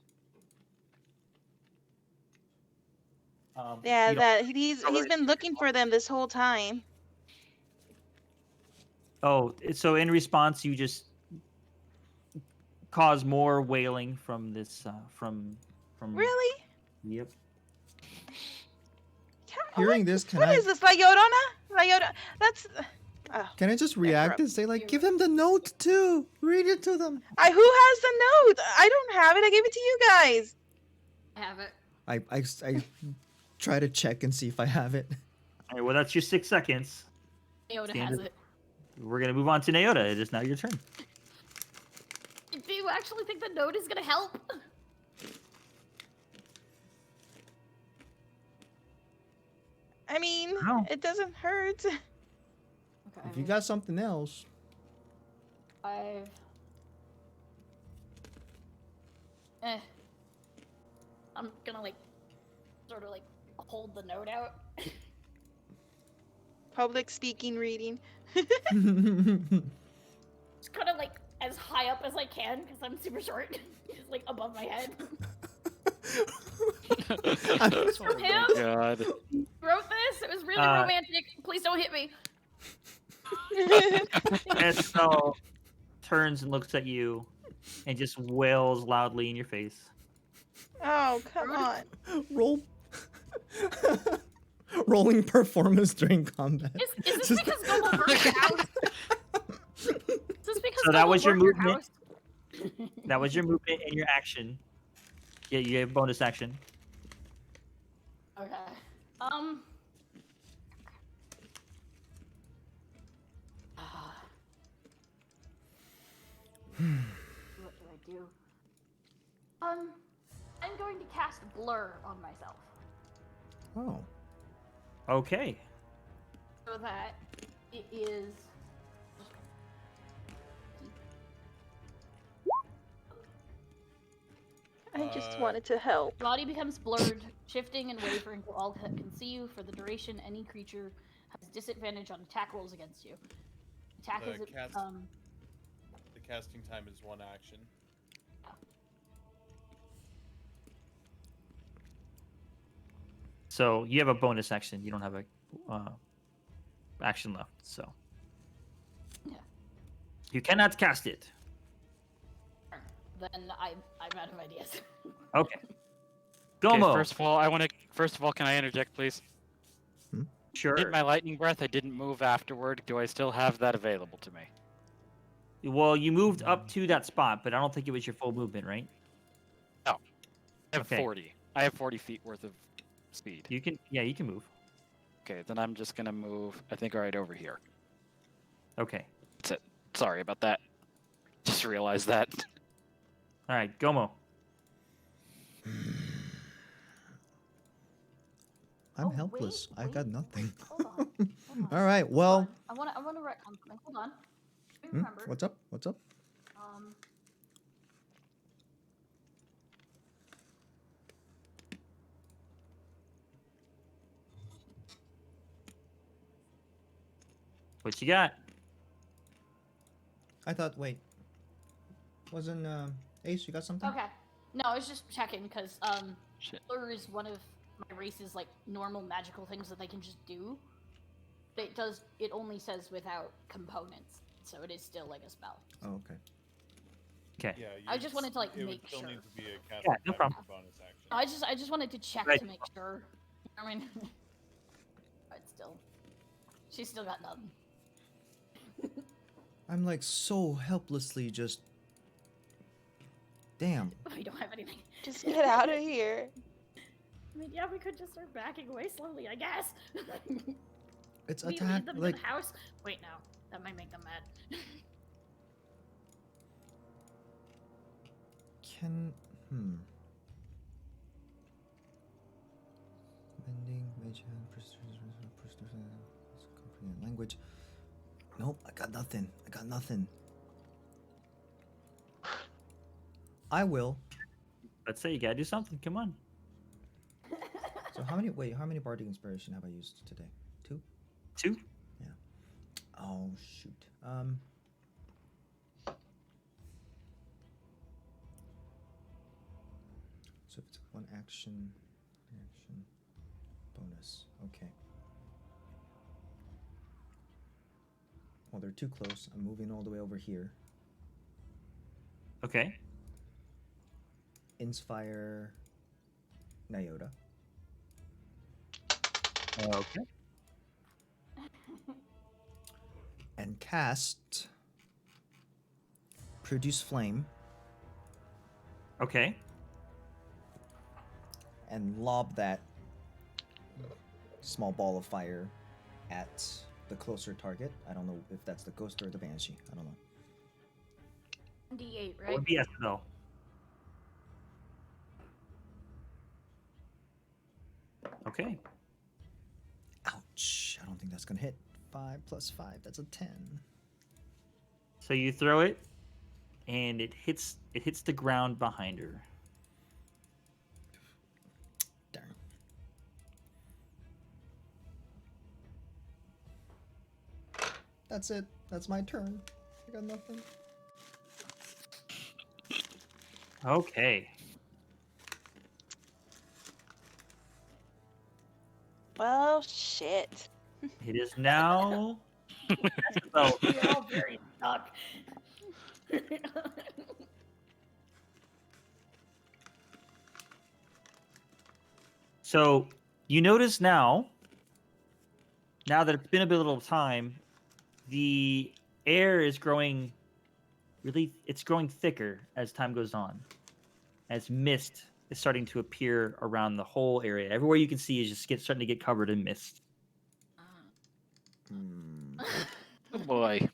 Yeah,
you don't-
that he's been looking for them this whole time.
Oh, so in response, you just cause more wailing from this from.
Really?
Yep.
Hearing this, can
What
I
is this, La Llorona? La Llorona. That's. Oh.
can I just react and say like, give him the note too? Read it to them.
Who has the note? I don't have it. I gave it to you guys.
I have it.
I try to check and see if I have it.
All right, well, that's your 6 seconds.
Yoda has
Standard.
it.
We're gonna move on to Naota. It is now your turn.
Do you actually think the note is gonna help?
I mean,
No.
it doesn't hurt.
Okay.
If you got something else,
5. I'm gonna sort of hold the note out.
Public speaking reading.
Just kind of as high up as I can because I'm super short. Just above my head. It's from him.
God.
He wrote this. It was really romantic. Please don't hit me.
And so turns and looks at you and just wails loudly in your face.
Oh, come on.
roll. Rolling performance during combat.
Is this because Goble burned your house? Is this because
So that
Goble
was your
burned your
movement.
house?
That was your movement and your action. Yeah, you have bonus action.
Okay. What do I do? I'm going to cast Blur on myself
Oh.
Okay.
so that it is.
I just wanted to help.
Body becomes blurred, shifting and wavering until all can see you. For the duration, any creature has disadvantage on attack rolls against you. Attack
The
is
The casting time is 1 action.
So you have a bonus action. You don't have a action left. So
Yeah.
you cannot cast it.
Then I'm out of ideas.
Okay.
Okay,
Gomo.
first of all, can I interject, please?
Sure.
Did my lightning breath? I didn't move afterward. Do I still have that available to me?
Well, you moved up to that spot, but I don't think it was your full movement, right?
I have
Okay.
40. I have 40 feet worth of speed.
You can. Yeah, you can move.
Okay, then I'm just gonna move. I think right over here.
Okay.
That's it. Sorry about that. Just realized that.
All right, Gomo.
I'm
Oh,
helpless.
wait,
I got
wait.
nothing.
Hold on. Hold on.
All right. Well,
I want to retcon something. Hold on. Let me
hmm,
remember.
what's up? What's up?
What you got?
I thought. Wait. Wasn't Ace? You got something?
Okay. No, I was just checking because
Shit.
Blur is one of my race's normal magical things that they can just do. But it only says without components, so it is still a spell.
Oh, okay.
Okay.
Yeah,
I just wanted to
it
make
would still
sure.
need to be a casting
Yeah, no
time
problem.
with bonus action.
I just wanted to check
Right.
to make sure. I mean, but still, she's still got none.
I'm so helplessly just. Damn.
We don't have anything.
Just get out of here.
I mean, yeah, we could just start backing away slowly, I guess.
It's
We
attack.
lead them to
Like,
the house. Wait, no, that might make them mad.
can. Bending, mage hand, language. Nope, I got nothing. I got nothing. I will.
Let's say you gotta do something. Come on.
So how many? Wait, how many bardic inspiration have I used today? 2.
2.
Oh shoot. So if it's 1 action, bonus. Okay. Well, they're too close. I'm moving all the way over here.
Okay.
Inspire Nyota.
Okay.
And cast Produce Flame
Okay.
and lob that small ball of fire at the closer target. I don't know if that's the ghost or the banshee. I don't know.
D8,
It
right?
would be SNL. Okay.
Ouch. I don't think that's going to hit. 5 plus 5, that's a 10.
So you throw it, and it hits the ground behind her.
Darn. That's it. That's my turn. I got nothing.
Okay.
Well, shit.
It is now. Well,
You're all very stuck.
so you notice now that it's been a bit of time, the air is growing it's growing thicker as time goes on. As mist is starting to appear around the whole area. Everywhere you can see is just starting to get covered in mist.
Hmm.
Oh boy.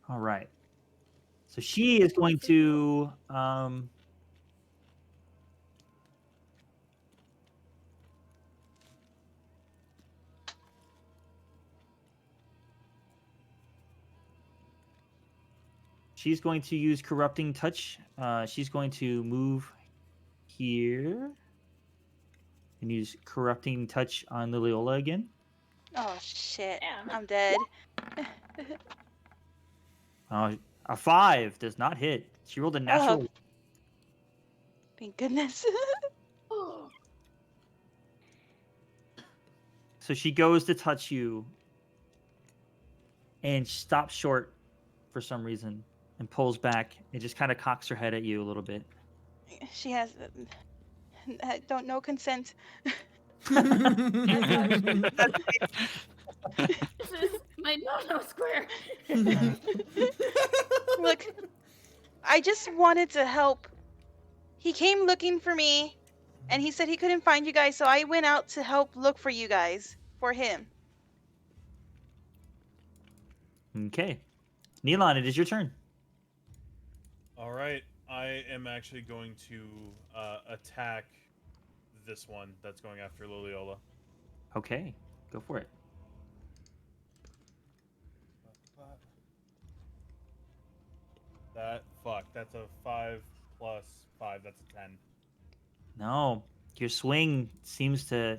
All right. So she is going to she's going to use corrupting touch. She's going to move here and use corrupting touch on Liliola again.
Oh shit.
Damn.
I'm dead.
A 5 does not hit. She rolled a natural.
Thank goodness.
So she goes to touch you and stops short for some reason and pulls back and just kind of cocks her head at you a little bit.
She has don't know consent.
This is my no-no square.
Look, I just wanted to help. He came looking for me, and he said he couldn't find you guys, so I went out to help look for you guys, for him.
Okay. Neilon, it is your turn.
All right, I am actually going to attack this one that's going after Liliola.
Okay. Go for it.
That's a 5 plus 5. That's a 10.
No. Your swing seems to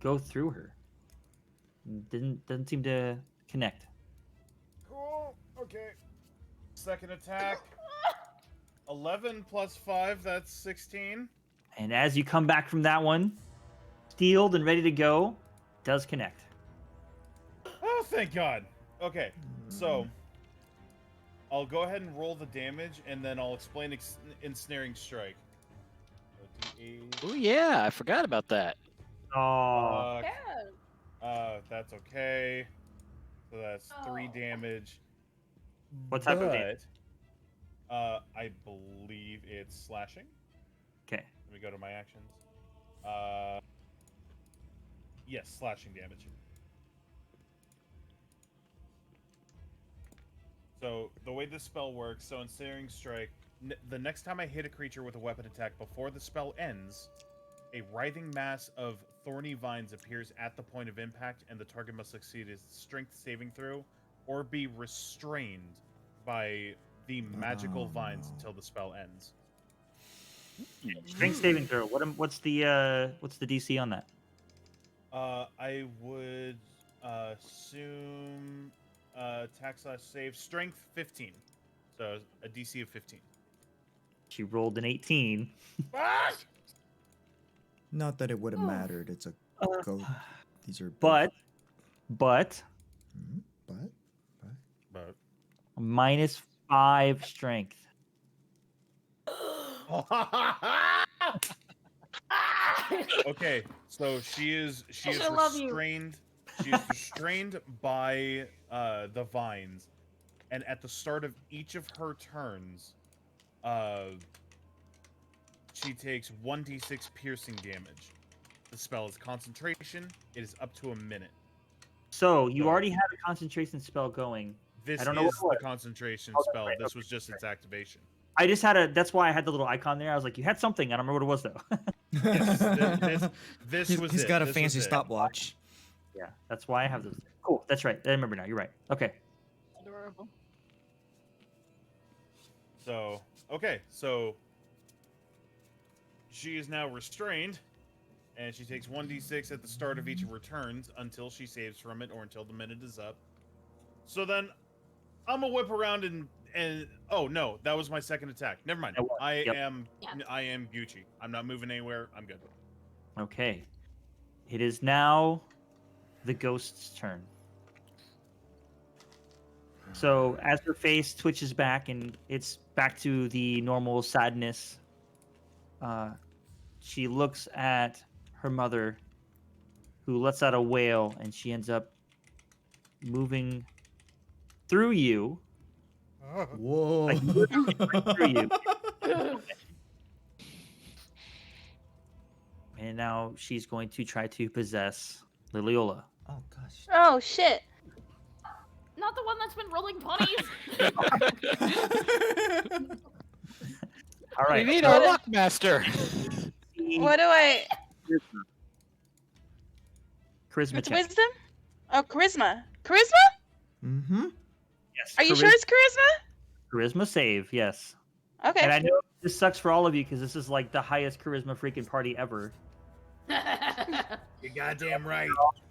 go through her. Doesn't seem to connect.
Cool. Okay. Second attack. 11 plus 5. That's 16.
And as you come back from that one, steeled and ready to go, does connect.
Oh, thank God. Okay, so I'll go ahead and roll the damage, and then I'll explain ensnaring strike.
Oh yeah, I forgot about that.
Oh.
That's okay. So that's 3 damage.
What type of damage?
I believe it's slashing.
Okay.
Let me go to my actions. Yes, slashing damage. So the way this spell works, so Ensnaring Strike, the next time I hit a creature with a weapon attack before the spell ends, A writhing mass of thorny vines appears at the point of impact, and the target must succeed a strength saving throw or be restrained by the magical vines until the spell ends.
Strength saving throw. What's the DC on that?
I would assume attack/save strength 15, so a DC of 15.
She rolled an 18.
Not that it would have mattered. It's a goat. These are.
But
But.
-5 strength.
Okay, so she is
I love you.
restrained. She is restrained by the vines, and at the start of each of her turns, she takes 1d6 piercing damage. The spell is concentration. It is up to a minute.
So you already had a concentration spell going.
This
I don't know
is
what it
the concentration
Oh, that's
spell.
right,
This
okay,
was just its activation.
I just had that's why I had the little icon there. I was like, you had something. I don't remember what it was though.
This
he's,
was
he's
it.
got a
This was
fancy
it.
stopwatch.
Yeah, that's why I have those. Cool. That's right. I remember now. You're right. Okay.
Adorable.
So she is now restrained, and she takes 1d6 at the start of each of her turns until she saves from it or until the minute is up. So then I'm gonna whip around and oh no, that was my second attack. Never mind.
That was-
I
yep.
am Gucci. I'm not moving anywhere. I'm good.
Okay. It is now the ghost's turn. So as her face twitches back and it's back to the normal sadness, she looks at her mother, who lets out a wail, and she ends up moving through you.
Whoa.
Like, through you. And now she's going to try to possess Liliola.
Oh gosh.
Oh shit.
Not the one that's been rolling putties.
All right.
We need
so
our luck master.
What do I?
Charisma
It's
check.
wisdom? Oh, charisma. Charisma?
Mm-hmm.
Yes.
Are you sure it's charisma?
Charisma save, yes.
Okay.
And I know this sucks for all of you because this is like the highest charisma freaking party ever.
You're goddamn right.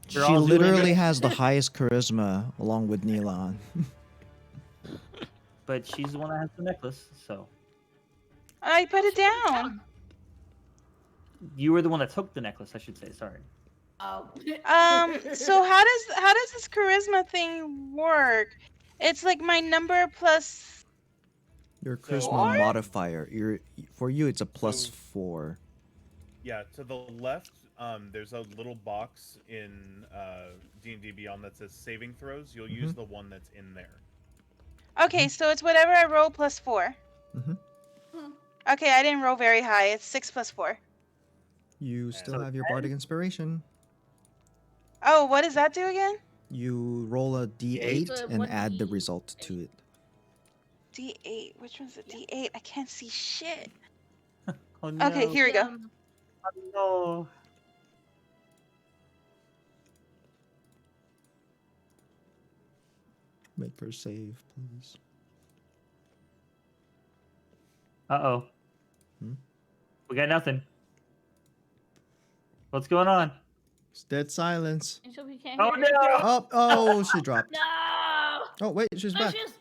She
You're all doing
literally
it.
has the highest charisma along with Neelan.
But she's the one that has the necklace, so
I put it down.
you were the one that took the necklace, I should say. Sorry.
Oh.
So how does this charisma thing work? It's like my number plus.
Your charisma
Four?
modifier. For you, it's a plus
So-
4.
Yeah, to the left, there's a little box in D&D Beyond that says saving throws. You'll use the one that's in there.
Okay, so it's whatever I roll plus 4.
Mhm.
Okay, I didn't roll very high. It's 6 plus 4.
You still
so
have your
10?
bardic inspiration.
Oh, what does that do again?
You roll a d8
It's a
and add the
1d8.
result to it.
D8. Which one's a D8? I can't see shit.
Oh, no.
Okay, here we go.
Oh, no.
Make her save, please.
Uh-oh.
Hmm?
We got nothing. What's going on?
It's dead silence.
Until we can't
Oh,
hear you.
no!
Oh, she dropped.
No!
Oh, wait, she's back.
Vicious!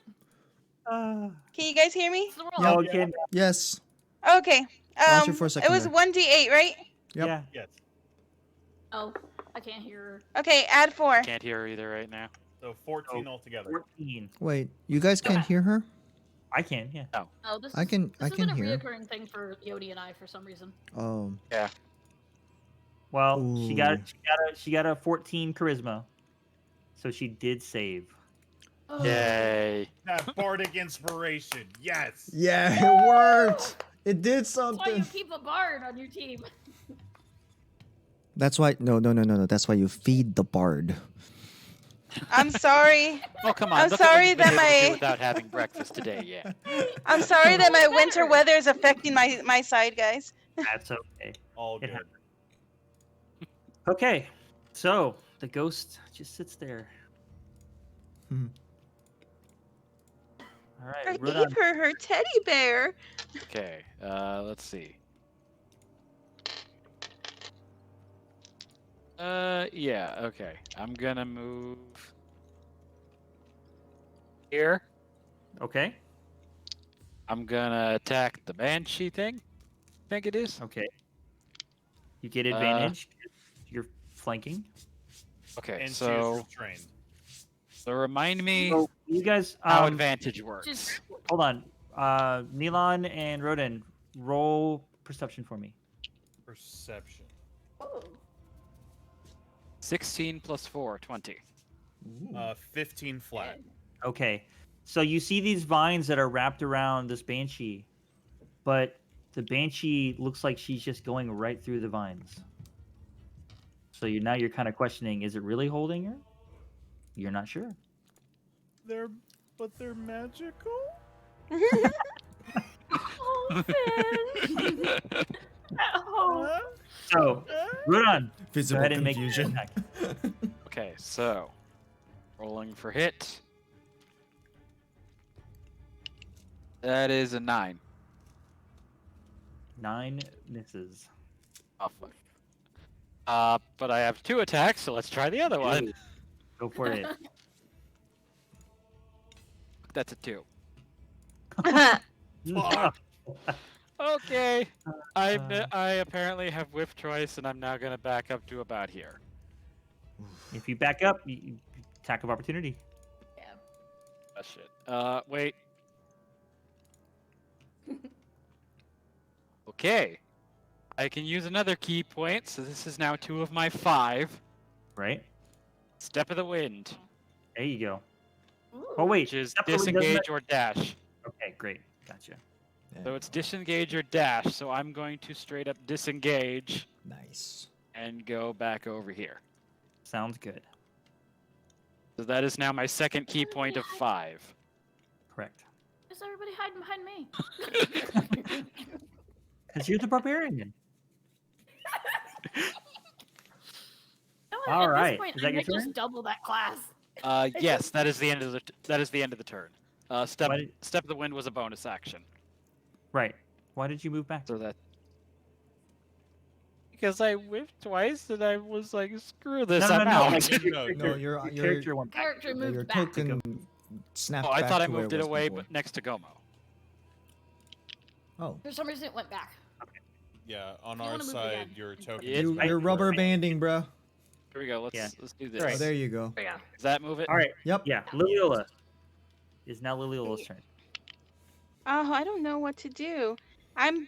Uh,
Can you guys hear me?
It's the roll.
Yep.
oh, again.
Yes.
Okay.
Lost you for a second
It was
there.
1d8, right?
Yep.
Yeah.
Yes.
Oh, I can't hear her.
Okay, add 4.
Can't hear her either right now.
So 14 altogether.
14.
Wait, you guys can't
Okay.
hear her?
I can, yeah.
Oh, this
I can
this has
can
been a
hear.
reoccurring thing for Yodi and I for some reason.
Oh.
Well,
Ooh.
she got a 14 charisma. So she did save.
Oh.
Yay.
That bardic inspiration. Yes.
Yeah, it worked. It did
That's why you
something.
keep a bard on your team.
That's why no. That's why you feed the bard.
I'm sorry.
Oh, come on.
I'm
look at what
sorry
you've been
that
able to do
my-
without having breakfast today, yeah.
I'm sorry that my winter weather is affecting my side, guys.
That's okay.
All
It
good.
Okay, so the ghost just sits there.
Hmm.
All right,
I
Rodon.
gave her teddy bear.
Okay, let's see. Yeah, okay. I'm gonna move here.
Okay,
I'm gonna attack the banshee thing. I think it is.
okay. You get advantage. You're flanking.
Okay,
And she is
so
restrained.
remind me
So you guys,
how advantage works.
Just
hold on. Milan and Rodin, roll perception for me.
Perception.
oh,
16 plus 4, 20.
15 flat.
Okay, so you see these vines that are wrapped around this banshee, but the banshee looks like she's just going right through the vines. So now you're kind of questioning: is it really holding her? You're not sure.
But they're magical.
oh, Finn. Oh,
So, Rodon, go
Visible
ahead and make your
confusion.
attack.
Okay, so rolling for hit. That is a 9.
9 misses.
Oh, fuck. But I have 2 attacks, so let's try the other one.
Go for it.
That's a 2.
Fuck.
Okay. I apparently have whiff choice, and I'm now gonna back up to about here.
If you back up, you attack of opportunity.
yeah.
Oh shit. Wait. Okay. I can use another key point, so this is now 2 of my 5.
Right?
Step of the wind,
There you go.
Ooh.
Oh wait,
which is
Step of the Wind doesn't
disengage or dash.
Okay, great. Gotcha.
So it's disengage or dash, so I'm going to straight up disengage
Nice.
and go back over here.
Sounds good.
So that is now my second key point of 5.
Correct.
Is everybody hiding behind me?
Because you're the barbarian.
No,
All
at
right,
This point,
is that
I
your
might just
turn?
double that class.
Yes, that is the end of the turn. Step
Why did-
of the wind was a bonus action.
Right. Why did you move back?
So that because I whiffed twice and I was like, screw this,
No,
I'm
no,
out.
like,
No,
your character went back.
Character
Yeah,
moved
your
back.
token snapped
Oh, I
back
thought I
to where
moved it
was
away,
before.
but next to Gomo.
Oh,
For some reason, it went back.
Yeah, on
You
our
wanna move
side,
again.
your token.
It's
is
you're
back
rubber
where it was.
banding, bro.
Here we go. Let's
Yeah.
do this.
Right.
Oh, there you go.
There you go.
Does that move it?
All right.
Yep.
Yeah, Liliola. Is now Liliola's turn.
Oh, I don't know what to do. I'm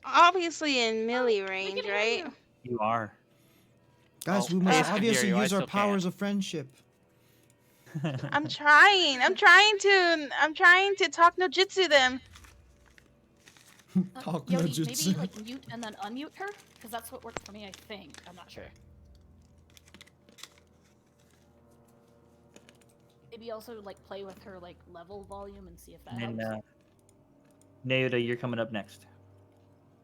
obviously in melee
We
range,
can hear
right?
you.
You are.
Guys,
Oh,
we
Ace
must
can
obviously
hear you, I
use our
still
powers
can.
of friendship.
I'm trying. I'm trying to talk no jutsu them.
Talk no
Yodi,
jutsu.
maybe like mute and then unmute her, because that's what works for me. I think. I'm not sure.
Okay.
Maybe also like play with her like level volume and see if that
And
helps.
Naoda, you're coming up next.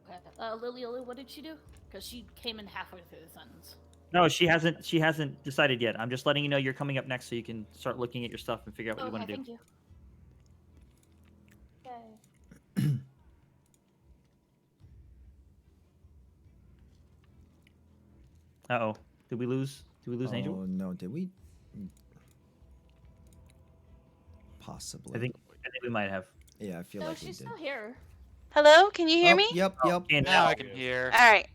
Okay. Liliola, what did she do? Because she came in halfway through the sentence.
No, she hasn't decided yet. I'm just letting you know you're coming up next so you can start looking at your stuff and figure out what you want to do.
Thank you. Okay.
Uh-oh. Did we lose Angel?
Oh no, did we? Possibly.
I think we might have.
Yeah, I feel
No,
like we
she's
did.
still here.
Hello, can you hear
Oh,
me?
Yep, yep.
And
Now I can hear.
All right.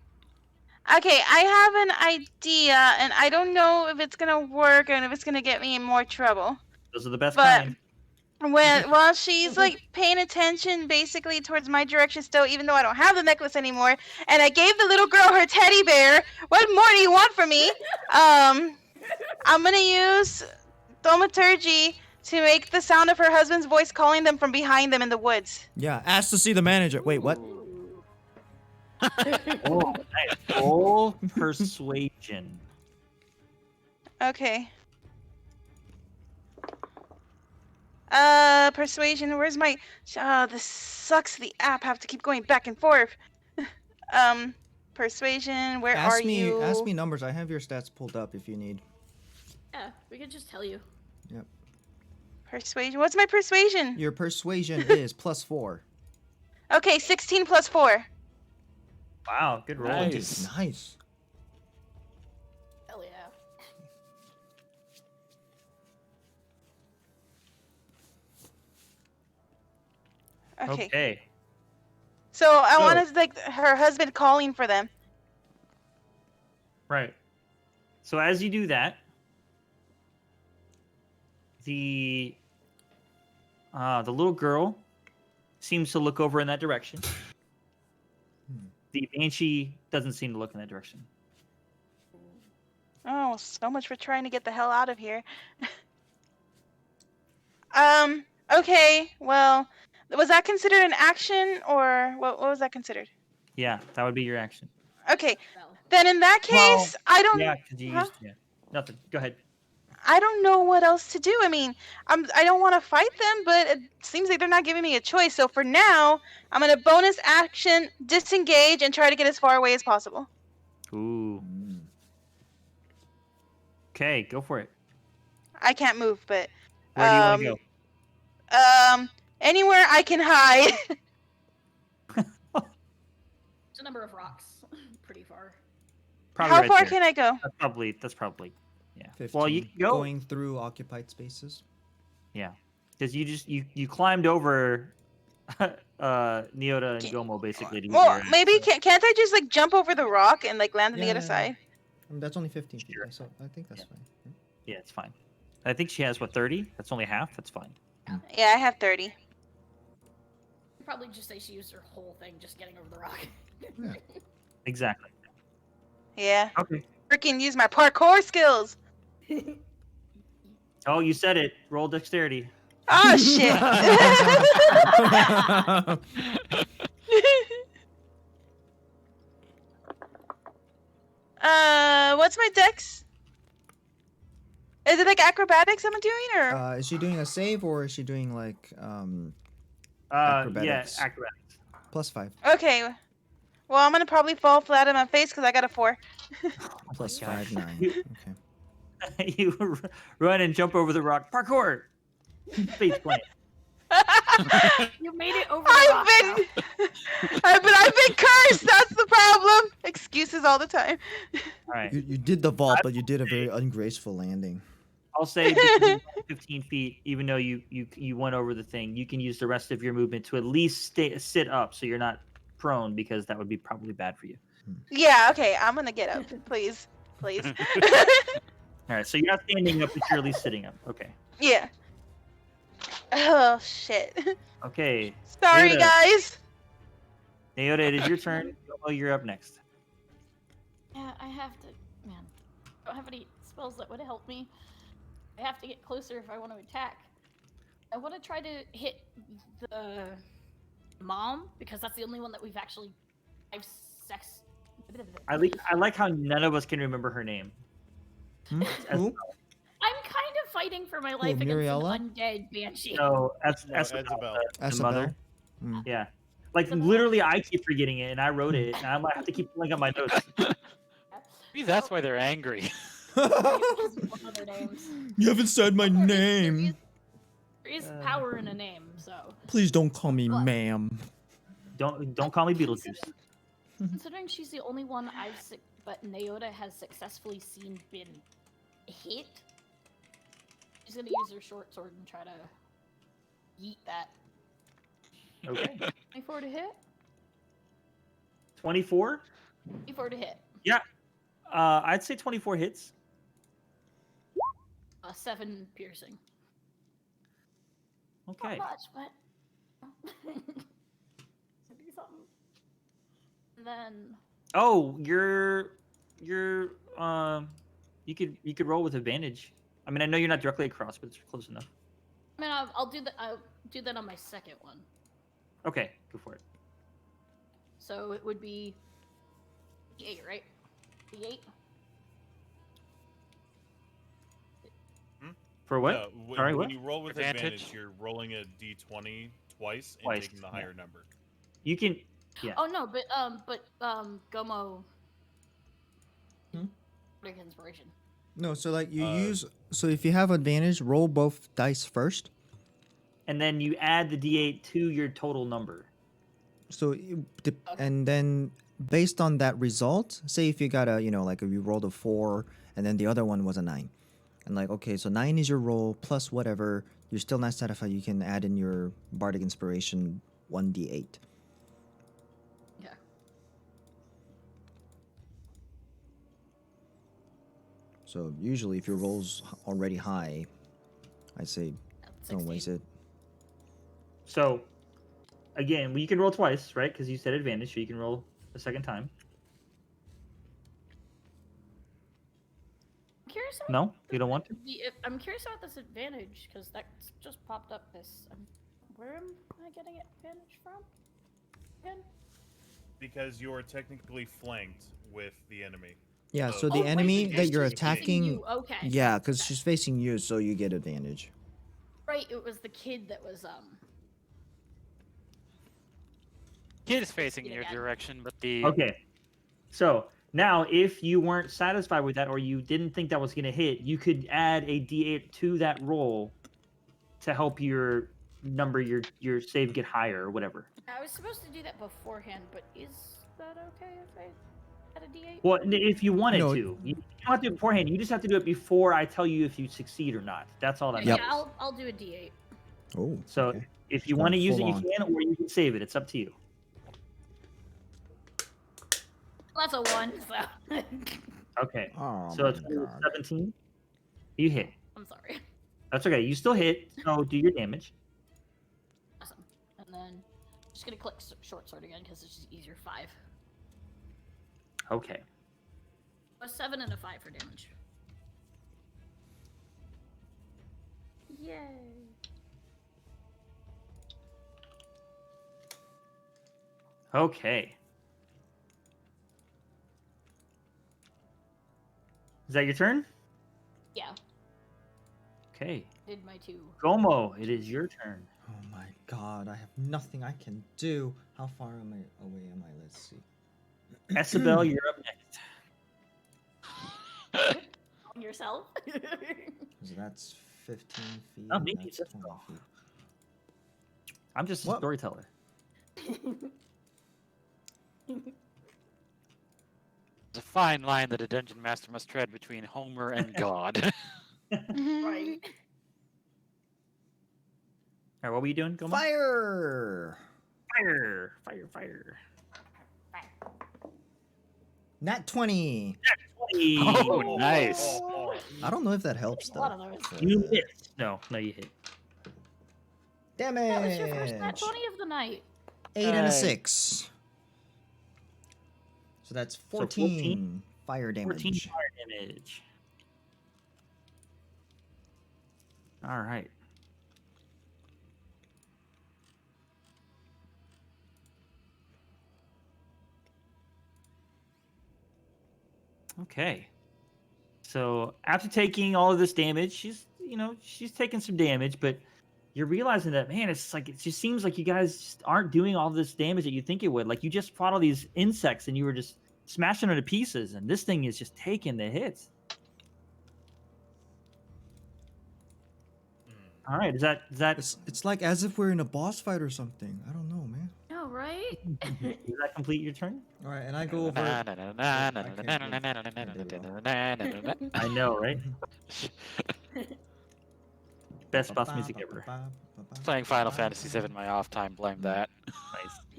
Okay, I have an idea, and I don't know if it's gonna work and if it's gonna get me in more trouble.
those are the best
But
kind.
while she's like paying attention basically towards my direction still, even though I don't have the necklace anymore, and I gave the little girl her teddy bear. What more do you want from me? I'm gonna use thaumaturgy to make the sound of her husband's voice calling them from behind them in the woods.
Yeah, ask to see the manager. Wait, what?
Ooh.
Oh, nice. Roll persuasion.
Okay. Persuasion. Where's my? This sucks. The app have to keep going back and forth. persuasion. Where
Ask
are
me,
you?
ask me numbers. I have your stats pulled up if you need.
Yeah, we could just tell you.
Yep.
Persuasion. What's my persuasion?
Your persuasion is +4.
Okay, 16 plus 4.
Wow, good roll.
Nice.
Nice.
Hell yeah.
Okay.
Okay.
So I
So-
wanted like her husband calling for them.
Right. So as you do that, the little girl seems to look over in that direction. The banshee doesn't seem to look in that direction.
Oh, so much for trying to get the hell out of here. Okay, well, was that considered an action or what was that considered?
Yeah, that would be your action.
Okay,
Well,
then in that
Well,
case, I don't
Yeah, because you
Huh?
used nothing. Go ahead.
I don't know what else to do. I mean, I don't want to fight them, but it seems like they're not giving me a choice. So for now, I'm gonna bonus action, disengage, and try to get as far away as possible.
Ooh.
Mm.
Okay, go for it.
I can't move, but
Where do you want to go?
Anywhere I can hide.
there's a number of rocks pretty far.
Probably
How
right
far
there.
can I go?
That's probably. Yeah.
15.
Well, you can go
Going through occupied spaces.
because you climbed over Neota and Gomo basically. To get
Well,
your
maybe can't I just like jump over the rock and like land on the
Yeah,
other
yeah,
side?
That's only 15 feet.
Sure.
So I think that's
Yeah.
fine.
Yeah, it's fine. I think she has 30. That's only half. That's fine.
Yeah, I have 30.
I'd probably just say she used her whole thing just getting over the rock.
Exactly.
Yeah.
Okay.
Freaking use my parkour skills.
Oh, you said it. Roll dexterity.
Oh shit. What's my dex? Is it like acrobatics I'm doing or?
Is she doing a save or is she doing like
Yeah,
Acrobatics.
acrobatics.
+5?
Okay. Well, I'm gonna probably fall flat on my face because I got a 4.
Plus 5, 9.
You-
Okay.
you run and jump over the rock. Parkour. Face plant.
You made it over the rock.
I've been cursed. That's the problem. Excuses all the time.
All right.
You did the vault, but you did a very ungraceful landing.
I'll say because you're 15 feet, even though you went over the thing, you can use the rest of your movement to at least sit up so you're not prone because that would be probably bad for you.
Yeah. Okay. I'm gonna get up, please, please.
All right. So you're not standing up, but you're at least sitting up. Okay.
Yeah. Oh shit.
Okay.
Sorry,
Ada.
guys.
Neota, it is your turn. Oh, you're up next.
Yeah, I have to. Man, I don't have any spells that would help me. I have to get closer if I want to attack. I want to try to hit the mom because that's the only one that we've actually. I've sex.
I like how none of us can remember her name.
Hmm? Who?
I'm kind of fighting for my life against
Muriella?
an undead banshee.
So that's
No, Isabel.
the
Asabel?
mother.
Mm.
Yeah. Like
Isabel.
literally, I keep forgetting it, and I wrote it, and I might have to keep pulling up my notes.
Maybe that's why they're angry.
Because of one of their names.
You haven't said my
There is-
name.
There is power in a name, so.
Please don't call me
What?
ma'am.
Don't call me Beetlejuice.
Considering she's the only one but Neota has successfully seen been hit, she's gonna use her short sword and try to yeet that.
Okay.
24 to hit?
24.
24 to hit.
I'd say 24 hits.
7 piercing.
Okay.
Not much, but. Do something. And then.
Oh, you're you could roll with advantage. I mean, I know you're not directly across, but it's close enough.
I mean, I'll do that on my second one.
Okay, go for it.
So it would be D8, right? D8?
For what? Sorry,
when
what?
you roll with
Advantage?
advantage, you're rolling a d20 twice and
Twice,
taking the
yeah.
higher number.
You can Yeah.
Oh no, but Gomo.
Hmm?
Bardic inspiration.
No, so like you
Uh,
use. So if you have advantage, roll both dice first.
And then you add the d8 to your total number.
So and then based on that result, say if you got a like if you rolled a 4 and then the other one was a 9, and like okay, so 9 is your roll plus whatever. You're still not satisfied. You can add in your bardic inspiration 1d8.
Yeah.
So usually, if your roll's already high, I'd say don't waste it.
So, again, you can roll twice, right? Because you said advantage, so you can roll a second time.
I'm curious.
No, you don't want to.
I'm curious about this advantage because that just popped up. Where am I getting advantage from? Again?
Because you're technically flanked with the enemy.
Yeah. So
Oh,
the
right,
enemy
because
that
she's
you're
facing
attacking.
you, okay.
Yeah, because she's facing you, so you get advantage.
Right, it was the kid that was
Kid is facing
it
your
again.
direction, but the
Okay. So now, if you weren't satisfied with that, or you didn't think that was going to hit, you could add a d8 to that roll to help your number, your save get higher or whatever.
I was supposed to do that beforehand, but is that okay if I add a D8?
Well, if you wanted
No.
to, you don't have to do it beforehand. You just have to do it before I tell you if you succeed or not. That's all that
Yeah,
matters.
I'll do a D8.
Oh.
So
okay.
if you
Going
want to use it,
full
you
on.
can, or you can save it. It's up to you.
That's a 1, so
Okay.
Oh
So
my
it's
god.
17. You hit.
I'm sorry.
That's okay. You still hit. So do your damage.
Awesome. And then just gonna click short sword again because it's just easier. 5.
Okay.
A 7 and a 5 for damage. Yay.
Okay. Is that your turn?
Yeah,
Okay.
did my 2.
Gomo, it is your turn.
Oh my god, I have nothing I can do. How far am I away am I? Let's see.
Isabel, you're up next.
On yourself?
So that's 15 feet.
Oh,
and
me,
that's
just
20
go.
feet.
I'm just a
What?
storyteller.
There's a fine line that a dungeon master must tread between Homer and God.
Right.
All right, what were you doing, Gomo?
Fire!
Fire! Fire! Fire!
Nat 20.
20.
Oh, nice.
I don't know if that helps
A lot
though.
of those.
You missed. No, you hit.
Damage.
That was your first nat 20 of the night.
8 and a
Nice.
6. So that's 14, fire damage.
14 fire damage. All right. Okay. So after taking all of this damage, she's taking some damage, but you're realizing that, man, it's like, it just seems like you guys just aren't doing all this damage that you think it would. Like, you just fought all these insects and you were just smashing them to pieces, and this thing is just taking the hits. All right, is that
It's like as if we're in a boss fight or something. I don't know, man.
No, right?
does that complete your turn?
All right, and I go over.
I know, right? Best boss music ever.
Playing Final Fantasy VII in my off time, blame that.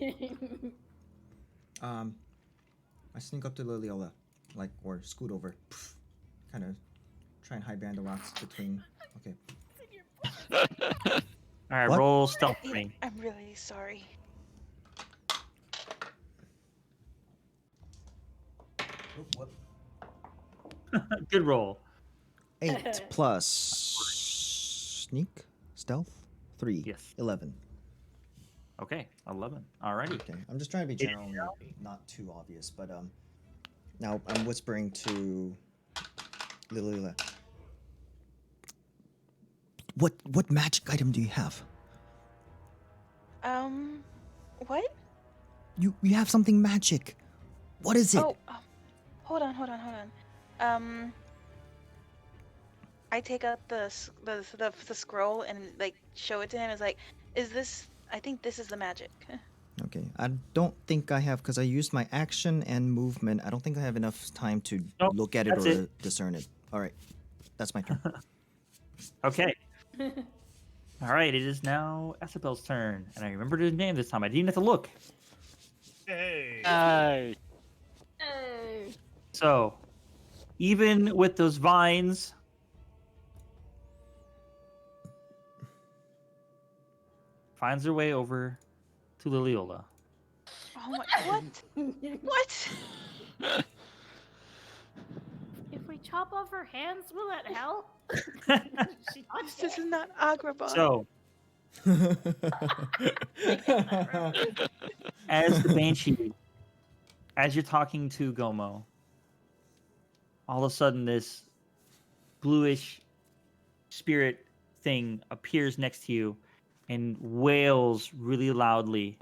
Nice.
I sneak up to Liliola, like, or scoot over, kind of try and hide behind the rocks between. Okay.
All right,
What?
roll stealth for me.
I'm really sorry.
Good roll.
8 plus sneak, stealth, 3.
Yes.
11.
Okay, 11. Alrighty.
Okay, I'm just trying to be general, not too obvious, but now I'm whispering to Liliola. What magic item do you have?
What?
You have something magic. What is it?
Oh, hold on. I take up the scroll and like show it to him. It's like, is this? I think this is the magic.
Okay, I don't think I have, because I used my action and movement. I don't think I have enough time to
Nope,
look at it
that's
or
it.
discern it. All right, that's my turn.
Okay. All right, it is now Isabel's turn, and I remembered his name this time. I didn't have to look.
Hey.
Hey.
Hey.
So, even with those vines, finds her way over to Liliola.
Oh my! What? What?
If we chop off her hands, will that help? She
This is not Agrabah.
So, as the Banshee, as you're talking to Gomo, all of a sudden this bluish spirit thing appears next to you and wails really loudly.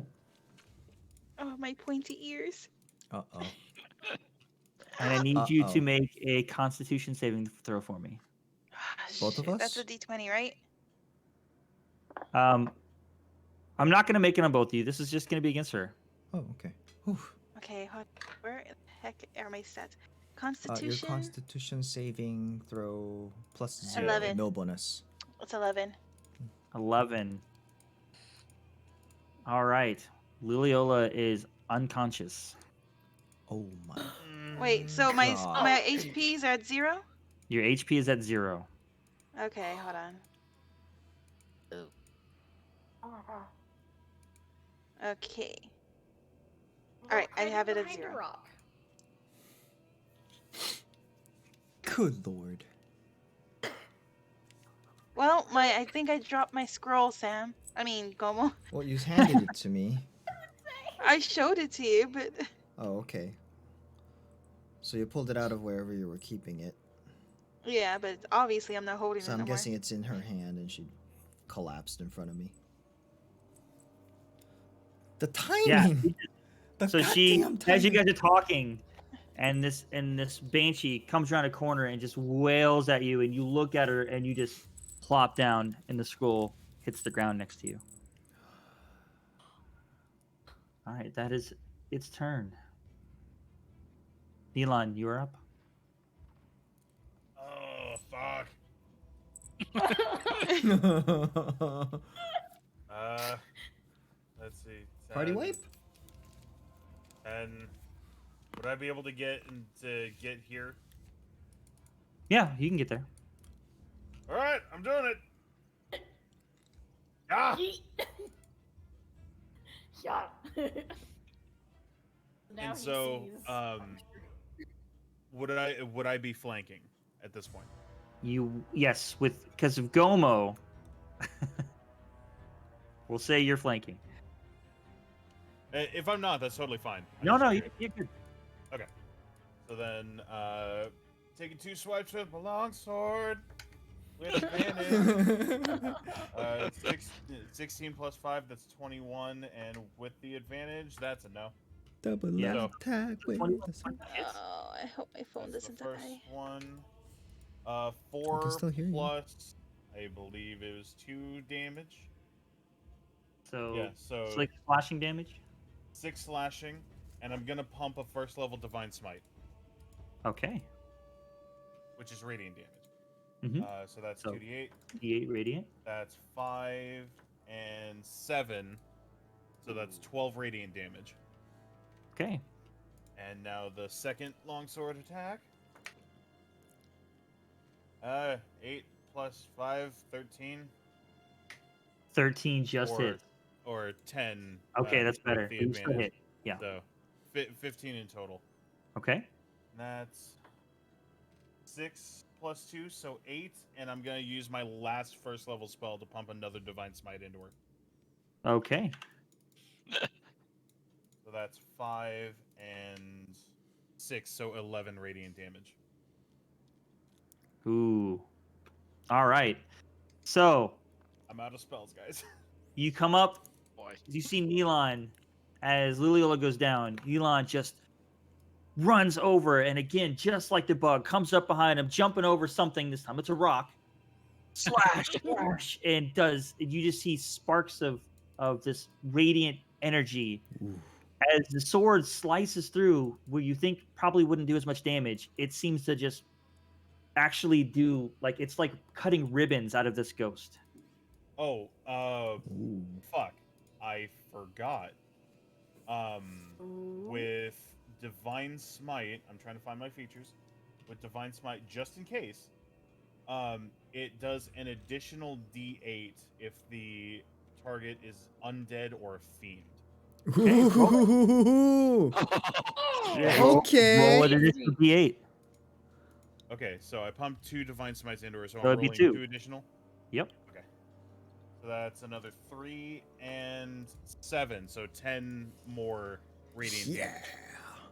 Oh, my pointy ears.
Uh-oh.
And I need you to
Uh-oh.
make a Constitution saving throw for me.
Both of
Shit, That's
us?
a D20, right?
I'm not going to make it on both of you. This is just going to be against her.
Oh, okay. Whew.
Okay, where the heck are my stats?
Your
Constitution.
Constitution saving throw plus 0.
11.
No bonus.
It's 11.
11. All right. Liliola is unconscious.
Oh my.
Wait, so my
God.
my HPs are at 0?
Your HP is at 0.
Okay, hold on. Okay. Alright, I have it at
Behind a
0.
rock.
Good lord.
Well, I think I dropped my scroll, Sam. I mean, Gomo.
Well, you handed it to me.
I showed it to you, but
Oh, okay. So you pulled it out of wherever you were keeping it.
yeah, but obviously I'm not holding
So
it
I'm
no more.
guessing it's in her hand and she collapsed in front of me. The timing!
Yeah.
The
So she,
goddamn
as you
timing.
guys are talking, and this Banshee comes around a corner and just wails at you, and you look at her and you just plop down, and the scroll hits the ground next to you. All right, that is its turn. Elon, you're up.
Oh fuck. Let's see.
Party
10,
wipe?
And would I be able to get here?
Yeah, you can get there.
All right, I'm doing it. Ah!
Yeet. Yeah. Now
And
he
so,
sees.
would I be flanking at this point?
Yes, because of Gomo. We'll say you're flanking.
If I'm not, that's totally fine. I'm
No,
just
no,
curious.
you're good.
So then, taking 2 swipes with my longsword with advantage. 16 plus 5, that's 21, and with the advantage, that's a no.
Double
Yeah.
attack with
21
the sword.
hits.
Oh, I hope my phone
That's the
doesn't
first
die.
one.
I
4
can still hear you.
plus, I believe it was 2 damage.
So,
Yeah, so
it's like slashing damage.
6 slashing, and I'm gonna pump a first level Divine Smite,
Okay.
which is radiant damage.
Mm-hmm.
So that's
So-
2d8.
D8 radiant.
That's 5 and 7. So that's 12 radiant damage.
Okay.
And now the second longsword attack. 8 plus 5, 13.
13 just
Or-
hits.
Or 10.
Okay, that's
with
better.
the
You still
advantage.
hit. Yeah.
So 15 in total.
Okay.
And that's 6 plus 2, so 8. And I'm going to use my last first level spell to pump another Divine Smite into her.
Okay.
So that's 5 and 6, so 11 radiant damage.
Ooh. All right. So
I'm out of spells, guys.
you come up.
Boy.
You see Neelon as Liliola goes down, Elon just runs over, and again, just like the bug, comes up behind him, jumping over something. This time it's a rock. Slash, slash, and you just see sparks of this radiant energy.
Ooh.
As the sword slices through where you think probably wouldn't do as much damage, it seems to just actually do, like, it's like cutting ribbons out of this ghost.
Oh,
Ooh.
fuck. I forgot. With Divine Smite, I'm trying to find my features. With Divine Smite, just in case, it does an additional D8 if the target is undead or a fiend.
Ooh. Okay.
Roll it additional D8.
Okay, so I pumped 2 Divine Smites into her, so
So
I'm
it'd be
rolling
2.
2 additional.
Yep.
Okay. So that's another 3 and 7, so 10 more radiant
Yeah.
damage.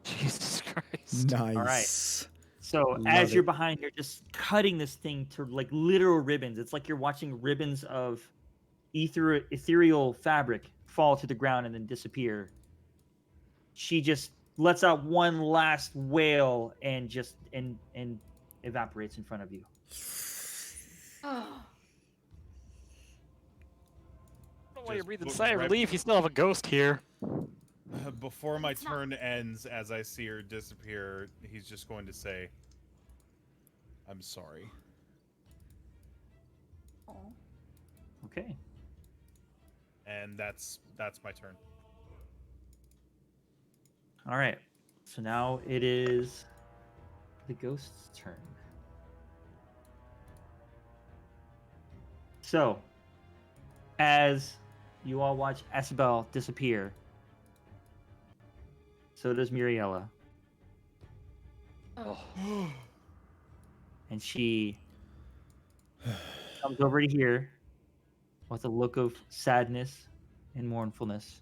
Jesus Christ.
Nice.
All right. So
Love
as you're
it.
behind, you're just cutting this thing to like literal ribbons. It's like you're watching ribbons of ethereal fabric fall to the ground and then disappear. She just lets out one last wail and just and evaporates in front of you.
I don't know why you're
Just
breathing a
look
sigh of
right-
relief. You still have a ghost here.
Before my
It's not-
turn ends, as I see her disappear, he's just going to say, "I'm sorry."
Oh.
Okay.
And that's my turn.
All right. So now it is the ghost's turn. So, as you all watch Asbel disappear, so does Muriella.
Oh.
And she comes over to here with a look of sadness and mournfulness.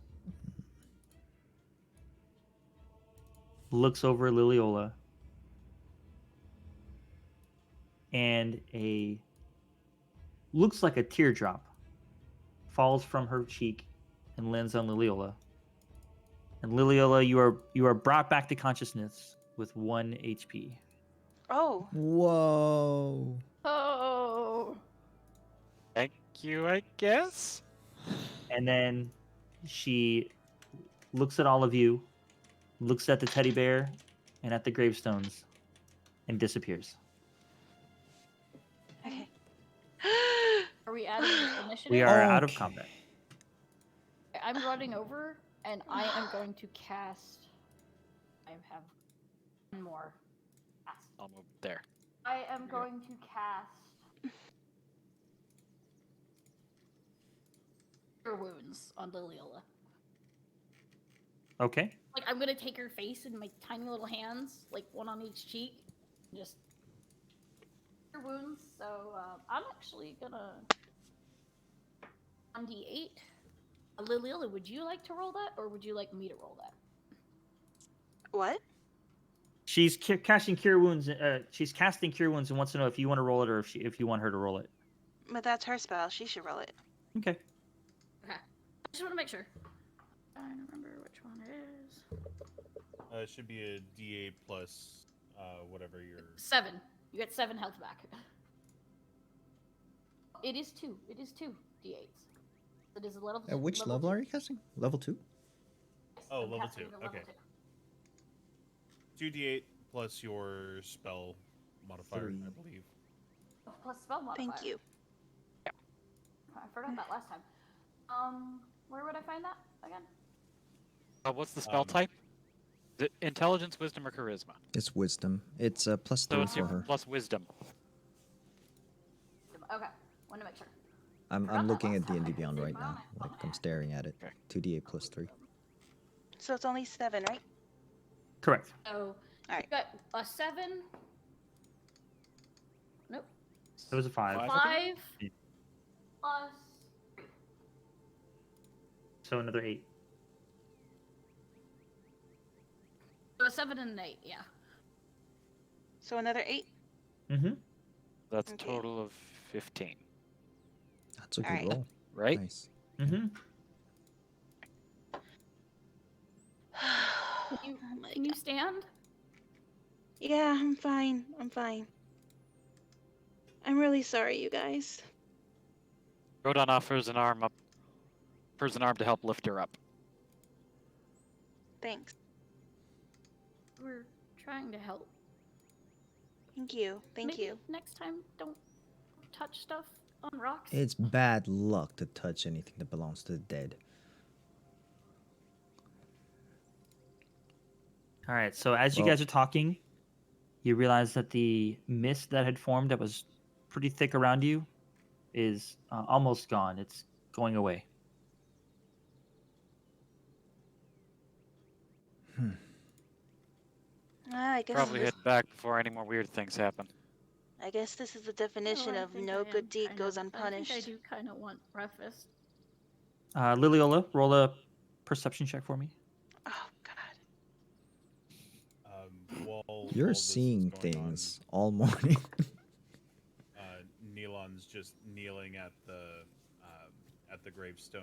Looks over Liliola. And looks like a teardrop falls from her cheek and lands on Liliola. And Liliola, you are brought back to consciousness with 1 HP.
Oh.
Whoa.
Oh.
Thank you, I guess.
And then she looks at all of you, looks at the teddy bear and at the gravestones, and disappears.
Okay.
Are we adding initiative?
We are out of
Okay.
combat.
I'm running over, and I am going to cast. I have one more. Cast.
I'll move there.
I am
you go.
going to cast Cure Wounds on Liliola.
Okay.
Like, I'm gonna take her face in my tiny little hands, like one on each cheek, and just Cure Wounds. So I'm actually gonna 1d8. Liliola, would you like to roll that, or would you like me to roll that?
What?
She's casting cure wounds. She's casting cure wounds and wants to know if you want to roll it or if you want her to roll it.
But that's her spell. She should roll it.
Okay.
Okay. I just want to make sure. I don't remember which one it is.
It should be a D8 plus whatever your.
7. You get 7 health back. It is 2. It is 2 d8s. It is a level.
At which level are you casting? Level 2?
Yes,
Oh,
I'm
level
casting
2,
it at
okay.
2.
2d8 plus your spell modifier,
3.
I believe.
Oh, plus spell modifier.
Thank you.
I forgot that last time. Where would I find that again?
What's the spell type? Is it intelligence, wisdom, or charisma?
It's wisdom. It's a plus
So
3
it's
for
your
her.
plus wisdom.
Okay, want to make sure.
I'm
Forgot that
looking
last
at
time. I
D&D
didn't
Beyond
save
right
my
now.
own-
Like,
own
I'm
hand.
staring at it.
Okay.
2d8 plus 3.
So it's only 7, right?
Correct.
So,
Alright.
you got a 7. Nope.
It was a 5.
5
Yeah.
plus 3.
So another 8.
So a 7 and an 8, yeah.
So another 8?
Mm-hmm.
That's a
Okay.
total of 15,
That's a good
Alright.
roll.
right?
Nice.
Mm-hmm.
Oh my
Can you stand?
Yeah, I'm fine. I'm fine. I'm really sorry, you guys.
Rodon offers an arm to help lift her up.
Thanks.
We're trying to help.
Thank you. Thank
Maybe
you.
next time, don't touch stuff on rocks.
It's bad luck to touch anything that belongs to the dead.
All right. So as you
Well-
guys are talking, you realize that the mist that had formed, that was pretty thick around you, is almost gone. It's going away.
I guess
Probably
this,
head back before any more weird things happen.
I guess this is the definition
I
of
think
no
I
good
am
deed
kind
goes
of-
unpunished.
I think I do kind of want breakfast.
Liliola, roll a perception check for me.
Oh God.
While
You're
this is
seeing
going
things all morning.
on, Neelon's just kneeling at the gravestone,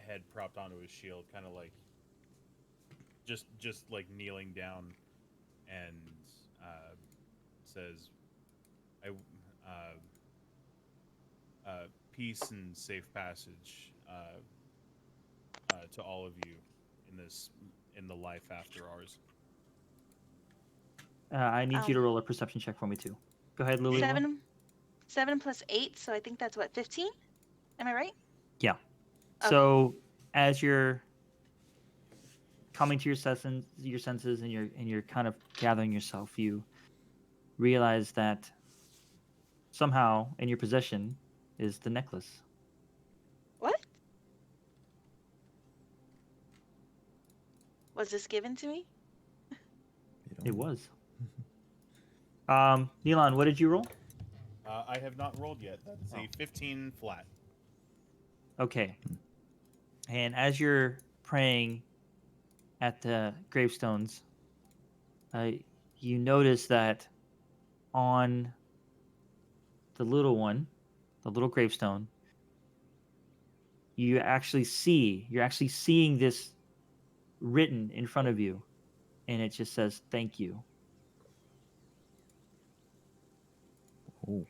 head propped onto his shield, kind of like just like kneeling down, and says, peace and safe passage to all of you in the life after ours."
I need you to roll a perception check for me too. Go ahead, Liliola.
7 plus 8, so I think that's what, 15? Am I right?
Yeah.
Okay.
So as you're coming to your senses, and you're kind of gathering yourself, you realize that somehow in your possession is the necklace.
What? Was this given to me?
It was. Neelon, what did you roll?
I have not rolled yet. That's a 15 flat.
Okay. And as you're praying at the gravestones, you notice that on the little gravestone, you're actually seeing this written in front of you, and it just says "Thank you."
Oh.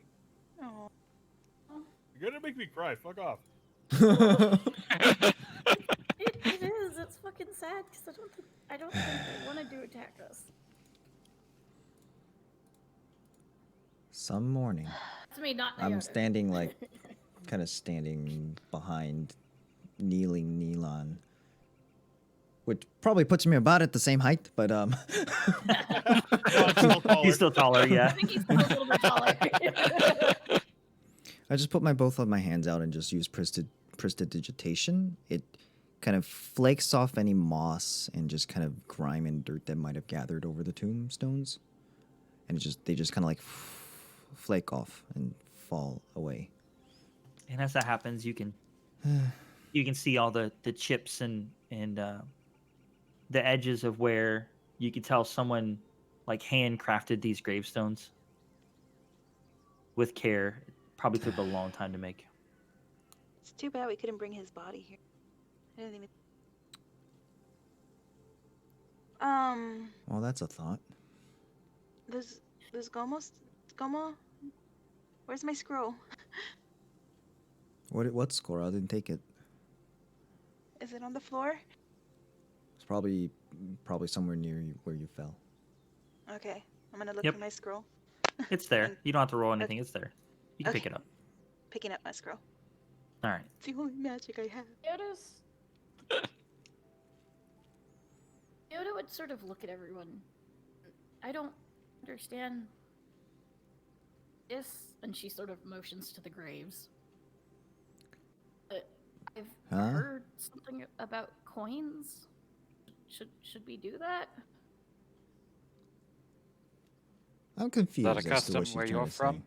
Oh.
You're gonna make me cry. Fuck off.
It is. It's fucking sad because I don't think they want to do attack us.
Some morning.
It's me, not
I'm
Naoto.
standing like, kind of standing behind kneeling Neelon, which probably puts me about at the same height, but
No, I'm still taller.
He's still taller,
I
yeah.
think he's still a little bit taller.
I just put both of my hands out and just use prestidigitation. It kind of flakes off any moss and just kind of grime and dirt that might have gathered over the tombstones, and they just kind of like flake off and fall away.
And as that happens, you can see all the chips and the edges of where you could tell someone like handcrafted these gravestones with care. Probably took a long time to make.
It's too bad we couldn't bring his body here. I didn't even.
Well, that's a thought.
There's Gomo? Where's my scroll?
What score? I didn't take it.
Is it on the floor?
It's probably somewhere near you, where you fell.
Okay, I'm gonna look
Yep.
for my scroll.
It's there. You don't have to roll anything. It's there. You can pick
Okay.
it up.
Picking up my scroll.
All right.
It's the only magic I have.
Yoda would sort of look at everyone. I don't understand this, and she sort of motions to the graves. I've
Huh?
heard something about coins. Should we do that?
I'm confused
a
as to
custom
what she's
where
trying
you're
to
from?
say.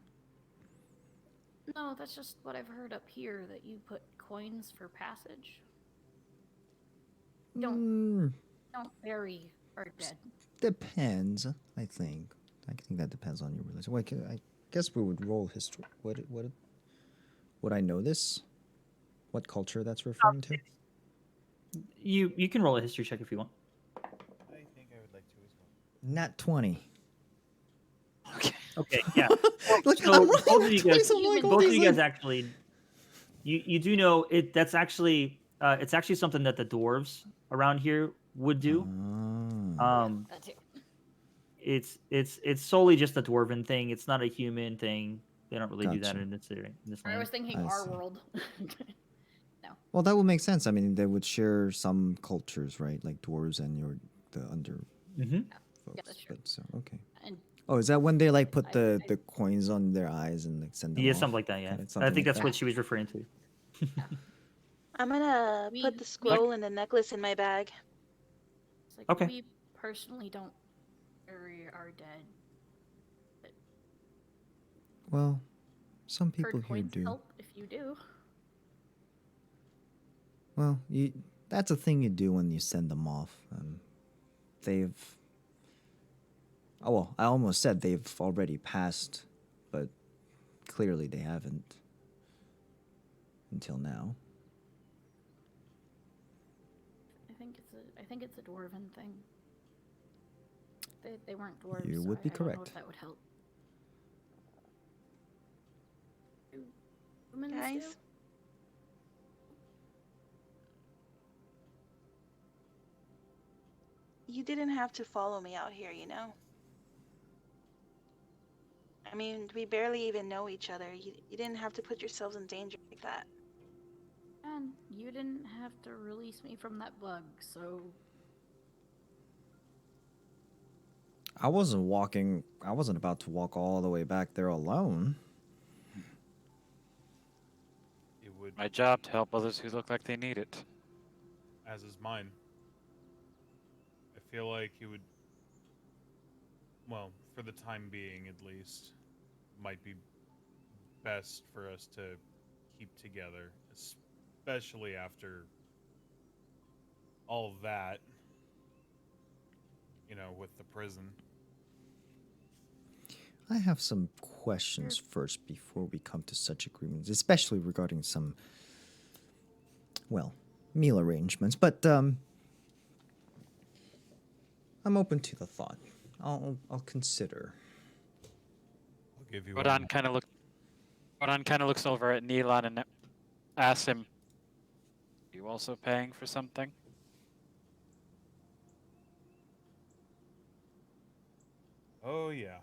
No, that's just what I've heard up here, that you put coins for passage. Don't bury our dead.
Depends, I think. I think that depends on your religion. Wait, I guess we would roll history. Would I know this? What culture that's referring to?
You can roll a history check if you want.
I think I would like to as well.
Nat 20.
Okay, yeah.
Look,
So
I'm
both
rolling
of you
nat 20s,
guys,
I'm like, all
both of
these,
you guys
like-
actually, you do know it. That's actually it's actually something that the dwarves around here would do.
Ah.
That too.
It's solely just a dwarven thing. It's not a human thing. They don't really do that
Gotcha.
in this area, in this
I
land.
was thinking
I
our
see.
world.
Well, that would make sense. I mean, they would share some cultures, right? Like dwarves and the under
Mm-hmm.
folks.
that's true.
But so okay.
And
Oh, is that when they like put
I-
the coins on their eyes and like send them
Yeah,
off?
something like that. Yeah,
Kinda
I
something
think
like
that's
that?
what she was referring to.
I'm gonna
We-
put the
we-
scroll and the necklace in my bag.
it's like
Okay.
we personally don't bury our dead.
Well, some
Herd
people here
points
do.
help if you do.
Well, that's a thing you do when you send them off. They've. Oh, well, I almost said they've already passed, but clearly they haven't. Until now.
I think it's a dwarven thing. They weren't dwarves.
You
so
would be
I don't know
correct.
if that would help. Do humans
Guys?
do?
You didn't have to follow me out here, you know? I mean, we barely even know each other. You didn't have to put yourselves in danger like that.
And you didn't have to release me from that bug, so
I wasn't about to walk all the way back there alone.
It would,
My job to help others who look like they need it.
as is mine. I feel like it would, well, for the time being at least, might be best for us to keep together, especially after all of that, you know, with the prison.
I have some questions first before we come to such agreements, especially regarding some, well, meal arrangements. But I'm open to the thought. I'll consider.
I'll give you
Rodon kind of looks over at Neelan and asks him, "You also paying for something?"
Oh, yeah.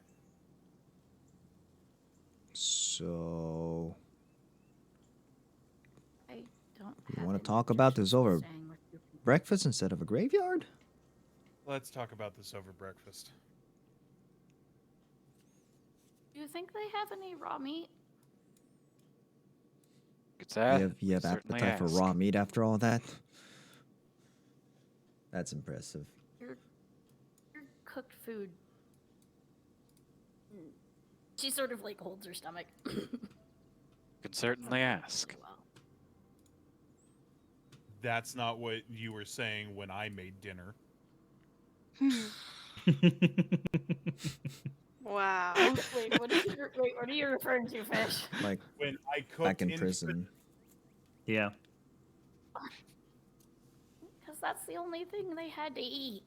So,
I don't.
you
have
want
any
to talk about
objection
this
to
over
staying with you people.
breakfast instead of a graveyard?
Let's talk about this over breakfast.
Do you think they have any raw meat?
It's that.
You have
certainly
appetite for
ask.
raw meat after all that? That's impressive.
Your cooked food. She sort of like holds her stomach.
Can certainly ask.
Well,
That's not what you were saying when I made dinner.
Wow.
wait, what are you referring to, Fish?
Like
When I cooked
back in prison.
Yeah.
Because that's the only thing they had to eat.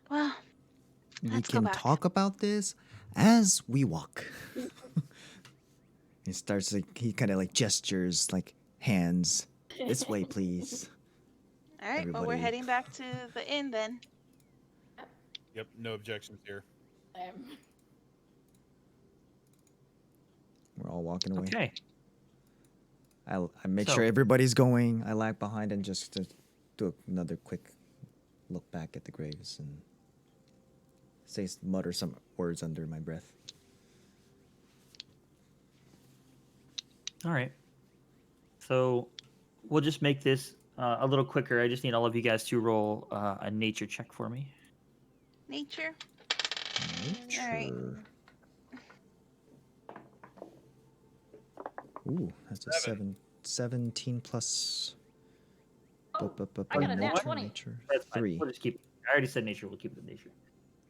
Well,
We
let's go
can
back.
talk about this as we walk. He starts like he kind of like gestures like hands this way, please.
All right, well, we're
Everybody-
heading back to the inn then.
Yep, no objections here.
We're all walking away.
Okay.
I make
So-
sure everybody's going. I lag behind and just to do another quick look back at the graves and mutter some words under my breath.
All right. So we'll just make this a little quicker. I just need all of you guys to roll a nature check for me.
Nature.
Nature. Ooh, that's a 17 plus.
Oh,
bu-
I got a nat
nature,
20.
nature.
That's fine.
3.
We'll just keep. I already said nature. We'll keep it at nature.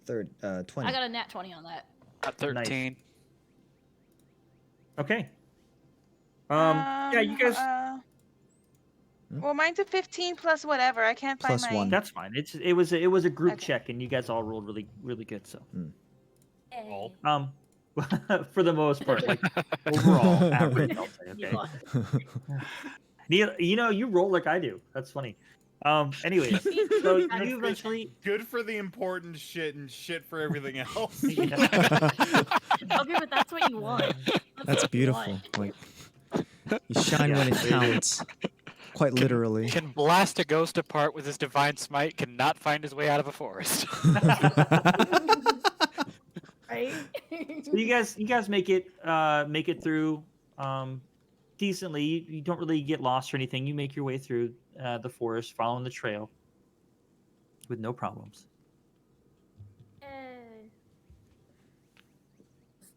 20.
I got a nat 20 on that.
At 13.
Okay. Yeah, you guys.
Well, mine's a 15 plus whatever. I can't find
Plus
my.
one.
That's fine. It was a group
Okay.
check, and you guys all rolled really good. So,
All.
for the most part, like overall average, I'll say. Okay. Neil, you roll like I do. That's funny. Anyways, so you eventually.
Good for the important shit and shit for everything else.
Okay, but that's what you want.
That's
what you
beautiful.
want.
Like you shine when it counts. Quite literally.
Can blast a ghost apart with his divine smite, cannot find his way out of a forest.
Right?
So you guys make it through decently. You don't really get lost or anything. You make your way through the forest, following the trail with no problems.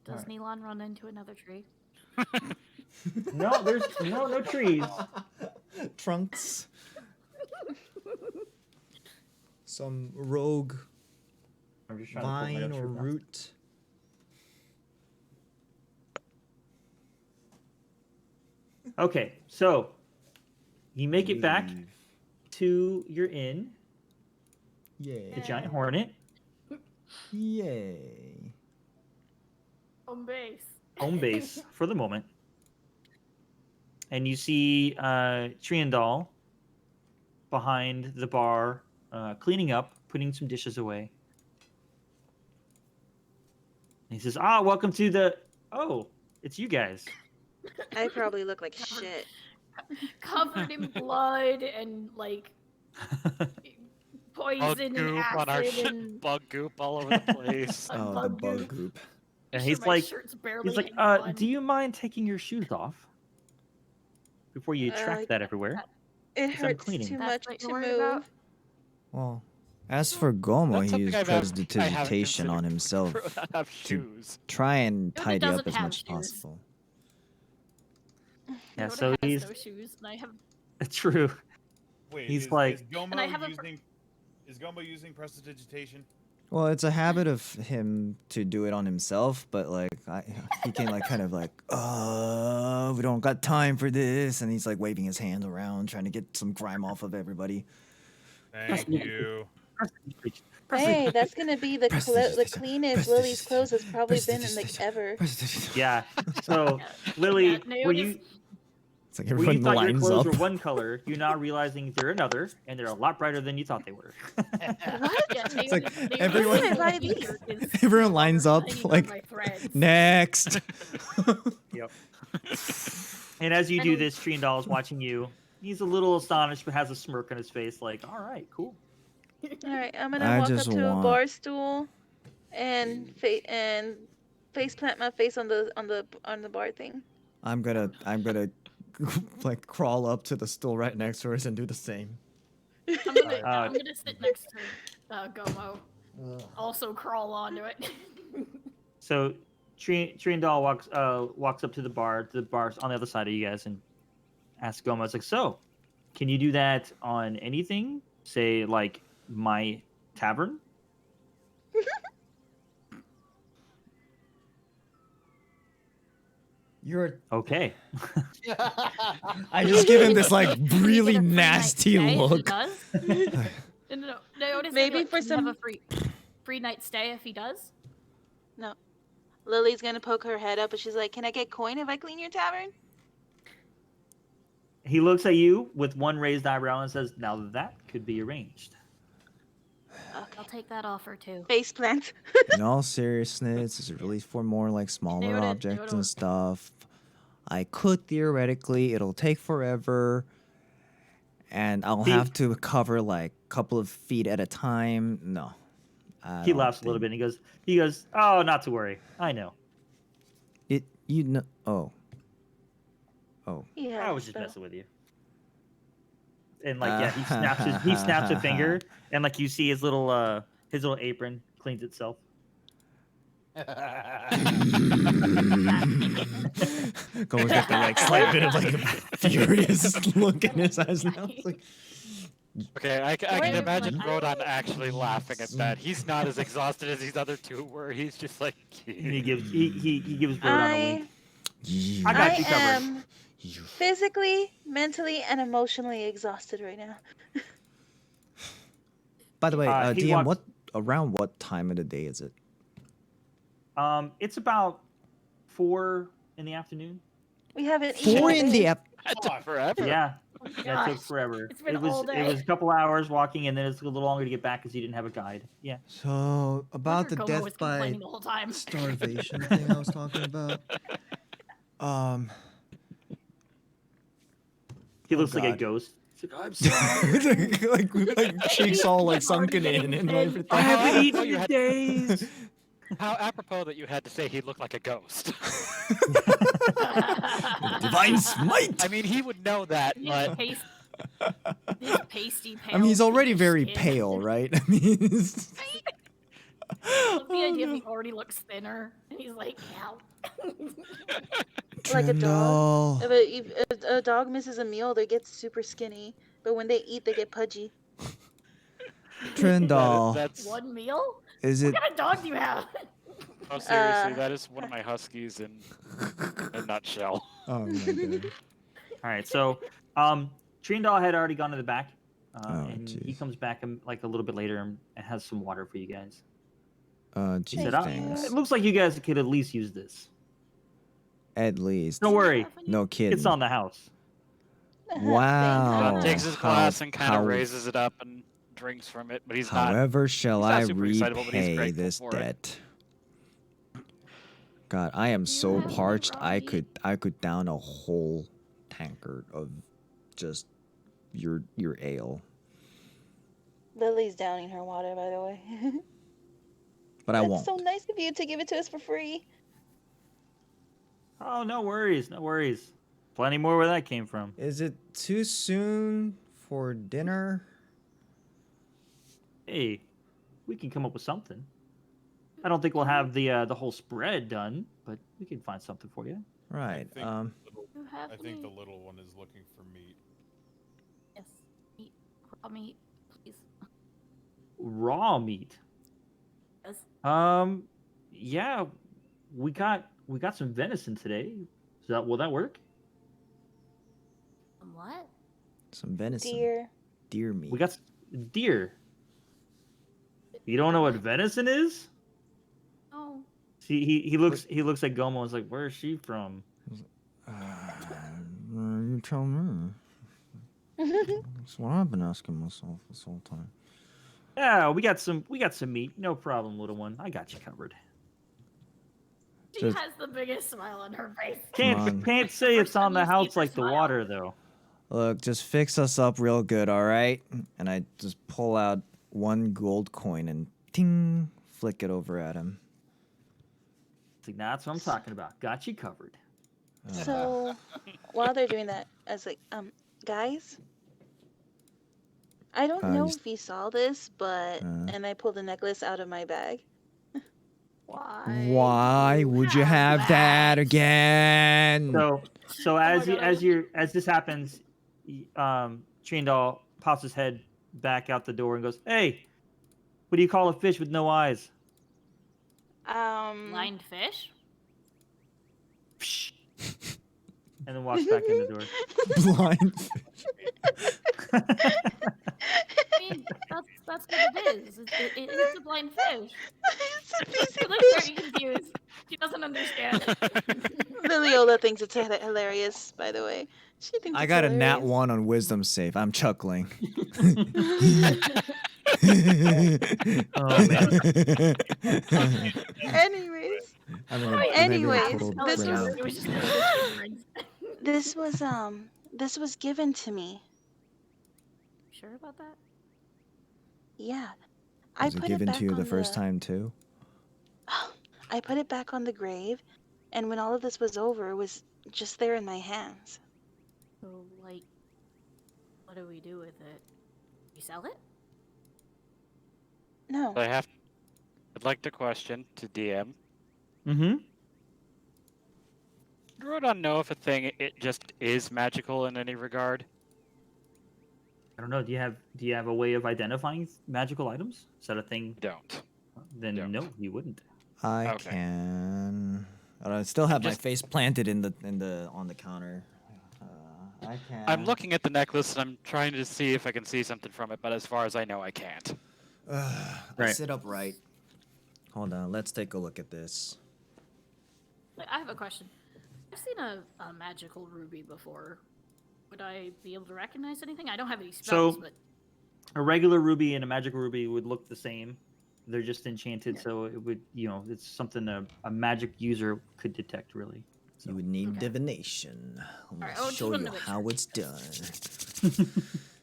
Does Neelon run into another tree?
No, there's no trees.
Trunks. Some rogue
I'm just trying to pull my
vine
notes
or
right now.
root.
Okay, so you make it back to your inn,
Yay.
the Giant Hornet,
Yay.
Home base.
home base for the moment. And you see Triandal behind the bar, cleaning up, putting some dishes away. And he says, welcome to the... Oh, it's you guys.
I probably look like shit.
Covered in blood and like
Bug
poison and
goop on our
acid and
bug goop all over the place.
a
Oh, the
bug
bug
goop.
goop.
And
Sure,
he's
my
like,
shirt's barely hitting
do you mind taking your shoes off before you track that everywhere?
It
Because I'm
hurts
cleaning.
too
That's
much
what
to
you're worried
move.
about?
Well, as for Gomo,
That's
he used
something I haven't
prestidigitation on
considered
himself
for that have shoes.
try and
Yoda
tidy up
doesn't
as
have
much as
shoes.
possible.
Yeah,
Yoda
so
has
he's
no shoes, and I have.
true.
Wait,
He's
is
like-
And I have a
Gombo using prestidigitation?
Well, it's a habit of him to do it on himself, but like he can like kind of like, we don't got time for this, and he's like waving his hand around, trying to get some grime off of everybody.
Thank you.
Hey, that's gonna be the
Prestidigitation.
cleanest Lily's clothes has probably been in like
Prestidigitation.
ever.
Yeah. So, Lily,
Yeah,
were
Naomi's-
you...
It's like
Where you
everyone
thought your
lines
clothes
up.
were one color, you're now realizing they're another, and they're a lot brighter than you thought they were.
What?
Yeah,
It's like
Naomi's
everyone-
Where did I buy these?
shirt is
Everyone lines up
hanging on
like
my threads.
next.
Yep. And as you do
And-
this, Triandal is watching you. He's a little astonished, but has a smirk on his face, like, "All right, cool."
All right, I'm gonna
I
walk up
just
to a
want-
bar stool and face plant my face on the bar thing.
I'm gonna like crawl up to the stool right next to us and do the same.
I'm gonna sit next to Gomo. Also crawl onto it.
So Triandal walks up to the bar. The bar's on the other side of you guys, and asks Gomez, like, "So, can you do that on anything? Say, like, my tavern?"
You're.
Okay.
I just give him this like
Can you
really
get a free night
nasty
stay if he
look.
does? No. Notice
Maybe
like,
for
can you have
some-
a free night stay if he does.
Lily's gonna poke her head up, and she's like, "Can I get coin if I clean your tavern?"
He looks at you with one raised eyebrow and says, "Now that could be arranged."
I'll take that offer too.
Face plant.
In all seriousness, it's really for more like smaller
Nailed it,
objects
nailed
and
it.
stuff. I could theoretically, it'll take forever, and I'll
He-
have to cover like a couple of feet at a time. No. I
He
don't
laughs a little
think-
bit and he goes, "Oh, not to worry. I know.
You know. Oh. Oh.
Yeah.
I was just
so-
messing with you." And like, yeah, he snaps a finger, and like you see his little apron cleans itself.
Gomer's got that like slight bit of like a furious look in his eyes now. It's like,
Okay, I can
Wait,
imagine
like,
Rodon actually laughing at that. He's not as exhausted as these other two were. He's just like.
And he gives Rodon a wink.
you,
I got you
I
covered.
am physically, mentally, and emotionally exhausted right now.
By the way,
He
DM,
walks-
around what time of the day is it?
It's about 4 in the afternoon.
We haven't
4 in the
That took forever.
Yeah,
Oh
that
gosh.
took forever.
It's been
it was
all
it
day.
was a couple hours walking, and then it's a little longer to get back because you didn't have a guide. Yeah.
So about the
Gomo
death
was
by
complaining the whole time.
starvation thing I was talking about.
He
Oh,
looks like a
God.
ghost. He's like, I'm sorry.
like cheeks all like sunken in and everything.
I haven't
Oh,
eaten
you
in
had-
days.
How apropos that you had to say he looked like a ghost.
Divine smite.
I mean, he would know that,
His
but
pasty pale.
I mean, he's already
pinkish
very
skin.
pale, right? I mean, it's...
I love the
Oh,
idea
no.
he already looks thinner, and he's like, "Ow."
Like a dog.
Trindle.
If a dog misses a meal, they get super skinny. But when they eat, they get pudgy.
Trindle.
that's
One meal?
Is it?
What kind of dog do you have?
oh, seriously, that is one of my huskies in a nutshell.
Oh my god.
All right, so Trindle had already gone to the back,
Oh,
and he
jeez.
comes back like a little bit later and has some water for you guys. He
Geez,
said,
thanks.
"It looks like you guys could at least use this.
At least.
Don't worry,
No kidding.
it's on the house."
Wow.
Thanks.
Takes his
how-
glass and kind
how-
of raises it up and drinks from it, but he's not.
However shall
he's not
I
super excitable, but he's
repay
grateful
this
for it.
debt? God, I am so
have any
parched.
raw meat?
I could down a whole tankard of just your ale.
Lily's downing her water, by the way.
But I
That's
won't.
so nice of you to give it to us for free.
Oh, no worries, no worries. Plenty more where that came from.
Is it too soon for dinner?
Hey, we can come up with something. I don't think we'll have the whole spread done, but we can find something for you.
Right.
I think,
You have
I think the
meat.
little one is looking for meat.
Yes, meat, raw meat, please.
Raw meat.
Yes.
Yeah, we got some venison today. Will that work?
What?
Some venison.
Dear.
Deer meat.
We got deer. You don't know what venison is?
Oh,
See, he looks like Gomo and is like, where is she from?
You tell me. That's what I've been asking myself this whole time.
Yeah, we got some meat. No problem, little one. I got you covered.
she
Just-
has the biggest smile on her face.
on.
Can't say
First
it's on
time
the
you see
house
her
like the
smile.
water though.
Look, just fix us up real good, all right? And I just pull out one gold coin and ting, flick it over at him.
It's like, nah, that's what I'm talking about. Got you covered.
So, while they're doing that, I was like, guys, I don't know
you
if you saw this, but,
Uh.
and I pulled a necklace out of my bag.
Why would you have that
bags?
again?
So
my God,
as this happens, Trindle pops his head back out the door and goes, "Hey, what do you call a fish with no eyes?"
Blind fish?
Psh. And then walks back in the door.
Blind.
I mean, that's what it is. It's a blind fish.
It's a piece
She
of
looks
fish.
very confused. She doesn't understand.
Liliola thinks it's hilarious, by the way. She thinks
I
it's
got a nat
hilarious.
1 on wisdom save. I'm chuckling.
Oh man.
Anyways,
I'm gonna
Anyways,
pull
Oh,
this
it
brown.
was-
it was just one of those figurines.
this was given to me.
Sure about that?
Yeah.
Was it
put
given
back
to you the
on
first time too?
I put it back on the grave, and when all of this was over, it was just there in my hands.
So, like, what do we do with it? You sell it?
No.
I'd like to question to DM.
Mm-hmm.
Does Rodon know if a thing it just is magical in any regard?
I don't know. Do you have a way of identifying magical items? Is that a thing?
Don't.
Then
Don't.
no, you wouldn't.
I
Okay.
can. I still have my
Just-
face planted in the on the counter. I can.
I'm looking at the necklace and I'm trying to see if I can see something from it, but as far as I know, I can't.
I
Right.
sit upright. Hold on, let's take a look at this.
I have a question. I've seen a magical ruby before. Would I be able to recognize anything? I don't have any spells,
So-
but
A regular ruby and a magical ruby would look the same. They're just enchanted, so it would, it's something a magic user could detect, really.
You would need
Okay.
divination. Let me
Alright, just
show
wanted
you
to make
how
sure.
it's done.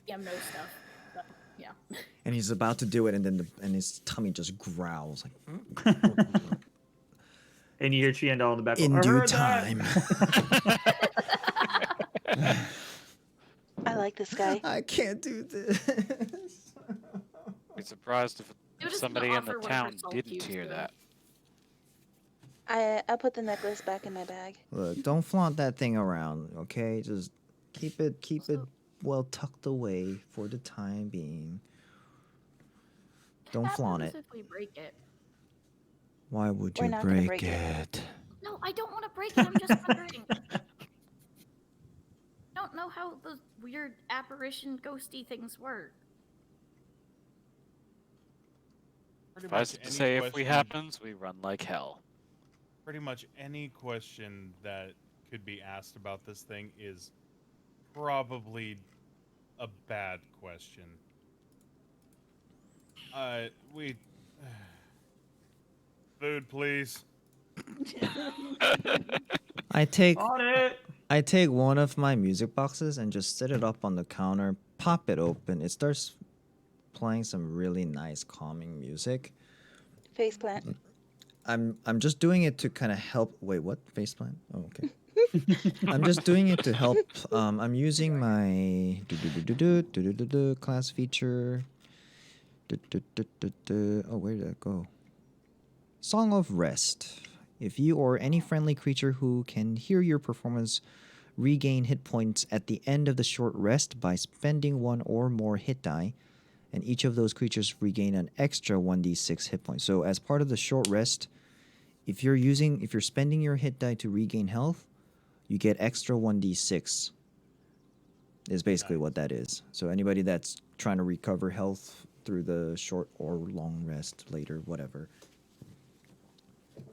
yeah, no stuff. But, yeah.
And he's about to do it, and then his tummy just growls like.
And you hear Chiandal in the background.
In
"I
due
heard that!"
time.
I like this guy.
I can't do this.
I'd be surprised
It
if
was just
somebody
gonna
in the
offer one of her
town
salt
didn't
cubes
hear
to-
that.
I put the necklace back in my bag.
Look, don't flaunt that thing around, okay? Just keep it well tucked away for the time being. Don't flaunt
Happens
it.
if we break it.
Why would
We're
you
not gonna
break
break
it?
it.
No, I don't want to break it. I'm just wondering. I don't know how those weird apparition ghosty things work.
Pretty
Suffice
much
it to
any
say, if we
question-
happens, we run like hell.
Pretty much any question that could be asked about this thing is probably a bad question. We food, please.
I take
On it.
I take one of my music boxes and just set it up on the counter, pop it open. It starts playing some really nice calming music.
Faceplant.
I'm just doing it to kind of help. Wait, what? Faceplant? Oh, okay. I'm just doing it to help. I'm using my class feature. Oh, where did that go? Song of Rest. If you or any friendly creature who can hear your performance regain hit points at the end of the short rest by spending one or more hit die, and each of those creatures regain an extra 1d6 hit points. So as part of the short rest, if you're spending your hit die to regain health, you get extra 1d6. Is basically what that is. So anybody that's trying to recover health through the short or long rest later, whatever.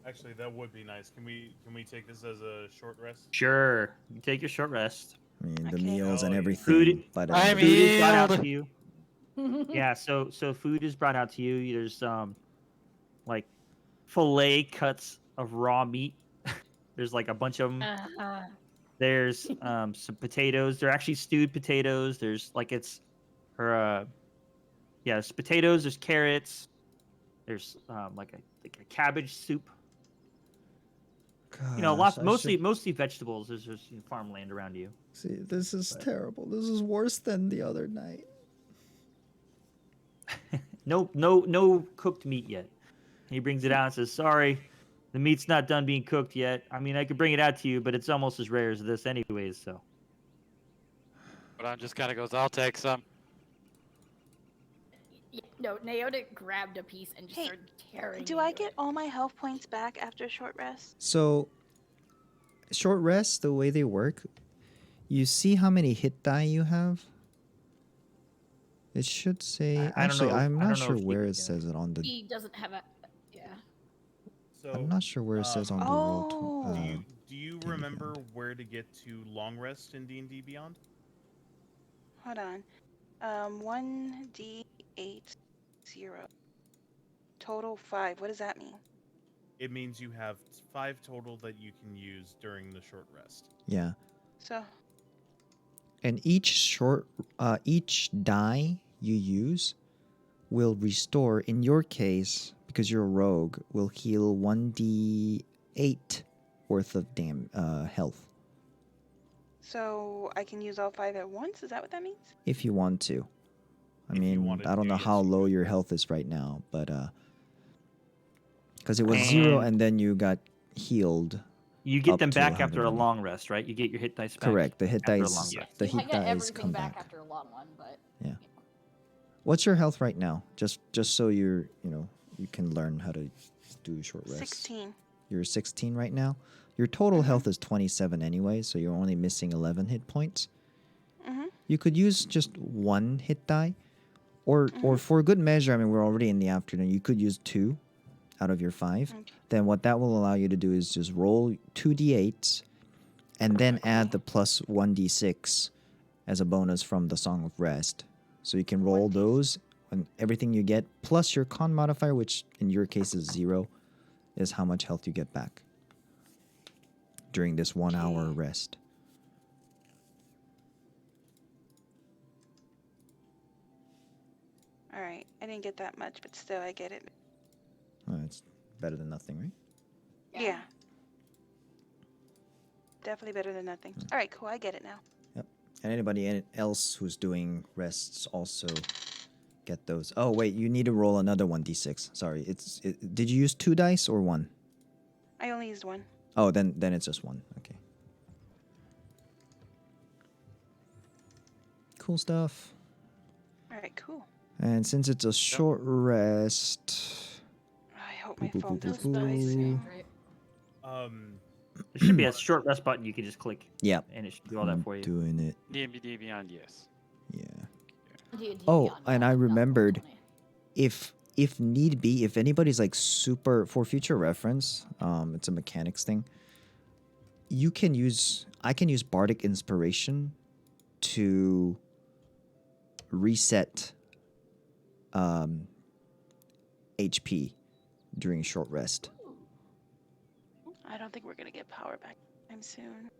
Actually, that would be nice. Can we take this as a short rest?
Sure. You take your short rest.
I mean, the
Okay.
meals and
Oh, yeah.
everything.
Food-
But
I
Food is brought out
Yield.
to you. Yeah, so food is brought out to you. There's like fillet cuts of raw meat. There's like a bunch of them. There's some potatoes. They're actually stewed potatoes. There's there's potatoes. There's carrots. There's like a cabbage soup.
gosh, I
Mostly vegetables. There's just farmland around you.
see, this is
But-
terrible. This is worse than the other night.
No cooked meat yet. He brings it out and says, "Sorry, the meat's not done being cooked yet. I mean, I could bring it out to you, but it's almost as rare as this, anyways." So
But I just kind of goes, I'll take some.
No, Naota grabbed a piece and just
Hey,
started tearing.
Do I
into
get
it.
all my health points back after a short rest?
So, short rests, the way they work, you see how many hit die you have? It should say.
I don't
Actually,
know-
I'm
I
not
don't know
sure
if you
where
can
it
get it.
says it on the.
He doesn't have a. Yeah.
So,
I'm not sure where it says on the roll.
do you
D&D
remember where to get to long rest in D&D Beyond?
Hold on. 1d8 0. Total 5. What does that mean?
It means you have 5 total that you can use during the short rest.
Yeah,
So,
and each die you use will restore. In your case, because you're a rogue, will heal 1d8 worth of health
so I can use all 5 at once? Is that what that means?
if you want to. I
If you
mean,
wanted
I don't
to,
know
yes,
how
you
low
could.
your health is right now, but because it was 0
And-
and then you got healed.
you get
Up
them
to
back after a
120.
long rest, right? You get your hit dice back.
Correct. The hit
after a
dice.
long rest.
The
You might
hit
get
dice
everything
come
back
back.
after a long one, but.
Yeah. What's your health right now? Just so you can learn how to do short rest.
16.
You're 16 right now. Your total health is 27 anyway, so you're only missing 11 hit points. you could use just 1 hit die, or for good measure. I mean, we're already in the afternoon. You could use 2 out of your 5.
Okay.
Then what that will allow you to do is just roll 2d8s, and then add the plus 1d6 as a bonus from the Song of Rest. So you can roll
1d6.
those, and everything you get plus your con modifier, which in your case is 0, is how much health you get back during this 1 hour
Okay.
rest.
All right. I didn't get that much, but still, I get it.
It's better than nothing, right?
Yeah. Definitely better than nothing. All right, cool. I get it now.
Yep. And anybody else who's doing rests also get those. Oh wait, you need to roll another 1d6. Sorry, did you use 2 dice or 1?
I only used 1.
Oh, then it's just 1. Okay. Cool stuff.
All right, cool.
And since it's a short rest,
I hope my
Boo, boo,
phone
boo,
doesn't
boo,
die
boo.
soon.
Right.
There should be a short rest button you can just click,
yeah,
and it should do all that for you.
doing it.
D&D Beyond, yes.
Yeah.
D&D
Oh,
Beyond,
and
no,
I
no,
remembered,
definitely.
if need be, if anybody's like super, for future reference, it's a mechanics thing. I can use Bardic Inspiration to reset HP during short rest.
I don't think we're gonna get power back anytime soon.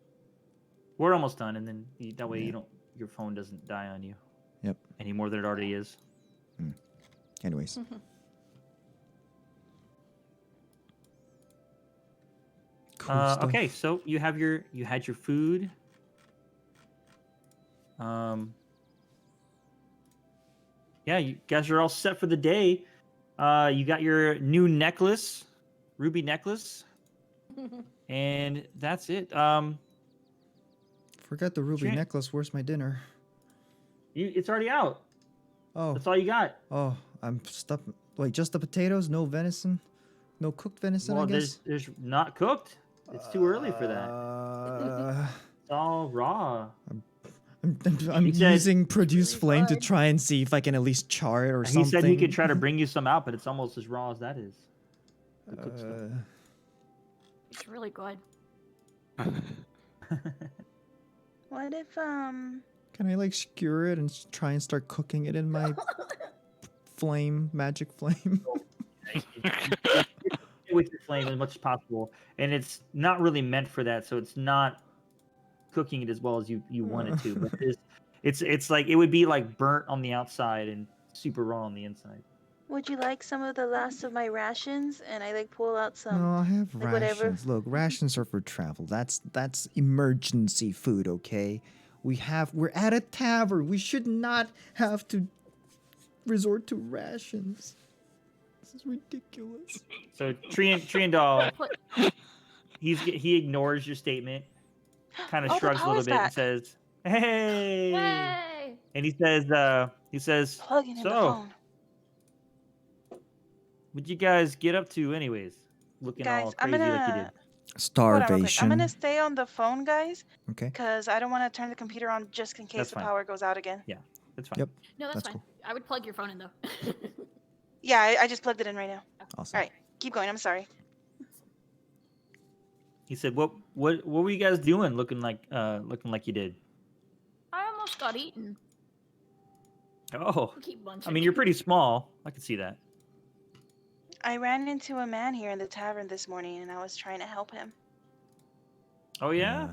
We're almost done, and then that way your phone doesn't die on you.
Yep.
Any more than it already is.
Anyways. Cool stuff.
Okay, so you had your food. Yeah, you guys are all set for the day. You got your new necklace, ruby necklace, and that's it.
Forgot the ruby
Shit.
necklace. Where's my dinner?
It's already out.
Oh,
That's all you got.
oh, I'm stuck. Wait, just the potatoes? No venison? No cooked venison,
Well,
I guess?
there's not cooked. It's too early for that. It's all raw.
I'm
He said-
using produce
Really
flame to
good.
try and see if I can at least char it or
He
something.
said he could try to bring you some out, but it's almost as raw as that is. The cooked stuff.
It's really good.
What if
Can I like skewer it and try and start cooking it in my flame, magic flame?
With your flame as much as possible, and it's not really meant for that, so it's not cooking it as well as you want it to. But it's like it would be like burnt on the outside and super raw on the inside.
would you like some of the last of my rations? And I like pull out some.
No, I have
like, whatever.
rations. Look, rations are for travel. That's emergency food, okay? We're at a tavern. We should not have to resort to rations. This is ridiculous.
So Triandal, he ignores your statement, kind of
Oh, the
shrugs a little
power's
bit and
back.
says, "Hey,"
Yay!
and he says,
Plugging in the
"So,
phone.
what'd you guys get up to, anyways? Looking
Guys,
all
I'm
crazy like you
gonna
did."
hold on real quick. I'm
Starvation.
gonna stay on the phone, guys,
Okay.
because I don't want to turn the computer on just in case
That's
the
fine.
power goes out again.
That's fine.
Yep.
No, that's
That's
fine.
cool.
I would plug your phone in though.
Yeah, I just plugged it in right now.
Awesome.
All right, keep going. I'm sorry.
He said, "What were you guys doing? Looking like you did."
I almost got eaten.
Oh,
Keep munching.
I mean, you're pretty small. I can see that.
I ran into a man here in the tavern this morning, and I was trying to help him.
Oh yeah.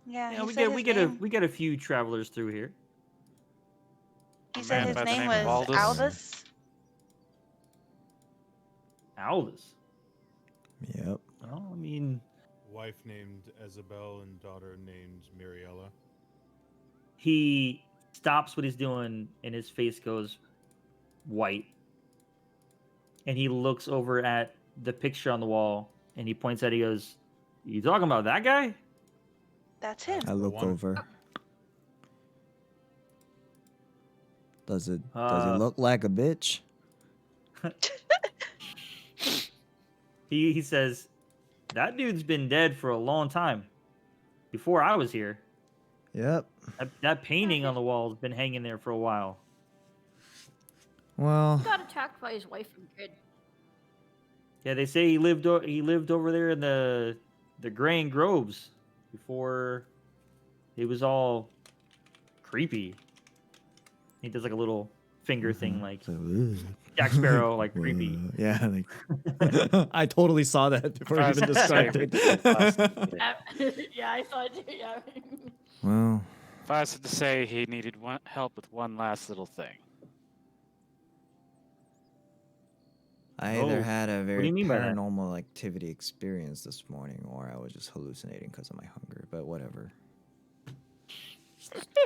Yeah,
Yeah,
he
we
said
get
his name.
we get a few travelers through here.
He
A
said
man
his
by the
name
name
was
of Aldous?
Aldous.
Aldous.
Yep.
Well, I mean,
Wife named Isabel and daughter named Mariella.
he stops what he's doing and his face goes white. And he looks over at the picture on the wall and he points at it. He goes, "You talking about that guy?"
That's him.
I look
one.
over. Does it
Uh,
look like a bitch?
He says, "That dude's been dead for a long time. Before I was here."
Yep.
That painting on the wall has been hanging there for a while.
Well,
He got attacked by his wife and kid.
Yeah, they say he lived over there in the Greyinggroves before it was all creepy. He does like a little finger thing, like
so, ugh.
Jack Sparrow, like creepy.
Yeah, like I totally saw that before you even described it.
Yeah, I saw it too. Yeah.
Well,
If I was to say he needed help with one last little thing.
I either
Oh,
had a
do
very
you mean by that?
paranormal activity experience this morning, or I was just hallucinating because of my hunger. But whatever.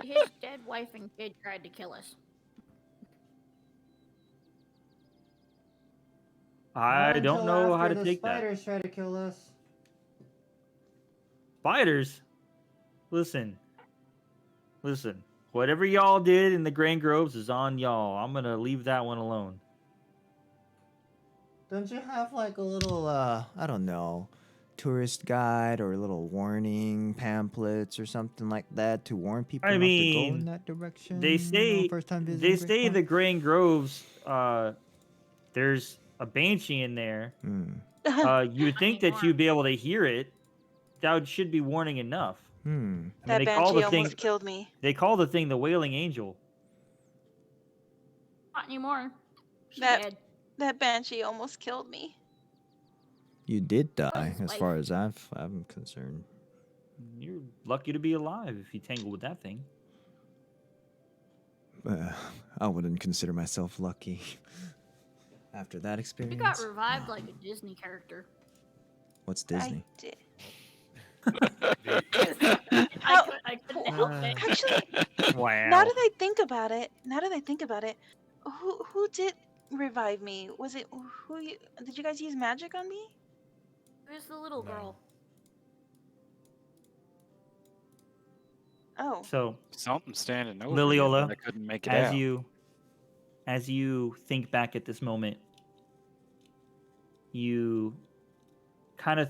His dead wife and kid tried to kill us.
I don't know how to take that.
Spiders try to kill us.
Spiders? Listen. Whatever y'all did in the Greyinggroves is on y'all. I'm gonna leave that one alone.
Don't you have like a little, I don't know, tourist guide or a little warning pamphlets or something like that to warn people
I
not to go
mean,
in that direction?
They say
first time visiting
they say
Great
the Greyinggroves. There's a banshee in there.
Park?
You would think that you'd be able to hear it. That should be warning enough. I mean,
That
they call
banshee
the thing.
almost killed me.
They call the thing the Wailing Angel.
Not anymore. She's
That-
dead.
That banshee almost killed me.
You did die,
his
as
wife.
far as I'm concerned.
You're lucky to be alive if you tangle with that thing.
I wouldn't consider myself lucky after that
You
experience.
got revived like a Disney character.
What's Disney?
I did.
I couldn't help it.
Actually,
Wow.
now that I think about it, who did revive me? Was it did you guys use magic on me?
It was the little
No.
girl.
Oh,
So,
Something standing over
Liliola,
you, but I couldn't make it out.
as you think back at this moment, you kind of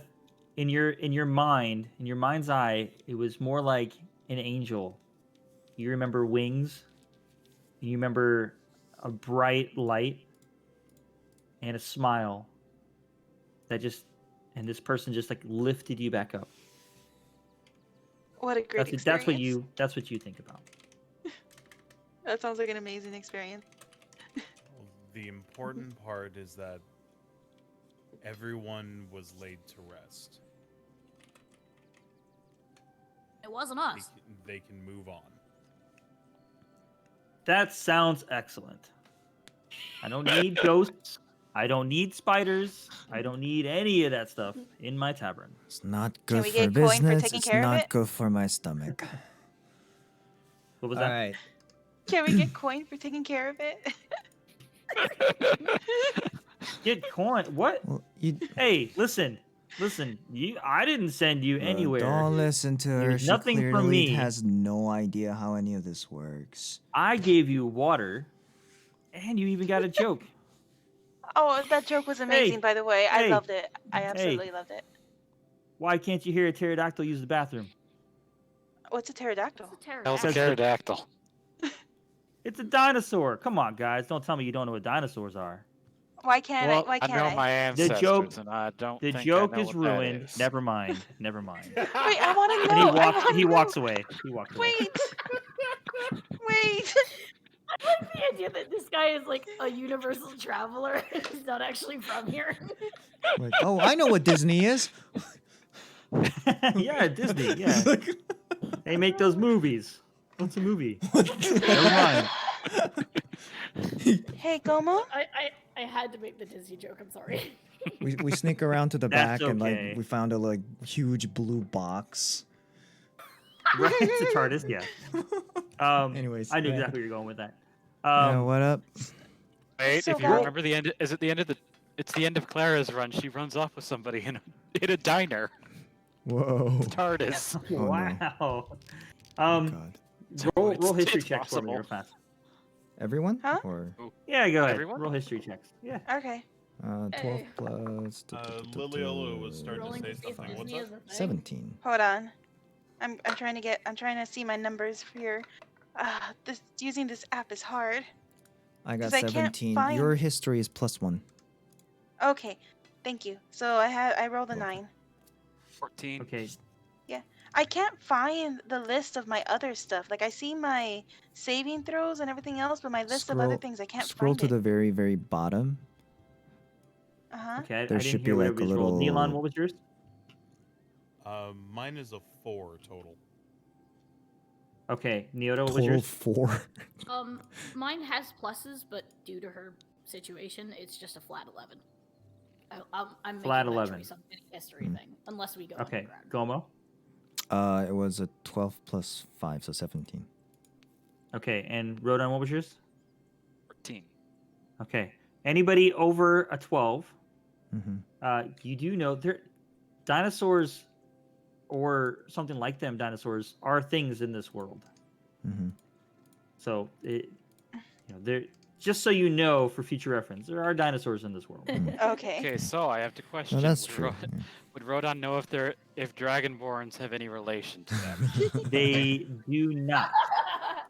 in your mind's eye, it was more like an angel. You remember wings, and you remember a bright light and a smile and this person just like lifted you back up.
what a great experience.
That's what you think about.
That sounds like an amazing experience.
The important part is that everyone was laid to rest.
It wasn't us.
They can move on.
That sounds excellent. I don't need ghosts. I don't need spiders. I don't need any of that stuff in my tavern.
It's not
Can
good
we
for
get coin for
business.
taking
It's
care of
not
it?
good for my stomach.
What was
All
that?
right.
Can we get coin for taking care of it?
Get coin. What?
Well, you
Hey, listen. I didn't send you anywhere.
Don't listen to her.
There's
She
nothing from
clearly
me.
has no idea how any of this works.
I gave you water, and you even got a joke.
Oh, that joke was amazing, by the way. I
hey,
loved it. I
hey.
absolutely loved it.
Why can't you hear a pterodactyl use the bathroom?
What's a pterodactyl?
It's a
That was a
pterodactyl.
pterodactyl.
It's a dinosaur. Come on, guys. Don't tell me you don't know what dinosaurs are.
Why can't
Well,
I? Why
I
can't
know my ancestors,
joke-
and I don't
The
think
joke
I know
is
what that
ruined.
is.
Never mind.
Wait, I want to
And
know.
he walks away. He walks away.
Wait. Wait.
I like the idea that this guy is like a universal traveler. He's not actually from here.
Like, oh, I know what Disney is.
Yeah, Disney. Yeah, they make those movies. What's a movie? Never mind.
Hey, Gomo.
I had to make the Disney joke. I'm sorry.
We sneak around to the
That's
back and
okay.
like we found a like huge blue box.
Right, it's a TARDIS. Yeah.
Anyways,
I knew
yeah.
exactly where you're going with that.
Yeah, what up?
Wait,
So
if you
guy-
remember the end, is it the end of the? It's the end of Clara's run. She runs off with somebody in a diner.
Whoa.
TARDIS.
Oh, no.
Wow.
Oh, God.
Roll
It's-
history
it's
checks for me
possible.
real fast.
Everyone?
Huh?
Or
Yeah, go ahead.
Everyone?
Roll history checks. Yeah.
Okay.
12
Hey.
plus.
Liliola was starting to
Rolling
say
to see if
something. What's
Disney
up?
is a thing.
17.
Hold on. I'm trying to see my numbers here. Using this app is hard.
I got
'Cause I can't
17.
find-
Your history is +1.
Okay, thank you. So I rolled a
Welcome.
9.
14.
Okay.
I can't find the list of my other stuff. Like I see my saving throws and everything else, but my list of other things I can't
Scroll
find
to
it.
the very, very bottom.
Uh-huh.
Okay. I
There
didn't
should
hear
be
what
like a
everybody's rolled.
little-
Neon, what was yours?
Mine is a 4 total.
Okay. Neota, what was
Total
yours?
4.
Mine has pluses, but due to her situation, it's just a flat 11. I'm
Flat
making
11.
that choice on any history thing, unless we go
Okay.
underground.
Gomo?
It was a 12 plus 5, so 17.
Okay. And Rodon, what was yours?
14.
Okay. Anybody over a 12,
Mm-hmm.
you do know dinosaurs or something like them dinosaurs are things in this world.
Mm-hmm.
So they're just so you know for future reference, there are dinosaurs in this world.
Okay.
Okay, so I have to question.
No, that's
would
true.
Would Rodon know if Dragonborns have any relation to them?
They do not.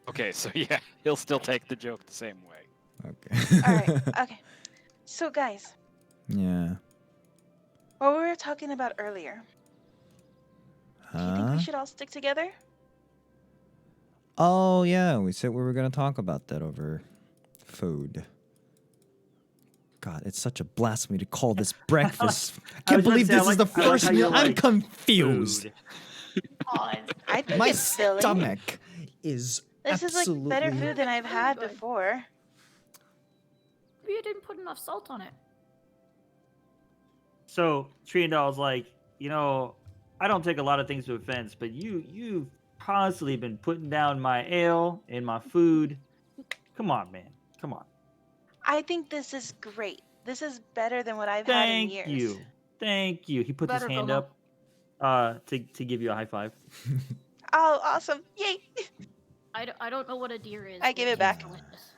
Okay, so yeah, he'll still take the joke the same way.
Okay.
All right. Okay. So guys,
Yeah.
what we were talking about earlier. Do you think we should all stick together?
Oh, yeah. We said we were going to talk about that over food. God, it's such a blasphemy to call this breakfast. I
I
can't
was gonna
believe
say, I
this is
like-
the
I like
first
how
meal.
you're
I'm
like,
confused.
Food.
I think
My
it's silly.
stomach is
This is
absolutely...
like better food than I've had
Good.
before.
Maybe you didn't put enough salt on it.
So Triandal's like, I don't take a lot of things to offense, but you've constantly been putting down my ale and my food. Come on, man. Come on.
I think this is great. This is better than what I've had in
Thank
years.
you. Thank you. He puts his
Better
hand
go
up to give you a high five.
Oh, awesome. Yay.
I don't know what a deer is.
I give
but
it back.
it's delicious.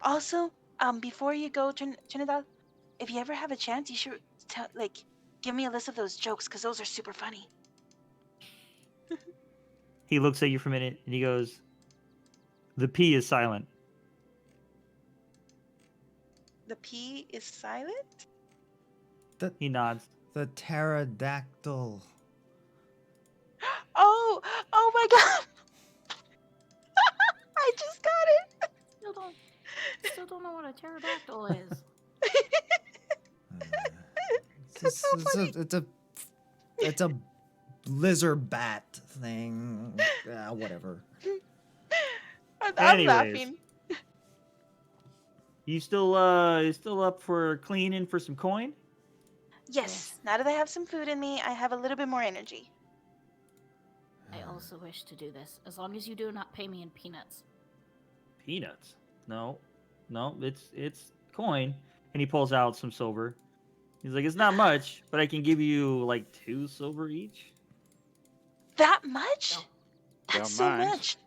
Also, before you go, Trinidad, if you ever have a chance, you should give me a list of those jokes, because those are super funny.
He looks at you for a minute and he goes, "The P is silent."
The P is silent?
He nods.
The pterodactyl.
Oh my god! I just got it!
Still don't know what a pterodactyl is.
It's a lizard bat thing. Whatever.
I'm
Anyways.
laughing.
You still up for cleaning for some coin?
Yes, now that I have some food in me, I have a little bit more energy.
I also wish to do this, as long as you do not pay me in peanuts.
Peanuts? No, it's coin. And he pulls out some silver. He's like, it's not much, but I can give you like 2 silver each.
That much?
No.
That's
Don't
so
mind.
much.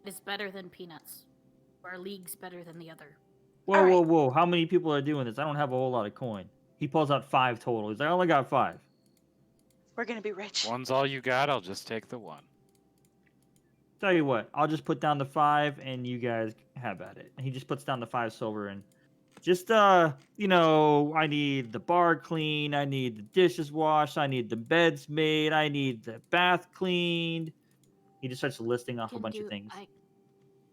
It's better than peanuts. Our league's better than the other.
Whoa,
All
whoa,
right.
whoa! How many people are doing this? I don't have a whole lot of coin. He pulls out 5 total. He's like, I only got 5.
We're gonna be rich.
One's all you got, I'll just take the one.
Tell you what, I'll just put down the 5 and you guys have at it. And he just puts down the 5 silver and just I need the bar cleaned, I need the dishes washed, I need the beds made, I need the bath cleaned. He just starts listing off a bunch of things.
I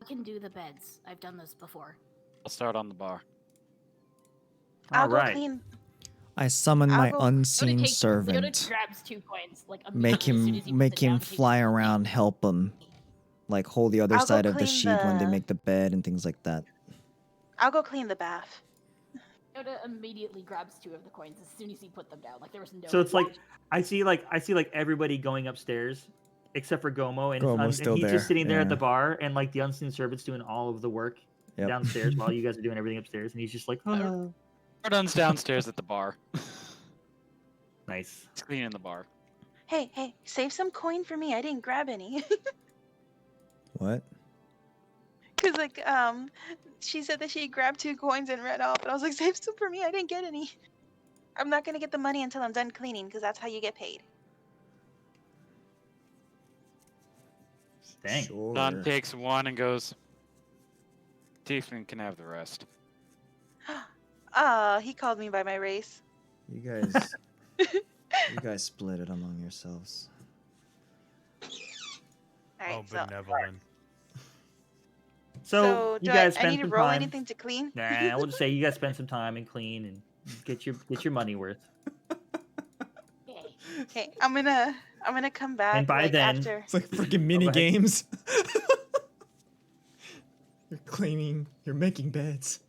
can do the beds. I've done this before.
I'll start on the bar.
I'll
All
go
right.
clean.
I summon
I'll
my
go-
unseen
Yoda
servant.
grabs 2 coins. Like
Make
immediately as soon
him
as he puts it down, takes
fly
it.
around, help him. Like hold the other
I'll go
side of the
clean
sheet when they
the-
make the bed and things like that.
I'll go clean the bath.
Yoda immediately grabs 2 of the coins as soon as he put them down. Like there was no.
So it's like I see like everybody going upstairs except for Gomo and,
Gomo's
and
still
he's
there,
just sitting there at the
yeah.
bar and like the unseen servant's doing all of the work
Yep.
downstairs while you guys are doing everything upstairs and he's just like, oh.
Rodon's downstairs at the bar.
Nice.
He's cleaning the bar.
Hey, save some coin for me. I didn't grab any.
What?
Cause she said that she grabbed 2 coins and ran off, and I was like, save some for me. I didn't get any. I'm not gonna get the money until I'm done cleaning, because that's how you get paid.
Dang.
Sure.
Don takes one and goes, Tiefling can have the rest.
He called me by my race.
You guys, you guys split it among yourselves.
Alright,
Oh,
so
benevolent.
So you
do
guys
I
spend
need to
some
roll
time.
anything to clean?
Nah, we'll just say you guys spend some time and clean and get your money worth.
Yay.
Okay, I'm gonna come back
by
like
then-
after.
It's like freaking mini
go ahead.
games. You're cleaning. You're making beds.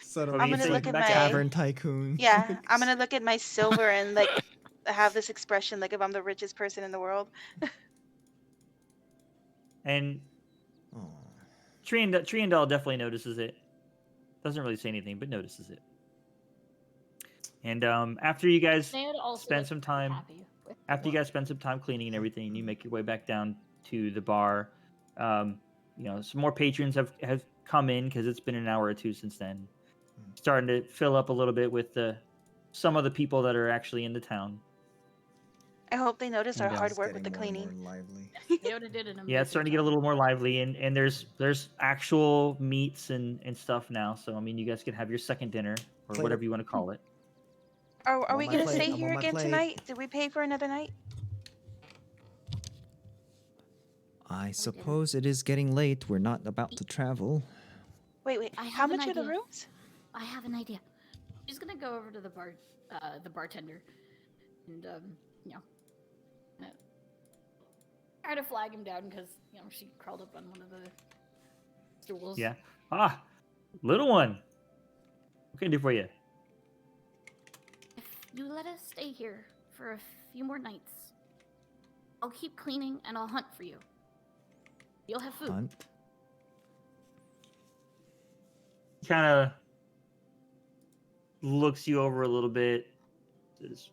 Suddenly,
I'm
it's
gonna
like
look at my-
Tavern Tycoon.
Yeah, I'm gonna look at my silver and like have this expression like if I'm the richest person in the world.
And
Aw.
Triandal definitely notices it. Doesn't really say anything, but notices it. And after you guys
They would also
spend
look
some
pretty
time,
happy with
after you
what-
guys spend some time cleaning and everything, you make your way back down to the bar. You know, some more patrons have come in because it's been an hour or two since then. Starting to fill up a little bit with some of the people that are actually in the town.
I hope they notice our
And,
hard
It's
work with the
getting more and
cleaning.
more lively.
They would have did an
Yeah, it's starting to get a little more lively, and there's actual meats and stuff now. So I mean, you guys can have your second dinner or
Plate
whatever
up.
you want to call it.
Are
I'm
we
on my
gonna
plate,
stay
I'm
here
on my
again
plate.
tonight? Did we pay for another night?
I suppose it is getting late. We're not about to travel.
Wait.
I
How
have an
much are the
idea.
rooms?
I have an idea. She's gonna go over to the bartender, and you know, try to flag him down because she crawled up on one of the stools.
Yeah. Ah, little one. What can I do for you?
If you let us stay here for a few more nights, I'll keep cleaning and I'll hunt for you. You'll have food.
Hunt.
Kind of looks you over a little bit. Says,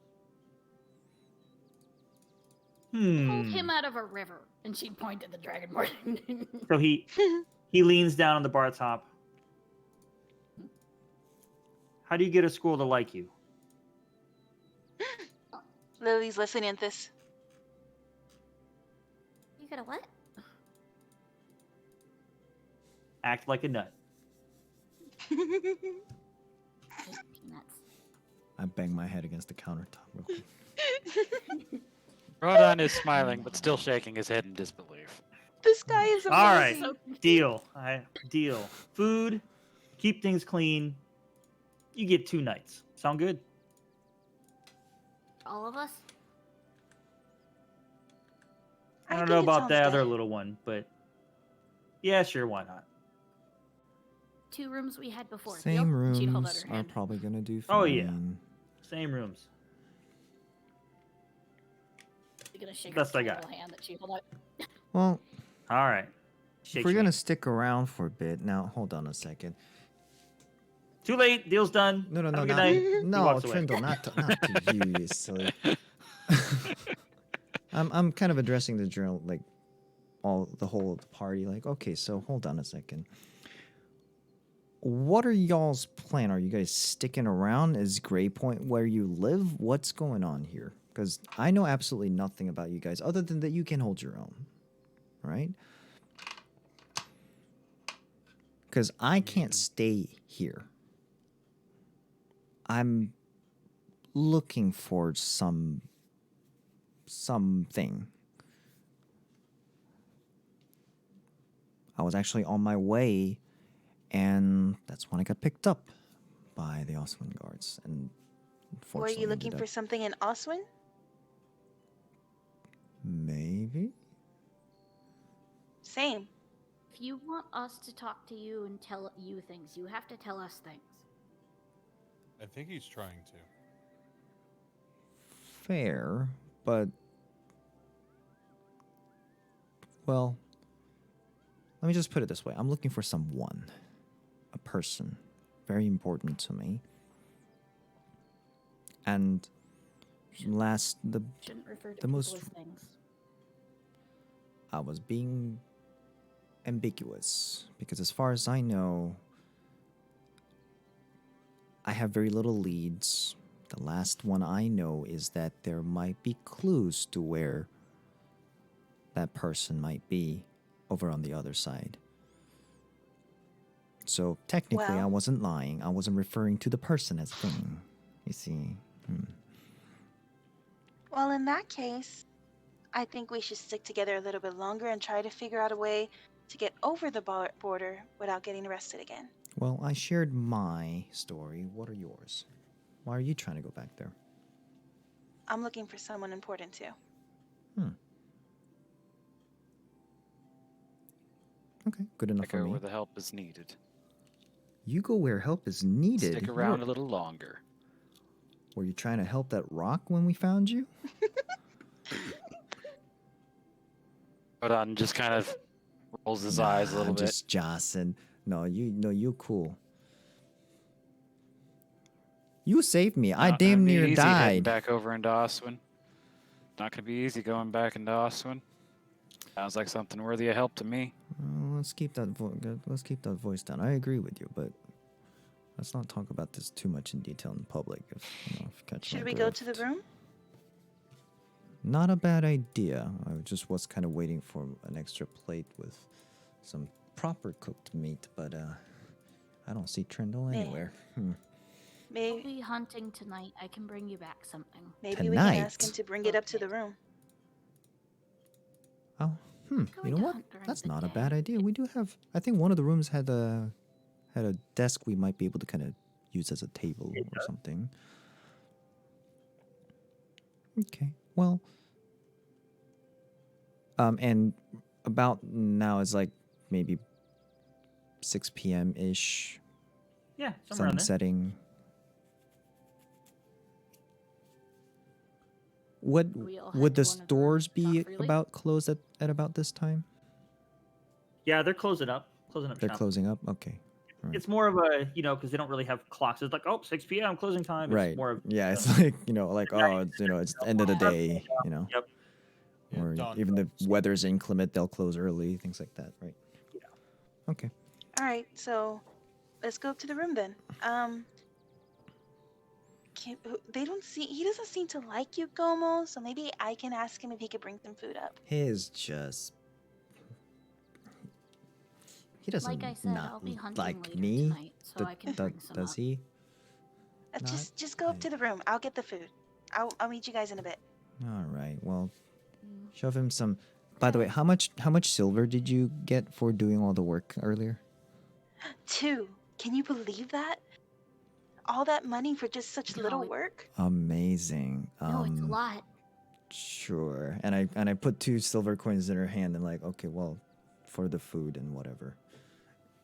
Pulled him out of a river, and she pointed the dragonborn.
So he leans down on the bar top. How do you get a school to like you?
Lily's listening to this.
You got a what?
Act like a nut.
Just peanuts.
I bang my head against the countertop real quick.
Rodon is smiling, but still shaking his head in disbelief.
This guy is amazing.
All right, deal. Deal. Food, keep things clean. You get 2 nights. Sound good?
All of us?
I don't
think
know
it
about
sounds
the other
good.
little one, but yeah, sure, why not?
2 rooms we had before.
Same
Deal? She'd hold out
rooms
her
are
hand.
probably gonna do fine.
Oh, yeah. Same rooms.
She's gonna shake
Best
her
I got.
little hand that she held out.
Well,
All right.
if
Shake
we're
your
gonna
hand.
stick around for a bit, now hold on a second.
Too late. Deal's done.
No,
Have a good
not,
night. He
no,
walks away.
Trindle, not to you, you silly. I'm kind of addressing the journal, like the whole party. Like, okay, so hold on a second. What are y'all's plan? Are you guys sticking around? Is Gray Point where you live? What's going on here? Because I know absolutely nothing about you guys other than that you can hold your own, right? Because I can't stay here. I'm looking for something. I was actually on my way, and that's when I got picked up by the Oswin guards. And
Were
unfortunately
you looking
ended
for
up-
something in Oswin?
Maybe?
Same.
If you want us to talk to you and tell you things, you have to tell us things.
I think he's trying to.
Fair, but... Well, let me just put it this way. I'm looking for someone. A person. Very important to me. And the
Shouldn't refer to
The
people
most-
as things.
I was being ambiguous because as far as I know, I have very little leads. The last one I know is that there might be clues to where that person might be over on the other side. So technically, I
Well-
wasn't lying. I wasn't referring to the person as thing. You see.
Well, in that case, I think we should stick together a little bit longer and try to figure out a way to get over the border without getting arrested again.
Well, I shared my story. What are yours? Why are you trying to go back there?
I'm looking for someone important too.
Okay, good enough
I
for
go
me.
where the help is needed.
You go where help is needed.
Stick around a little longer.
Were you trying to help that rock when we found you?
But on just kind of rolls his eyes a little
I'm
bit.
just jossing. No, you cool. You saved me. I
Not gonna
damn
be
near
easy heading
died.
back over into Oswin. Not gonna be easy going back into Oswin. Sounds like something worthy of help to me.
Let's keep that voice down. I agree with you, but let's not talk about this too much in detail in public. If you catch
Should
my
we go to the
drift.
room?
Not a bad idea. I just was kind of waiting for an extra plate with some proper cooked meat, but I don't see Trindle
Man.
anywhere.
I'll
Maybe
be hunting tonight. I can bring you back something.
we can ask
Tonight?
him to bring it up to the room.
Oh,
Going
you know
to
what?
hunt during
That's
the
not a
day.
bad idea. We do have. I think one of the rooms had a desk we might be able to kind of use as a table or something. Okay. Well. And about now is like maybe 6 p.m. ish.
Yeah, somewhere around
Sun
there.
setting. Would
We all
would
head
the
to one of the
stores
rooms, not
be
really.
about closed at about this time?
Yeah, they're closing up. Closing up
They're
shop.
closing up. Okay.
It's more of a, because they don't really have clocks. It's like, 6 p.m. closing time. It's
Right.
more of,
Yeah, it's like like
night,
it's the end of the day.
Yep.
Yeah,
Or
dawn
even if
drops.
weather's inclement, they'll close early. Things like that. Right.
Yeah.
Okay.
All right, so let's go up to the room then. He doesn't seem to like you, Gomo, so maybe I can ask him if he could bring some food up.
He doesn't
Like I said,
not
I'll be hunting
like
later
me.
tonight, so I can bring some
Does
up.
he?
Just go up to the room. I'll get the food. I'll meet you guys in a bit.
All right. Well,
Mm.
shove him some. By the way, how much silver did you get for doing all the work earlier?
2. Can you believe that? All that money for just such
No,
little
it-
work?
Amazing.
No, it's a lot.
Sure. And I put 2 silver coins in her hand and like, okay, well, for the food and whatever.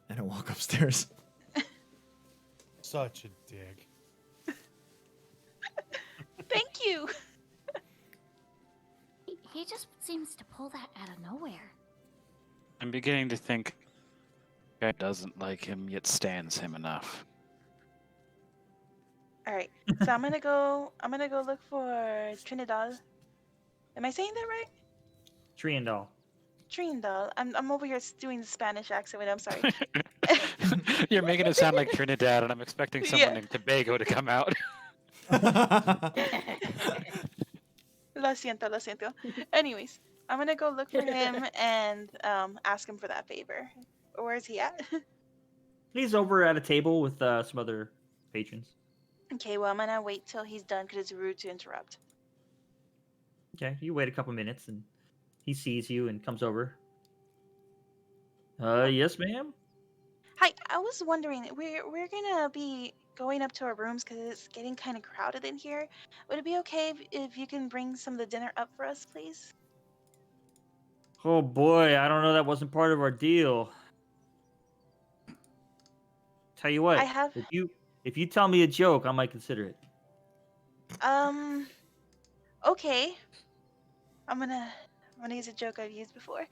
And I walk upstairs.
Such a dick.
Thank you.
He just seems to pull that out of nowhere.
I'm beginning to think guy doesn't like him yet stands him enough.
All right. So I'm gonna go look for Trinidad. Am I saying that right?
Triandal.
Trinidad. I'm over here doing the Spanish accent. I'm sorry.
You're making it sound like Trinidad, and I'm expecting someone
Yeah.
in Tobago to come out.
Lo siento. Anyways, I'm gonna go look for him and ask him for that favor. Where's he at?
He's over at a table with some other patrons.
Okay, well I'm gonna wait till he's done because it's rude to interrupt.
Okay, you wait a couple minutes and he sees you and comes over. Yes, ma'am.
Hi, I was wondering, we're gonna be going up to our rooms because it's getting kind of crowded in here. Would it be okay if you can bring some of the dinner up for us, please?
Oh boy, I don't know. That wasn't part of our deal. Tell you what,
I have-
if you tell me a joke, I might consider it.
Okay. I'm gonna use a joke I've used before.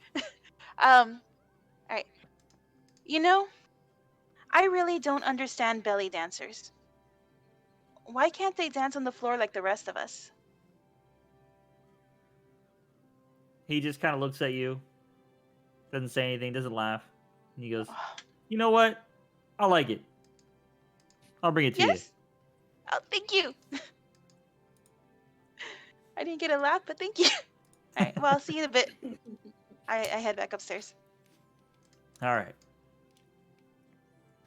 Alright. You know, I really don't understand belly dancers. Why can't they dance on the floor like the rest of us?
He just kind of looks at you, doesn't say anything, doesn't laugh, and he goes, "You know what? I like it. I'll bring it to
Yes? Oh, thank you. I didn't get a laugh, but thank you. All right. Well, I'll see you in a bit. I head back upstairs.
All right.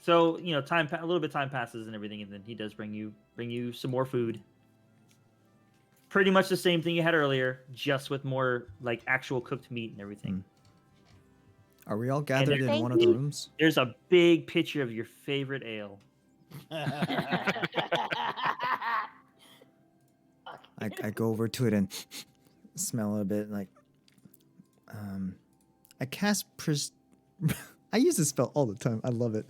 So a little bit time passes and everything, and then he does bring you some more food. Pretty much the same thing you had earlier, just with more like actual cooked meat and everything.
Are we all gathered in
Thank
one of the
you.
rooms?
There's a big picture of your favorite ale.
I go over to it and smell it a bit. Like, I cast I use this spell all the time. I love it.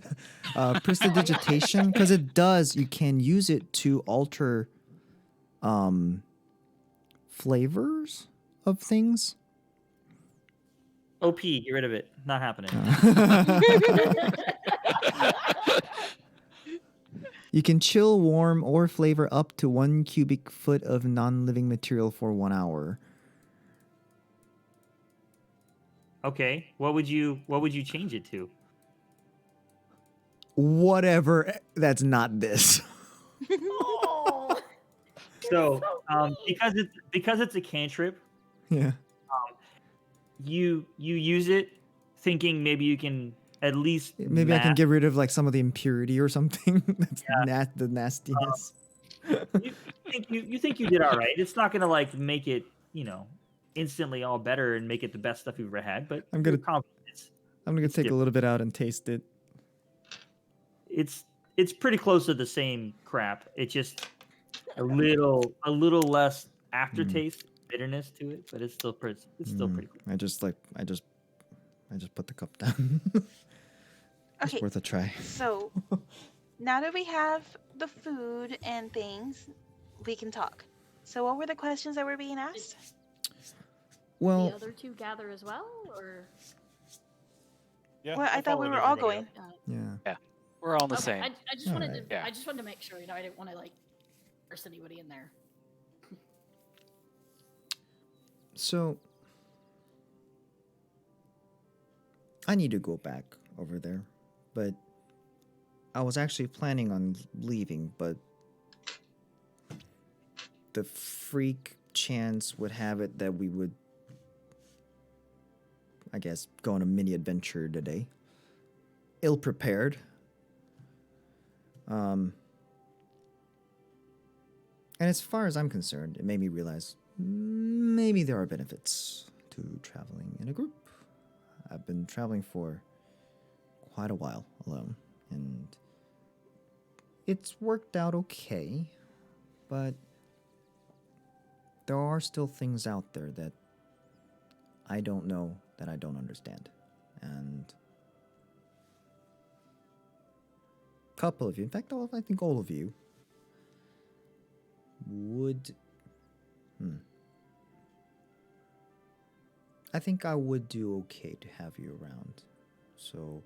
Prestidigitation, because it does. You can use it to alter flavors of things.
OP, get rid of it. Not happening.
You can chill, warm, or flavor up to 1 cubic foot of non-living material for 1 hour.
Okay, what would you change it to?
Whatever. That's not this.
Oh,
So,
so
because it's a cantrip,
Yeah.
you use it thinking maybe you can at least
Maybe I can get rid of like some of the impurity or something. That's the nastiness.
you think you did all right. It's not gonna like make it instantly all better and make it the best stuff you've ever had, but
I'm
you're
gonna
confident
I'm gonna
it's
take a
different.
little bit out and taste it.
It's pretty close to the same crap. It's just a little less aftertaste, bitterness to it, but it's still pretty cool.
I just put the cup down. It's
Okay.
worth a try.
So now that we have the food and things, we can talk. So what were the questions that were being asked?
Well,
the other two gather as well, or
Yeah,
Well, I thought we
followed
were all
everybody
going.
up.
yeah.
We're all the
okay,
same.
I just wanted
Alright.
to.
Yeah.
I just wanted to make sure. I didn't want to like force anybody in there.
So I need to go back over there, but I was actually planning on leaving, but the freak chance would have it that we would, I guess, go on a mini adventure today. Ill prepared. And as far as I'm concerned, it made me realize maybe there are benefits to traveling in a group. I've been traveling for quite a while alone, and it's worked out okay, but there are still things out there that I don't know, that I don't understand. And a couple of you, in fact, I think all of you, would... I think I would do okay to have you around. So,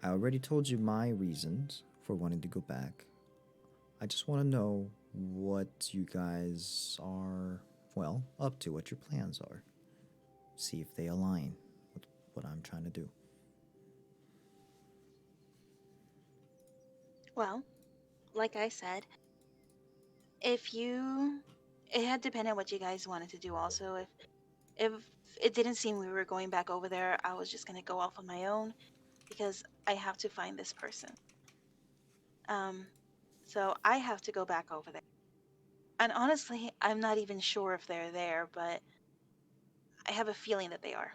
I already told you my reasons for wanting to go back. I just want to know what you guys are, well, up to, what your plans are. See if they align with what I'm trying to do.
Well, like I said, it had depended on what you guys wanted to do also. If it didn't seem we were going back over there, I was just going to go off on my own because I have to find this person. So I have to go back over there. And honestly, I'm not even sure if they're there, but I have a feeling that they are.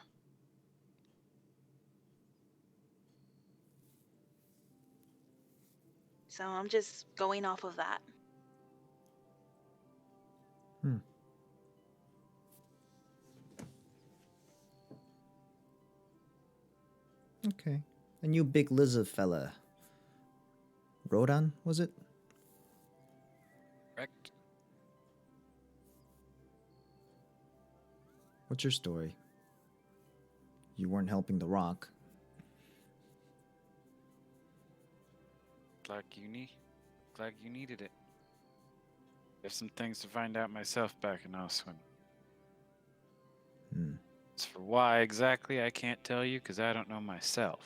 So I'm just going off of that.
Okay. And you big lizard fella. Rodan, was it?
Correct.
What's your story? You weren't helping the rock.
Glad you needed it. There's some things to find out myself back in Oswin. As for why exactly, I can't tell you because I don't know myself.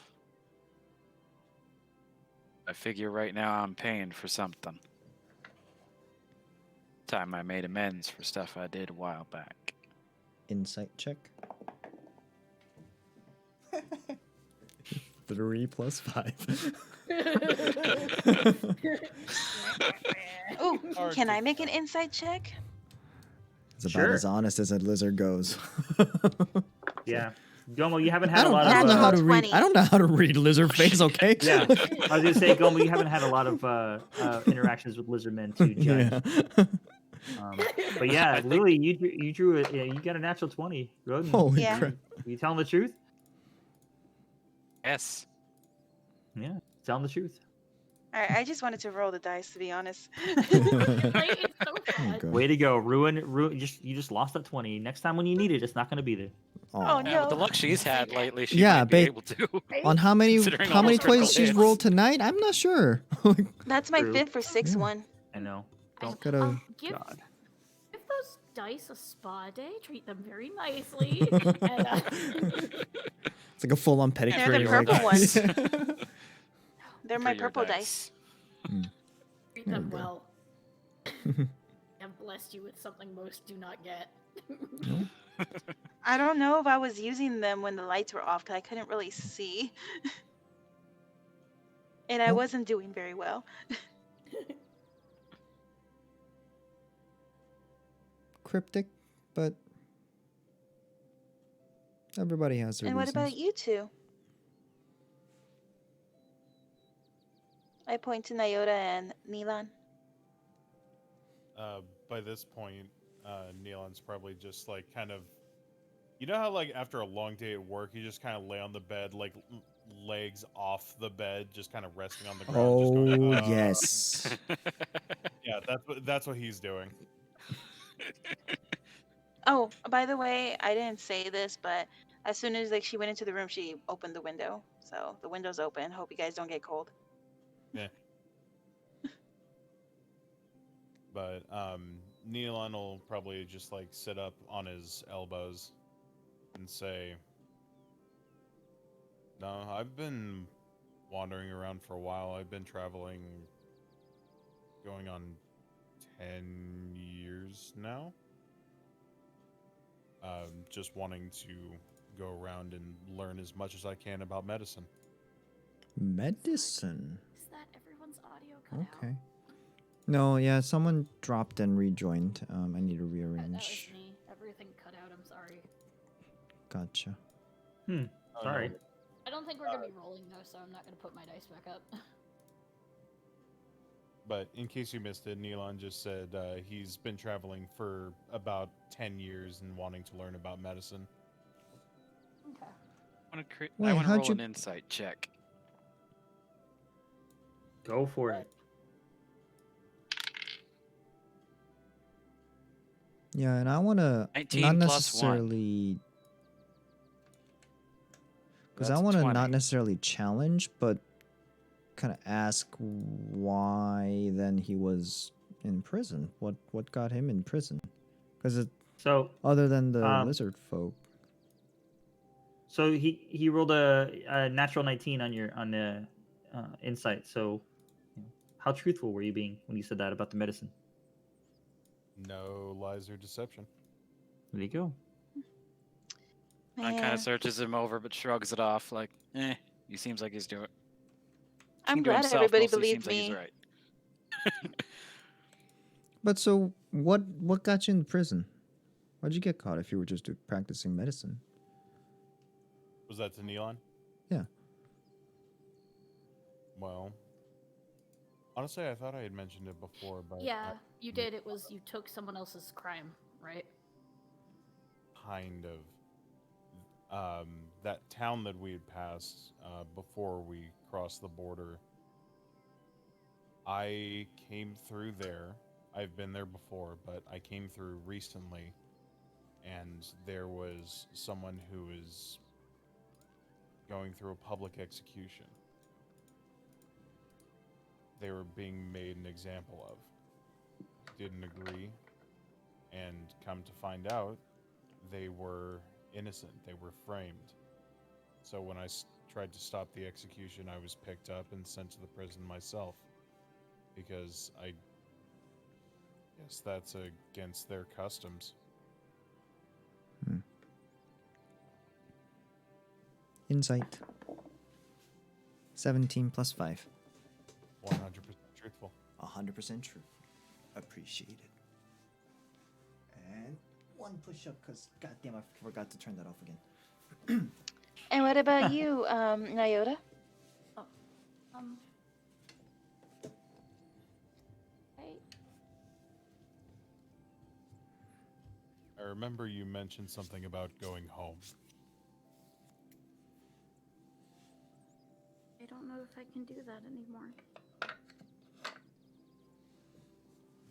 I figure right now I'm paying for something. Time I made amends for stuff I did a while back.
Insight check. 3 plus 5.
Ooh,
Hard
can
to
I make an
tell.
insight check?
It's about
Sure.
as honest as a lizard goes.
Yeah. Gomo, you haven't
I
had a
don't,
lot
I
of.
don't know how to
Natural
read.
20.
I don't know how to read lizard face. Okay.
Yeah, I was gonna say, Gomo, you haven't had a lot of interactions with lizard men to judge.
Yeah.
But yeah,
I think-
Lily, you drew it. You got a natural 20. Rodin,
Holy
Yeah.
crap.
you telling the truth?
Yes.
Yeah, telling the truth.
Alright, I just wanted to roll the dice, to be honest.
Like, it's so
Oh,
fun.
God.
Way to go, ruin. You just lost that 20. Next time when you need it, it's not gonna be there.
Oh,
Yeah, with the
no.
luck she's had lately, she
Yeah,
might be
babe.
able to.
On how many
Considering all those
toys
critical
she's
hits.
rolled tonight? I'm not sure.
That's my
True.
5th or 6th
Yeah.
one.
I know. Don't.
Gotta.
Give
God.
those dice a spa day. Treat them very nicely. And,
It's like a full-on pedicure.
They're the
you're
purple
like-
ones. They're
For
my
your
purple dice.
treat
There
them
we go.
well. And blessed you with something most do not get.
I don't know if I was using them when the lights were off because I couldn't really see. And I
Nope.
wasn't doing very well.
Cryptic, but everybody has their
And what about
reasons.
you two? I point to Nyota and Nilan.
By this point, Neelan's probably just like kind of, you know how like after a long day at work, you just kind of lay on the bed, like legs off the bed, just kind of resting on the ground. just
Oh
going,
yes.
Yeah, that's what he's doing.
Oh, by the way, I didn't say this, but as soon as like she went into the room, she opened the window. So the window's open. Hope you guys don't get cold.
But Neelan will probably just like sit up on his elbows and say, "No, I've been wandering around for a while. I've been traveling, going on 10 years now. Just wanting to go around and learn as much as I can about medicine."
Medicine.
Is that everyone's audio cut out?
Okay. No, yeah, someone dropped and rejoined. I need to
That was
rearrange.
me. Everything cut out. I'm sorry.
Gotcha.
Oh,
Sorry.
no.
I don't think we're gonna be rolling though, so I'm not gonna put my dice back up.
But in case you missed it, Neelan just said he's been traveling for about 10 years and wanting to learn about medicine.
Okay.
Wait,
I want to
how'd
roll
you-
an insight check.
Go for it.
Yeah, and I want to
19
not
plus 1.
necessarily because I
That's
want to
20.
not necessarily challenge, but kind of ask why then he was in prison. What got him in prison? Because
So
other than the
Um,
lizard folk.
So he rolled a natural 19 on the insight. So, how truthful were you being when you said that about the medicine?
No lies or deception.
There you go.
I kind
Man,
of searches him over, but shrugs it off, like, he seems like he's doing.
I'm
keeping to
glad
himself,
everybody
mostly
believed
seems like he's
me.
right.
But so what got you in prison? Why'd you get caught if you were just practicing medicine?
Was that to Neelan?
Yeah.
Well, honestly, I thought I had mentioned it before, but
Yeah, you did. It was you took someone else's crime, right?
kind of. That town that we had passed before we crossed the border, I came through there. I've been there before, but I came through recently, and there was someone who was going through a public execution. They were being made an example of. Didn't agree, and come to find out, they were innocent. They were framed. So when I tried to stop the execution, I was picked up and sent to the prison myself. Because I guess that's against their customs.
Insight. 17 plus 5.
100% truthful.
100% true. Appreciate it. And one push-up, because goddamn, I forgot to turn that off again.
And what about you, Nyota?
I remember you mentioned something about going home.
I don't know if I can do that anymore.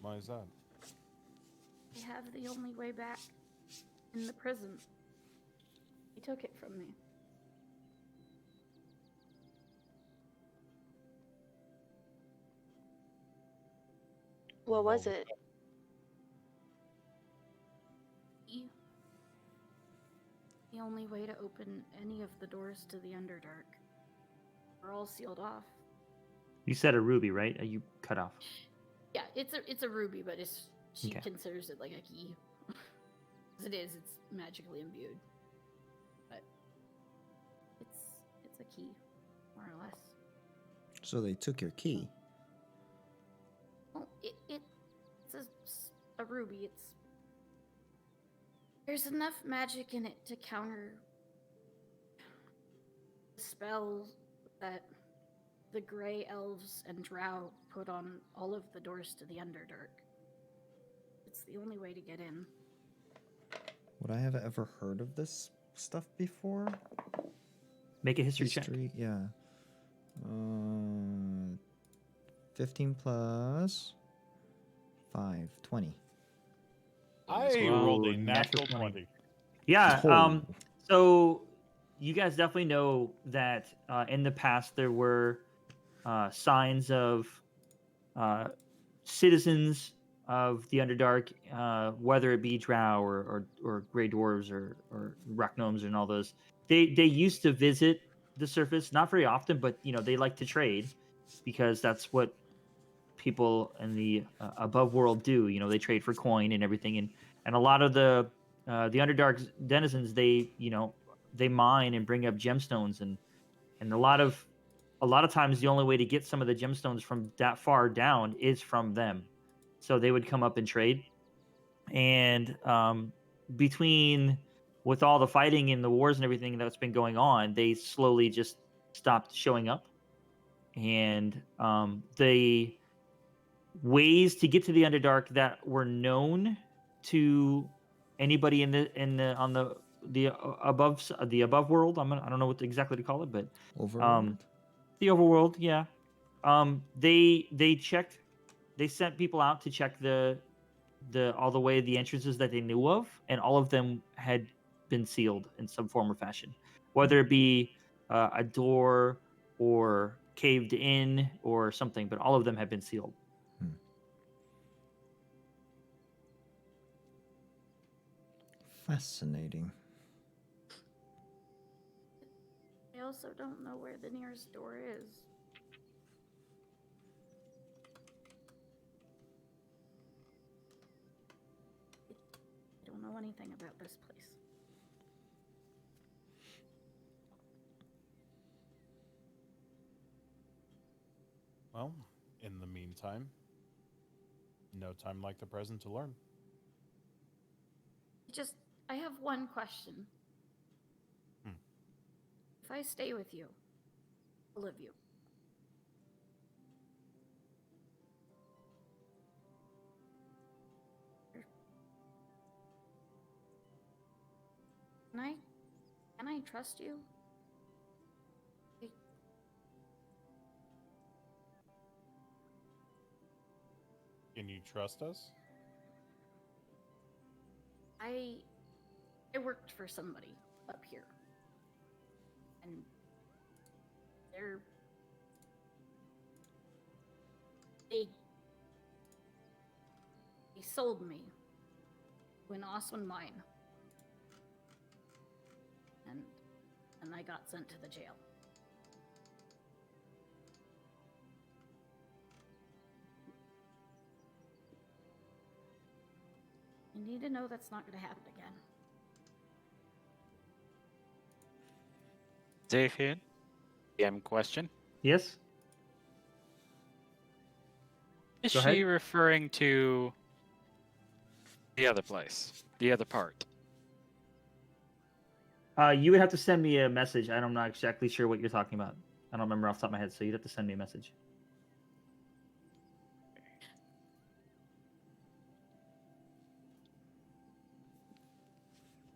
Why is that?
I have the only way back in the prison. He took it from me.
What was it?
The only way to open any of the doors to the Underdark. We're all sealed off.
You said a ruby, right? You cut off.
Yeah, it's a ruby, but she
Okay.
considers it like a key. As it is, it's magically imbued. But it's a key, more or less.
So they took your key.
Well, it's a ruby. There's enough magic in it to counter the spells that the Grey Elves and Drow put on all of the doors to the Underdark. It's the only way to get in.
Would I have ever heard of this stuff before?
Make a history check.
Yeah. 15 plus 5, 20.
I
Whoa,
rolled a
natural
natural 20.
Yeah.
Oh.
So you guys definitely know that in the past there were signs of citizens of the Underdark, whether it be Drow or Grey Dwarves or Rock Gnomes and all those. They used to visit the surface, not very often, but they like to trade because that's what people in the above world do. They trade for coin and everything, and a lot of the Underdark denizens, they mine and bring up gemstones, and a lot of times the only way to get some of the gemstones from that far down is from them. So they would come up and trade, and with all the fighting and the wars and everything that's been going on, they slowly just stopped showing up, and the ways to get to the Underdark that were known to anybody on the above world. I don't know what exactly to call it, but
Overworld?
the overworld, yeah. They checked. They sent people out to check the entrances that they knew of, and all of them had been sealed in some form or fashion, whether it be a door or caved in or something. But all of them had been sealed.
Fascinating.
I also don't know where the nearest door is. I don't know anything about this place.
Well, in the meantime, no time like the present to learn.
I have one question. If I stay with you, all of you, can I trust you?
Can you trust us?
I worked for somebody up here, and they sold me to an S1 mine, and I got sent to the jail. You need to know that's not going to happen again.
David, DM question.
Yes.
Is
Go
she
ahead.
referring to the other place, the other part?
You would have to send me a message. I'm not exactly sure what you're talking about. I don't remember off the top of my head, so you'd have to send me a message.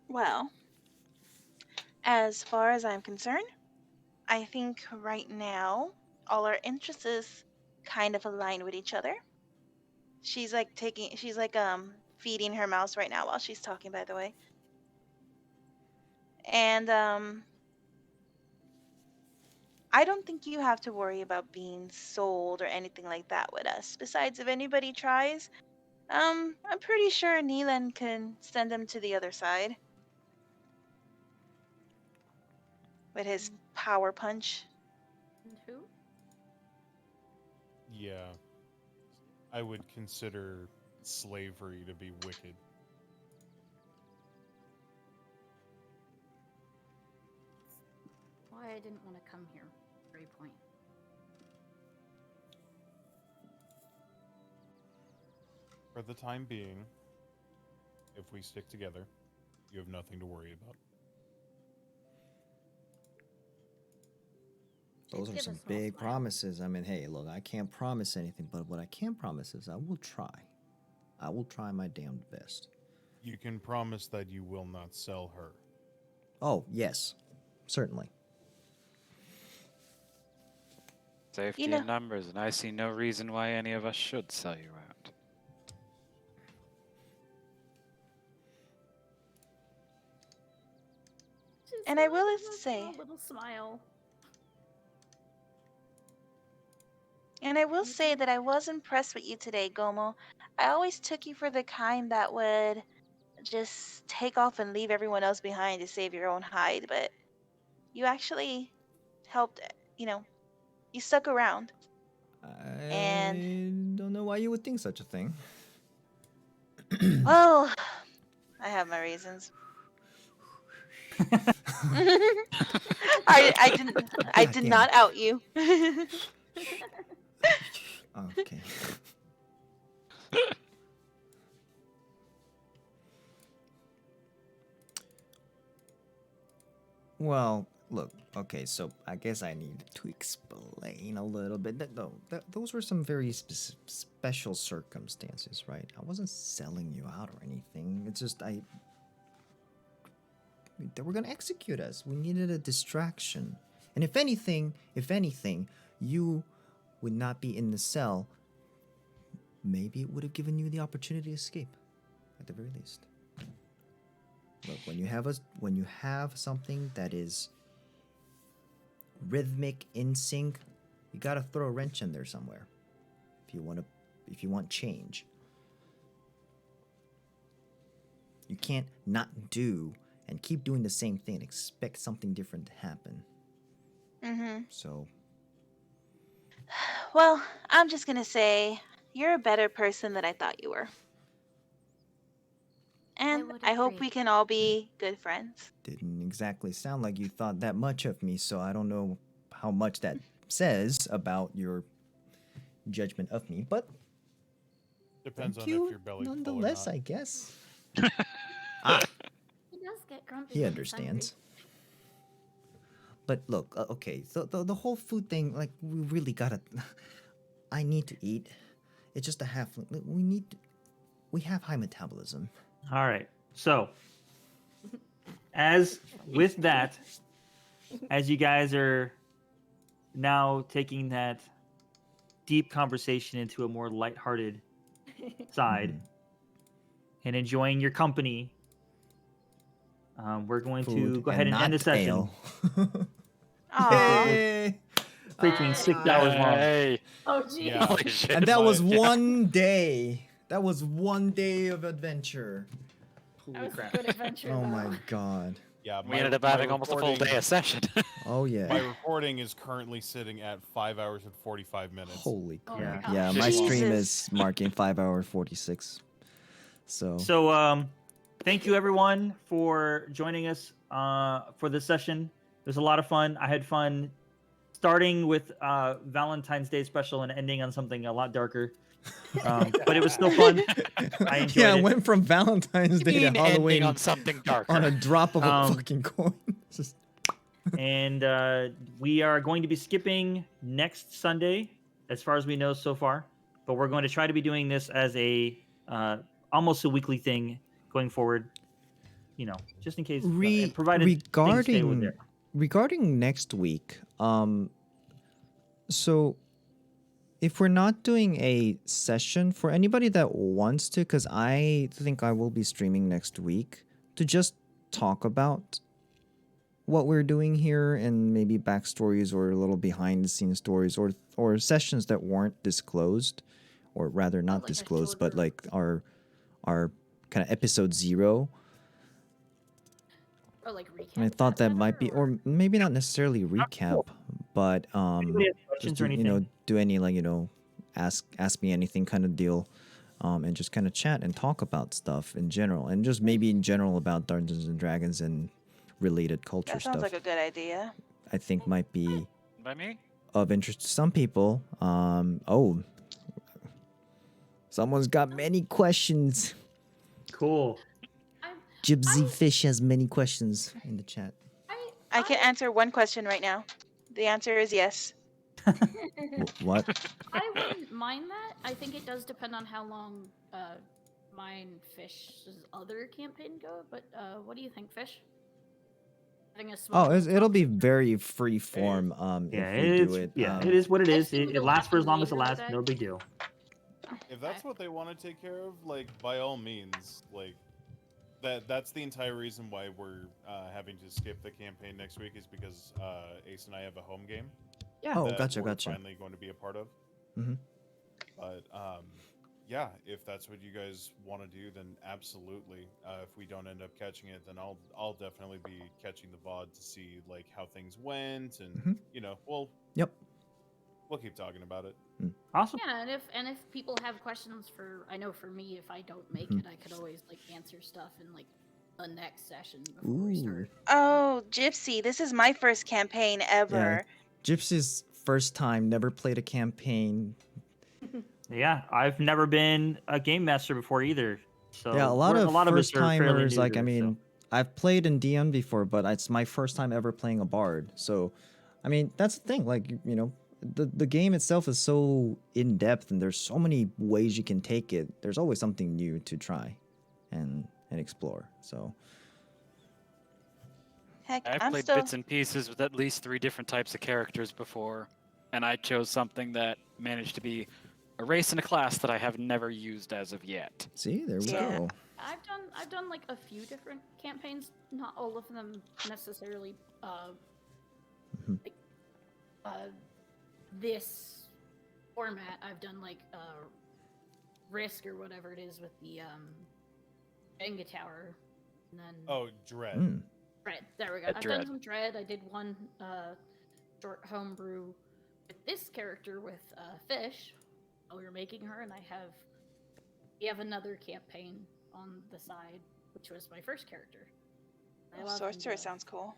Well, as far as I'm concerned, I think right now all our interests kind of align with each other. She's feeding her mouse right now while she's talking, by the way. And I don't think you have to worry about being sold or anything like that with us. Besides, if anybody tries, I'm pretty sure Neelan can send them to the other side with his power punch.
And who?
Yeah. I would consider slavery to be wicked.
Why I didn't want to come here. Very point.
For the time being, if we stick together, you have nothing to worry about.
Those are
Give
some
a small
big
smile.
promises. I mean, hey, look, I can't promise anything, but what I can promise is I will try. I will try my damned best.
You can promise that you will not sell her.
Oh, yes. Certainly.
Safety
You know-
in numbers, and I see no reason why any of us should sell you out.
Just
And I
a
will
little
say-
little smile.
And I will say that I was impressed with you today, Gomo. I always took you for the kind that would just take off and leave everyone else behind to save your own hide, but you actually helped, you stuck around.
I don't know why you would think such a thing.
Well, I have my reasons. I did
damn.
not out you.
Okay. Well, look, okay, so I guess I need to explain a little bit. Those were some very special circumstances, right? I wasn't selling you out or anything. It's just they were gonna execute us. We needed a distraction. And if anything, you would not be in the cell. Maybe it would have given you the opportunity to escape, at the very least. Look, when you have something that is rhythmic, in sync, you gotta throw a wrench in there somewhere. If you want change. You can't not do and keep doing the same thing and expect something different to happen.
Mm-hmm.
So,
Well, I'm just gonna say you're a better person than I thought you were. And
would
I hope
agree.
we can all be good friends.
didn't exactly sound like you thought that much of me, so I don't know how much that says about your judgment of me, but
Depends
thank
on
you
if your belly's
nonetheless,
full or
I
not.
guess.
He does get grumpy.
He
when he's
understands. But look, okay, the whole food thing, like, we really gotta... I need to eat. It's just a half... We have high metabolism.
All right. So, as with that, as you guys are now taking that deep conversation into a more lighthearted side and enjoying your company, we're going to
Food
go ahead and end the
not
session.
ale.
Aw.
Yay!
Freaking 6 hours long.
Hey!
Oh, geez.
Yeah.
Holy shit.
And that was
Yeah.
one day. That was one day of adventure.
That
Holy
was
crap.
a good adventure,
Oh
though.
my god.
Yeah,
We ended up having almost a full
recording-
day of session.
Oh
My
yeah.
recording is currently sitting at 5 hours and 45 minutes.
Holy
Oh
crap.
my
Yeah,
gosh.
my stream
Jesus.
is marking 5 hour 46. So,
Thank you everyone for joining us for this session. It was a lot of fun. I had fun starting with Valentine's Day special and ending on something a lot darker. But it was still fun. I enjoyed
yeah,
it.
it went from Valentine's Day to
Ending
Halloween
on something darker.
on a drop of a
Um,
fucking coin. It's just-
And we are going to be skipping next Sunday, as far as we know so far. But we're going to try to be doing this as a almost a weekly thing going forward. You know, just in case, and provided things stay with there.
regarding next week, so if we're not doing a session for anybody that wants to, because I think I will be streaming next week to just talk about what we're doing here and maybe backstories or a little behind the scenes stories or sessions that weren't disclosed, or rather not
like a
disclosed, but
shorter-
like our kind of episode 0.
Or like recap.
And I thought that might be,
better,
or maybe not necessarily recap, but
Anybody have questions
just
or
to,
anything?
do any ask me anything kind of deal, and just kind of chat and talk about stuff in general, and just maybe in general about Dungeons and Dragons and related culture
That sounds
stuff.
like a good idea.
I think might be
By me?
of interest to some people. Oh, someone's got many questions.
Cool.
Gypsy Fish has many questions in the chat.
I can answer one question right now. The answer is yes.
What?
I wouldn't mind that. I think it does depend on how long mine Fish's other campaign go. But what do you think, Fish? Having a small.
Oh, it'll be very free form.
Yeah,
if we do it.
it is what it
I
is.
assume
It
it'll
lasts for as
happen
long as it
later
lasts.
today.
No big deal.
If that's what they want to take care of, like by all means, like that's the entire reason why we're having to skip the campaign next week is because Ace and I have a home game.
Yeah.
Oh,
that
gotcha,
we're
gotcha.
Finally going to be a part of.
Mhm.
But yeah, if that's what you guys want to do, then absolutely. If we don't end up catching it, then I'll definitely be catching the VOD to see like how things went, and
Mhm. Yep.
we'll keep talking about it.
Awesome.
Yeah, and if people have questions I know for me, if I don't make
Mhm.
it, I could always like answer stuff in like the next session before we start.
Oh, Gypsy, this is my first campaign ever.
Gypsy's first time, never played a campaign.
Yeah, I've never been a game master before either. So
Yeah, a lot of
us
first
are fairly
timers.
new
Like,
to
I
it,
mean,
so.
I've played in DM before, but it's my first time ever playing a bard. So, I mean, that's the thing. Like, the game itself is so in depth, and there's so many ways you can take it. There's always something new to try, and explore. So,
Heck,
I've
I'm
played
still.
bits and pieces with at least 3 different types of characters before, and I chose something that managed to be a race and a class that I have never used as of yet.
see, there we
Yeah.
go.
I've done like a few different campaigns, not all of them necessarily
Mhm.
like, this format. I've done like Risk or whatever it is with the Jenga Tower, and then
Oh, Dread.
Mm.
Dread. There we go.
At
I've
Dread.
done some Dread. I did one short homebrew with this character with Fish while we were making her, and we have another campaign on the side, which was my first character. I love
Sorcerer
him,
sounds cool.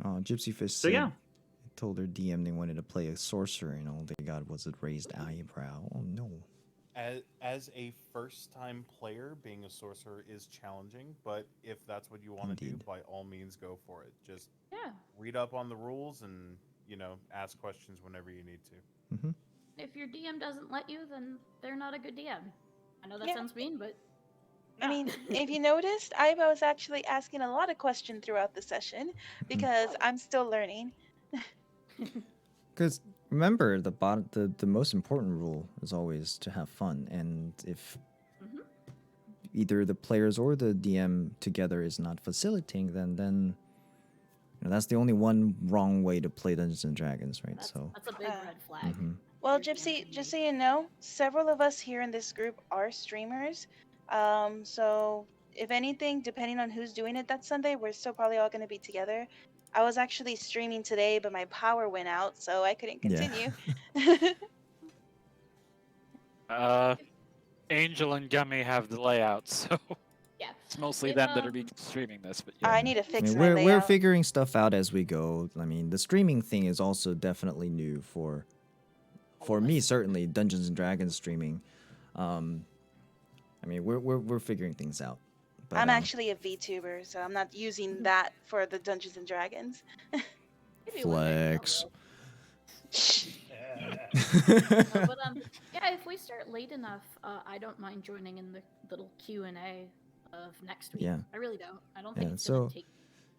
Oh, Gypsy Fish
So
said,
yeah.
told her DM they wanted to play a sorcerer, and all they got was a raised eyebrow. Oh no.
As a first-time player, being a sorcerer is challenging, but if that's what you want to do,
Indeed.
by all means, go for it. Just
Yeah.
read up on the rules and ask questions whenever you need to.
Mm-hmm.
If your DM doesn't let you, then they're not a good DM. I know that
Yeah.
sounds mean, but
I mean, if you noticed, I was actually asking a lot of questions throughout the session because I'm still learning.
Because remember, the most important rule is always to have fun, and if
Mhm.
either the players or the DM together is not facilitating, then that's the only one wrong way to play Dungeons and Dragons, right?
that's,
So,
that's a big red flag.
mhm.
Well,
Your
Gypsy,
DM
just
can
so you know, several of us here in this group are streamers. So if anything, depending on who's doing it that Sunday, we're still probably all going to be together. I was actually streaming today, but my power went out, so I couldn't
Yeah.
continue.
Angel and Gummy have the layout, so
Yeah.
it's mostly
If,
them that'll be streaming this. But yeah.
I need to
I
fix
mean,
my
we're
layout.
figuring stuff out as we go. I mean, the streaming thing is also definitely new for me, certainly Dungeons and Dragons streaming. I mean, we're figuring things out. But,
I'm actually a VTuber, so I'm not using that for the Dungeons and Dragons.
Maybe one day,
flex.
but yeah, if we start late enough, I don't mind joining in the little Q&A of next week.
Yeah.
I really don't. I don't think
Yeah,
it's gonna
so-
take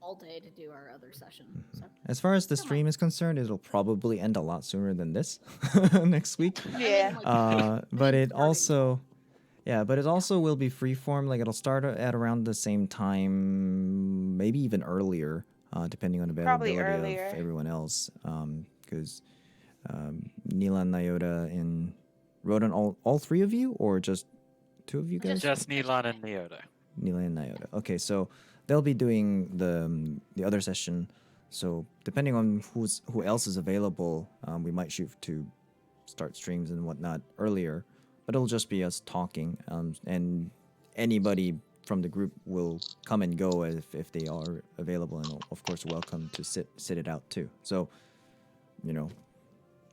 all day to do our other session. So
As far as the
Come on.
stream is concerned, it'll probably end a lot sooner than this next week.
I mean,
Yeah.
like,
But it
starting.
also, yeah, but it also will be freeform. Like it'll start at around the same time, maybe even earlier, depending on
Probably
availability
earlier.
of everyone else. Because Nila and Nyota wrote on all three of you, or just two of you guys?
Just Nilan and Neota.
Nila and Nyota. Okay, so they'll be doing the other session. So depending on who else is available, we might shoot to start streams and whatnot earlier. But it'll just be us talking, and anybody from the group will come and go if they are available, and of course welcome to sit it out too. So,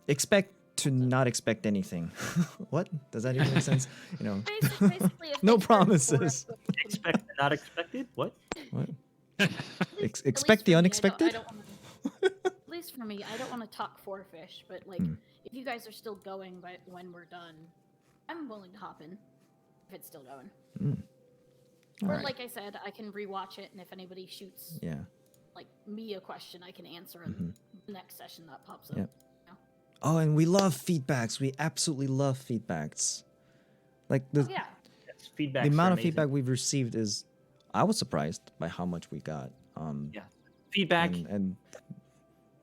expect to not expect anything. What? Does that even make sense?
Basically, if
No
they start before us,
promises.
Expect the not expected? What?
What?
at least
Expect
for
the
me,
unexpected?
I don't wanna, at least for me, I don't want to talk for fish, but like, if you guys are still going when we're done, I'm willing to hop in if it's still going.
All
Or
right.
like I said, I can rewatch it, and if anybody shoots
Yeah.
like me a question, I can answer in the next session that pops up.
Yep. Oh, and we love feedbacks. We absolutely love feedbacks. Like
Oh, yeah.
Yes, feedback.
the amount of feedback we've received is, I was surprised by how much we got.
Yeah. Feedback.
and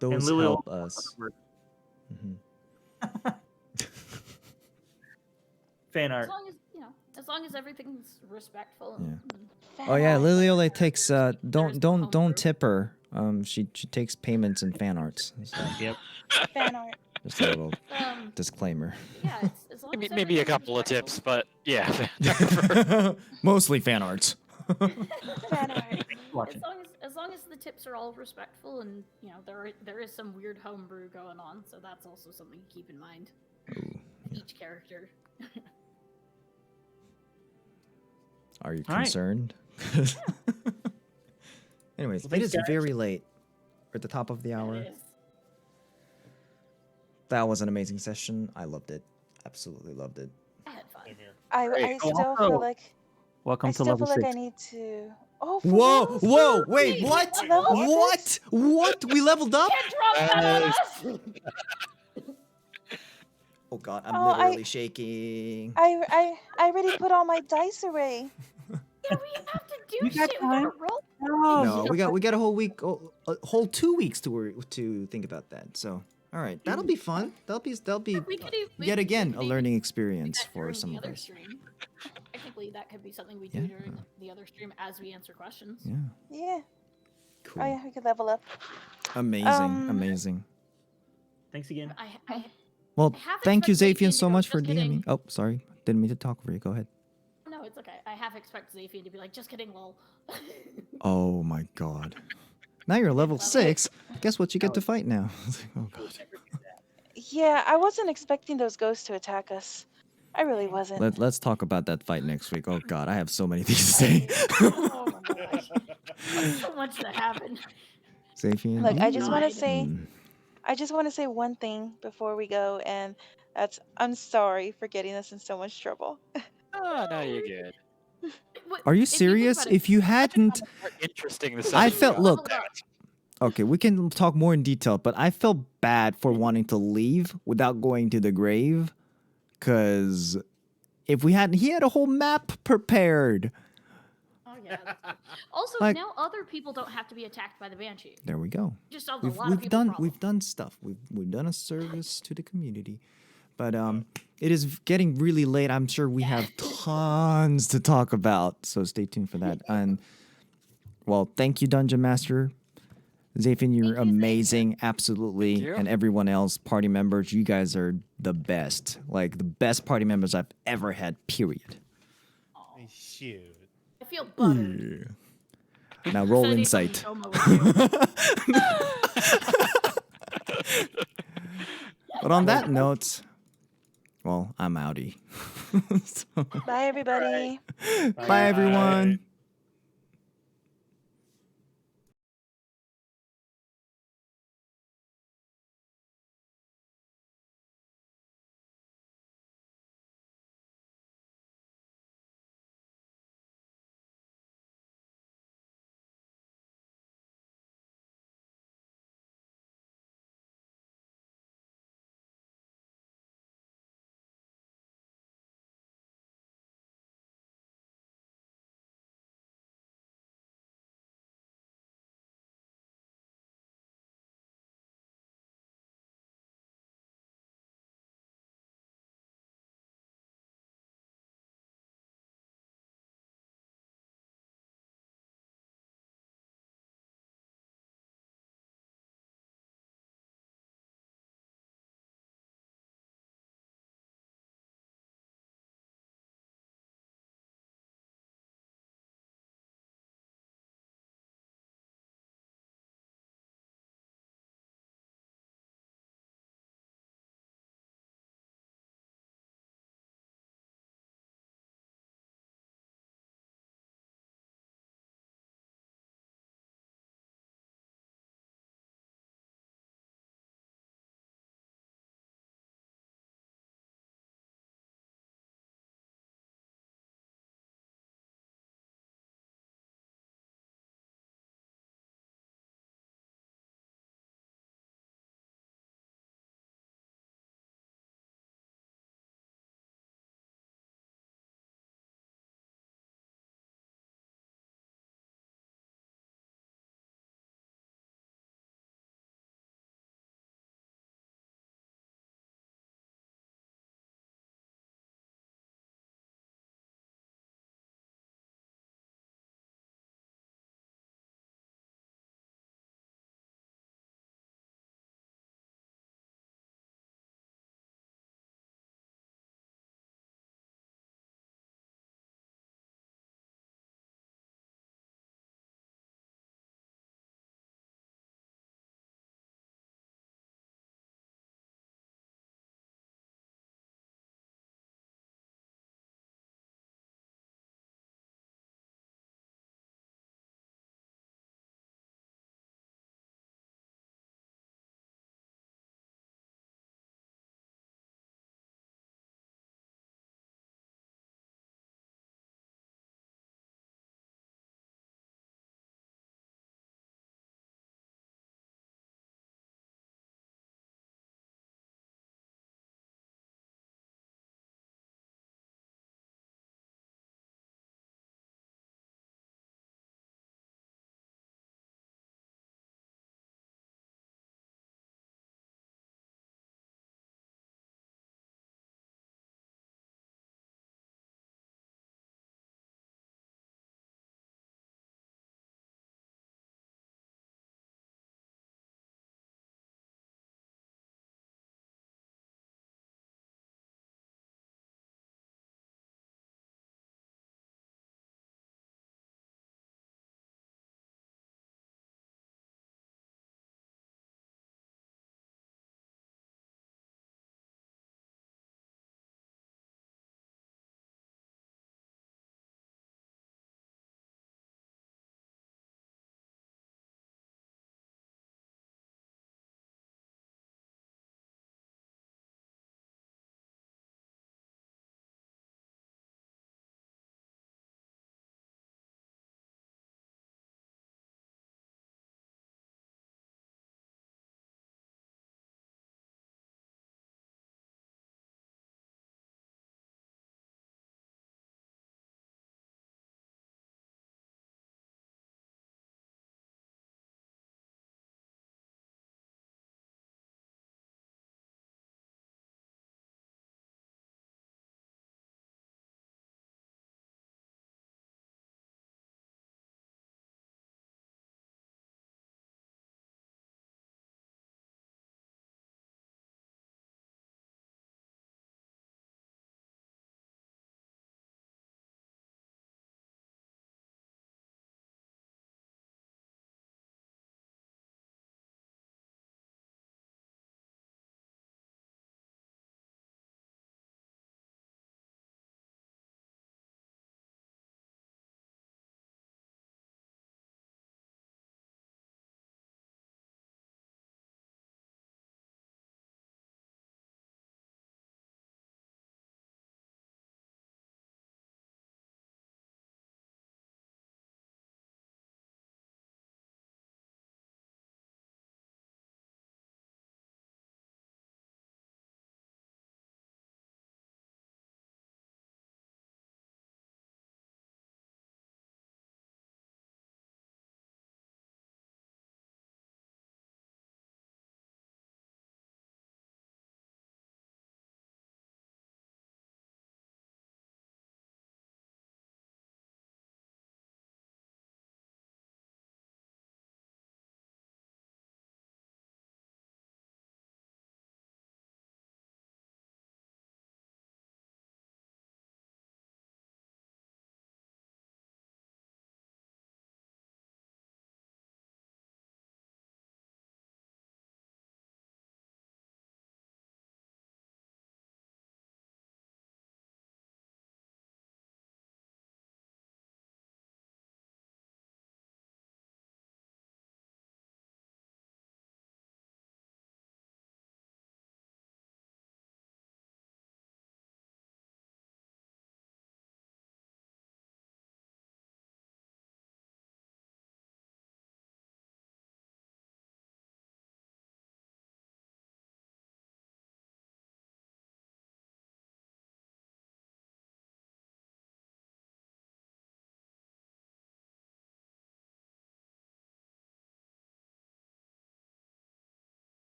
those
Lily
help
will-
us. Mhm.
Fan
As
art.
long as as long as everything's respectful. And,
Oh yeah,
Fan
Liliole takes
There's
don't
homebrew.
tip her. She takes payments and fan arts. So
Yep.
art. Fan art.
just a little
um,
disclaimer.
yeah, it's, as long
Maybe,
as
maybe a
everything's
couple of
respectful.
tips, but yeah.
Mostly fan arts.
Fan art.
As
Watching.
as long as the tips are all respectful, and there is some weird homebrew going on, so that's also something to keep in mind. Each character.
Are you
All right.
concerned? Anyways,
Well,
it
thanks,
is
guys.
very late. We're at the top of the hour.
It is.
That was an amazing session. I loved it. Absolutely loved it.
I had fun.
Same here.
I
Great.
still
Also,
feel like
Welcome
I
to
still
level
feel like
6.
I need to. Oh, for
Whoa,
reals?
whoa, wait,
Wait,
what?
level
What? What? We leveled up?
Can't drop that on us!
Oh god, I'm
Oh,
literally shaking.
I already put all my dice away.
Yeah, we have to do
You got
shit. We gotta
time?
roll.
No, we got a whole week, a whole 2 weeks to think about that. So, all right, that'll be fun. That'll be
We could
yet again a
could
learning
do
experience
that
for
during
some
the
of
other
us.
stream. Technically, that could be something we do
Yeah.
during the other stream as we answer questions.
Yeah,
Yeah.
cool.
Oh yeah, we could level up.
Amazing, amazing.
Thanks again.
I
Well,
half
thank you,
expect Zafian
Zafian,
to
so
go,
much for
"Just kidding."
DMing. Oh, sorry, didn't mean to talk over you. Go ahead.
No, it's okay. I half expect Zafian to be like, just kidding, lol.
Oh my god. Now you're level
Level
6. Guess what you get to fight now? Oh god.
Yeah, I wasn't expecting those ghosts to attack us. I really wasn't.
Let's talk about that fight next week. Oh god, I have so many things to say.
Oh my gosh. So much that happened.
Zafian.
Look, I just
Oh
want to
God.
say,
Mm.
I just want to say one thing before we go, and that's I'm sorry for getting us in so much trouble.
Oh, no, you're good.
What-
Are you
if think
serious?
about it,
If you hadn't,
More interesting the
I
session
felt.
goes.
Look,
leveled up.
okay, we can talk more in detail, but I felt bad for wanting to leave without going to the grave, because if we hadn't, he had a whole map prepared.
Oh yeah. Also,
Like-
now other people don't have to be attacked by the banshee.
There we go.
Just solved a
We've,
lot of
we've
people's
done
problems.
we've done stuff. We've done a service to the community, but it is getting really late. I'm sure we have tons to talk about, so stay tuned for that. And well, thank you, Dungeon Master. Zafin, you're
Thank you,
amazing, absolutely.
Thank you.
And everyone else, party members, you guys are the best. Like the best party members I've ever had, period.
Aw,
Shoot.
I feel buttered.
Yeah. Now roll
Said he
insight.
fucking Tomo with you.
But on that note, well, I'm outie. So,
Bye, everybody.
bye, everyone.